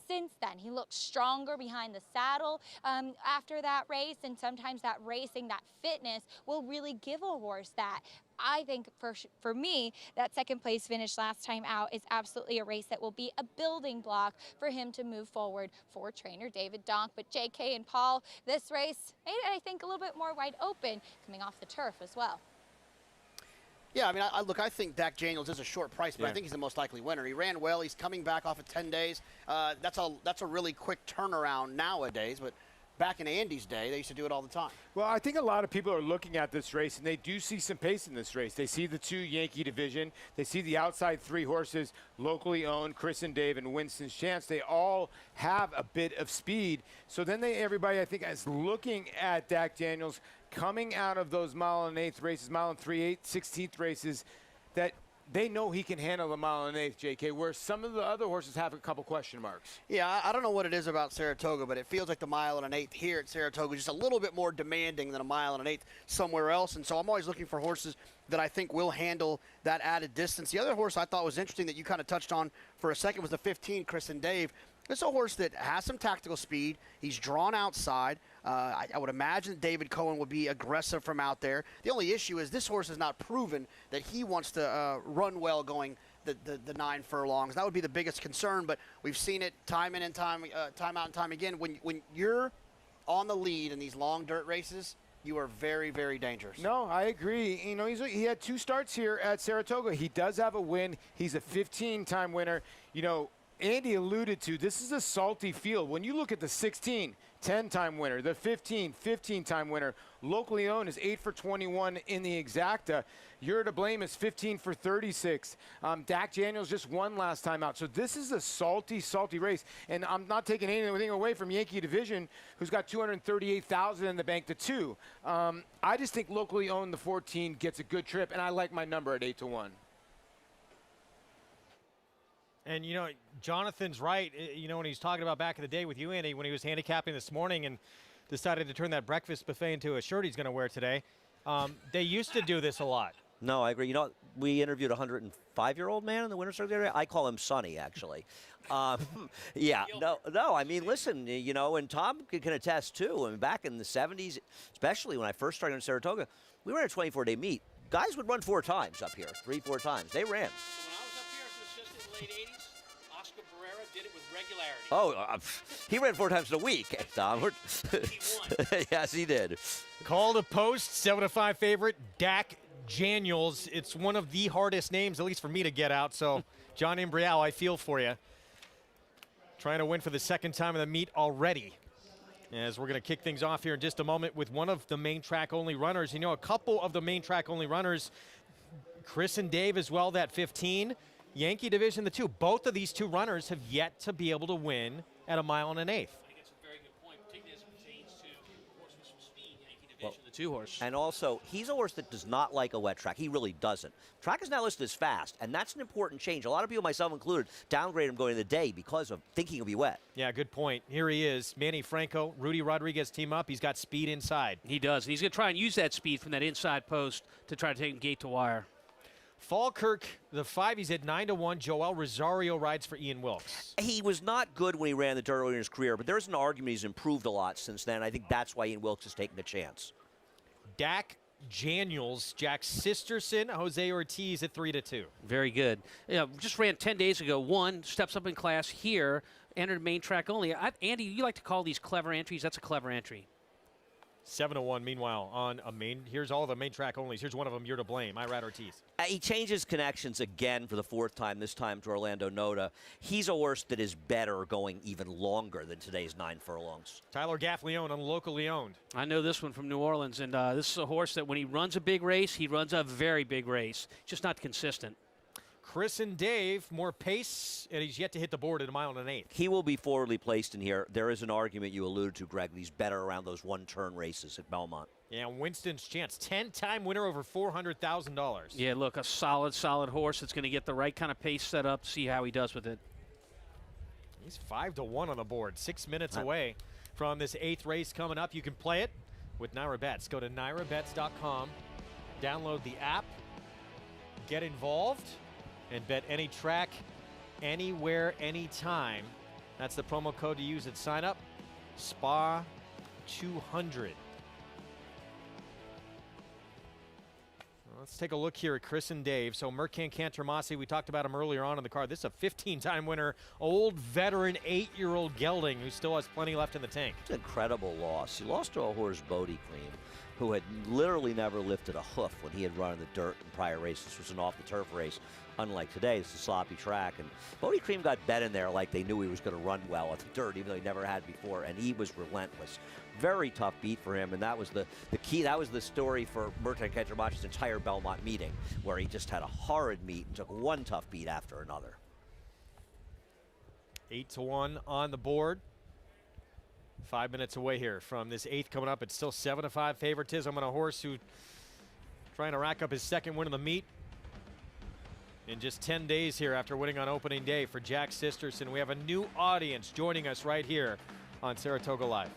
Since then, he looks stronger behind the saddle after that race, and sometimes that racing, that fitness will really give a horse that. I think for me, that 2nd place finish last time out is absolutely a race that will be a building block for him to move forward for trainer David Donk. But JK and Paul, this race made it, I think, a little bit more wide open coming off the turf as well. Yeah, I mean, I think Dak Daniels is a short price, but I think he's the most likely winner. He ran well. He's coming back off of 10 days. That's a really quick turnaround nowadays, but back in Andy's day, they used to do it all the time. Well, I think a lot of people are looking at this race, and they do see some pace in this race. They see the 2 Yankee Division. They see the outside 3 horses, locally owned, Chris and Dave and Winston's Chance. They all have a bit of speed. So then everybody, I think, is looking at Dak Daniels coming out of those 1 1/8 races, 1 3/8, 16th races, that they know he can handle the 1 1/8, JK, where some of the other horses have a couple question marks. Yeah, I don't know what it is about Saratoga, but it feels like the 1 1/8 here at Saratoga is just a little bit more demanding than a 1 1/8 somewhere else. And so I'm always looking for horses that I think will handle that added distance. The other horse I thought was interesting that you kind of touched on for a second was the 15, Chris and Dave. This is a horse that has some tactical speed. He's drawn outside. I would imagine David Cohen will be aggressive from out there. The only issue is this horse has not proven that he wants to run well going the 9 furlongs. That would be the biggest concern, but we've seen it time in and time out and time again. When you're on the lead in these long dirt races, you are very, very dangerous. No, I agree. You know, he had 2 starts here at Saratoga. He does have a win. He's a 15-time winner. You know, Andy alluded to, this is a salty field. When you look at the 16, 10-time winner, the 15, 15-time winner, locally owned is 8 for 21 in the exacta. You're to blame is 15 for 36. Dak Daniels just won last time out. So this is a salty, salty race. And I'm not taking anything away from Yankee Division, who's got $238,000 in the bank to 2. I just think locally owned, the 14 gets a good trip, and I like my number at 8-1. And, you know, Jonathan's right. You know, when he's talking about back in the day with you, Andy, when he was handicapping this morning and decided to turn that breakfast buffet into a shirt he's going to wear today, they used to do this a lot. No, I agree. You know, we interviewed a 105-year-old man in the winter circuit area. I call him Sonny, actually. Yeah, no. I mean, listen, you know, and Tom can attest, too. I mean, back in the 70s, especially when I first started in Saratoga, we ran a 24-day meet. Guys would run 4 times up here, 3-4 times. They ran. Late 80s, Oscar Barrera did it with regularity. Oh, he ran 4 times in a week, Tom. He won. Yes, he did. Call to post, 7-5 favorite, Dak Daniels. It's one of the hardest names, at least for me, to get out. So, John Imbrial, I feel for you. Trying to win for the 2nd time in the meet already. As we're going to kick things off here in just a moment with one of the main track-only runners. You know, a couple of the main track-only runners, Chris and Dave as well, that 15. Yankee Division, the 2. Both of these 2 runners have yet to be able to win at 1 mile and 1/8. I think it's a very good point, particularly as it pertains to a horse with some speed, Yankee Division, the 2 horse. And also, he's a horse that does not like a wet track. He really doesn't. Track is now listed as fast, and that's an important change. A lot of people, myself included, downgrade him going to the day because of thinking he'll be wet. Yeah, good point. Here he is. Manny Franco, Rudy Rodriguez team up. He's got speed inside. He does. And he's going to try and use that speed from that inside post to try to take him gate to wire. Falkirk, the 5, he's at 9-1. Joel Rosario rides for Ian Wilkes. He was not good when he ran the dirt early in his career, but there's an argument he's improved a lot since then. I think that's why Ian Wilkes is taking a chance. Dak Daniels, Jack Sisterson, Jose Ortiz at 3-2. Very good. Just ran 10 days ago. 1, steps up in class here, entered main track only. Andy, you like to call these clever entries. That's a clever entry. 7-1, meanwhile, on a main. Here's all the main track onlys. Here's one of them, You're to Blame, Irad Ortiz. He changes connections again for the 4th time, this time to Orlando Noda. He's a horse that is better going even longer than today's 9 furlongs. Tyler Gaffleone on locally owned. I know this one from New Orleans, and this is a horse that when he runs a big race, he runs a very big race. Just not consistent. Chris and Dave, more pace, and he's yet to hit the board at 1 mile and 1/8. He will be forwardly placed in here. There is an argument you alluded to, Greg, that he's better around those 1-turn races at Belmont. Yeah, Winston's chance. 10-time winner over $400,000. Yeah, look, a solid horse that's going to get the right kind of pace set up, see how he does with it. He's 5-1 on the board, 6 minutes away from this 8th race coming up. You can play it with Naira Bets. Go to nairabets.com, download the app, get involved, and bet any track, anywhere, anytime. That's the promo code to use at sign up. SPA 200. Let's take a look here at Chris and Dave. So Mercan Cantermasi, we talked about him earlier on in the card. This is a 15-time winner, old veteran 8-year-old gelding who still has plenty left in the tank. It's an incredible loss. He lost to a horse, Bodie Cream, who had literally never lifted a hoof when he had run in the dirt in prior races. This was an off-the-turf race. Unlike today, it's a sloppy track. And Bodie Cream got bet in there like they knew he was going to run well at the dirt, even though he never had before, and he was relentless. Very tough beat for him, and that was the key. That was the story for Mercan Cantermasi's entire Belmont meeting, where he just had a horrid meet and took one tough beat after another. 8-1 on the board. 5 minutes away here from this 8th coming up. It's still 7-5 favoritism on a horse who trying to rack up his 2nd win of the meet in just 10 days here after winning on opening day for Jack Sisterson. We have a new audience joining us right here on Saratoga Live.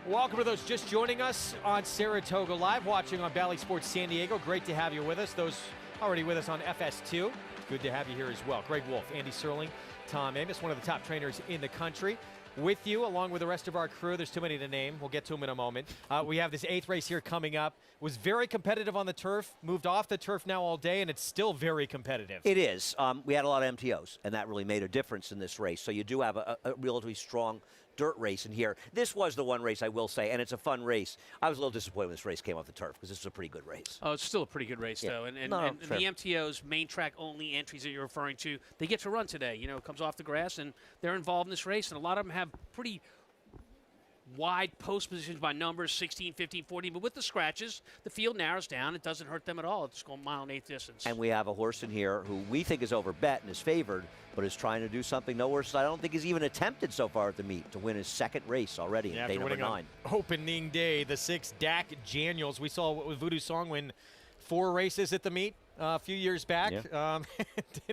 Welcome to those just joining us on Saratoga Live, watching on Bally Sports San Diego. Great to have you with us. Those already with us on FS2, good to have you here as well. Greg Wolf, Andy Serling, Tom Amos, one of the top trainers in the country. with you, along with the rest of our crew. There's too many to name. We'll get to them in a moment. We have this 8th race here coming up. Was very competitive on the turf, moved off the turf now all day, and it's still very competitive. It is. We had a lot of MTOs, and that really made a difference in this race. So you do have a relatively strong dirt race in here. This was the one race, I will say, and it's a fun race. I was a little disappointed when this race came off the turf because this is a pretty good race. Oh, it's still a pretty good race, though. And the MTOs, main track only entries that you're referring to, they get to run today. You know, it comes off the grass, and they're involved in this race, and a lot of them have pretty wide post positions by numbers, 16, 15, 14. But with the scratches, the field narrows down. It doesn't hurt them at all. It's going 1 1/8 distance. And we have a horse in here who we think is overbet and is favored, but is trying to do something no horse I don't think has even attempted so far at the meet to win his 2nd race already in day number 9. Opening day, the 6th, Dak Daniels. We saw Voodoo Song win 4 races at the meet a few years back. Yeah.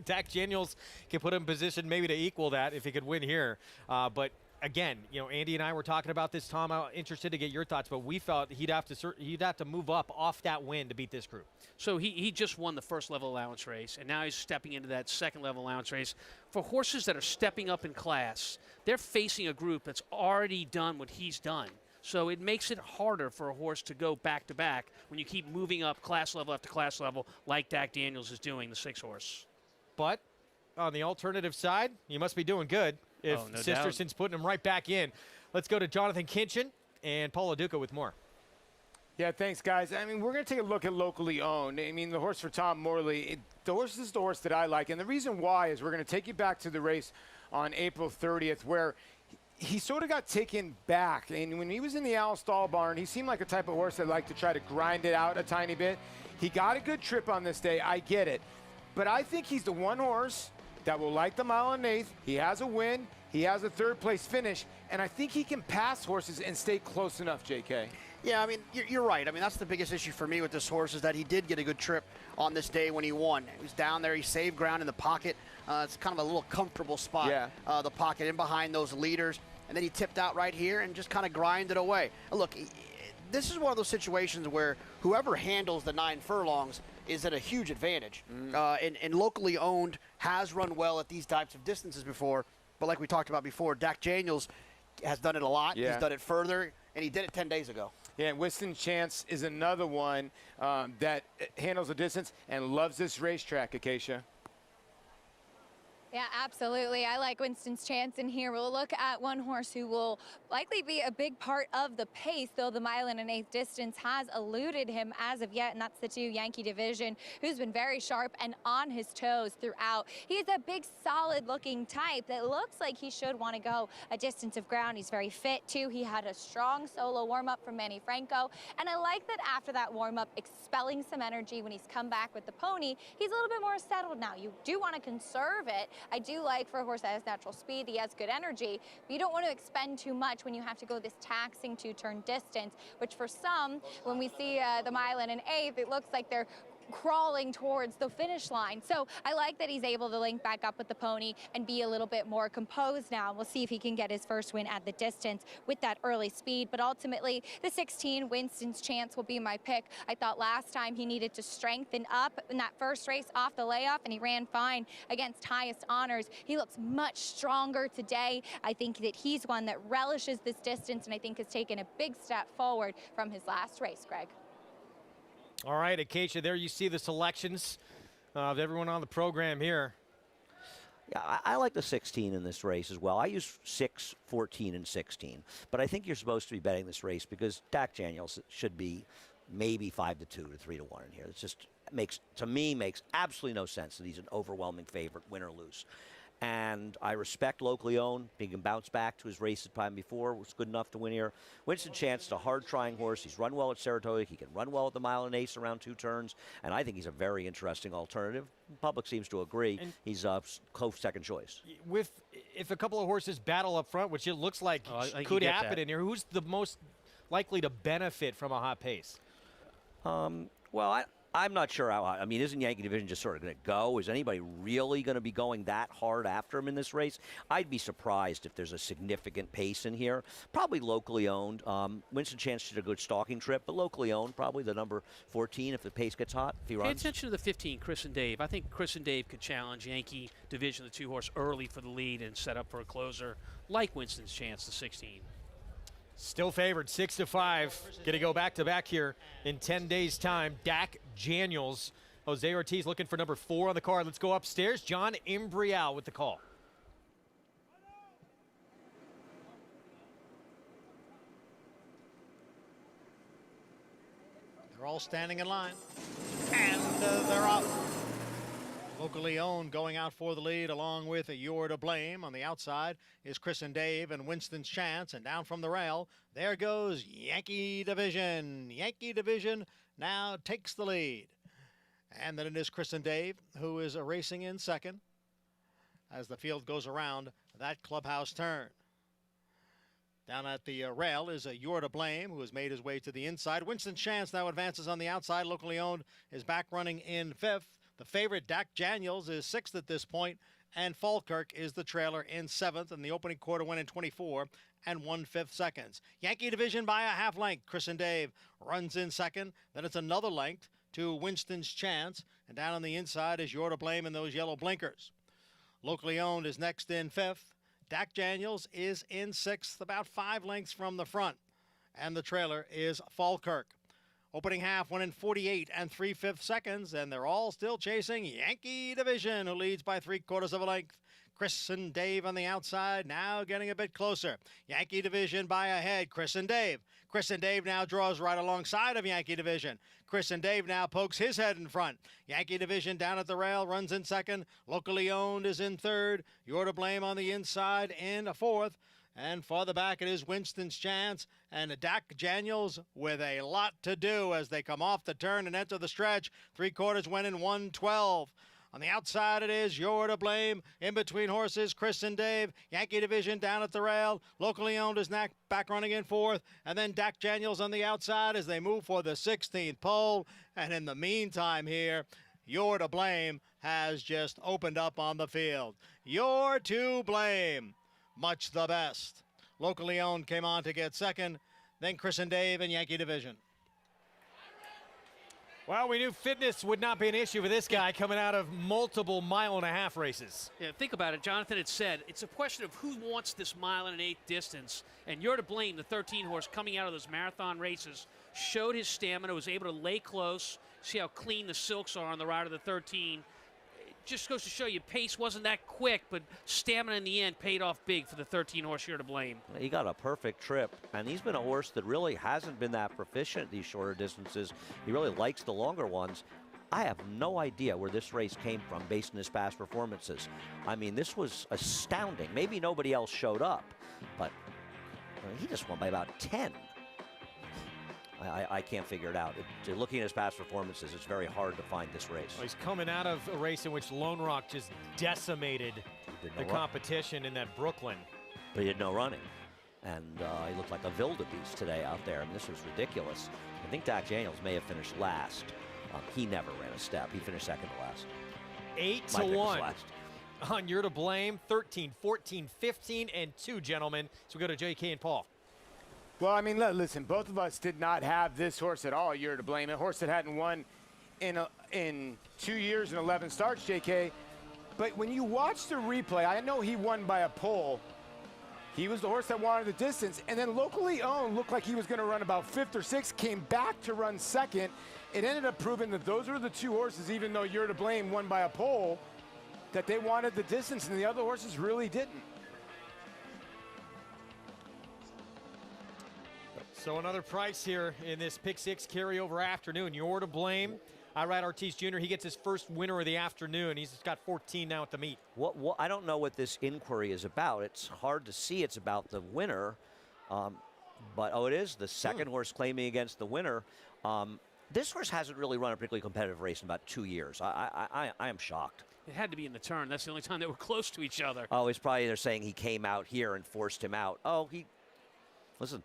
Dak Daniels can put him in position maybe to equal that if he could win here. But again, you know, Andy and I were talking about this, Tom. I'm interested to get your thoughts, but we felt he'd have to move up off that win to beat this group. So he just won the 1st level allowance race, and now he's stepping into that 2nd level allowance race. For horses that are stepping up in class, they're facing a group that's already done what he's done. So it makes it harder for a horse to go back to back when you keep moving up class level after class level like Dak Daniels is doing, the 6 horse. But on the alternative side, you must be doing good if no Sisterson's putting him right back in. Let's go to Jonathan Kinchin and Paul Duca with more. Yeah, thanks, guys. I mean, we're going to take a look at locally owned. I mean, the horse for Tom Morley, the horse is the horse that I like. And the reason why is we're going to take you back to the race on April 30th where he sort of got taken back. And when he was in the Owl Stall Barn, he seemed like a type of horse that liked to try to grind it out a tiny bit. He got a good trip on this day. I get it. But I think he's the one horse that will like the 1 1/8. He has a win. He has a 3rd place finish. And I think he can pass horses and stay close enough, JK. Yeah, I mean, you're right. I mean, that's the biggest issue for me with this horse is that he did get a good trip on this day when he won. He was down there. He saved ground in the pocket. It's kind of a little comfortable spot, the pocket in behind those leaders. And then he tipped out right here and just kind of grinded away. Look, this is one of those situations where whoever handles the 9 furlongs is at a huge advantage. And locally owned has run well at these types of distances before. But like we talked about before, Dak Daniels has done it a lot. Yeah. He's done it further, and he did it 10 days ago. Yeah, and Winston Chance is another one that handles the distance and loves this racetrack, Acacia. Yeah, absolutely. I like Winston's chance in here. We'll look at one horse who will likely be a big part of the pace, though the 1 1/8 distance has eluded him as of yet, and that's the 2 Yankee Division, who's been very sharp and on his toes throughout. He's a big, solid-looking type that looks like he should want to go a distance of ground. He's very fit, too. He had a strong solo warm-up from Manny Franco, and I like that after that warm-up, expelling some energy when he's come back with the pony, he's a little bit more settled now. You do want to conserve it. I do like for a horse that has natural speed, he has good energy, but you don't want to expend too much when you have to go this taxing 2-turn distance, which for some, when we see the 1 1/8, it looks like they're crawling towards the finish line. So I like that he's able to link back up with the pony and be a little bit more composed now. We'll see if he can get his first win at the distance with that early speed. But ultimately, the 16, Winston's Chance, will be my pick. I thought last time he needed to strengthen up in that first race off the layoff, and he ran fine against Highest Honors. He looks much stronger today. I think that he's one that relishes this distance, and I think has taken a big step forward from his last race, Greg. All right, Acacia, there you see the selections of everyone on the program here. Yeah, I like the 16 in this race as well. I use 6, 14, and 16. But I think you're supposed to be betting this race because Dak Daniels should be maybe 5-2 to 3-1 in here. It just makes absolutely no sense that he's an overwhelming favorite, win or lose. And I respect locally owned. He can bounce back to his race the time before. Was good enough to win here. Winston Chance is a hard-trying horse. He's run well at Saratoga. He can run well at the 1 1/8 around 2 turns. And I think he's a very interesting alternative. The public seems to agree. And he's a close second choice. If a couple of horses battle up front, which it looks like could happen in here, who's the most likely to benefit from a hot pace? Well, I'm not sure how. I mean, isn't Yankee Division just sort of going to go? Is anybody really going to be going that hard after him in this race? I'd be surprised if there's a significant pace in here. Probably locally owned. Winston Chance did a good stalking trip, but locally owned, probably the number 14 if the pace gets hot, if he runs. Pay attention to the 15, Chris and Dave. I think Chris and Dave could challenge Yankee Division, the 2-horse, early for the lead and set up for a closer like Winston's Chance, the 16. Still favored 6-5. Going to go back-to-back here in 10 days' time. Dak Daniels. Jose Ortiz looking for number 4 on the card. Let's go upstairs. John Imbrial with the call. They're all standing in line. And they're out. Locally owned going out for the lead along with You're to Blame. On the outside is Chris and Dave and Winston's Chance. And down from the rail, there goes Yankee Division. Yankee Division now takes the lead. And then it is Chris and Dave who is racing in second as the field goes around that clubhouse turn. Down at the rail is You're to Blame, who has made his way to the inside. Winston Chance now advances on the outside. Locally owned is back running in 5th. The favorite, Dak Daniels, is 6th at this point, and Falkirk is the trailer in 7th. And the opening quarter went in 24 and 1/5 seconds. Yankee Division by a half length. Chris and Dave runs in second. Then it's another length to Winston's Chance. And down on the inside is You're to Blame in those yellow blinkers. Locally owned is next in 5th. Dak Daniels is in 6th, about 5 lengths from the front. And the trailer is Falkirk. Opening half went in 48 and 3/5 seconds, and they're all still chasing Yankee Division, who leads by 3/4 of a length. Chris and Dave on the outside, now getting a bit closer. Yankee Division by a head, Chris and Dave. Chris and Dave now draws right alongside of Yankee Division. Chris and Dave now pokes his head in front. Yankee Division down at the rail, runs in second. Locally owned is in third. You're to Blame on the inside in 4th. And farther back it is Winston's Chance and Dak Daniels with a lot to do as they come off the turn and enter the stretch. 3/4 went in 1:12. On the outside it is You're to Blame. In between horses, Chris and Dave. Yankee Division down at the rail. Locally owned is back running in 4th. And then Dak Daniels on the outside as they move for the 16th pole. And in the meantime here, You're to Blame has just opened up on the field. You're to Blame. Much the best. Locally owned came on to get second, then Chris and Dave and Yankee Division. Well, we knew fitness would not be an issue for this guy coming out of multiple 1.5-mile races. Yeah, think about it. Jonathan had said it's a question of who wants this 1.125 distance. And You're to Blame, the 13-horse coming out of those marathon races, showed his stamina, was able to lay close. See how clean the silks are on the ride of the 13. Just goes to show you pace wasn't that quick, but stamina in the end paid off big for the 13-horse You're to Blame. He got a perfect trip, and he's been a horse that really hasn't been that proficient at these shorter distances. He really likes the longer ones. I have no idea where this race came from based on his past performances. I mean, this was astounding. Maybe nobody else showed up, but he just won by about 10. I can't figure it out. Looking at his past performances, it's very hard to find this race. Well, he's coming out of a race in which Lone Rock just decimated the competition in that Brooklyn. But he did no running. And he looked like a wildebeest today out there. I mean, this was ridiculous. I think Dak Daniels may have finished last. He never ran a step. He finished second to last. 8-1 on You're to Blame. 13, 14, 15, and 2, gentlemen. So we go to J.K. and Paul. Well, I mean, listen, both of us did not have this horse at all. You're to Blame. A horse that hadn't won in 2 years and 11 starts, JK. But when you watch the replay, I know he won by a pole. He was the horse that wanted the distance. And then Locally Owned looked like he was going to run about 5th or 6th, came back to run 2nd. It ended up proving that those were the 2 horses, even though You're to Blame won by a pole, that they wanted the distance, and the other horses really didn't. So another price here in this Pick 6 carryover afternoon. You're to Blame. Irad Ortiz Jr., he gets his first winner of the afternoon. He's got 14 now at the meet. What I don't know what this inquiry is about. It's hard to see. It's about the winner. But, it is the second horse claiming against the winner. This horse hasn't really run a particularly competitive race in about 2 years. I am shocked. It had to be in the turn. That's the only time they were close to each other. Oh, it's probably they're saying he came out here and forced him out. Listen.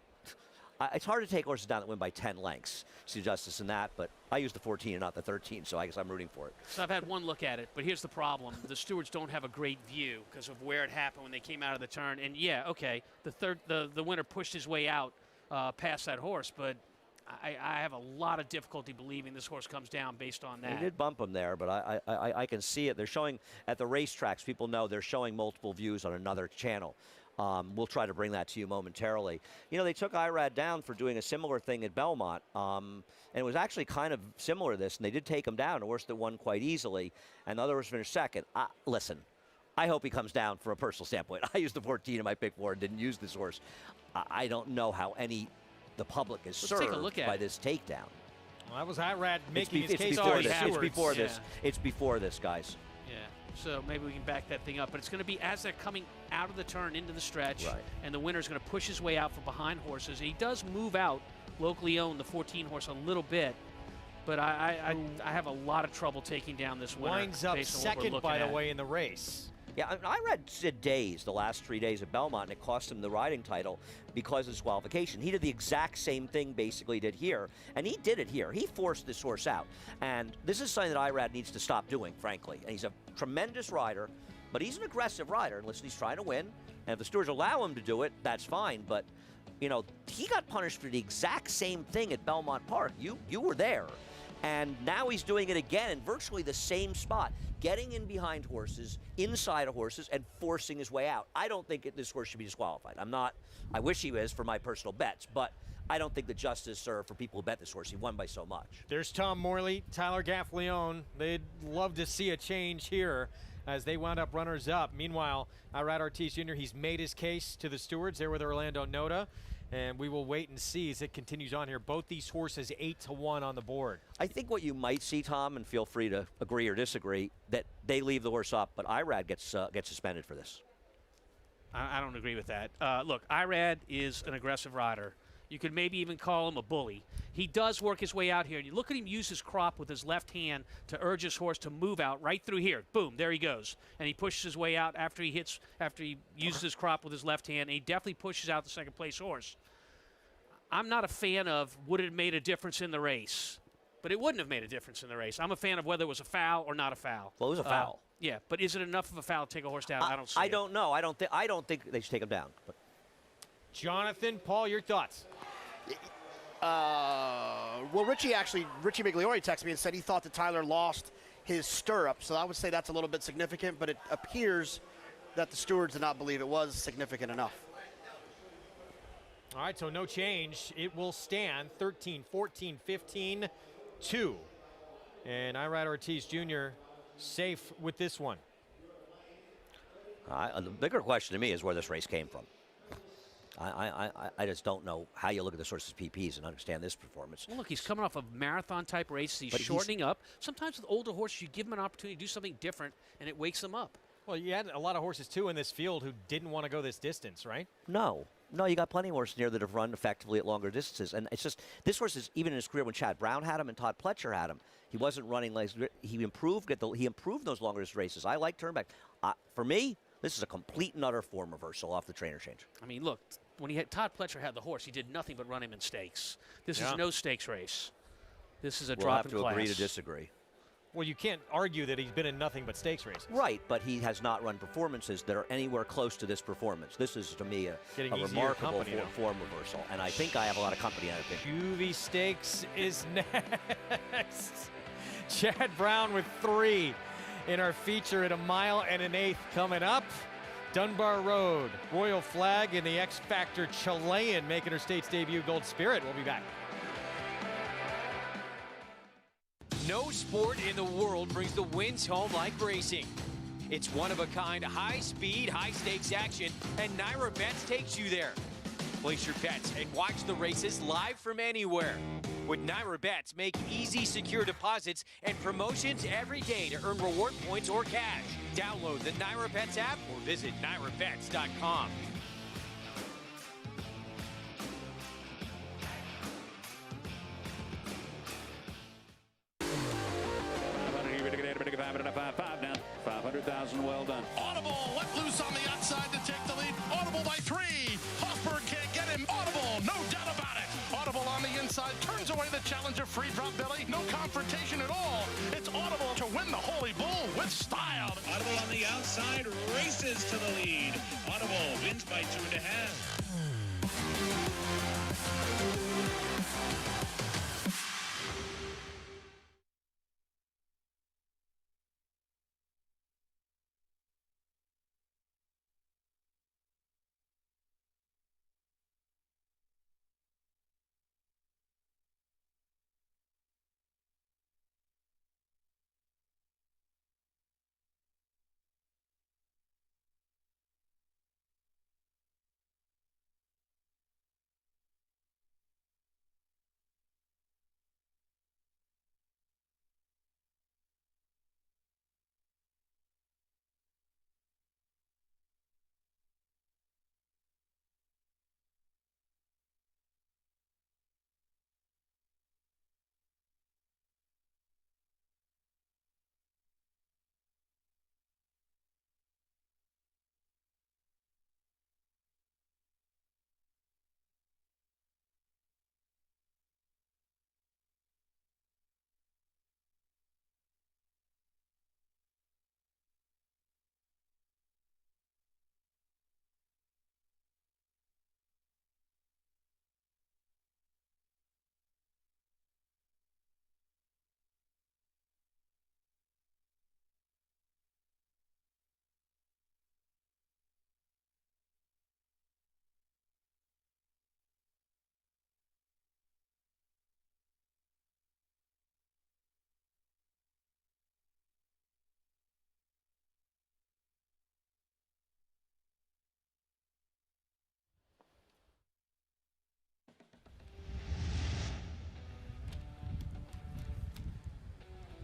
It's hard to take horses down that win by 10 lengths. See justice in that, but I use the 14 and not the 13, so I guess I'm rooting for it. So I've had one look at it, but here's the problem. The stewards don't have a great view because of where it happened when they came out of the turn. And yeah, okay, the winner pushed his way out past that horse, but I have a lot of difficulty believing this horse comes down based on that. They did bump him there, but I can see it. They're showing at the racetracks, people know they're showing multiple views on another channel. We'll try to bring that to you momentarily. You know, they took Irad down for doing a similar thing at Belmont, and it was actually kind of similar to this, and they did take him down, a horse that won quite easily, and the other horse finished second. Listen, I hope he comes down from a personal standpoint. I used the 14 in my pick 4 and didn't use this horse. I don't know how the public is served by this takedown. Well, that was Irad making his case. It's before this. It's before this, guys. Yeah, so maybe we can back that thing up. But it's going to be as they're coming out of the turn into the stretch, and the winner's going to push his way out from behind horses. He does move out, locally owned, the 14 horse a little bit, but I have a lot of trouble taking down this winner. Winds up second, by the way, in the race. Yeah, I read Sid Days the last 3 days at Belmont, and it cost him the riding title because of disqualification. He did the exact same thing basically did here, and he did it here. He forced this horse out, and this is something that Irad needs to stop doing, frankly. And he's a tremendous rider, but he's an aggressive rider. And listen, he's trying to win, and if the stewards allow him to do it, that's fine. But, you know, he got punished for the exact same thing at Belmont Park. You were there. And now he's doing it again in virtually the same spot, getting in behind horses, inside of horses, and forcing his way out. I don't think this horse should be disqualified. I wish he was for my personal bets, but I don't think the justice served for people who bet this horse. He won by so much. There's Tom Morley, Tyler Gaffleone. They'd love to see a change here as they wound up runners-up. Meanwhile, Irad Ortiz Jr., he's made his case to the stewards there with Orlando Noda. And we will wait and see as it continues on here. Both these horses 8-1 on the board. I think what you might see, Tom, and feel free to agree or disagree, that they leave the horse up, but Irad gets suspended for this. I don't agree with that. Look, Irad is an aggressive rider. You could maybe even call him a bully. He does work his way out here. And you look at him use his crop with his left hand to urge his horse to move out right through here. Boom, there he goes. And he pushes his way out after he uses his crop with his left hand. And he definitely pushes out the second place horse. I'm not a fan of would it have made a difference in the race. But it wouldn't have made a difference in the race. I'm a fan of whether it was a foul or not a foul. Well, it was a foul. Yeah, but is it enough of a foul to take a horse down? I don't see I don't know. I don't think they should take him down. But. Jonathan, Paul, your thoughts? Well, Richie Migliori texted me and said he thought that Tyler lost his stirrup, so I would say that's a little bit significant, but it appears that the stewards did not believe it was significant enough. All right, so no change. It will stand 13, 14, 15, 2. And Irad Ortiz Jr. safe with this one. The bigger question to me is where this race came from. I just don't know how you look at the horse's PPs and understand this performance. Well, look, he's coming off a marathon-type race. He's shortening up. Sometimes with older horses, you give them an opportunity to do something different, and it wakes them up. Well, you had a lot of horses, too, in this field who didn't want to go this distance, right? No, you got plenty of horses here that have run effectively at longer distances. And it's just, this horse is, even in his career when Chad Brown had him and Todd Pletcher had him, he wasn't running like, he improved those longer races. I like Turnback. For me, this is a complete and utter form reversal off the trainer change. I mean, look, when Todd Pletcher had the horse, he did nothing but run him in stakes. This is no stakes race. This is a drop in class. We'll have to agree to disagree. Well, you can't argue that he's been in nothing but stakes races. Right, but he has not run performances that are anywhere close to this performance. This is, to me, a remarkable form reversal, and I think I have a lot of company on it. Shuvee Stakes is next. Chad Brown with 3 in our feature at 1 1/8 coming up. Dunbar Road, Royal Flag, and the X Factor Chilean making her state's debut. Gold Spirit. We'll be back. No sport in the world brings the wins home like racing. It's one-of-a-kind, high-speed, high-stakes action, and Naira Bets takes you there. Place your bets and watch the races live from anywhere. With Naira Bets, make easy, secure deposits and promotions every day to earn reward points or cash. Download the Naira Bets app or visit nairabets.com. Well done. Audible let loose on the outside to take the lead. Audible by 3. Hoffberg can't get him. Audible, no doubt about it. Audible on the inside turns away the challenger. Free drop belly. No confrontation at all. It's Audible to win the Holy Bull with style. Audible on the outside races to the lead. Audible wins by 2.5.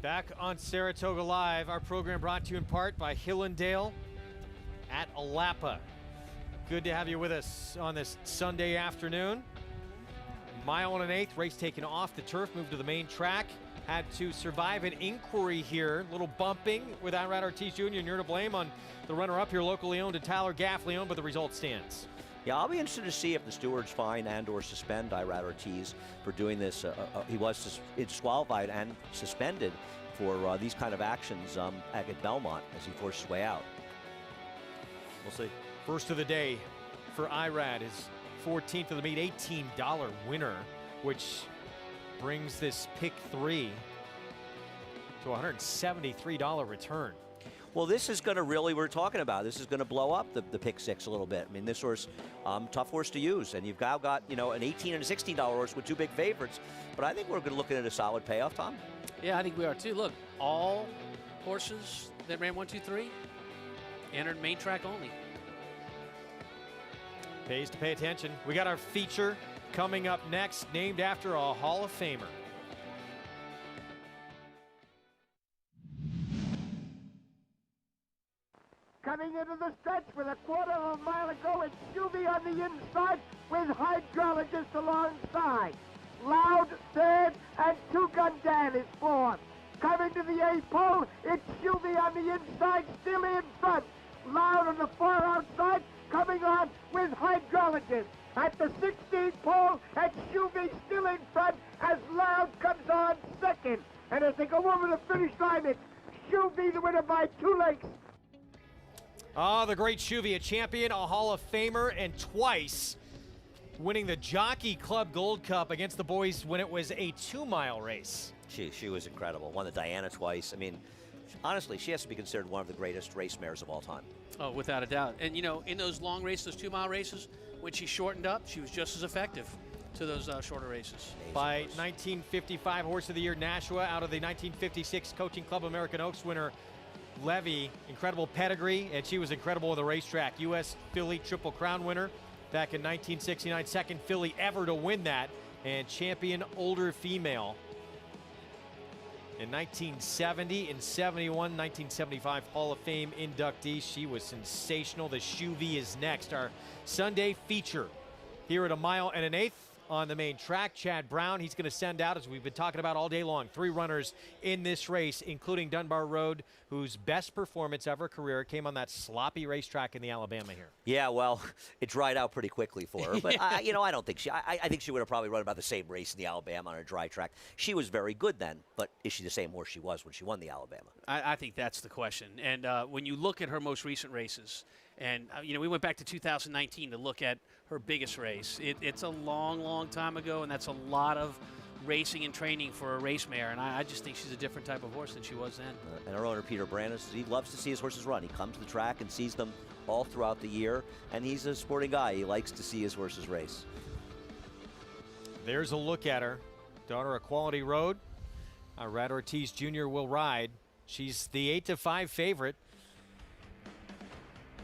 Back on Saratoga Live, our program brought to you in part by Hillendale at Alapa. Good to have you with us on this Sunday afternoon. Mile and an eighth, race taken off the turf, moved to the main track. Had to survive an inquiry here, little bumping with Irad Ortiz Jr. and you're to blame on the runner-up here, locally owned, and Tyler Gaffley owned, but the result stands. Yeah, I'll be interested to see if the stewards fine and or suspend Irad Ortiz for doing this. He was disqualified and suspended for these kind of actions at Belmont as he forced his way out. We'll see. First of the day for Irad, his 14th of the meet, $18 winner, which brings this pick 3 to a $173 return. Well, this is going to really, we're talking about, this is going to blow up the pick 6 a little bit. I mean, this horse, tough horse to use, and you've now got, an $18 and a $16 horse with two big favorites. But I think we're going to look at a solid payoff, Tom. Yeah, I think we are too. Look, all horses that ran 1, 2, 3 entered main track only. Pays to pay attention. We got our feature coming up next, named after a Hall of Famer. Coming into the stretch with a quarter of a mile to go, it's Shuvee on the inside with Hydrologist alongside. Loud third and Two Gun Dan is fourth. Coming to the eighth pole, it's Shuvee on the inside, still in front. Loud on the far outside, coming on with Hydrologist. At the 16th pole, it's Shuvee still in front as Loud comes on second. And as they go over the finish line, it's Shuvee the winner by 2 lengths. Oh, the great Shuvee, a champion, a Hall of Famer, and twice winning the Jockey Club Gold Cup against the boys when it was a 2-mile race. She was incredible. Won the Diana twice. I mean, honestly, she has to be considered one of the greatest race mares of all time. Oh, without a doubt. And, in those long races, those 2-mile races, when she shortened up, she was just as effective to those shorter races. By 1955 Horse of the Year, Nashua, out of the 1956 Coaching Club American Oaks winner, Levy, incredible pedigree, and she was incredible with the racetrack. U.S. Filly Triple Crown winner back in 1969, second filly ever to win that, and champion older female in 1970 and 71, 1975 Hall of Fame inductee. She was sensational. The Shuvee is next. Our Sunday feature here at a mile and an eighth on the main track. Chad Brown, he's going to send out, as we've been talking about all day long, 3 runners in this race, including Dunbar Road, whose best performance of her career came on that sloppy racetrack in the Alabama here. Yeah, well, it dried out pretty quickly for her. But, I don't think I think she would have probably run about the same race in the Alabama on a dry track. She was very good then, but is she the same horse she was when she won the Alabama? I think that's the question. And when you look at her most recent races, and, we went back to 2019 to look at her biggest race. It's a long, long time ago, and that's a lot of racing and training for a race mare, and I just think she's a different type of horse than she was then. And our owner, Peter Brandis, he loves to see his horses run. He comes to the track and sees them all throughout the year, and he's a sporting guy. He likes to see his horses race. There's a look at her. Daughter of Quality Road. Rad Ortiz Jr. will ride. She's the 8-5 favorite.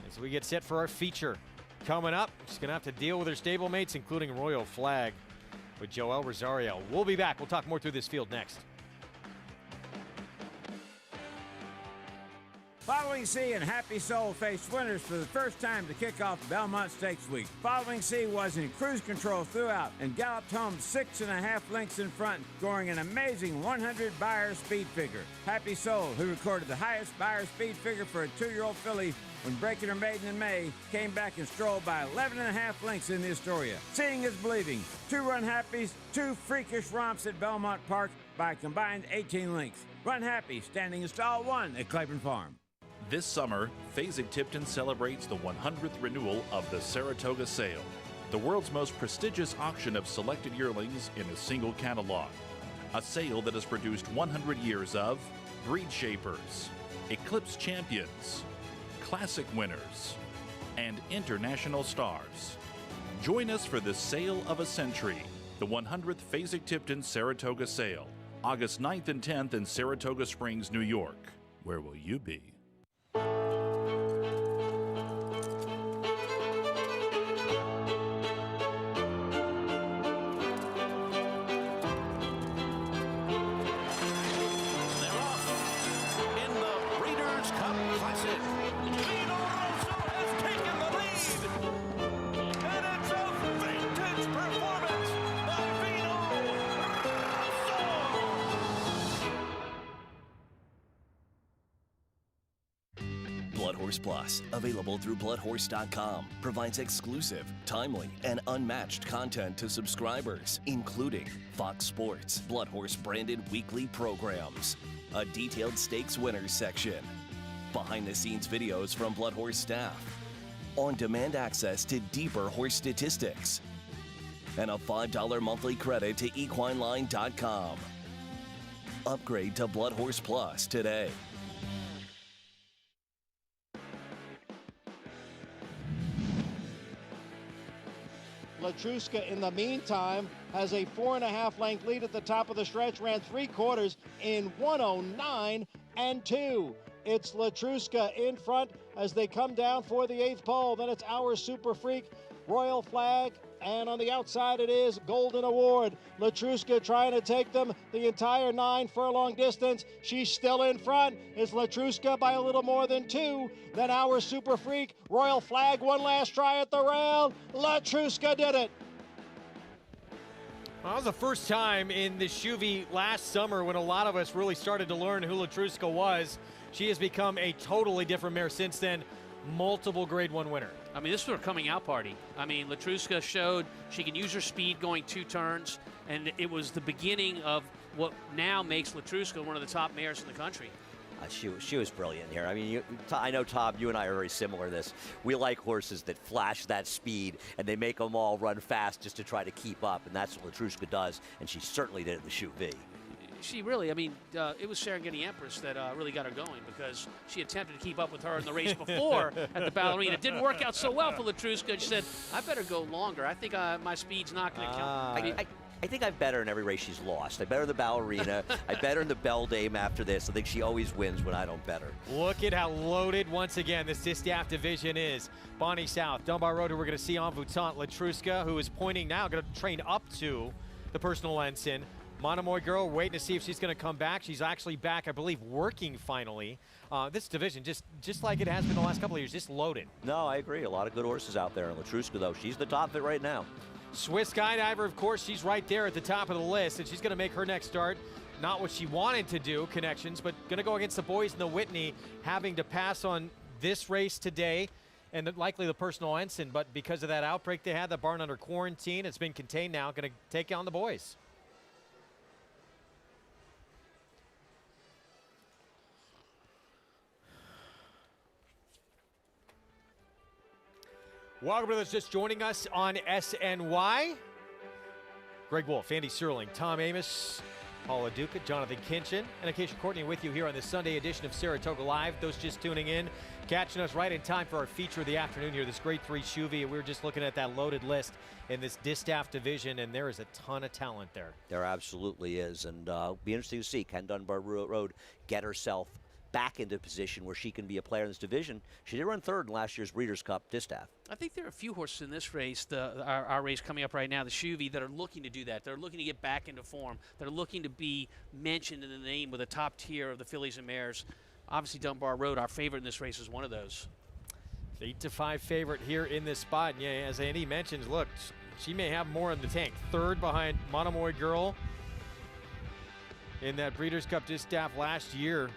As we get set for our feature coming up, she's going to have to deal with her stablemates, including Royal Flag with Joel Rosario. We'll be back. We'll talk more through this field next. Following Sea and Happy Soul faced winners for the first time to kick off Belmont Stakes Week. Following Sea was in cruise control throughout and galloped home 6.5 lengths in front, scoring an amazing 100 Beyer speed figure. Happy Soul, who recorded the highest Beyer speed figure for a 2-year-old filly when breaking her maiden in May, came back and strolled by 11.5 lengths in the Astoria. Seeing is believing. 2 Run Happies, 2 freakish romps at Belmont Park by a combined 18 lengths. Run Happy, standing in stall 1 at Claiborne Farm. This summer, Fasig-Tipton celebrates the 100th renewal of the Saratoga Sale, the world's most prestigious auction of selected yearlings in a single catalog. A sale that has produced 100 years of breed shapers, Eclipse champions, classic winners, and international stars. Join us for the sale of a century, the 100th Fasig-Tipton Saratoga Sale, August 9th and 10th in Saratoga Springs, New York. Where will you be? Plus, available through bloodhorse.com, provides exclusive, timely, and unmatched content to subscribers, including Fox Sports, Blood Horse branded weekly programs, a detailed stakes winners section, behind-the-scenes videos from Blood Horse staff, on-demand access to deeper horse statistics, and a $5 monthly credit to equineline.com. Upgrade to Blood Horse Plus today. Latruska, in the meantime, has a 4.5 length lead at the top of the stretch, ran 3/4 in 109 and 2. It's Latruska in front as they come down for the 8th pole. Then it's Our Super Freak, Royal Flag, and on the outside it is Golden Award. Latruska trying to take them the entire 9 furlong distance. She's still in front. It's Latruska by a little more than 2. Then Our Super Freak, Royal Flag, one last try at the rail. Latruska did it. Well, that was the first time in the Shuvee last summer when a lot of us really started to learn who Latruska was. She has become a totally different mare since then. Multiple Grade 1 winner. I mean, this was her coming out party. I mean, Latruska showed she can use her speed going 2 turns, and it was the beginning of what now makes Latruska one of the top mares in the country. She was brilliant here. I mean, I know, Tom, you and I are very similar to this. We like horses that flash that speed, and they make them all run fast just to try to keep up, and that's what Latruska does, and she certainly did it in the Shuvee. She really, I mean, it was Serengeti Empress that really got her going because she attempted to keep up with her in the race before at the Ballerina. It didn't work out so well for Latruska. She said, I better go longer. I think my speed's not going to count. I think I'm better in every race she's lost. I bet her in the Ballerina. I bet her in the Belle Dame after this. I think she always wins when I don't bet her. Look at how loaded, once again, this Distaff division is. Bonnie South, Dunbar Road, who we're going to see en Vuittant. Latruska, who is pointing now, going to train up to the personal ensign. Monomoy Girl, waiting to see if she's going to come back. She's actually back, I believe, working finally. This division, just like it has been the last couple of years, just loaded. No, I agree. A lot of good horses out there. And Latruska, though, she's the top of it right now. Swiss Skydiver, of course, she's right there at the top of the list, and she's going to make her next start. Not what she wanted to do, connections, but going to go against the boys in the Whitney, having to pass on this race today and likely the personal Ensign, but because of that outbreak they had, the barn under quarantine, it's been contained now, going to take on the boys. Welcome to those just joining us on SNY. Greg Wolf, Andy Serling, Tom Amos, Paula Duca, Jonathan Kinchin, and Acacia Courtney with you here on this Sunday edition of Saratoga Live. Those just tuning in, catching us right in time for our feature of the afternoon here, this Grade 3 Shuvee. We were just looking at that loaded list in this distaff division, and there is a ton of talent there. There absolutely is, and be interesting to see Ken Dunbar Road get herself back into a position where she can be a player in this division. She did run third in last year's Breeders' Cup distaff. I think there are a few horses in this race, our race coming up right now, the Shuvee, that are looking to do that. They're looking to get back into form. They're looking to be mentioned in the name with a top tier of the fillies and mares. Obviously, Dunbar Road, our favorite in this race, is one of those. 8-5 favorite here in this spot. And yeah, as Andy mentions, look, she may have more in the tank. Third behind Monomoy Girl in that Breeders' Cup distaff last year.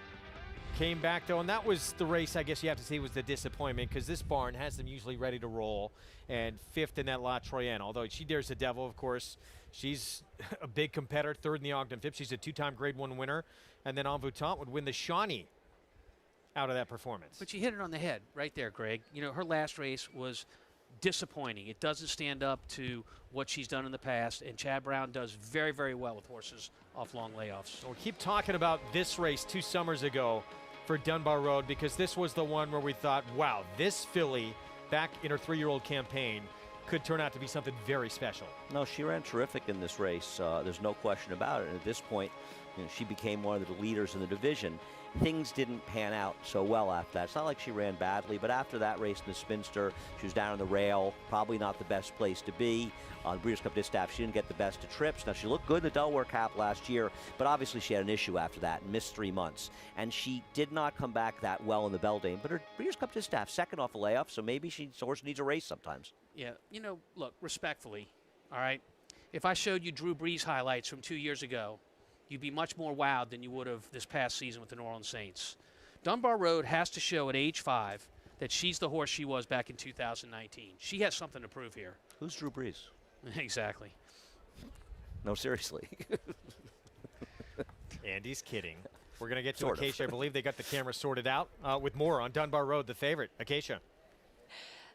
Came back, though, and that was the race, I guess you have to say, was the disappointment, because this barn has them usually ready to roll, and fifth in that La Troyenne. Although she dares the devil, of course, she's a big competitor, third in the Ogden Phipps. She's a two-time Grade 1 winner, and then En Voutante would win the Shawnee out of that performance. But you hit it on the head right there, Greg. You know, her last race was disappointing. It doesn't stand up to what she's done in the past, and Chad Brown does very, very well with horses off long layoffs. So we'll keep talking about this race 2 summers ago for Dunbar Road, because this was the one where we thought, wow, this filly back in her 3-year-old campaign could turn out to be something very special. No, she ran terrific in this race. There's no question about it. And at this point, you know, she became one of the leaders in the division. Things didn't pan out so well after that. It's not like she ran badly, but after that race in the Spinster, she was down on the rail, probably not the best place to be. On the Breeders' Cup distaff, she didn't get the best of trips. Now, she looked good in the Delaware Cup last year, but obviously she had an issue after that and missed 3 months. And she did not come back that well in the Beldame, but her Breeders' Cup distaff, second off a layoff, so maybe horse needs a race sometimes. Yeah, you know, look, respectfully, all right, if I showed you Drew Brees highlights from 2 years ago, you'd be much more wowed than you would have this past season with the New Orleans Saints. Dunbar Road has to show at age 5 that she's the horse she was back in 2019. She has something to prove here. Who's Drew Brees? Exactly. No, seriously. Andy's kidding. We're going to get to Acacia. I believe they got the camera sorted out with more on Dunbar Road, the favorite. Acacia.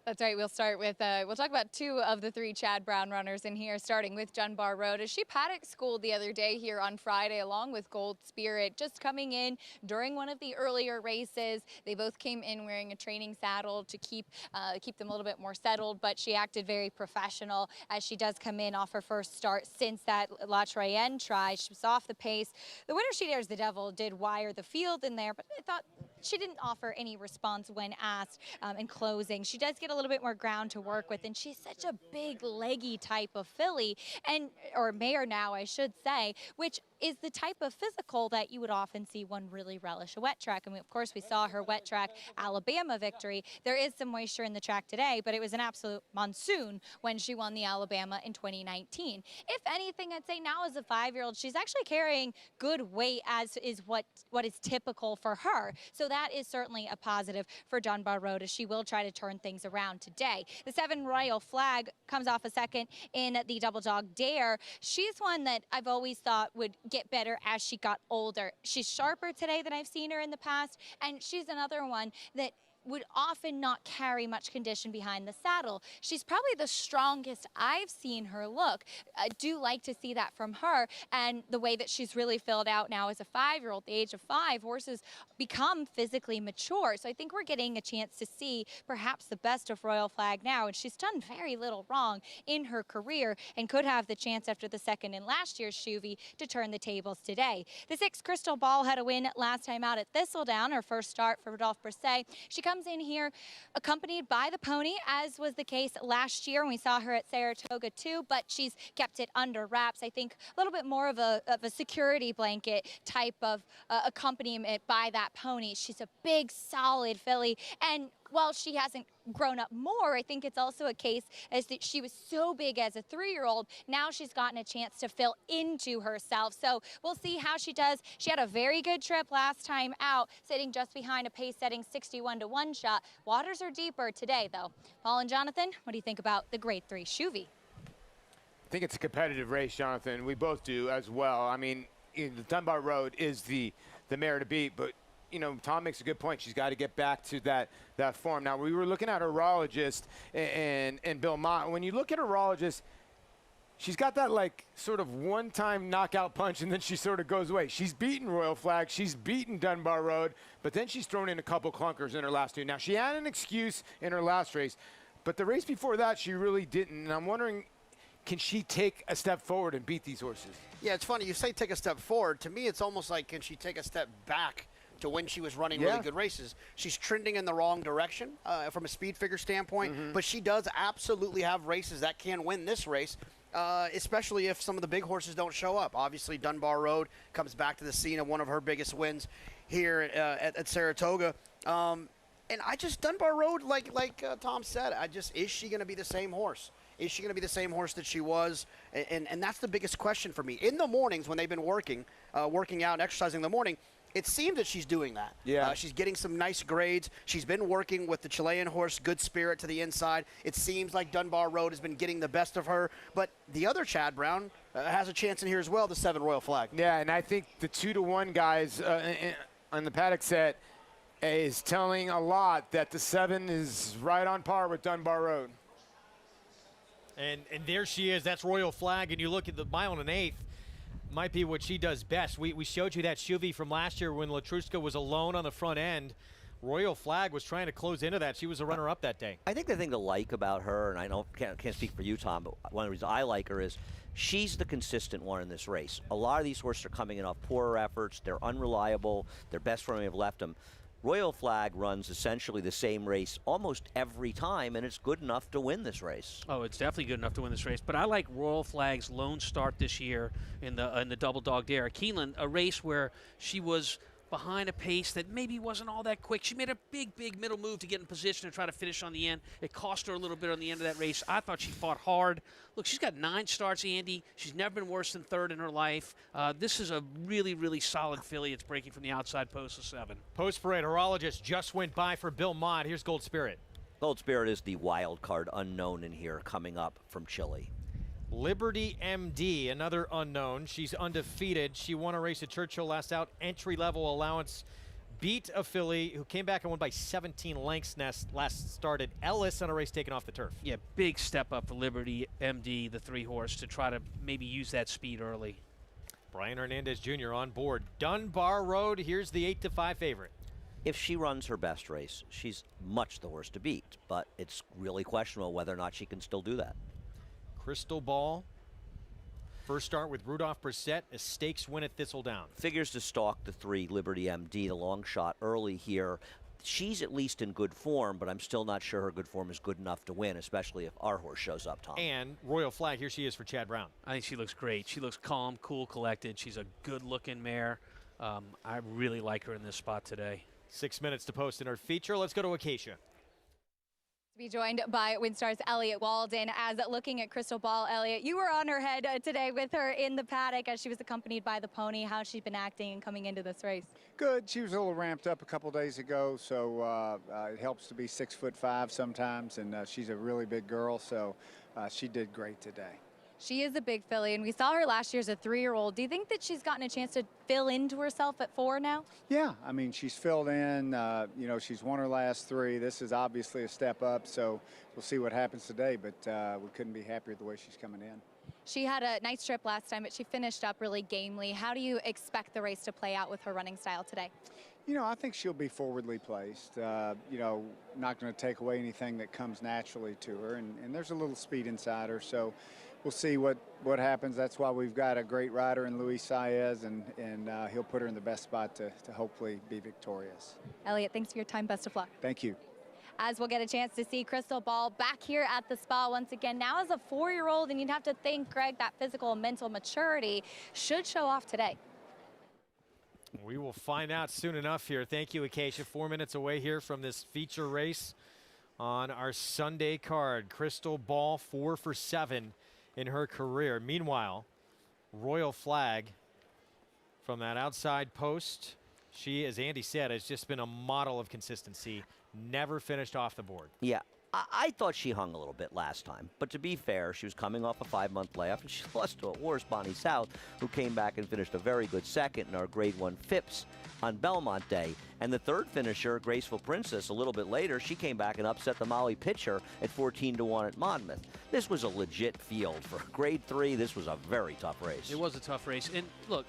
That's right. We'll start with, we'll talk about 2 of the 3 Chad Brown runners in here, starting with Dunbar Road. As she paddock schooled the other day here on Friday, along with Gold Spirit, just coming in during one of the earlier races. They both came in wearing a training saddle to keep them a little bit more settled, but she acted very professional as she does come in off her first start since that La Troyenne try. She was off the pace. The winner, She Dares the Devil, did wire the field in there, but I thought she didn't offer any response when asked in closing. She does get a little bit more ground to work with, and she's such a big, leggy type of filly, or mare now, I should say, which is the type of physical that you would often see one really relish a wet track. I mean, of course, we saw her wet track Alabama victory. There is some moisture in the track today, but it was an absolute monsoon when she won the Alabama in 2019. If anything, I'd say now as a 5-year-old, she's actually carrying good weight, as is what is typical for her. So that is certainly a positive for Dunbar Road, as she will try to turn things around today. The 7 Royal Flag comes off a second in the Double Dog Dare. She's one that I've always thought would get better as she got older. She's sharper today than I've seen her in the past, and she's another one that would often not carry much condition behind the saddle. She's probably the strongest I've seen her look. I do like to see that from her, and the way that she's really filled out now as a 5-year-old. The age of 5, horses become physically mature, so I think we're getting a chance to see perhaps the best of Royal Flag now, and she's done very little wrong in her career and could have the chance after the second in last year's Shuvee to turn the tables today. The 6 Crystal Ball had a win last time out at Thistledown, her first start for Rodolphe Brisset. She comes in here accompanied by the pony, as was the case last year when we saw her at Saratoga too, but she's kept it under wraps. I think a little bit more of a security blanket type of accompaniment by that pony. She's a big, solid filly, and while she hasn't grown up more, I think it's also a case as that she was so big as a 3-year-old. Now she's gotten a chance to fill into herself. So we'll see how she does. She had a very good trip last time out, sitting just behind a pace-setting 61-to-1 shot. Waters are deeper today, though. Paul and Jonathan, what do you think about the grade 3 Shuvee? I think it's a competitive race, Jonathan. We both do as well. I mean, the Dunbar Road is the mare to beat, but Tom makes a good point. She's got to get back to that form. Now, we were looking at horologist and Bill Mott. When you look at horologist, she's got that sort of one-time knockout punch, and then she sort of goes away. She's beaten Royal Flag, she's beaten Dunbar Road, but then she's thrown in a couple clunkers in her last 2. Now, she had an excuse in her last race, but the race before that, she really didn't. And I'm wondering, can she take a step forward and beat these horses? Yeah, it's funny. You say take a step forward. To me, it's almost like, can she take a step back to when she was running really good races? She's trending in the wrong direction from a speed figure standpoint, but she does absolutely have races that can win this race, especially if some of the big horses don't show up. Obviously, Dunbar Road comes back to the scene of one of her biggest wins here at Saratoga. And Dunbar Road, like Tom said, is she going to be the same horse? Is she going to be the same horse that she was? And that's the biggest question for me. In the mornings when they've been working out and exercising in the morning, it seems that she's doing that. Yeah. She's getting some nice grades. She's been working with the Chilean horse, Good Spirit, to the inside. It seems like Dunbar Road has been getting the best of her. But the other Chad Brown has a chance in here as well, the 7 Royal Flag. Yeah, and I think the 2-to-1 guys on the Paddock set is telling a lot that the 7 is right on par with Dunbar Road. And there she is. That's Royal Flag. And you look at the 1 1/8, might be what she does best. We showed you that Shuvee from last year when Latruska was alone on the front end. Royal Flag was trying to close into that. She was a runner-up that day. I think the thing to like about her, and I can't speak for you, Tom, but one of the reasons I like her is she's the consistent one in this race. A lot of these horses are coming in off poorer efforts. They're unreliable. Their best form have left them. Royal Flag runs essentially the same race almost every time, and it's good enough to win this race. Oh, it's definitely good enough to win this race. But I like Royal Flag's lone start this year in the Double Dog Dare at Keeneland, a race where she was behind a pace that maybe wasn't all that quick. She made a big middle move to get in position and try to finish on the end. It cost her a little bit on the end of that race. I thought she fought hard. Look, she's got 9 starts, Andy. She's never been worse than 3rd in her life. This is a really solid filly. It's breaking from the outside post of 7. Post parade horologist just went by for Bill Mott. Here's Gold Spirit. Gold Spirit is the wild card unknown in here coming up from Chile. Liberty MD, another unknown. She's undefeated. She won a race at Churchill last out. Entry-level allowance. Beat a filly who came back and won by 17 lengths last started. Ellis on a race taken off the turf. Yeah, big step up for Liberty MD, the 3-horse, to try to maybe use that speed early. Brian Hernandez Jr. on board. Dunbar Road, here's the 8-5 favorite. If she runs her best race, she's much the horse to beat, but it's really questionable whether or not she can still do that. Crystal Ball. First start with Rudolph Brissett, a stakes win at Thistledown. Figures to stalk the 3 Liberty MD, the long shot early here. She's at least in good form, but I'm still not sure her good form is good enough to win, especially if our horse shows up, Tom. And Royal Flag, here she is for Chad Brown. I think she looks great. She looks calm, cool, collected. She's a good-looking mare. I really like her in this spot today. 6 minutes to post in our feature. Let's go to Acacia. Be joined by WinStar's Elliott Walden. As looking at Crystal Ball, Elliott, you were on her head today with her in the paddock as she was accompanied by the pony. How's she been acting and coming into this race? Good. She was a little ramped up a couple days ago, so it helps to be 6'5" sometimes, and she's a really big girl, so she did great today. She is a big filly, and we saw her last year as a 3-year-old. Do you think that she's gotten a chance to fill into herself at 4 now? Yeah, I mean, she's filled in. You know, she's won her last 3. This is obviously a step up, so we'll see what happens today, but we couldn't be happier the way she's coming in. She had a nice trip last time, but she finished up really gamely. How do you expect the race to play out with her running style today? You know, I think she'll be forwardly placed. You know, not going to take away anything that comes naturally to her, and there's a little speed inside her, so we'll see what happens. That's why we've got a great rider in Luis Saez, and he'll put her in the best spot to hopefully be victorious. Elliott, thanks for your time. Best of luck. Thank you. As we'll get a chance to see Crystal Ball back here at the spa once again, now as a 4-year-old, and you'd have to think, Greg, that physical and mental maturity should show off today. We will find out soon enough here. Thank you, Acacia. 4 minutes away here from this feature race on our Sunday card. Crystal Ball 4 for 7 in her career. Meanwhile, Royal Flag from that outside post. She, as Andy said, has just been a model of consistency. Never finished off the board. Yeah. I thought she hung a little bit last time, but to be fair, she was coming off a 5-month layoff, and she lost to a horse, Bonnie South, who came back and finished a very good second in our Grade 1 Phipps on Belmont Day. And the third finisher, Graceful Princess, a little bit later, she came back and upset the Molly Pitcher at 14-1 at Monmouth. This was a legit field. For Grade 3, this was a very tough race. It was a tough race. And look,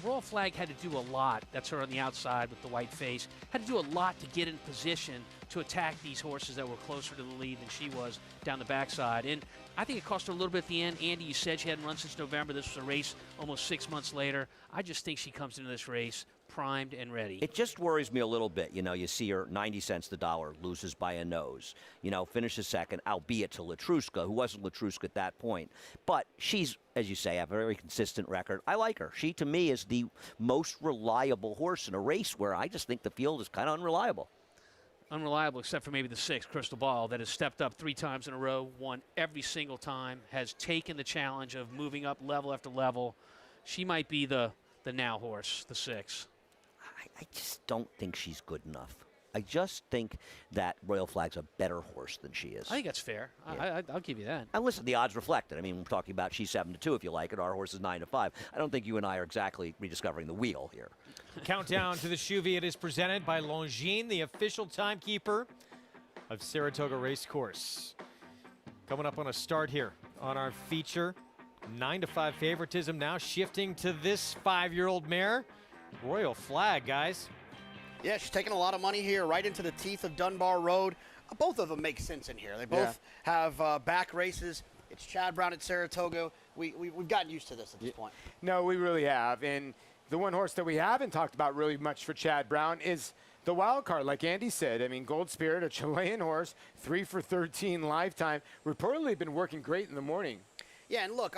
Royal Flag had to do a lot. That's her on the outside with the white face. Had to do a lot to get in position to attack these horses that were closer to the lead than she was down the backside. And I think it cost her a little bit at the end. Andy, you said she hadn't run since November. This was a race almost 6 months later. I just think she comes into this race primed and ready. It just worries me a little bit. You know, you see her 90 cents the dollar, loses by a nose. You know, finishes second, albeit to Latruska, who wasn't Latruska at that point. But she's, as you say, a very consistent record. I like her. She, to me, is the most reliable horse in a race where I just think the field is kind of unreliable. Unreliable, except for maybe the 6th, Crystal Ball, that has stepped up 3 times in a row, won every single time, has taken the challenge of moving up level after level. She might be the now horse, the 6. I just don't think she's good enough. I just think that Royal Flag's a better horse than she is. I think that's fair. Yeah. I'll give you that. And listen, the odds reflect it. I mean, we're talking about she's 7-2 if you like it. Our horse is 9-5. I don't think you and I are exactly rediscovering the wheel here. Countdown to the Shuvee. It is presented by Longines, the official timekeeper of Saratoga Racecourse. Coming up on a start here on our feature. 9-5 favoritism now shifting to this 5-year-old mare. Royal Flag, guys. Yeah, she's taking a lot of money here right into the teeth of Dunbar Road. Both of them make sense in here. They both have back races. It's Chad Brown at Saratoga. We've gotten used to this at this point. No, we really have. And the one horse that we haven't talked about really much for Chad Brown is the wild card, like Andy said. I mean, Gold Spirit, a Chilean horse, 3 for 13 lifetime. Reportedly been working great in the morning. Yeah, and look,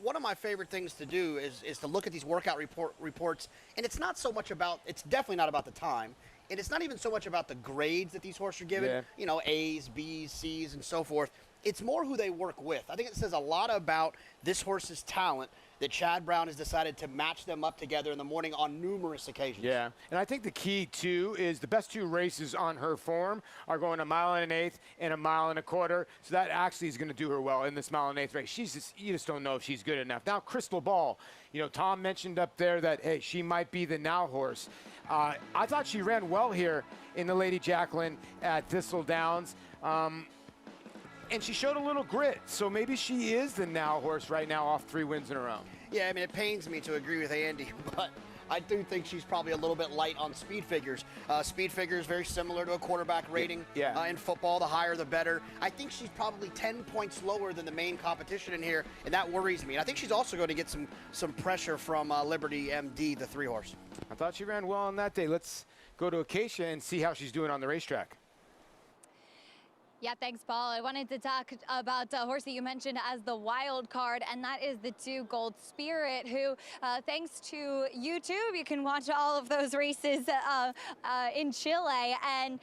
one of my favorite things to do is to look at these workout reports, and it's not so much about, it's definitely not about the time, and it's not even so much about the grades that these horses are given, you know, A's, B's, C's, and so forth. It's more who they work with. I think it says a lot about this horse's talent that Chad Brown has decided to match them up together in the morning on numerous occasions. Yeah, and I think the key, too, is the best 2 races on her form are going 1 1/8 and 1 1/4. So that actually is going to do her well in this 1 1/8 race. You just don't know if she's good enough. Now, Crystal Ball, you know, Tom mentioned up there that, hey, she might be the now horse. I thought she ran well here in the Lady Jacqueline at Thistle Downs. And she showed a little grit, so maybe she is the now horse right now off 3 wins in a row. Yeah, I mean, it pains me to agree with Andy, but I do think she's probably a little bit light on speed figures. Speed figures very similar to a quarterback rating in football. The higher, the better. I think she's probably 10 points lower than the main competition in here, and that worries me. And I think she's also going to get some pressure from Liberty MD, the 3 horse. I thought she ran well on that day. Let's go to Acacia and see how she's doing on the racetrack. Yeah, thanks, Paul. I wanted to talk about a horse that you mentioned as the wild card, and that is the 2 Gold Spirit, who, thanks to YouTube, you can watch all of those races in Chile, and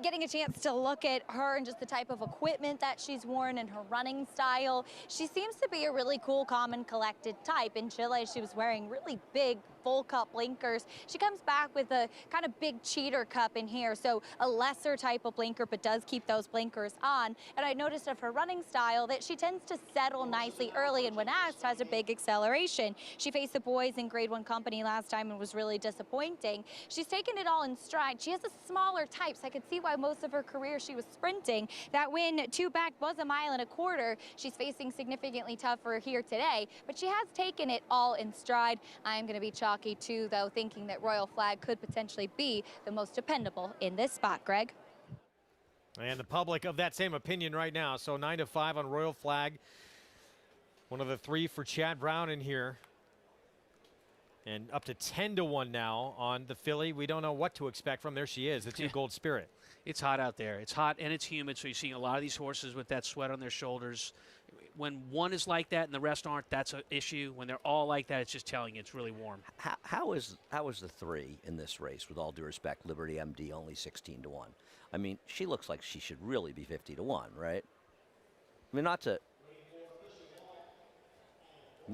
getting a chance to look at her and just the type of equipment that she's worn and her running style. She seems to be a really cool, calm, and collected type. In Chile, she was wearing really big full cup blinkers. She comes back with a kind of big cheater cup in here, so a lesser type of blinker, but does keep those blinkers on. And I noticed of her running style that she tends to settle nicely early, and when asked, has a big acceleration. She faced the boys in Grade 1 company last time and was really disappointing. She's taken it all in stride. She has a smaller type, so I could see why most of her career she was sprinting. That win 2 back was 1 1/4. She's facing significantly tougher here today, but she has taken it all in stride. I'm going to be Jockey too, though, thinking that Royal Flag could potentially be the most dependable in this spot, Greg. And the public of that same opinion right now. So 9-5 on Royal Flag. One of the 3 for Chad Brown in here. And up to 10-1 now on the filly. We don't know what to expect from. There she is, the 2 Gold Spirit. It's hot out there. It's hot and it's humid, so you're seeing a lot of these horses with that sweat on their shoulders. when one is like that and the rest aren't, that's an issue. When they're all like that, it's just telling you it's really warm. How is the 3 in this race? With all due respect, Liberty MD only 16 to 1. I mean, she looks like she should really be 50 to 1, right? I mean, not to.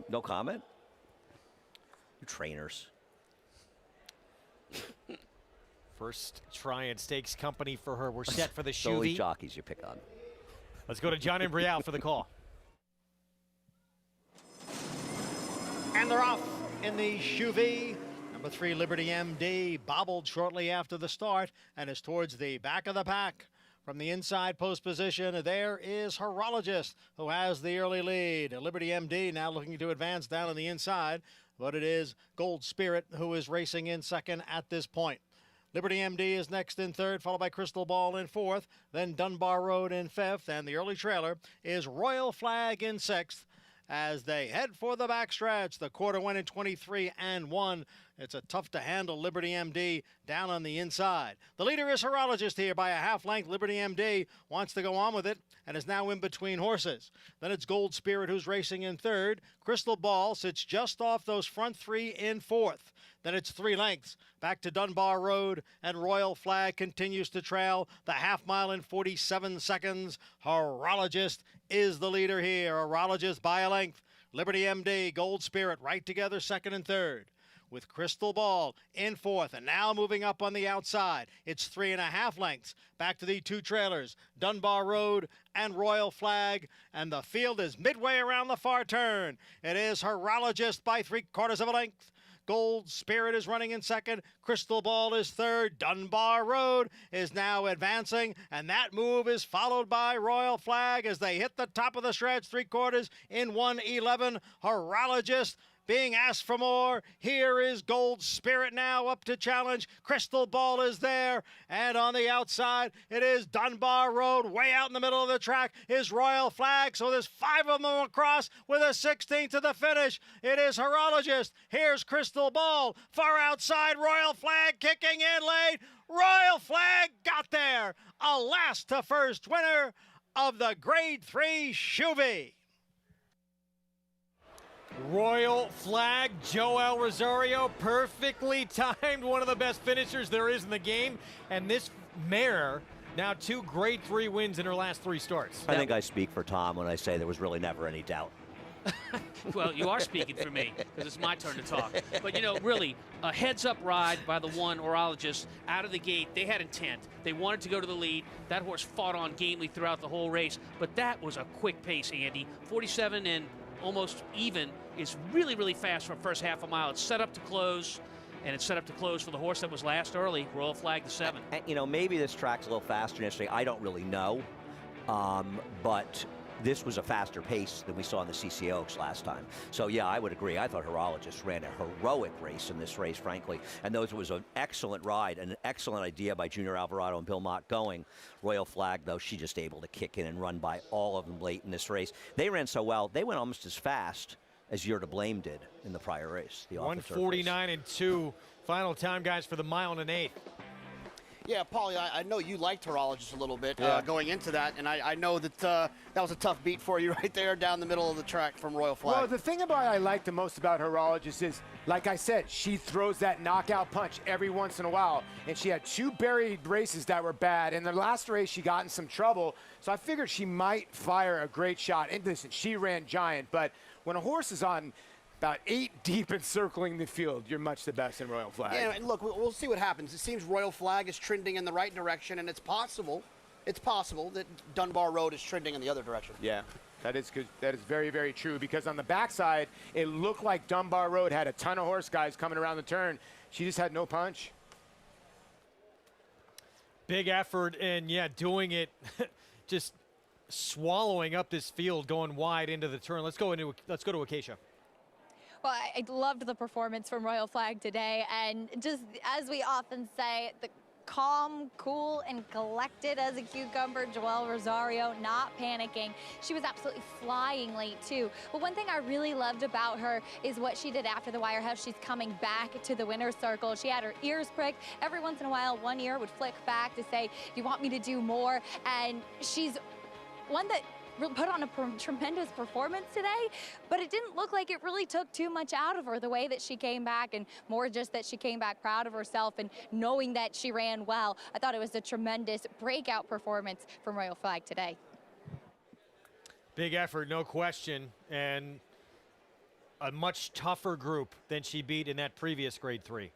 No comment. You trainers. First try and stakes company for her. We're set for the The only Shuvee. jockeys you pick on. Let's go to John Imbrial for the call. And they're off in the Shuvee. Number 3, Liberty MD, bobbled shortly after the start and is towards the back of the pack. From the inside post position, there is Horologist, who has the early lead. Liberty MD now looking to advance down on the inside, but it is Gold Spirit who is racing in second at this point. Liberty MD is next in third, followed by Crystal Ball in fourth, then Dunbar Road in fifth, and the early trailer is Royal Flag in sixth. As they head for the backstretch, the quarter went in 23-1. It's a tough to handle Liberty MD down on the inside. The leader is Horologist here by a half length. Liberty MD wants to go on with it and is now in between horses. Then it's Gold Spirit who's racing in third. Crystal Ball sits just off those front 3 in fourth. Then it's 3 lengths back to Dunbar Road, and Royal Flag continues to trail the half mile in 47 seconds. Horologist is the leader here. Horologist by a length. Liberty MD, Gold Spirit right together second and third, with Crystal Ball in fourth, and now moving up on the outside. It's 3.5 lengths back to the 2 trailers, Dunbar Road and Royal Flag, and the field is midway around the far turn. It is Horologist by 3/4 of a length. Gold Spirit is running in second. Crystal Ball is third. Dunbar Road is now advancing, and that move is followed by Royal Flag as they hit the top of the stretch, 3/4 in 1:11. Horologist being asked for more. Here is Gold Spirit now up to challenge. Crystal Ball is there, and on the outside it is Dunbar Road. Way out in the middle of the track is Royal Flag, so there's 5 of them across with a 16 to the finish. It is Horologist. Here's Crystal Ball. Far outside, Royal Flag kicking in late. Royal Flag got there. A last to first winner of the Grade 3 Shuvee. Royal Flag, Joel Rosario, perfectly timed, one of the best finishers there is in the game. And this mare, now 2 Grade 3 wins in her last 3 starts. I think I speak for Tom when I say there was really never any doubt. Well, you are speaking for me because it's my turn to talk. But, you know, really, a heads-up ride by the one Horologist out of the gate. They had intent. They wanted to go to the lead. That horse fought on gamely throughout the whole race. But that was a quick pace, Andy. 47 and almost even is really, really fast for a first half a mile. It's set up to close, and it's set up to close for the horse that was last early, Royal Flag, the 7. You know, maybe this track's a little faster than yesterday. I don't really know. But this was a faster pace than we saw in the CC Oaks last time. So, yeah, I would agree. I thought Horologist ran a heroic race in this race, frankly. And those was an excellent ride, an excellent idea by Junior Alvarado and Bill Mott going. Royal Flag, though, she just able to kick in and run by all of them late in this race. They ran so well, they went almost as fast as You're to Blame did in the prior race. The 1:49.2 final time, guys, for the mile and an 1/8. Yeah, Paulie, I know you liked Horologist a little bit going into that, and I know that that was a tough beat for you right there down the middle of the track from Royal Flag. Well, the thing about I like the most about Horologist is, like I said, she throws that knockout punch every once in a while, and she had 2 buried races that were bad. In the last race, she got in some trouble, so I figured she might fire a great shot. And listen, she ran giant, but when a horse is on about 8 deep encircling the field, you're much the best in Royal Flag. Yeah, and look, we'll see what happens. It seems Royal Flag is trending in the right direction, and it's possible that Dunbar Road is trending in the other direction. Yeah, that is good. That is very, very true, because on the backside, it looked like Dunbar Road had a ton of horse guys coming around the turn. She just had no punch. Big effort, and yeah, doing it, just swallowing up this field, going wide into the turn. Let's go to Acacia. Well, I loved the performance from Royal Flag today, and just as we often say, the calm, cool, and collected as a cucumber, Joel Rosario, not panicking. She was absolutely flying late, too. But one thing I really loved about her is what she did after the wire, how she's coming back to the winner's circle. She had her ears pricked. Every once in a while, one ear would flick back to say, "You want me to do more?" And she's one that put on a tremendous performance today, but it didn't look like it really took too much out of her, the way that she came back, and more just that she came back proud of herself and knowing that she ran well. I thought it was a tremendous breakout performance from Royal Flag today. Big effort, no question, and a much tougher group than she beat in that previous grade 3.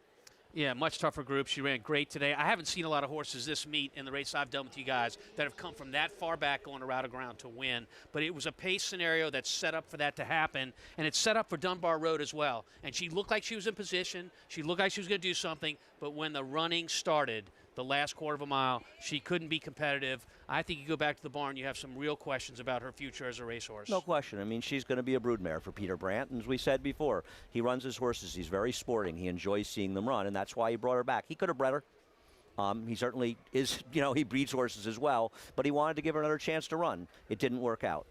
Yeah, much tougher group. She ran great today. I haven't seen a lot of horses this meet in the race I've done with you guys that have come from that far back on a route of ground to win. But it was a pace scenario that's set up for that to happen, and it's set up for Dunbar Road as well. And she looked like she was in position. She looked like she was going to do something. But when the running started, the last quarter of a mile, she couldn't be competitive. I think you go back to the barn, you have some real questions about her future as a racehorse. No question. I mean, she's going to be a broodmare for Peter Brandt. And as we said before, he runs his horses. He's very sporting. He enjoys seeing them run, and that's why he brought her back. He could have bred her. He certainly is, you know, he breeds horses as well, but he wanted to give her another chance to run. It didn't work out.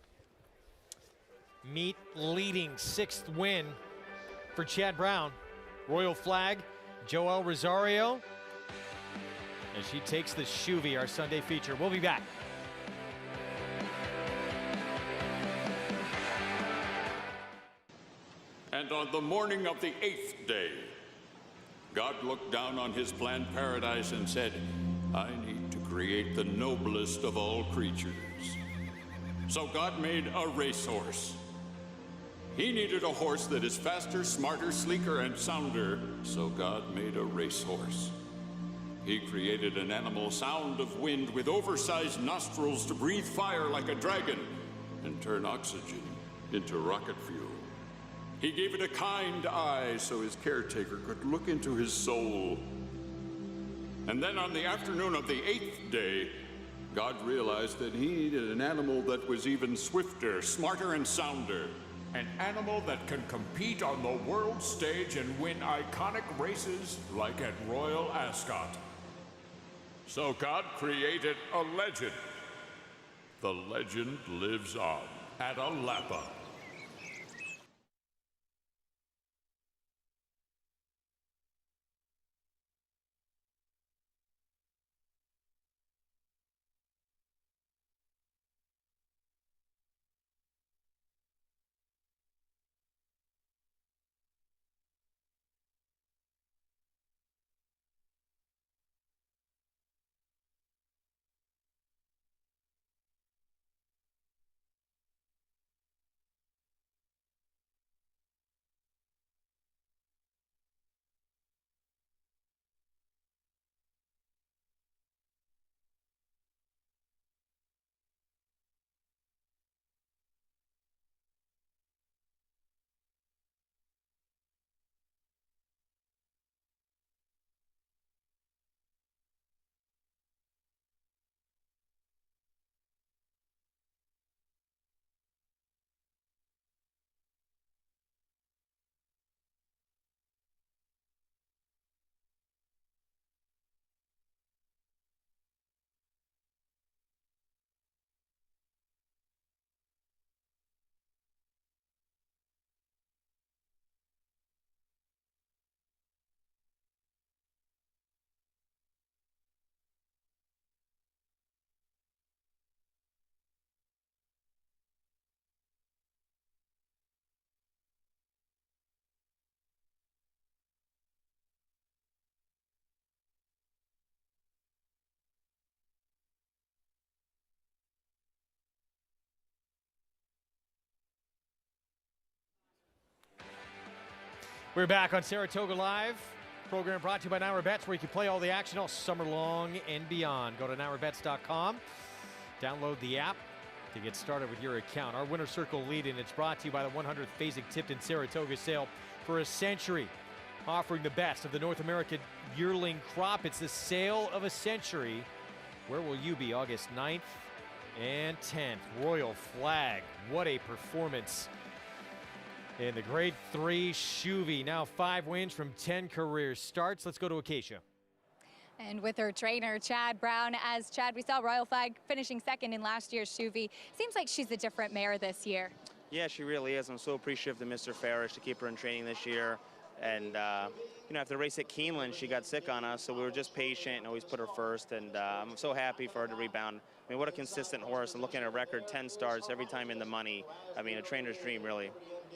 Meet leading 6th win for Chad Brown. Royal Flag, Joel Rosario. And she takes the Shuvee, our Sunday feature. We'll be back. And on the morning of the 8th day, God looked down on his planned paradise and said, I need to create the noblest of all creatures. So God made a racehorse. He needed a horse that is faster, smarter, sleeker, and sounder, so God made a racehorse. He created an animal sound of wind with oversized nostrils to breathe fire like a dragon and turn oxygen into rocket fuel. He gave it a kind eye so his caretaker could look into his soul. And then on the afternoon of the 8th day, God realized that he needed an animal that was even swifter, smarter, and sounder. An animal that can compete on the world stage and win iconic races like at Royal Ascot. So God created a legend. The legend lives on at Alapa. We're back on Saratoga Live. Program brought to you by Naira Bets, where you can play all the action all summer long and beyond. Go to nairabets.com. Download the app to get started with your account. Our Winner Circle lead-in, it's brought to you by the 100th Fasig-Tipton Saratoga sale for a century, offering the best of the North American yearling crop. It's the sale of a century. Where will you be August 9th and 10th? Royal Flag, what a performance. In the grade 3 Shuvee, now 5 wins from 10 career starts. Let's go to Acacia. And with her trainer, Chad Brown. As Chad, we saw Royal Flag finishing second in last year's Shuvee. Seems like she's a different mare this year. Yeah, she really is. I'm so appreciative to Mr. Farish to keep her in training this year. And after the race at Keeneland, she got sick on us, so we were just patient and always put her first, and I'm so happy for her to rebound. I mean, what a consistent horse, and looking at a record 10 starts every time in the money. I mean, a trainer's dream, really.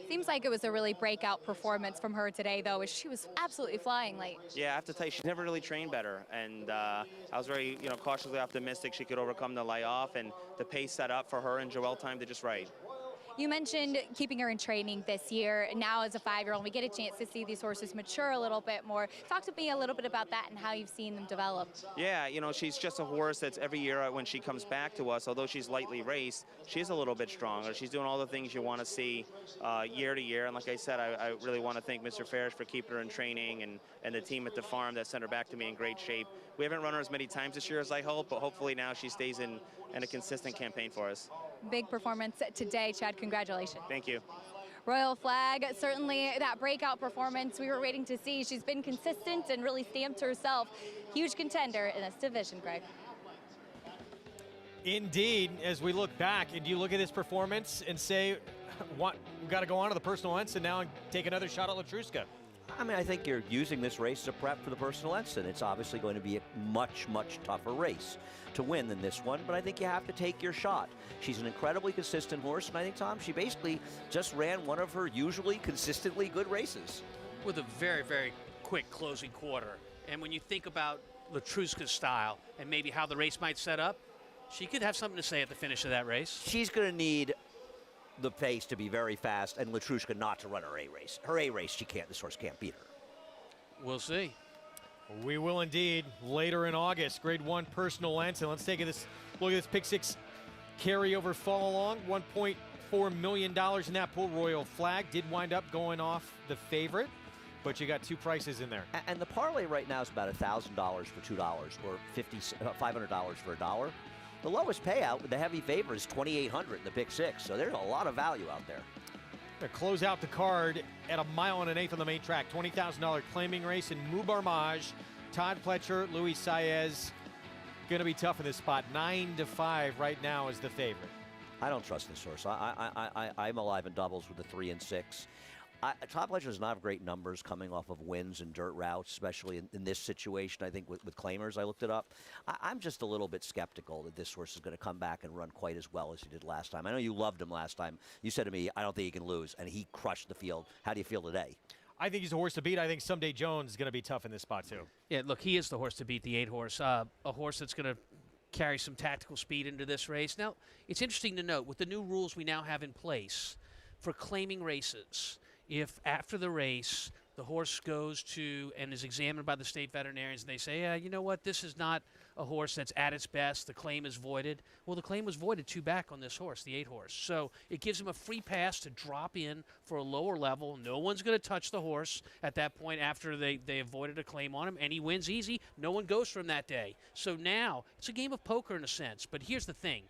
Seems like it was a really breakout performance from her today, though, as she was absolutely flying late. Yeah, I have to tell you, she's never really trained better, and I was very, cautiously optimistic she could overcome the layoff, and the pace set up for her and Joelle timed it just right. You mentioned keeping her in training this year. Now as a 5-year-old, we get a chance to see these horses mature a little bit more. Talk to me a little bit about that and how you've seen them develop. Yeah, she's just a horse that's every year when she comes back to us, although she's lightly raced, she's a little bit stronger. She's doing all the things you want to see year to year. And like I said, I really want to thank Mr. Farish for keeping her in training and the team at the farm that sent her back to me in great shape. We haven't run her as many times this year as I hope, but hopefully now she stays in a consistent campaign for us. Big performance today, Chad. Congratulations. Thank you. Royal Flag, certainly that breakout performance we were waiting to see. She's been consistent and really stamped herself. Huge contender in this division, Greg. Indeed, as we look back, and you look at this performance and say, what, we've got to go on to the personal Ensign now and take another shot at Letruska. I mean, I think you're using this race as a prep for the personal Ensign. It's obviously going to be a much, much tougher race to win than this one, but I think you have to take your shot. She's an incredibly consistent horse, and I think, Tom, she basically just ran one of her usually consistently good races. With a very, very quick closing quarter. And when you think about Letruska's style and maybe how the race might set up, she could have something to say at the finish of that race. She's going to need the pace to be very fast and Letruska not to run her A race. Her A race, this horse can't beat her. We'll see. We will indeed later in August. Grade 1 personal Ensign. Let's take a look at this pick 6 carryover fall along. $1.4 million in that pool. Royal Flag did wind up going off the favorite, but you got two prices in there. And the parlay right now is about $1,000 for $2 or $500 for $1. The lowest payout with the heavy favor is $2,800 in the pick 6, so there's a lot of value out there. To close out the card at 1 1/8 on the main track, $20,000 claiming race in Mubarmage. Todd Pletcher, Luis Saez, going to be tough in this spot. 9-5 right now is the favorite. I don't trust this horse. I'm alive in doubles with the 3 and 6. Todd Pletcher does not have great numbers coming off of wins and dirt routes, especially in this situation, I think, with claimers. I looked it up. I'm just a little bit skeptical that this horse is going to come back and run quite as well as he did last time. I know you loved him last time. You said to me, I don't think he can lose, and he crushed the field. How do you feel today? I think he's a horse to beat. I think Someday Jones is going to be tough in this spot, too. Yeah, look, he is the horse to beat, the 8 horse. A horse that's going to carry some tactical speed into this race. Now, it's interesting to note, with the new rules we now have in place for claiming races, if after the race the horse goes to and is examined by the state veterinarians and they say, yeah, you know what, this is not a horse that's at its best, the claim is voided. Well, the claim was voided 2 back on this horse, the 8 horse. So it gives him a free pass to drop in for a lower level. No one's going to touch the horse at that point after they avoided a claim on him, and he wins easy. No one goes for him that day. So now it's a game of poker in a sense. But here's the thing.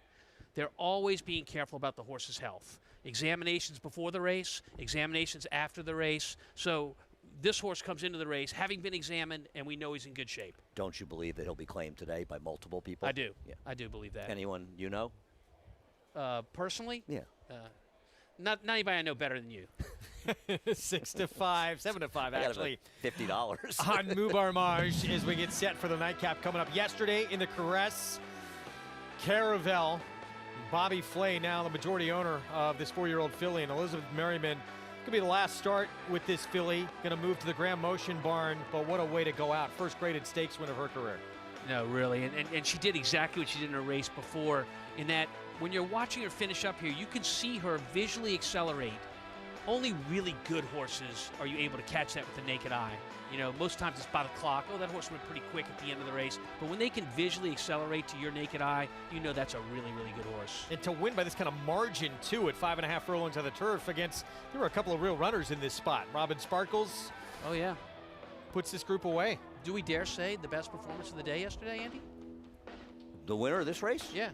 They're always being careful about the horse's health. Examinations before the race, examinations after the race. So this horse comes into the race having been examined, and we know he's in good shape. Don't you believe that he'll be claimed today by multiple people? I do. Yeah. I do believe that. Anyone you know? Personally? Yeah. Not anybody I know better than you. 6-5, 7-5 actually. $50 on Mubarmage as we get set for the nightcap coming up. Yesterday in the Caress Caravel, Bobby Flay, now the majority owner of this 4-year-old filly, and Elizabeth Merriman could be the last start with this filly. Going to move to the Graham Motion barn, but what a way to go out. First graded stakes win of her career. No, really, and she did exactly what she did in her race before, in that when you're watching her finish up here, you can see her visually accelerate. Only really good horses are you able to catch that with the naked eye. You know, most times it's by the clock. Oh, that horse went pretty quick at the end of the race. But when they can visually accelerate to your naked eye, you know that's a really, really good horse. And to win by this kind of margin, too, at 5.5 furlongs on the turf against, there were a couple of real runners in this spot. Robin Sparkles. Oh, yeah. Puts this group away. Do we dare say the best performance of the day yesterday, Andy? The winner of this race? Yeah.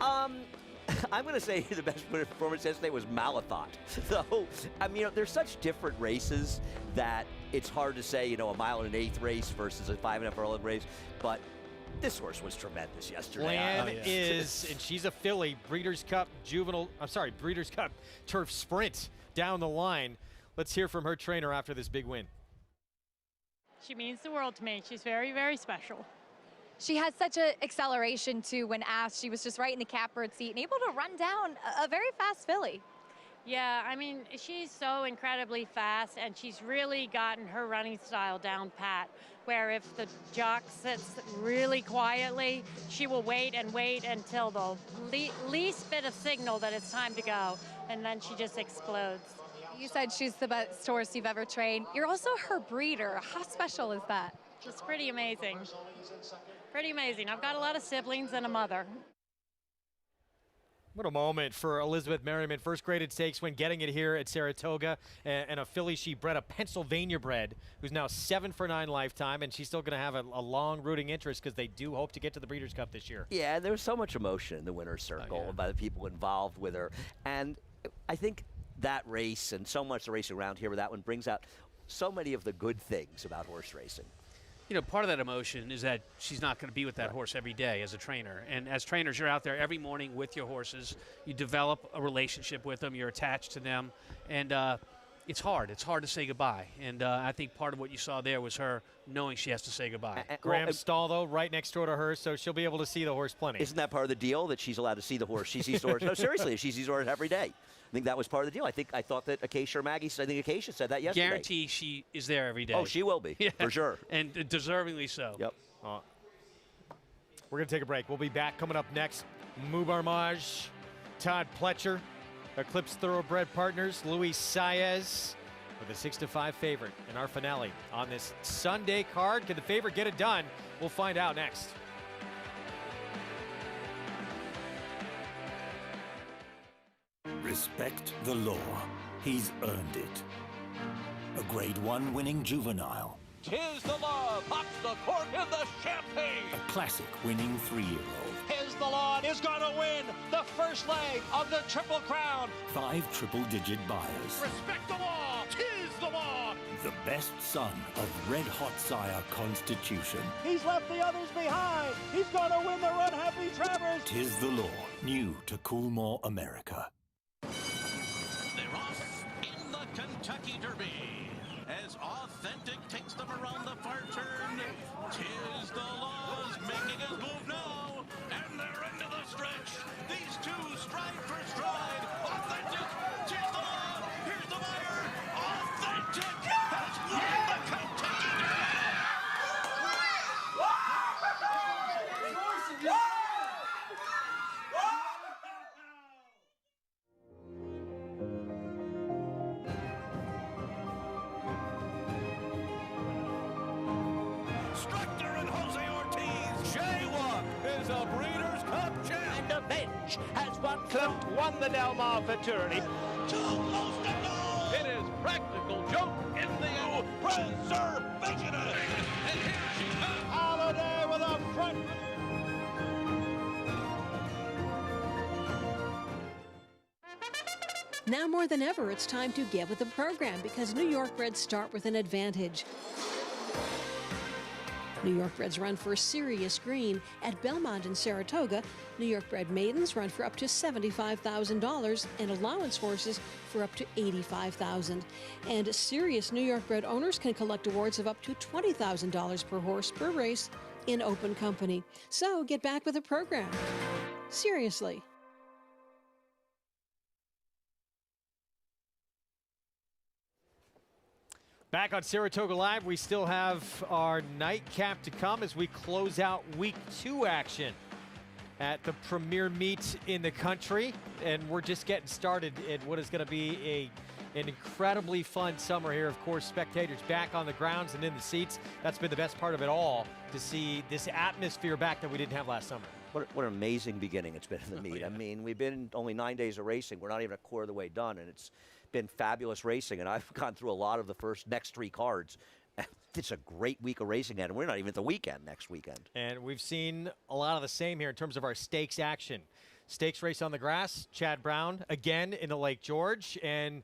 I'm going to say the best performance yesterday was Malathot. So, I mean, there's such different races that it's hard to say, 1 1/8 race versus a 5.5 furlong race. But this horse was tremendous yesterday. Lan is, and she's a filly, Breeders' Cup Turf Sprint down the line. Let's hear from her trainer after this big win. She means the world to me. She's very, very special. She has such an acceleration, too, when asked. She was just right in the catbird seat and able to run down a very fast filly. Yeah, I mean, she's so incredibly fast, and she's really gotten her running style down pat, where if the jock sits really quietly, she will wait and wait until the least bit of signal that it's time to go, and then she just explodes. You said she's the best horse you've ever trained. You're also her breeder. How special is that? It's pretty amazing. Pretty amazing. I've got a lot of siblings and a mother. What a moment for Elizabeth Merriman. First graded stakes win, getting it here at Saratoga. And a filly she bred, a Pennsylvania bred, who's now 7 for 9 lifetime. And she's still going to have a long rooting interest because they do hope to get to the Breeders' Cup this year. Yeah, there was so much emotion in the winner's circle by the people involved with her. And I think that race and so much the racing around here with that one brings out so many of the good things about horse racing. You know, part of that emotion is that she's not going to be with that horse every day as a trainer. And as trainers, you're out there every morning with your horses. You develop a relationship with them. You're attached to them. And it's hard. It's hard to say goodbye. And I think part of what you saw there was her knowing she has to say goodbye. Graham's stall, though, right next door to her, so she'll be able to see the horse plenty. Isn't that part of the deal, that she's allowed to see the horse? She sees the horse. No, seriously, she sees the horse every day. I think that was part of the deal. I thought that Acacia or Maggie, I think Acacia said that yesterday. Guarantee she is there every day. Oh, she will be, for sure. And deservingly so. Yep. We're going to take a break. We'll be back coming up next. Mubarmage, Todd Pletcher, Eclipse Thoroughbred Partners, Luis Saez with a 6-5 favorite in our finale on this Sunday card. Can the favorite get it done? We'll find out next. Respect the law. He's earned it. A Grade 1 winning juvenile. 'Tis the law, pops the cork in the champagne. A classic winning 3-year-old. 'Tis the law is gonna win the first leg of the Triple Crown. 5 triple-digit buyers. Respect the law, 'tis the law. The best son of Red Hot Sire Constitution. He's left the others behind. He's gonna win the Run Happy Travers. 'Tis the law, new to Coolmore, America. They're off in the Kentucky Derby as Authentic takes them around the far turn. 'Tis the law's making his move now, and they're into the stretch. These two stride for stride. Authentic, 'tis the law. Here's the buyer. Authentic has won the Kentucky Derby. Structer and Jose Ortiz. J-Walk is a Breeders' Cup champ. And the bench has won the Del Mar Futurity. Too close to goal. It is Practical Joke in the end. Preservation. And here she comes. Holiday with a front. Now more than ever, it's time to get with the program because New York Reds start with an advantage. New York Reds run for serious green. At Belmont and Saratoga, New York bred maidens run for up to $75,000 and allowance horses for up to $85,000. And serious New York bred owners can collect awards of up to $20,000 per horse per race in open company. So get back with the program. Seriously. Back on Saratoga Live, we still have our nightcap to come as we close out Week 2 action at the premier meet in the country. And we're just getting started in what is going to be an incredibly fun summer here. Of course, spectators back on the grounds and in the seats. That's been the best part of it all, to see this atmosphere back that we didn't have last summer. What an amazing beginning it's been in the meet. I mean, we've been only 9 days of racing. We're not even a quarter of the way done, and it's been fabulous racing, and I've gone through a lot of the next 3 cards. It's a great week of racing, and we're not even at the weekend next weekend. And we've seen a lot of the same here in terms of our stakes action. Stakes race on the grass, Chad Brown again in the Lake George, and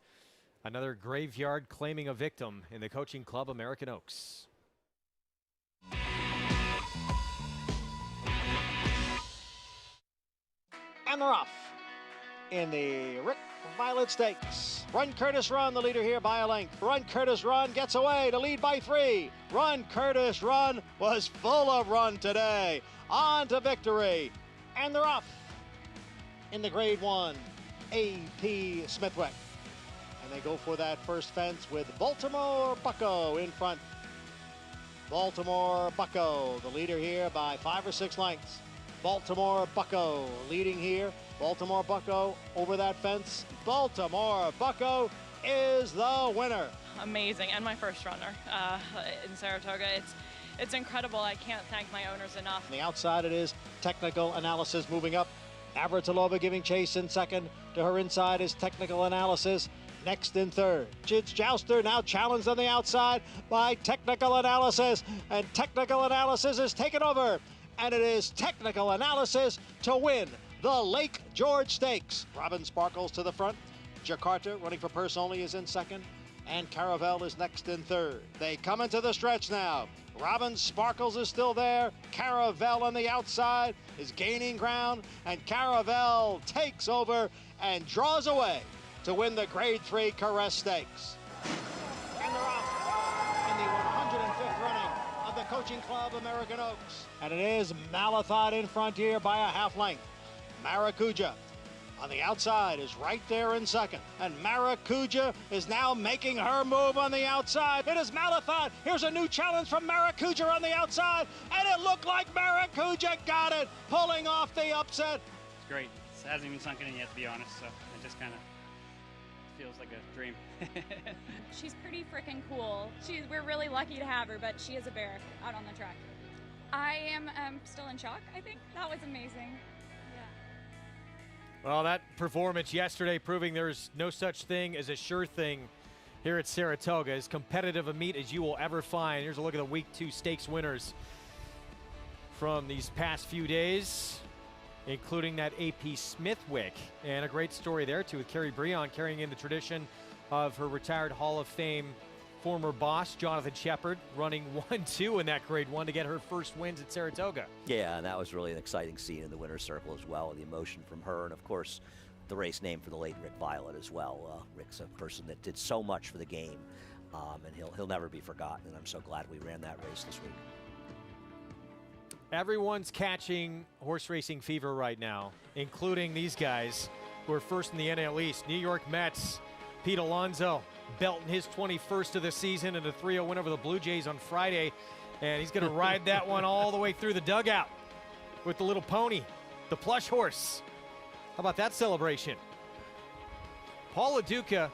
another graveyard claiming a victim in the Coaching Club American Oaks. And they're off. in the Rick Violet Stakes. Run Curtis Run, the leader here by a length. Run Curtis Run gets away to lead by 3. Run Curtis Run was full of run today. On to victory. And they're off in the Grade 1 A.P. Smithwick. And they go for that first fence with Baltimore Bucko in front. Baltimore Bucko, the leader here by 5 or 6 lengths. Baltimore Bucko leading here. Baltimore Bucko over that fence. Baltimore Bucko is the winner. Amazing, and my first runner in Saratoga. It's incredible. I can't thank my owners enough. On the outside it is Technical Analysis moving up. Navratilova giving chase in second. To her inside is Technical Analysis. Next in third, Jid's Jouster now challenged on the outside by Technical Analysis. And Technical Analysis is taken over. And it is Technical Analysis to win the Lake George Stakes. Robin Sparkles to the front. Jakarta, running for purse only, is in second. And Caravel is next in third. They come into the stretch now. Robin Sparkles is still there. Caravel on the outside is gaining ground. And Caravel takes over and draws away to win the Grade 3 Caress Stakes. And they're off in the 105th running of the Coaching Club American Oaks. And it is Malathot in front here by a half length. Maracuja on the outside is right there in second. And Maracuja is now making her move on the outside. It is Malathot. Here's a new challenge from Maracuja on the outside. And it looked like Maracuja got it, pulling off the upset. It's great. It hasn't even sunk in yet, to be honest, so it just kind of feels like a dream. She's pretty freaking cool. We're really lucky to have her, but she is a bear out on the track. I am still in shock, I think. That was amazing. Well, that performance yesterday proving there's no such thing as a sure thing here at Saratoga. As competitive a meet as you will ever find. Here's a look at the Week 2 stakes winners from these past few days, including that A.P. Smithwick. And a great story there, too, with Carrie Breon carrying in the tradition of her retired Hall of Fame former boss, Jonathan Shepard, running 1-2 in that Grade 1 to get her first wins at Saratoga. Yeah, and that was really an exciting scene in the winner's circle as well, the emotion from her, and of course, the race named for the late Rick Violet as well. Rick's a person that did so much for the game, and he'll never be forgotten, and I'm so glad we ran that race this week. Everyone's catching horse racing fever right now, including these guys who are first in the NL East. New York Mets, Pete Alonso, belting his 21st of the season in a 3-0 win over the Blue Jays on Friday. And he's going to ride that one all the way through the dugout with the little pony, the plush horse. How about that celebration? Paul LaDuca,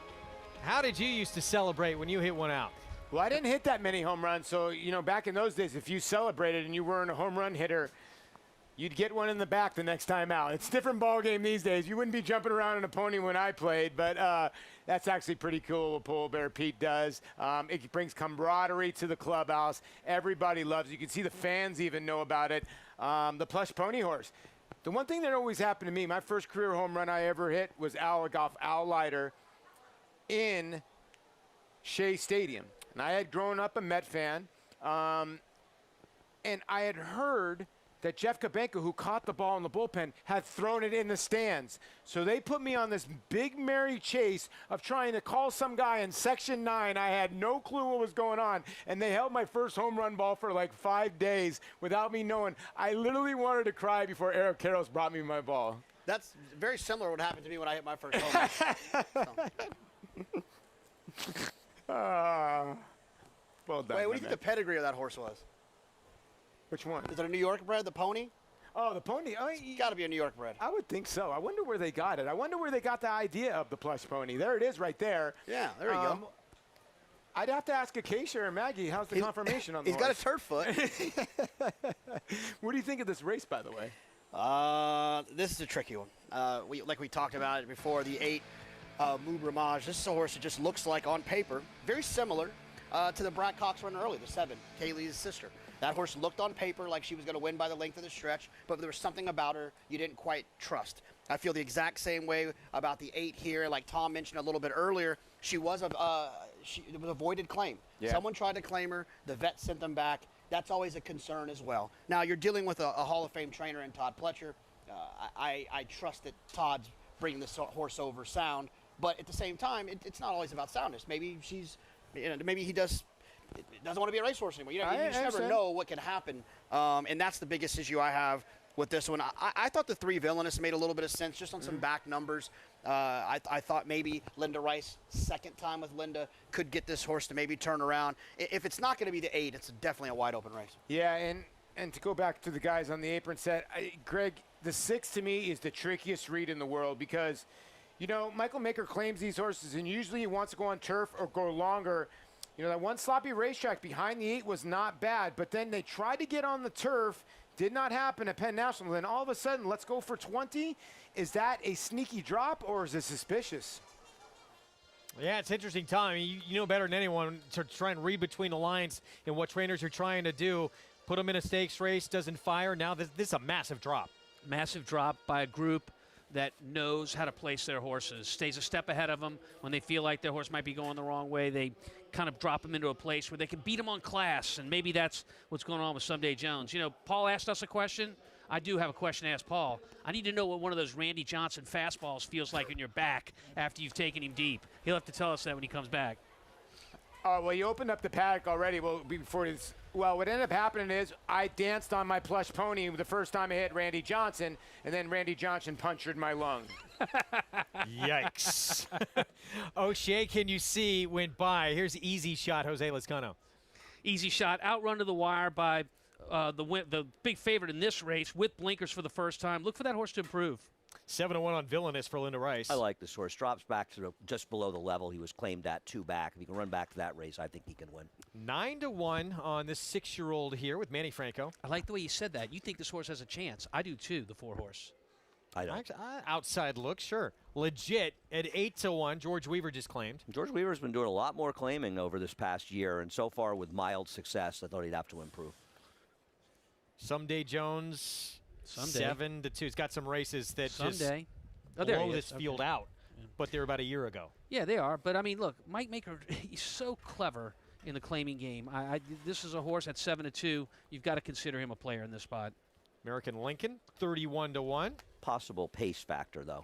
how did you used to celebrate when you hit one out? Well, I didn't hit that many home runs, so, you know, back in those days, if you celebrated and you weren't a home run hitter, you'd get one in the back the next time out. It's a different ball game these days. You wouldn't be jumping around in a pony when I played, but that's actually pretty cool what Pole Bear Pete does. It brings camaraderie to the clubhouse. Everybody loves it. You can see the fans even know about it. The plush pony horse. The one thing that always happened to me, my first career home run I ever hit was Al Leiter in Shea Stadium. And I had grown up a Met fan, and I had heard that Jeff Kabenka, who caught the ball in the bullpen, had thrown it in the stands. So they put me on this big merry chase of trying to call some guy in Section 9. I had no clue what was going on, and they held my first home run ball for like 5 days without me knowing. I literally wanted to cry before Eric Karros brought me my ball. That's very similar to what happened to me when I hit my first home run. Well done. Wait, what do you think the pedigree of that horse was? Which one? Is it a New York bred, the pony? Oh, the pony. It's got to be a New York bred. I would think so. I wonder where they got it. I wonder where they got the idea of the plush pony. There it is right there. Yeah, there you go. I'd have to ask Acacia or Maggie, how's the confirmation on the He's horse? got a turf foot. What do you think of this race, by the way? This is a tricky one. Like we talked about it before, the 8 Moob Ramage. This is a horse that just looks like, on paper, very similar to the Brad Cox runner early, the 7, Kaylee's sister. That horse looked on paper like she was going to win by the length of the stretch, but there was something about her you didn't quite trust. I feel the exact same way about the 8 here. Like Tom mentioned a little bit earlier, it was a voided claim. Yeah. Someone tried to claim her. The vet sent them back. That's always a concern as well. Now, you're dealing with a Hall of Fame trainer in Todd Pletcher. I trust that Todd's bring this horse over sound. But at the same time, it's not always about soundness. Maybe maybe he doesn't want to be a racehorse anymore. You just never know what can happen. And that's the biggest issue I have with this one. I thought the 3 Villainous made a little bit of sense just on some back numbers. I thought maybe Linda Rice, second time with Linda, could get this horse to maybe turn around. If it's not going to be the 8, it's definitely a wide open race. Yeah, and to go back to the guys on the apron set, Greg, the 6 to me is the trickiest read in the world because, you know, Michael Maker claims these horses, and usually he wants to go on turf or go longer. You know, that one sloppy racetrack behind the 8 was not bad, but then they tried to get on the turf, did not happen at Penn National. Then all of a sudden, let's go for 20. Is that a sneaky drop or is it suspicious? Yeah, it's interesting, Tom. I mean, you know better than anyone to try and read between the lines and what trainers are trying to do. Put them in a stakes race, doesn't fire. Now this is a massive drop. Massive drop by a group that knows how to place their horses, stays a step ahead of them. When they feel like their horse might be going the wrong way, they kind of drop them into a place where they can beat them on class, and maybe that's what's going on with Someday Jones. You know, Paul asked us a question. I do have a question to ask Paul. I need to know what one of those Randy Johnson fastballs feels like in your back after you've taken him deep. He'll have to tell us that when he comes back. Well, you opened up the paddock already. Well, before this, well, what ended up happening is I danced on my plush pony the first time I hit Randy Johnson, and then Randy Johnson punctured my lung. Yikes. O'Shea, can you see, went by. Here's Easy Shot, Jose Lezcano. Easy Shot, outrun to the wire by the big favorite in this race with blinkers for the first time. Look for that horse to improve. 7-1 on Villainous for Linda Rice. I like this horse. Drops back to just below the level he was claimed at, 2 back. If he can run back to that race, I think he can win. 9-1 on this 6-year-old here with Manny Franco. I like the way you said that. You think this horse has a chance. I do too, the 4-horse. I don't. Outside look, sure. Legit at 8-1. George Weaver just claimed. George Weaver's been doing a lot more claiming over this past year, and so far with mild success, I thought he'd have to improve. Someday Jones, 7-2. He's got some races that just blow this field out, but they're about a year ago. Yeah, they are. But, I mean, look, Mike Maker, he's so clever in the claiming game. This is a horse at 7-2. You've got to consider him a player in this spot. American Lincoln, 31-1. Possible pace factor, though.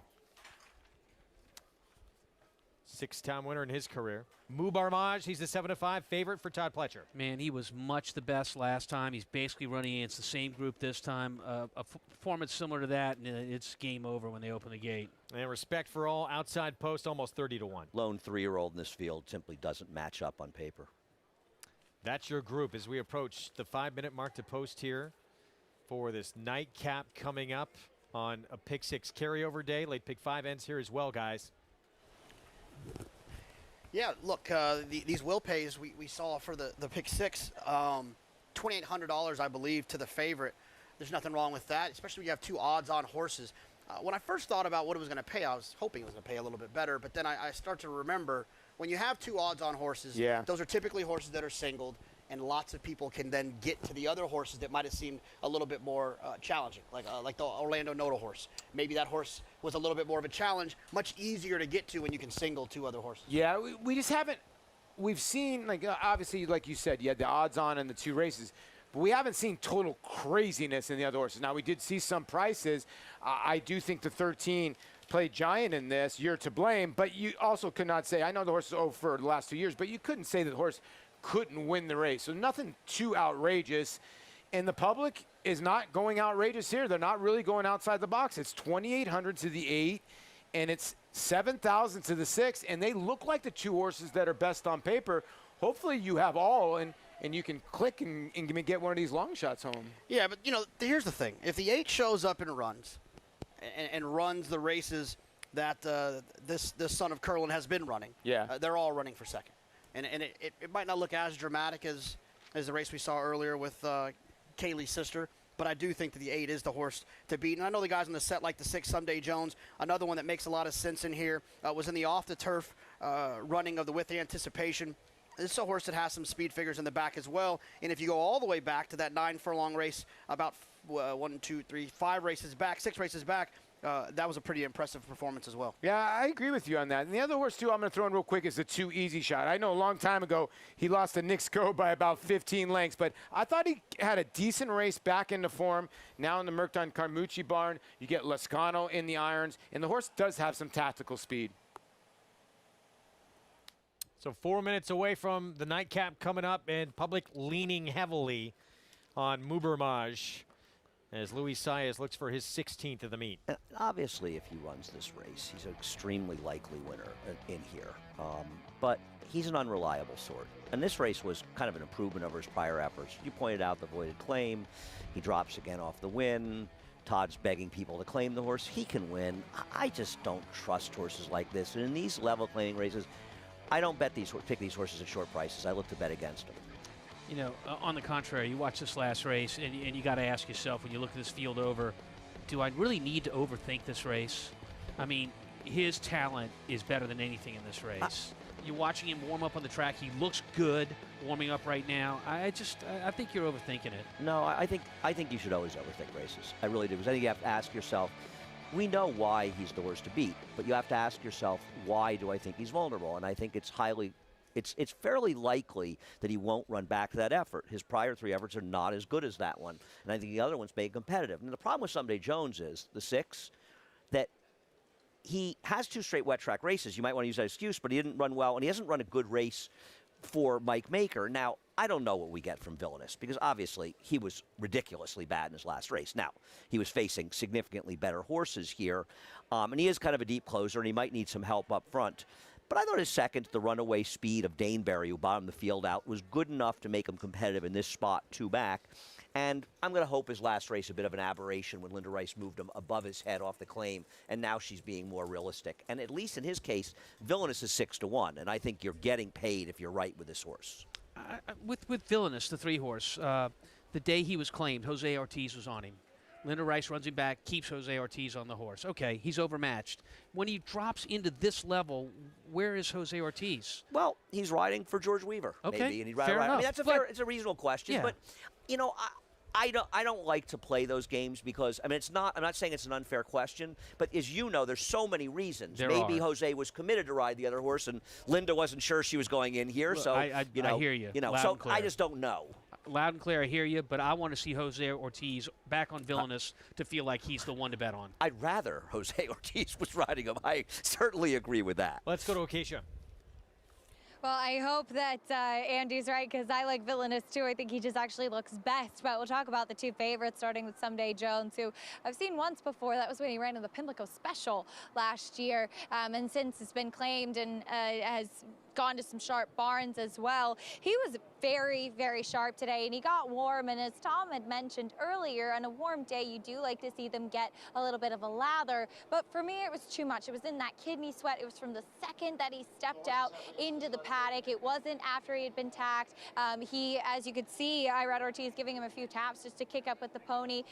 6-time winner in his career. Mubarmaj, he's the 7-5 favorite for Todd Pletcher. Man, he was much the best last time. He's basically running against the same group this time. A performance similar to that, and it's game over when they open the gate. And respect for all, outside post, almost 30-1. Lone 3-year-old in this field simply doesn't match up on paper. That's your group as we approach the 5-minute mark to post here for this nightcap coming up on a Pick 6 carryover day. Late Pick 5 ends here as well, guys. Yeah, look, these will pays we saw for the Pick 6, $2,800, I believe, to the favorite. There's nothing wrong with that, especially when you have 2 odds-on horses. When I first thought about what it was going to pay, I was hoping it was going to pay a little bit better, but then I start to remember when you have 2 odds-on horses, those are typically horses that are singled, and lots of people can then get to the other horses that might have seemed a little bit more challenging, like the Orlando Noto horse. Maybe that horse was a little bit more of a challenge, much easier to get to when you can single 2 other horses. Yeah, we just haven't. We've seen, like, obviously, like you said, you had the odds on in the 2 races, but we haven't seen total craziness in the other horses. Now, we did see some prices. I do think the 13 played giant in this. You're to blame, but you also could not say, I know the horse is over for the last 2 years, but you couldn't say that the horse couldn't win the race. So nothing too outrageous. And the public is not going outrageous here. They're not really going outside the box. It's 2,800 to the 8, and it's 7,000 to the 6, and they look like the 2 horses that are best on paper. Hopefully you have all, and you can click and get one of these long shots home. Yeah, but, you know, here's the thing. If the 8 shows up and runs, and runs the races that this son of Curlin has been running, they're all running for second. And it might not look as dramatic as the race we saw earlier with Kaylee's sister, but I do think that the 8 is the horse to beat. And I know the guys on the set like the 6, Someday Jones. Another one that makes a lot of sense in here was in the off-the-turf running of the With Anticipation. This is a horse that has some speed figures in the back as well. And if you go all the way back to that 9 furlong race about 5 races back, 6 races back, that was a pretty impressive performance as well. Yeah, I agree with you on that. And the other horse, too, I'm going to throw in real quick is the 2 Easy Shot. I know a long time ago he lost to Nick Sco by about 15 lengths, but I thought he had a decent race back into form. Now in the Mercton Carmucci barn, you get Lascano in the irons, and the horse does have some tactical speed. So 4 minutes away from the nightcap coming up, and public leaning heavily on Mubermaj as Luis Saez looks for his 16th of the meet. Obviously, if he runs this race, he's an extremely likely winner in here. But he's an unreliable sort. And this race was kind of an improvement over his prior efforts. You pointed out the voided claim. He drops again off the win. Todd's begging people to claim the horse. He can win. I just don't trust horses like this. And in these level claiming races, I don't pick these horses at short prices. I look to bet against them. You know, on the contrary, you watch this last race, and you got to ask yourself when you look at this field over, do I really need to overthink this race? I mean, his talent is better than anything in this race. You're watching him warm up on the track. He looks good warming up right now. I think you're overthinking it. No, I think you should always overthink races. I really do, because I think you have to ask yourself, we know why he's the horse to beat, but you have to ask yourself, why do I think he's vulnerable? And I think it's fairly likely that he won't run back to that effort. His prior 3 efforts are not as good as that one, and I think the other one's made competitive. And the problem with Someday Jones is, the 6, that he has 2 straight wet track races. You might want to use that excuse, but he didn't run well, and he hasn't run a good race for Mike Maker. Now, I don't know what we get from Villainous, because obviously he was ridiculously bad in his last race. Now, he was facing significantly better horses here, and he is kind of a deep closer, and he might need some help up front. But I thought his second, the runaway speed of Daneberry, who bottomed the field out, was good enough to make him competitive in this spot 2 back. And I'm going to hope his last race a bit of an aberration when Linda Rice moved him above his head off the claim, and now she's being more realistic. And at least in his case, Villainous is 6-1, and I think you're getting paid if you're right with this horse. With Villainous, the 3-horse, the day he was claimed, Jose Ortiz was on him. Linda Rice runs him back, keeps Jose Ortiz on the horse. Okay, he's overmatched. When he drops into this level, where is Jose Ortiz? Well, he's riding for George Weaver, okay, maybe, and he'd fair ride. enough. I mean, it's a reasonable question, yeah. But you know, I don't like to play those games because I'm not saying it's an unfair question, but as you know, there's so many reasons. Maybe Jose was committed to ride the other horse, and Linda wasn't sure she was going in here. Look, so I hear you. So I just don't know. Loud and clear, I hear you, but I want to see Jose Ortiz back on Villainous to feel like he's the one to bet on. I'd rather Jose Ortiz was riding him. I certainly agree with that. Let's go to Acacia. Well, I hope that Andy's right, because I like Villainous too. I think he just actually looks best. But we'll talk about the 2 favorites, starting with Someday Jones, who I've seen once before. That was when he ran in the Pimlico Special last year. And since it's been claimed and has gone to some sharp barns as well. He was very, very sharp today, and he got warm. And as Tom had mentioned earlier, on a warm day, you do like to see them get a little bit of a lather. But for me, it was too much. It was in that kidney sweat. It was from the second that he stepped out into the paddock. It wasn't after he had been tacked. He, as you could see, Irad Ortiz giving him a few taps just to kick up with the pony.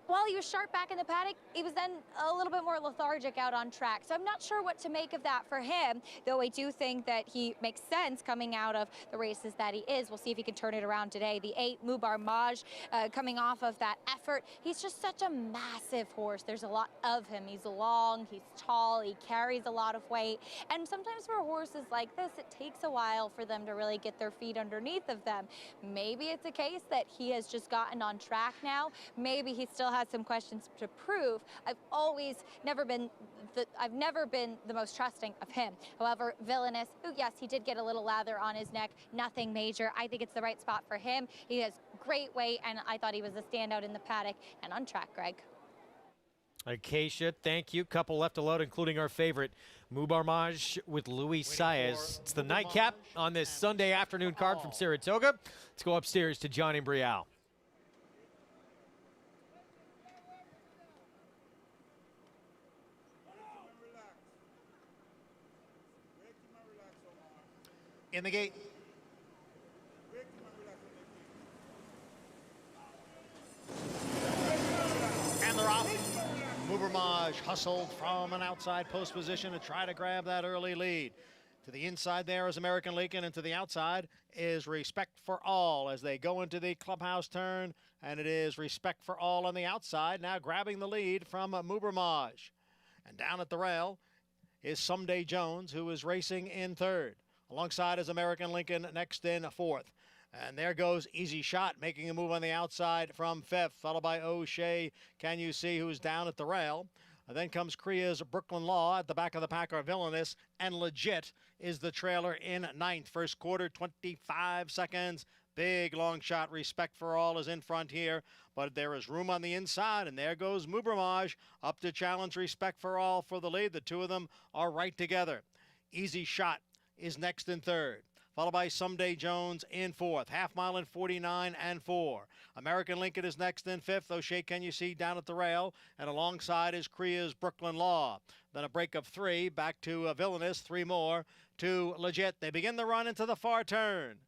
While he was sharp back in the paddock, he was then a little bit more lethargic out on track. So I'm not sure what to make of that for him, though I do think that he makes sense coming out of the races that he is. We'll see if he can turn it around today. The 8, Mubermaj, coming off of that effort. He's just such a massive horse. There's a lot of him. He's long, he's tall, he carries a lot of weight. And sometimes for horses like this, it takes a while for them to really get their feet underneath of them. Maybe it's a case that he has just gotten on track now. Maybe he still has some questions to prove. I've never been the most trusting of him. However, Villainous, who, yes, he did get a little lather on his neck, nothing major. I think it's the right spot for him. He has great weight, and I thought he was a standout in the paddock and on track, Greg. Acacia, thank you. Couple left to load, including our favorite, Mubermaj with Luis Saez. It's the nightcap on this Sunday afternoon card from Saratoga. Let's go upstairs to John Imbrial. In the gate. And they're off. Mubermaj hustled from an outside post position to try to grab that early lead. To the inside there is American Lincoln, and to the outside is Respect for All as they go into the clubhouse turn, and it is Respect for All on the outside, now grabbing the lead from Mubermage. And down at the rail is Someday Jones, who is racing in third. Alongside is American Lincoln next in fourth. And there goes Easy Shot, making a move on the outside from fifth, followed by O'Shea, Can You See, who's down at the rail. And then comes Kriya's Brooklyn Law. At the back of the pack are Villainous, and Legit is the trailer in ninth. First quarter, 25 seconds. Big long shot. Respect for All is in front here, but there is room on the inside, and there goes Mubermage up to challenge Respect for All for the lead. The two of them are right together. Easy Shot is next in third, followed by Someday Jones in fourth. Half mile in 49 and 4. American Lincoln is next in fifth. O'Shea Can You See down at the rail, and alongside is Kriya's Brooklyn Law. Then a break of 3 back to Villainous, 3 more to Legit. They begin the run into the far turn.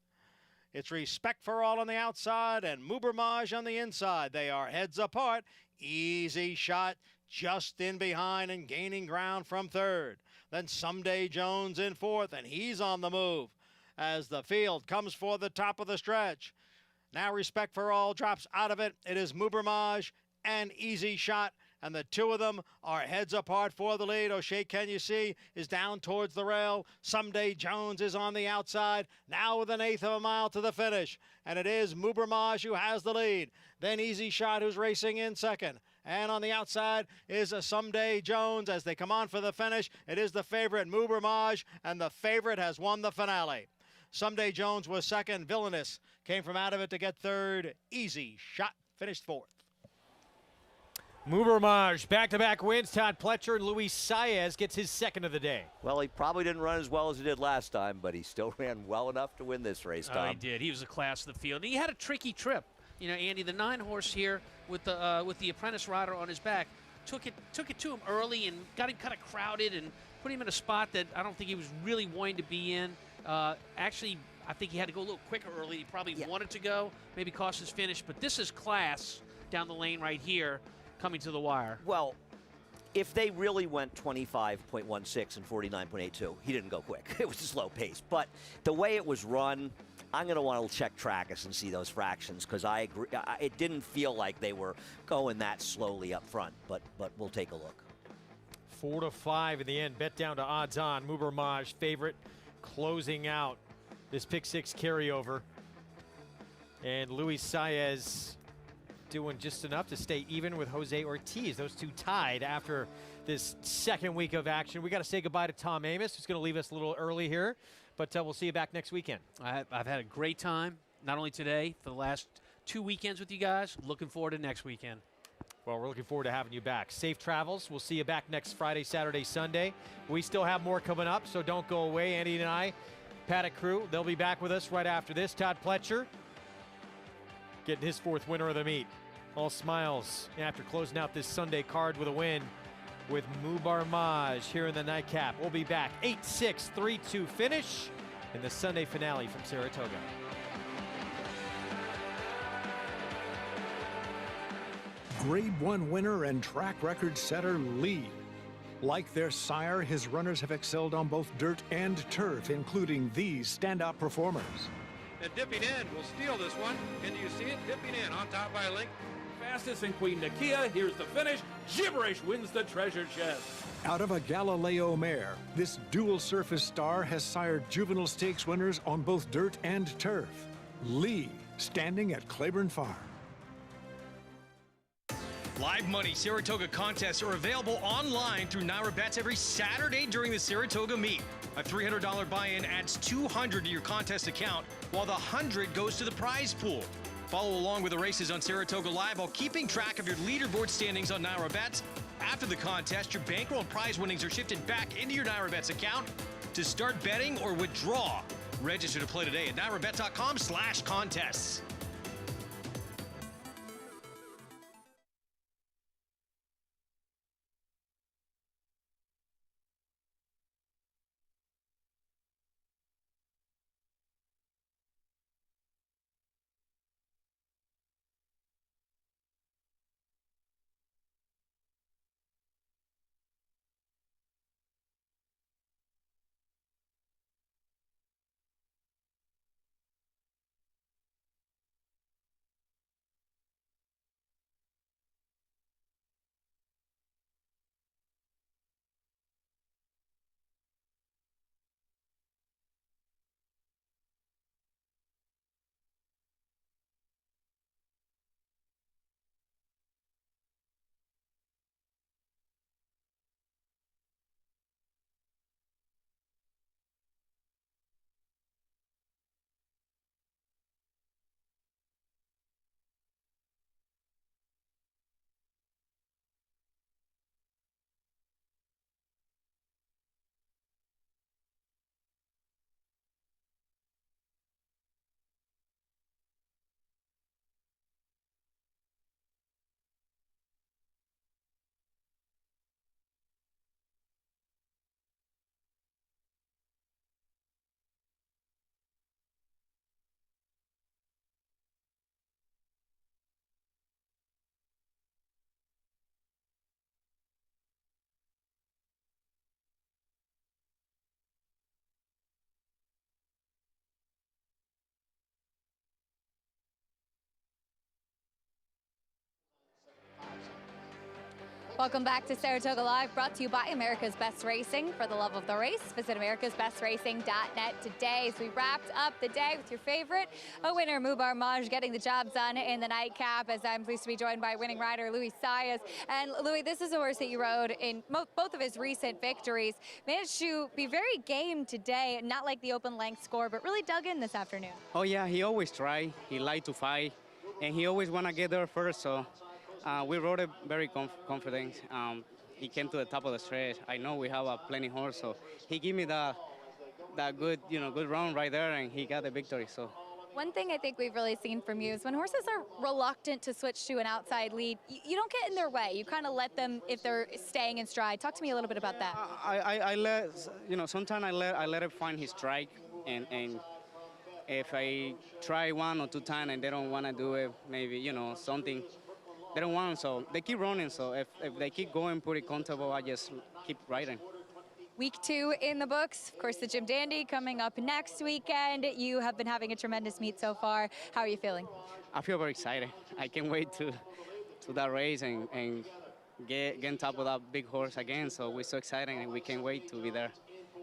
It's Respect for All on the outside and Mubermage on the inside. They are heads apart. Easy Shot just in behind and gaining ground from third. Then Someday Jones in fourth, and he's on the move as the field comes for the top of the stretch. Now Respect for All drops out of it. It is Mubermage and Easy Shot, and the two of them are heads apart for the lead. O'Shea Can You See is down towards the rail. Someday Jones is on the outside, now with an eighth of a mile to the finish, and it is Mubermage who has the lead. Then Easy Shot, who's racing in second. And on the outside is a Someday Jones as they come on for the finish. It is the favorite, Mubermage, and the favorite has won the finale. Someday Jones was second. Villainous came from out of it to get third. Easy Shot finished fourth. Mubermage, back-to-back wins. Todd Pletcher and Luis Saez gets his second of the day. Well, he probably didn't run as well as he did last time, but he still ran well enough to win this race, Tom. Oh, he did. He was a class of the field. And he had a tricky trip. You know, Andy, the 9-horse here with the apprentice rider on his back took it to him early and got him kind of crowded and put him in a spot that I don't think he was really wanting to be in. Actually, I think he had to go a little quicker early. He probably wanted to go, maybe cost his finish. But this is class down the lane right here coming to the wire. Well, if they really went 25.16 and 49.82, he didn't go quick. It was a slow pace. But the way it was run, I'm going to want to check Trackus and see those fractions because I agree. It didn't feel like they were going that slowly up front, but we'll take a look. 4-5 in the end. Bet down to odds on. Mubermage favorite closing out this pick six carryover. And Luis Saez doing just enough to stay even with Jose Ortiz. Those two tied after this second week of action. We got to say goodbye to Tom Amos, who's going to leave us a little early here, but we'll see you back next weekend. I've had a great time, not only today, for the last 2 weekends with you guys. Looking forward to next weekend. Well, we're looking forward to having you back. Safe travels. We'll see you back next Friday, Saturday, Sunday. We still have more coming up, so don't go away. Andy and I, Paddock crew, they'll be back with us right after this. Todd Pletcher getting his fourth winner of the meet. All smiles after closing out this Sunday card with a win with Mubermage here in the nightcap. We'll be back 8-6, 3-2 finish in the Sunday finale from Saratoga. Grade 1 winner and track record setter Lee. Like their sire, his runners have excelled on both dirt and turf, including these standout performers. And dipping in will steal this one. And do you see it? Dipping in on top by a link. Fastest in Queen Nakia. Here's the finish. Gibberish wins the treasure chest. Out of a Galileo mare, this dual surface star has sired juvenile stakes winners on both dirt and turf. Lee, standing at Claiborne Farm. Live money Saratoga contests are available online through Naira Bets every Saturday during the Saratoga meet. A $300 buy-in adds $200 to your contest account, while the $100 goes to the prize pool. Follow along with the races on Saratoga Live while keeping track of your leaderboard standings on Naira Bets. After the contest, your bankroll and prize winnings are shifted back into your Naira Bets account to start betting or withdraw. Register to play today at nairabet.com/contests. Welcome back to Saratoga Live, brought to you by America's Best Racing. For the love of the race, visit americasbestracing.net today. So we wrapped up the day with your favorite, a winner, Mubar Maj, getting the job done in the nightcap, as I'm pleased to be joined by winning rider Louis Saez. And Louis, this is a horse that you rode in both of his recent victories. Managed to be very game today, not like the open length score, but really dug in this afternoon. Oh yeah, he always try. He like to fight, and he always want to get there first. So we rode it very confident. He came to the top of the stretch. I know we have a plenty horse, so he gave me that good, good run right there, and he got the victory. So. One thing I think we've really seen from you is when horses are reluctant to switch to an outside lead, you don't get in their way. You kind of let them, if they're staying in stride. Talk to me a little bit about that. I let, sometimes I let it find his strike, and if I try 1 or 2 times and they don't want to do it, maybe, something, they don't want, so they keep running. So if they keep going pretty comfortable, I just keep riding. Week 2 in the books. Of course, the Jim Dandy coming up next weekend. You have been having a tremendous meet so far. How are you feeling? I feel very excited. I can't wait to that race and get on top of that big horse again. So we're so excited, and we can't wait to be there.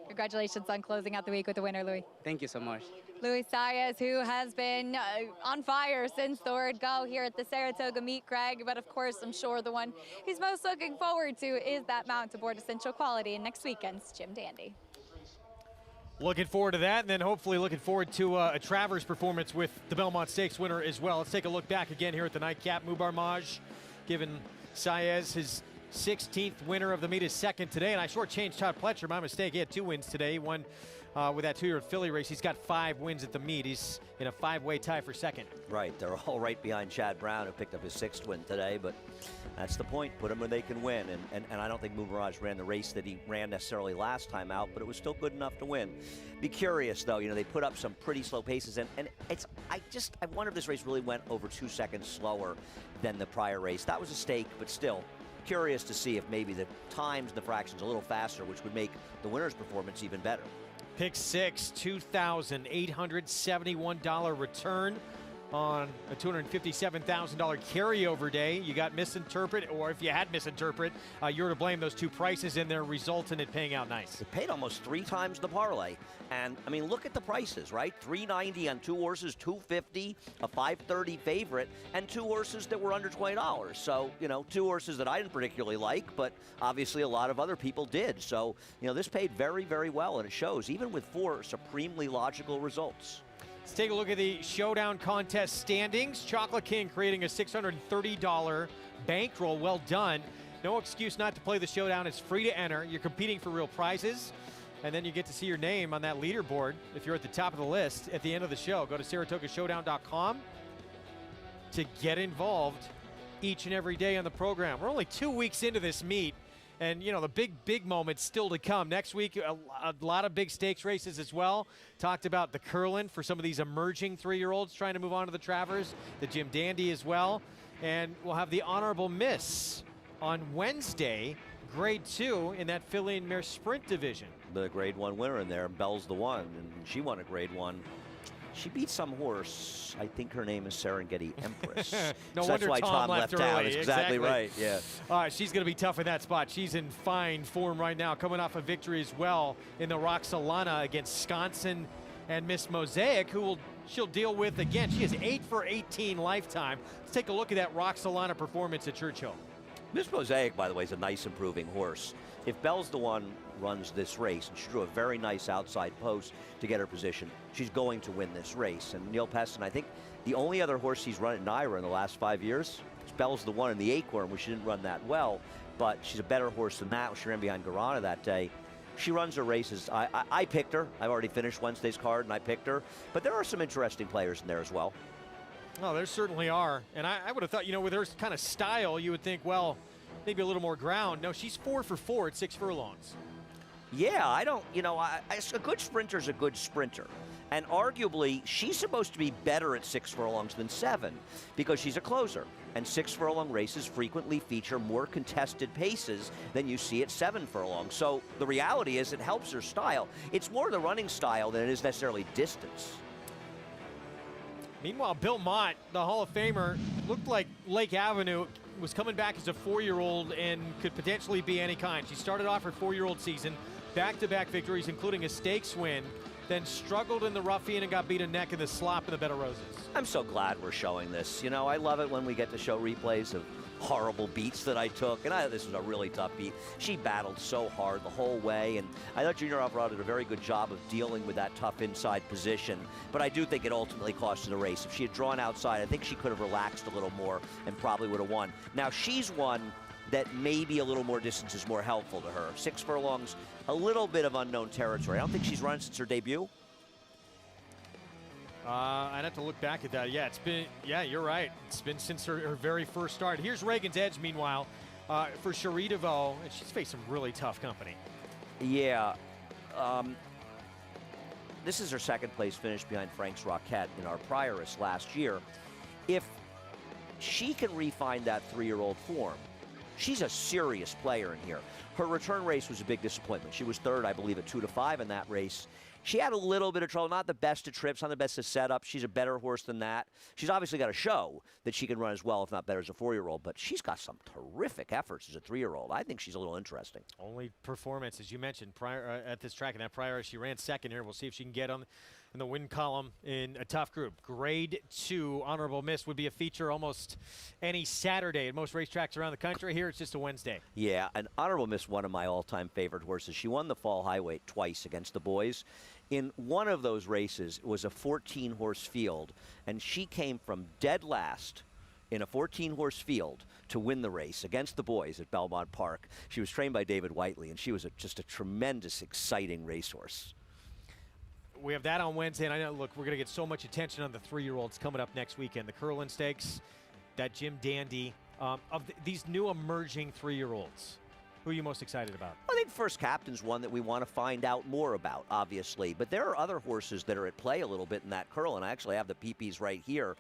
Congratulations on closing out the week with the winner, Louis. Thank you so much. Louis Saez, who has been on fire since the word go here at the Saratoga meet, Greg. But of course, I'm sure the one he's most looking forward to is that mount aboard Essential Quality in next weekend's Jim Dandy. Looking forward to that, and then hopefully looking forward to a Travers performance with the Belmont Stakes winner as well. Let's take a look back again here at the nightcap. Mubar Maj giving Saez his 16th winner of the meet, is second today, and I shortchanged Todd Pletcher. My mistake. He had 2 wins today. He won with that 2-year-old filly race. He's got 5 wins at the meet. He's in a 5-way tie for second. Right. They're all right behind Chad Brown, who picked up his 6th win today, but that's the point. Put them where they can win, and I don't think Mubaraj ran the race that he ran necessarily last time out, but it was still good enough to win. Be curious, though. They put up some pretty slow paces, and I wonder if this race really went over 2 seconds slower than the prior race. That was a stake, but still curious to see if maybe the times and the fractions a little faster, which would make the winner's performance even better. Pick 6, $2,871 return on a $257,000 carryover day. You got misinterpret, or if you had misinterpret, you're to blame. Those 2 prices in there result in it paying out nice. It paid almost 3 times the parlay. And, I mean, look at the prices, right? $390 on 2 horses, $250, a $530 favorite, and 2 horses that were under $20. So, 2 horses that I didn't particularly like, but obviously a lot of other people did. So, this paid very, very well, and it shows, even with 4 supremely logical results. Let's take a look at the Showdown contest standings. Chocolate King creating a $630 bankroll. Well done. No excuse not to play the Showdown. It's free to enter. You're competing for real prizes, and then you get to see your name on that leaderboard if you're at the top of the list at the end of the show. Go to SaratogaShowdown.com to get involved each and every day on the program. We're only 2 weeks into this meet, and, the big moments still to come. Next week, a lot of big stakes races as well. Talked about the Curlin for some of these emerging 3-year-olds trying to move on to the Travers, the Jim Dandy as well. And we'll have the Honorable Miss on Wednesday, Grade 2 in that filly and mare sprint division. The Grade 1 winner in there, Bell's the one, and she won a Grade 1. She beat some horse. I think her name is Serengeti Empress. No so wonder that's why Tom left early. out. That's exactly right. Yeah. All right, she's going to be tough in that spot. She's in fine form right now, coming off a victory as well in the Roxalana against Sconson and Miss Mosaic, she'll deal with again. She is 8 for 18 lifetime. Let's take a look at that Roxalana performance at Churchill. Miss Mosaic, by the way, is a nice improving horse. If Bell's the one runs this race, and she drew a very nice outside post to get her position, she's going to win this race. And Neil Peston, I think the only other horse he's run at Naira in the last 5 years is Bell's the one in the Acorn, which she didn't run that well, but she's a better horse than that. She ran behind Garana that day. She runs her races. I picked her. I've already finished Wednesday's card, and I picked her. But there are some interesting players in there as well. Oh, there certainly are. And I would have thought, with her kind of style, you would think, well, maybe a little more ground. No, she's 4 for 4 at 6 furlongs. Yeah, I don't, a good sprinter's a good sprinter. And arguably, she's supposed to be better at 6 furlongs than 7 because she's a closer. And 6 furlong races frequently feature more contested paces than you see at 7 furlongs. So the reality is it helps her style. It's more the running style than it is necessarily distance. Meanwhile, Bill Mott, the Hall of Famer, looked like Lake Avenue was coming back as a 4-year-old and could potentially be any kind. She started off her 4-year-old season, back-to-back victories, including a stakes win, then struggled in the Ruffian and got beat a neck in the slop in the Bed of Roses. I'm so glad we're showing this. You know, I love it when we get to show replays of horrible beats that I took, and this was a really tough beat. She battled so hard the whole way, and I thought Junior Alvarado did a very good job of dealing with that tough inside position, but I do think it ultimately cost her the race. If she had drawn outside, I think she could have relaxed a little more and probably would have won. Now, she's one that maybe a little more distance is more helpful to her. 6 furlongs, a little bit of unknown territory. I don't think she's run since her debut. I'd have to look back at that. Yeah, you're right. It's been since her very first start. Here's Reagan's Edge, meanwhile, for Cherie DeVaux, and she's faced some really tough company. Yeah. This is her second place finish behind Frank's Rocket in our Prioress last year. If she can refine that 3-year-old form, she's a serious player in here. Her return race was a big disappointment. She was third, I believe, at 2-5 in that race. She had a little bit of trouble, not the best at trips, not the best at setup. She's a better horse than that. She's obviously got to show that she can run as well, if not better, as a 4-year-old, but she's got some terrific efforts as a 3-year-old. I think she's a little interesting. Only performance, as you mentioned, at this track in that prior, she ran second here. We'll see if she can get on in the win column in a tough group. Grade 2 honorable miss would be a feature almost any Saturday at most racetracks around the country. Here it's just a Wednesday. Yeah, an honorable miss, one of my all-time favorite horses. She won the Fall Highway twice against the boys. In one of those races, it was a 14-horse field, and she came from dead last in a 14-horse field to win the race against the boys at Belmont Park. She was trained by David Whiteley, and she was just a tremendous, exciting racehorse. We have that on Wednesday, and I know, look, we're going to get so much attention on the 3-year-olds coming up next weekend. The Curlin Stakes, that Jim Dandy, these new emerging 3-year-olds. Who are you most excited about? I think First Captain's one that we want to find out more about, obviously. But there are other horses that are at play a little bit in that Curlin. I actually have the PPs right here.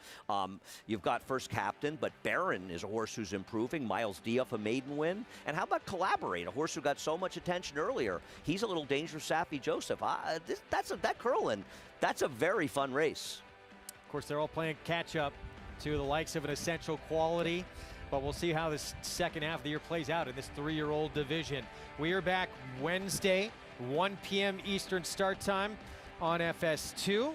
You've got First Captain, but Baron is a horse who's improving. Miles Diouf, a maiden win. And how about Collaborate, a horse who got so much attention earlier? He's a little dangerous, Safi Joseph. That Curlin, that's a very fun race. Of course, they're all playing catch-up to the likes of an Essential Quality. But we'll see how this second half of the year plays out in this 3-year-old division. We are back Wednesday, 1 p.m. Eastern start time on FS2.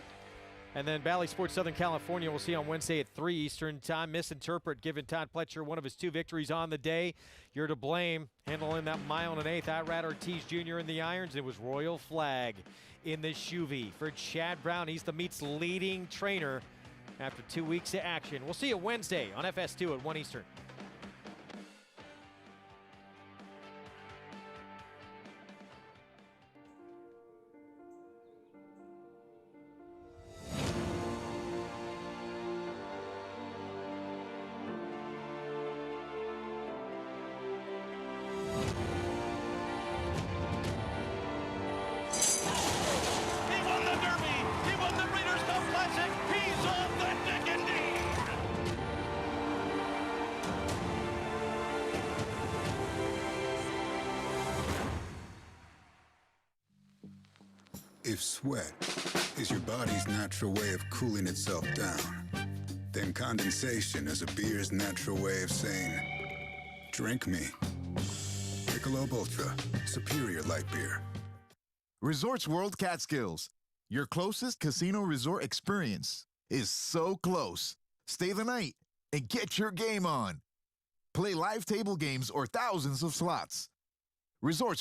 And then Bally Sports Southern California we'll see on Wednesday at 3 Eastern time. Misinterpret giving Todd Pletcher one of his 2 victories on the day. You're to blame. Handling that 1 1/8. Irad Ortiz Jr. in the irons. It was Royal Flag in the Shuvee for Chad Brown. He's the meet's leading trainer after 2 weeks of action. We'll see you Wednesday on FS2 at 1 Eastern. If sweat is your body's natural way of cooling itself down, then condensation is a beer's natural way of saying, drink me. Michelob Ultra, superior light beer. Resorts World Catskills, your closest casino resort experience, is so close. Stay the night and get your game on. Play live table games or thousands of slots. Resorts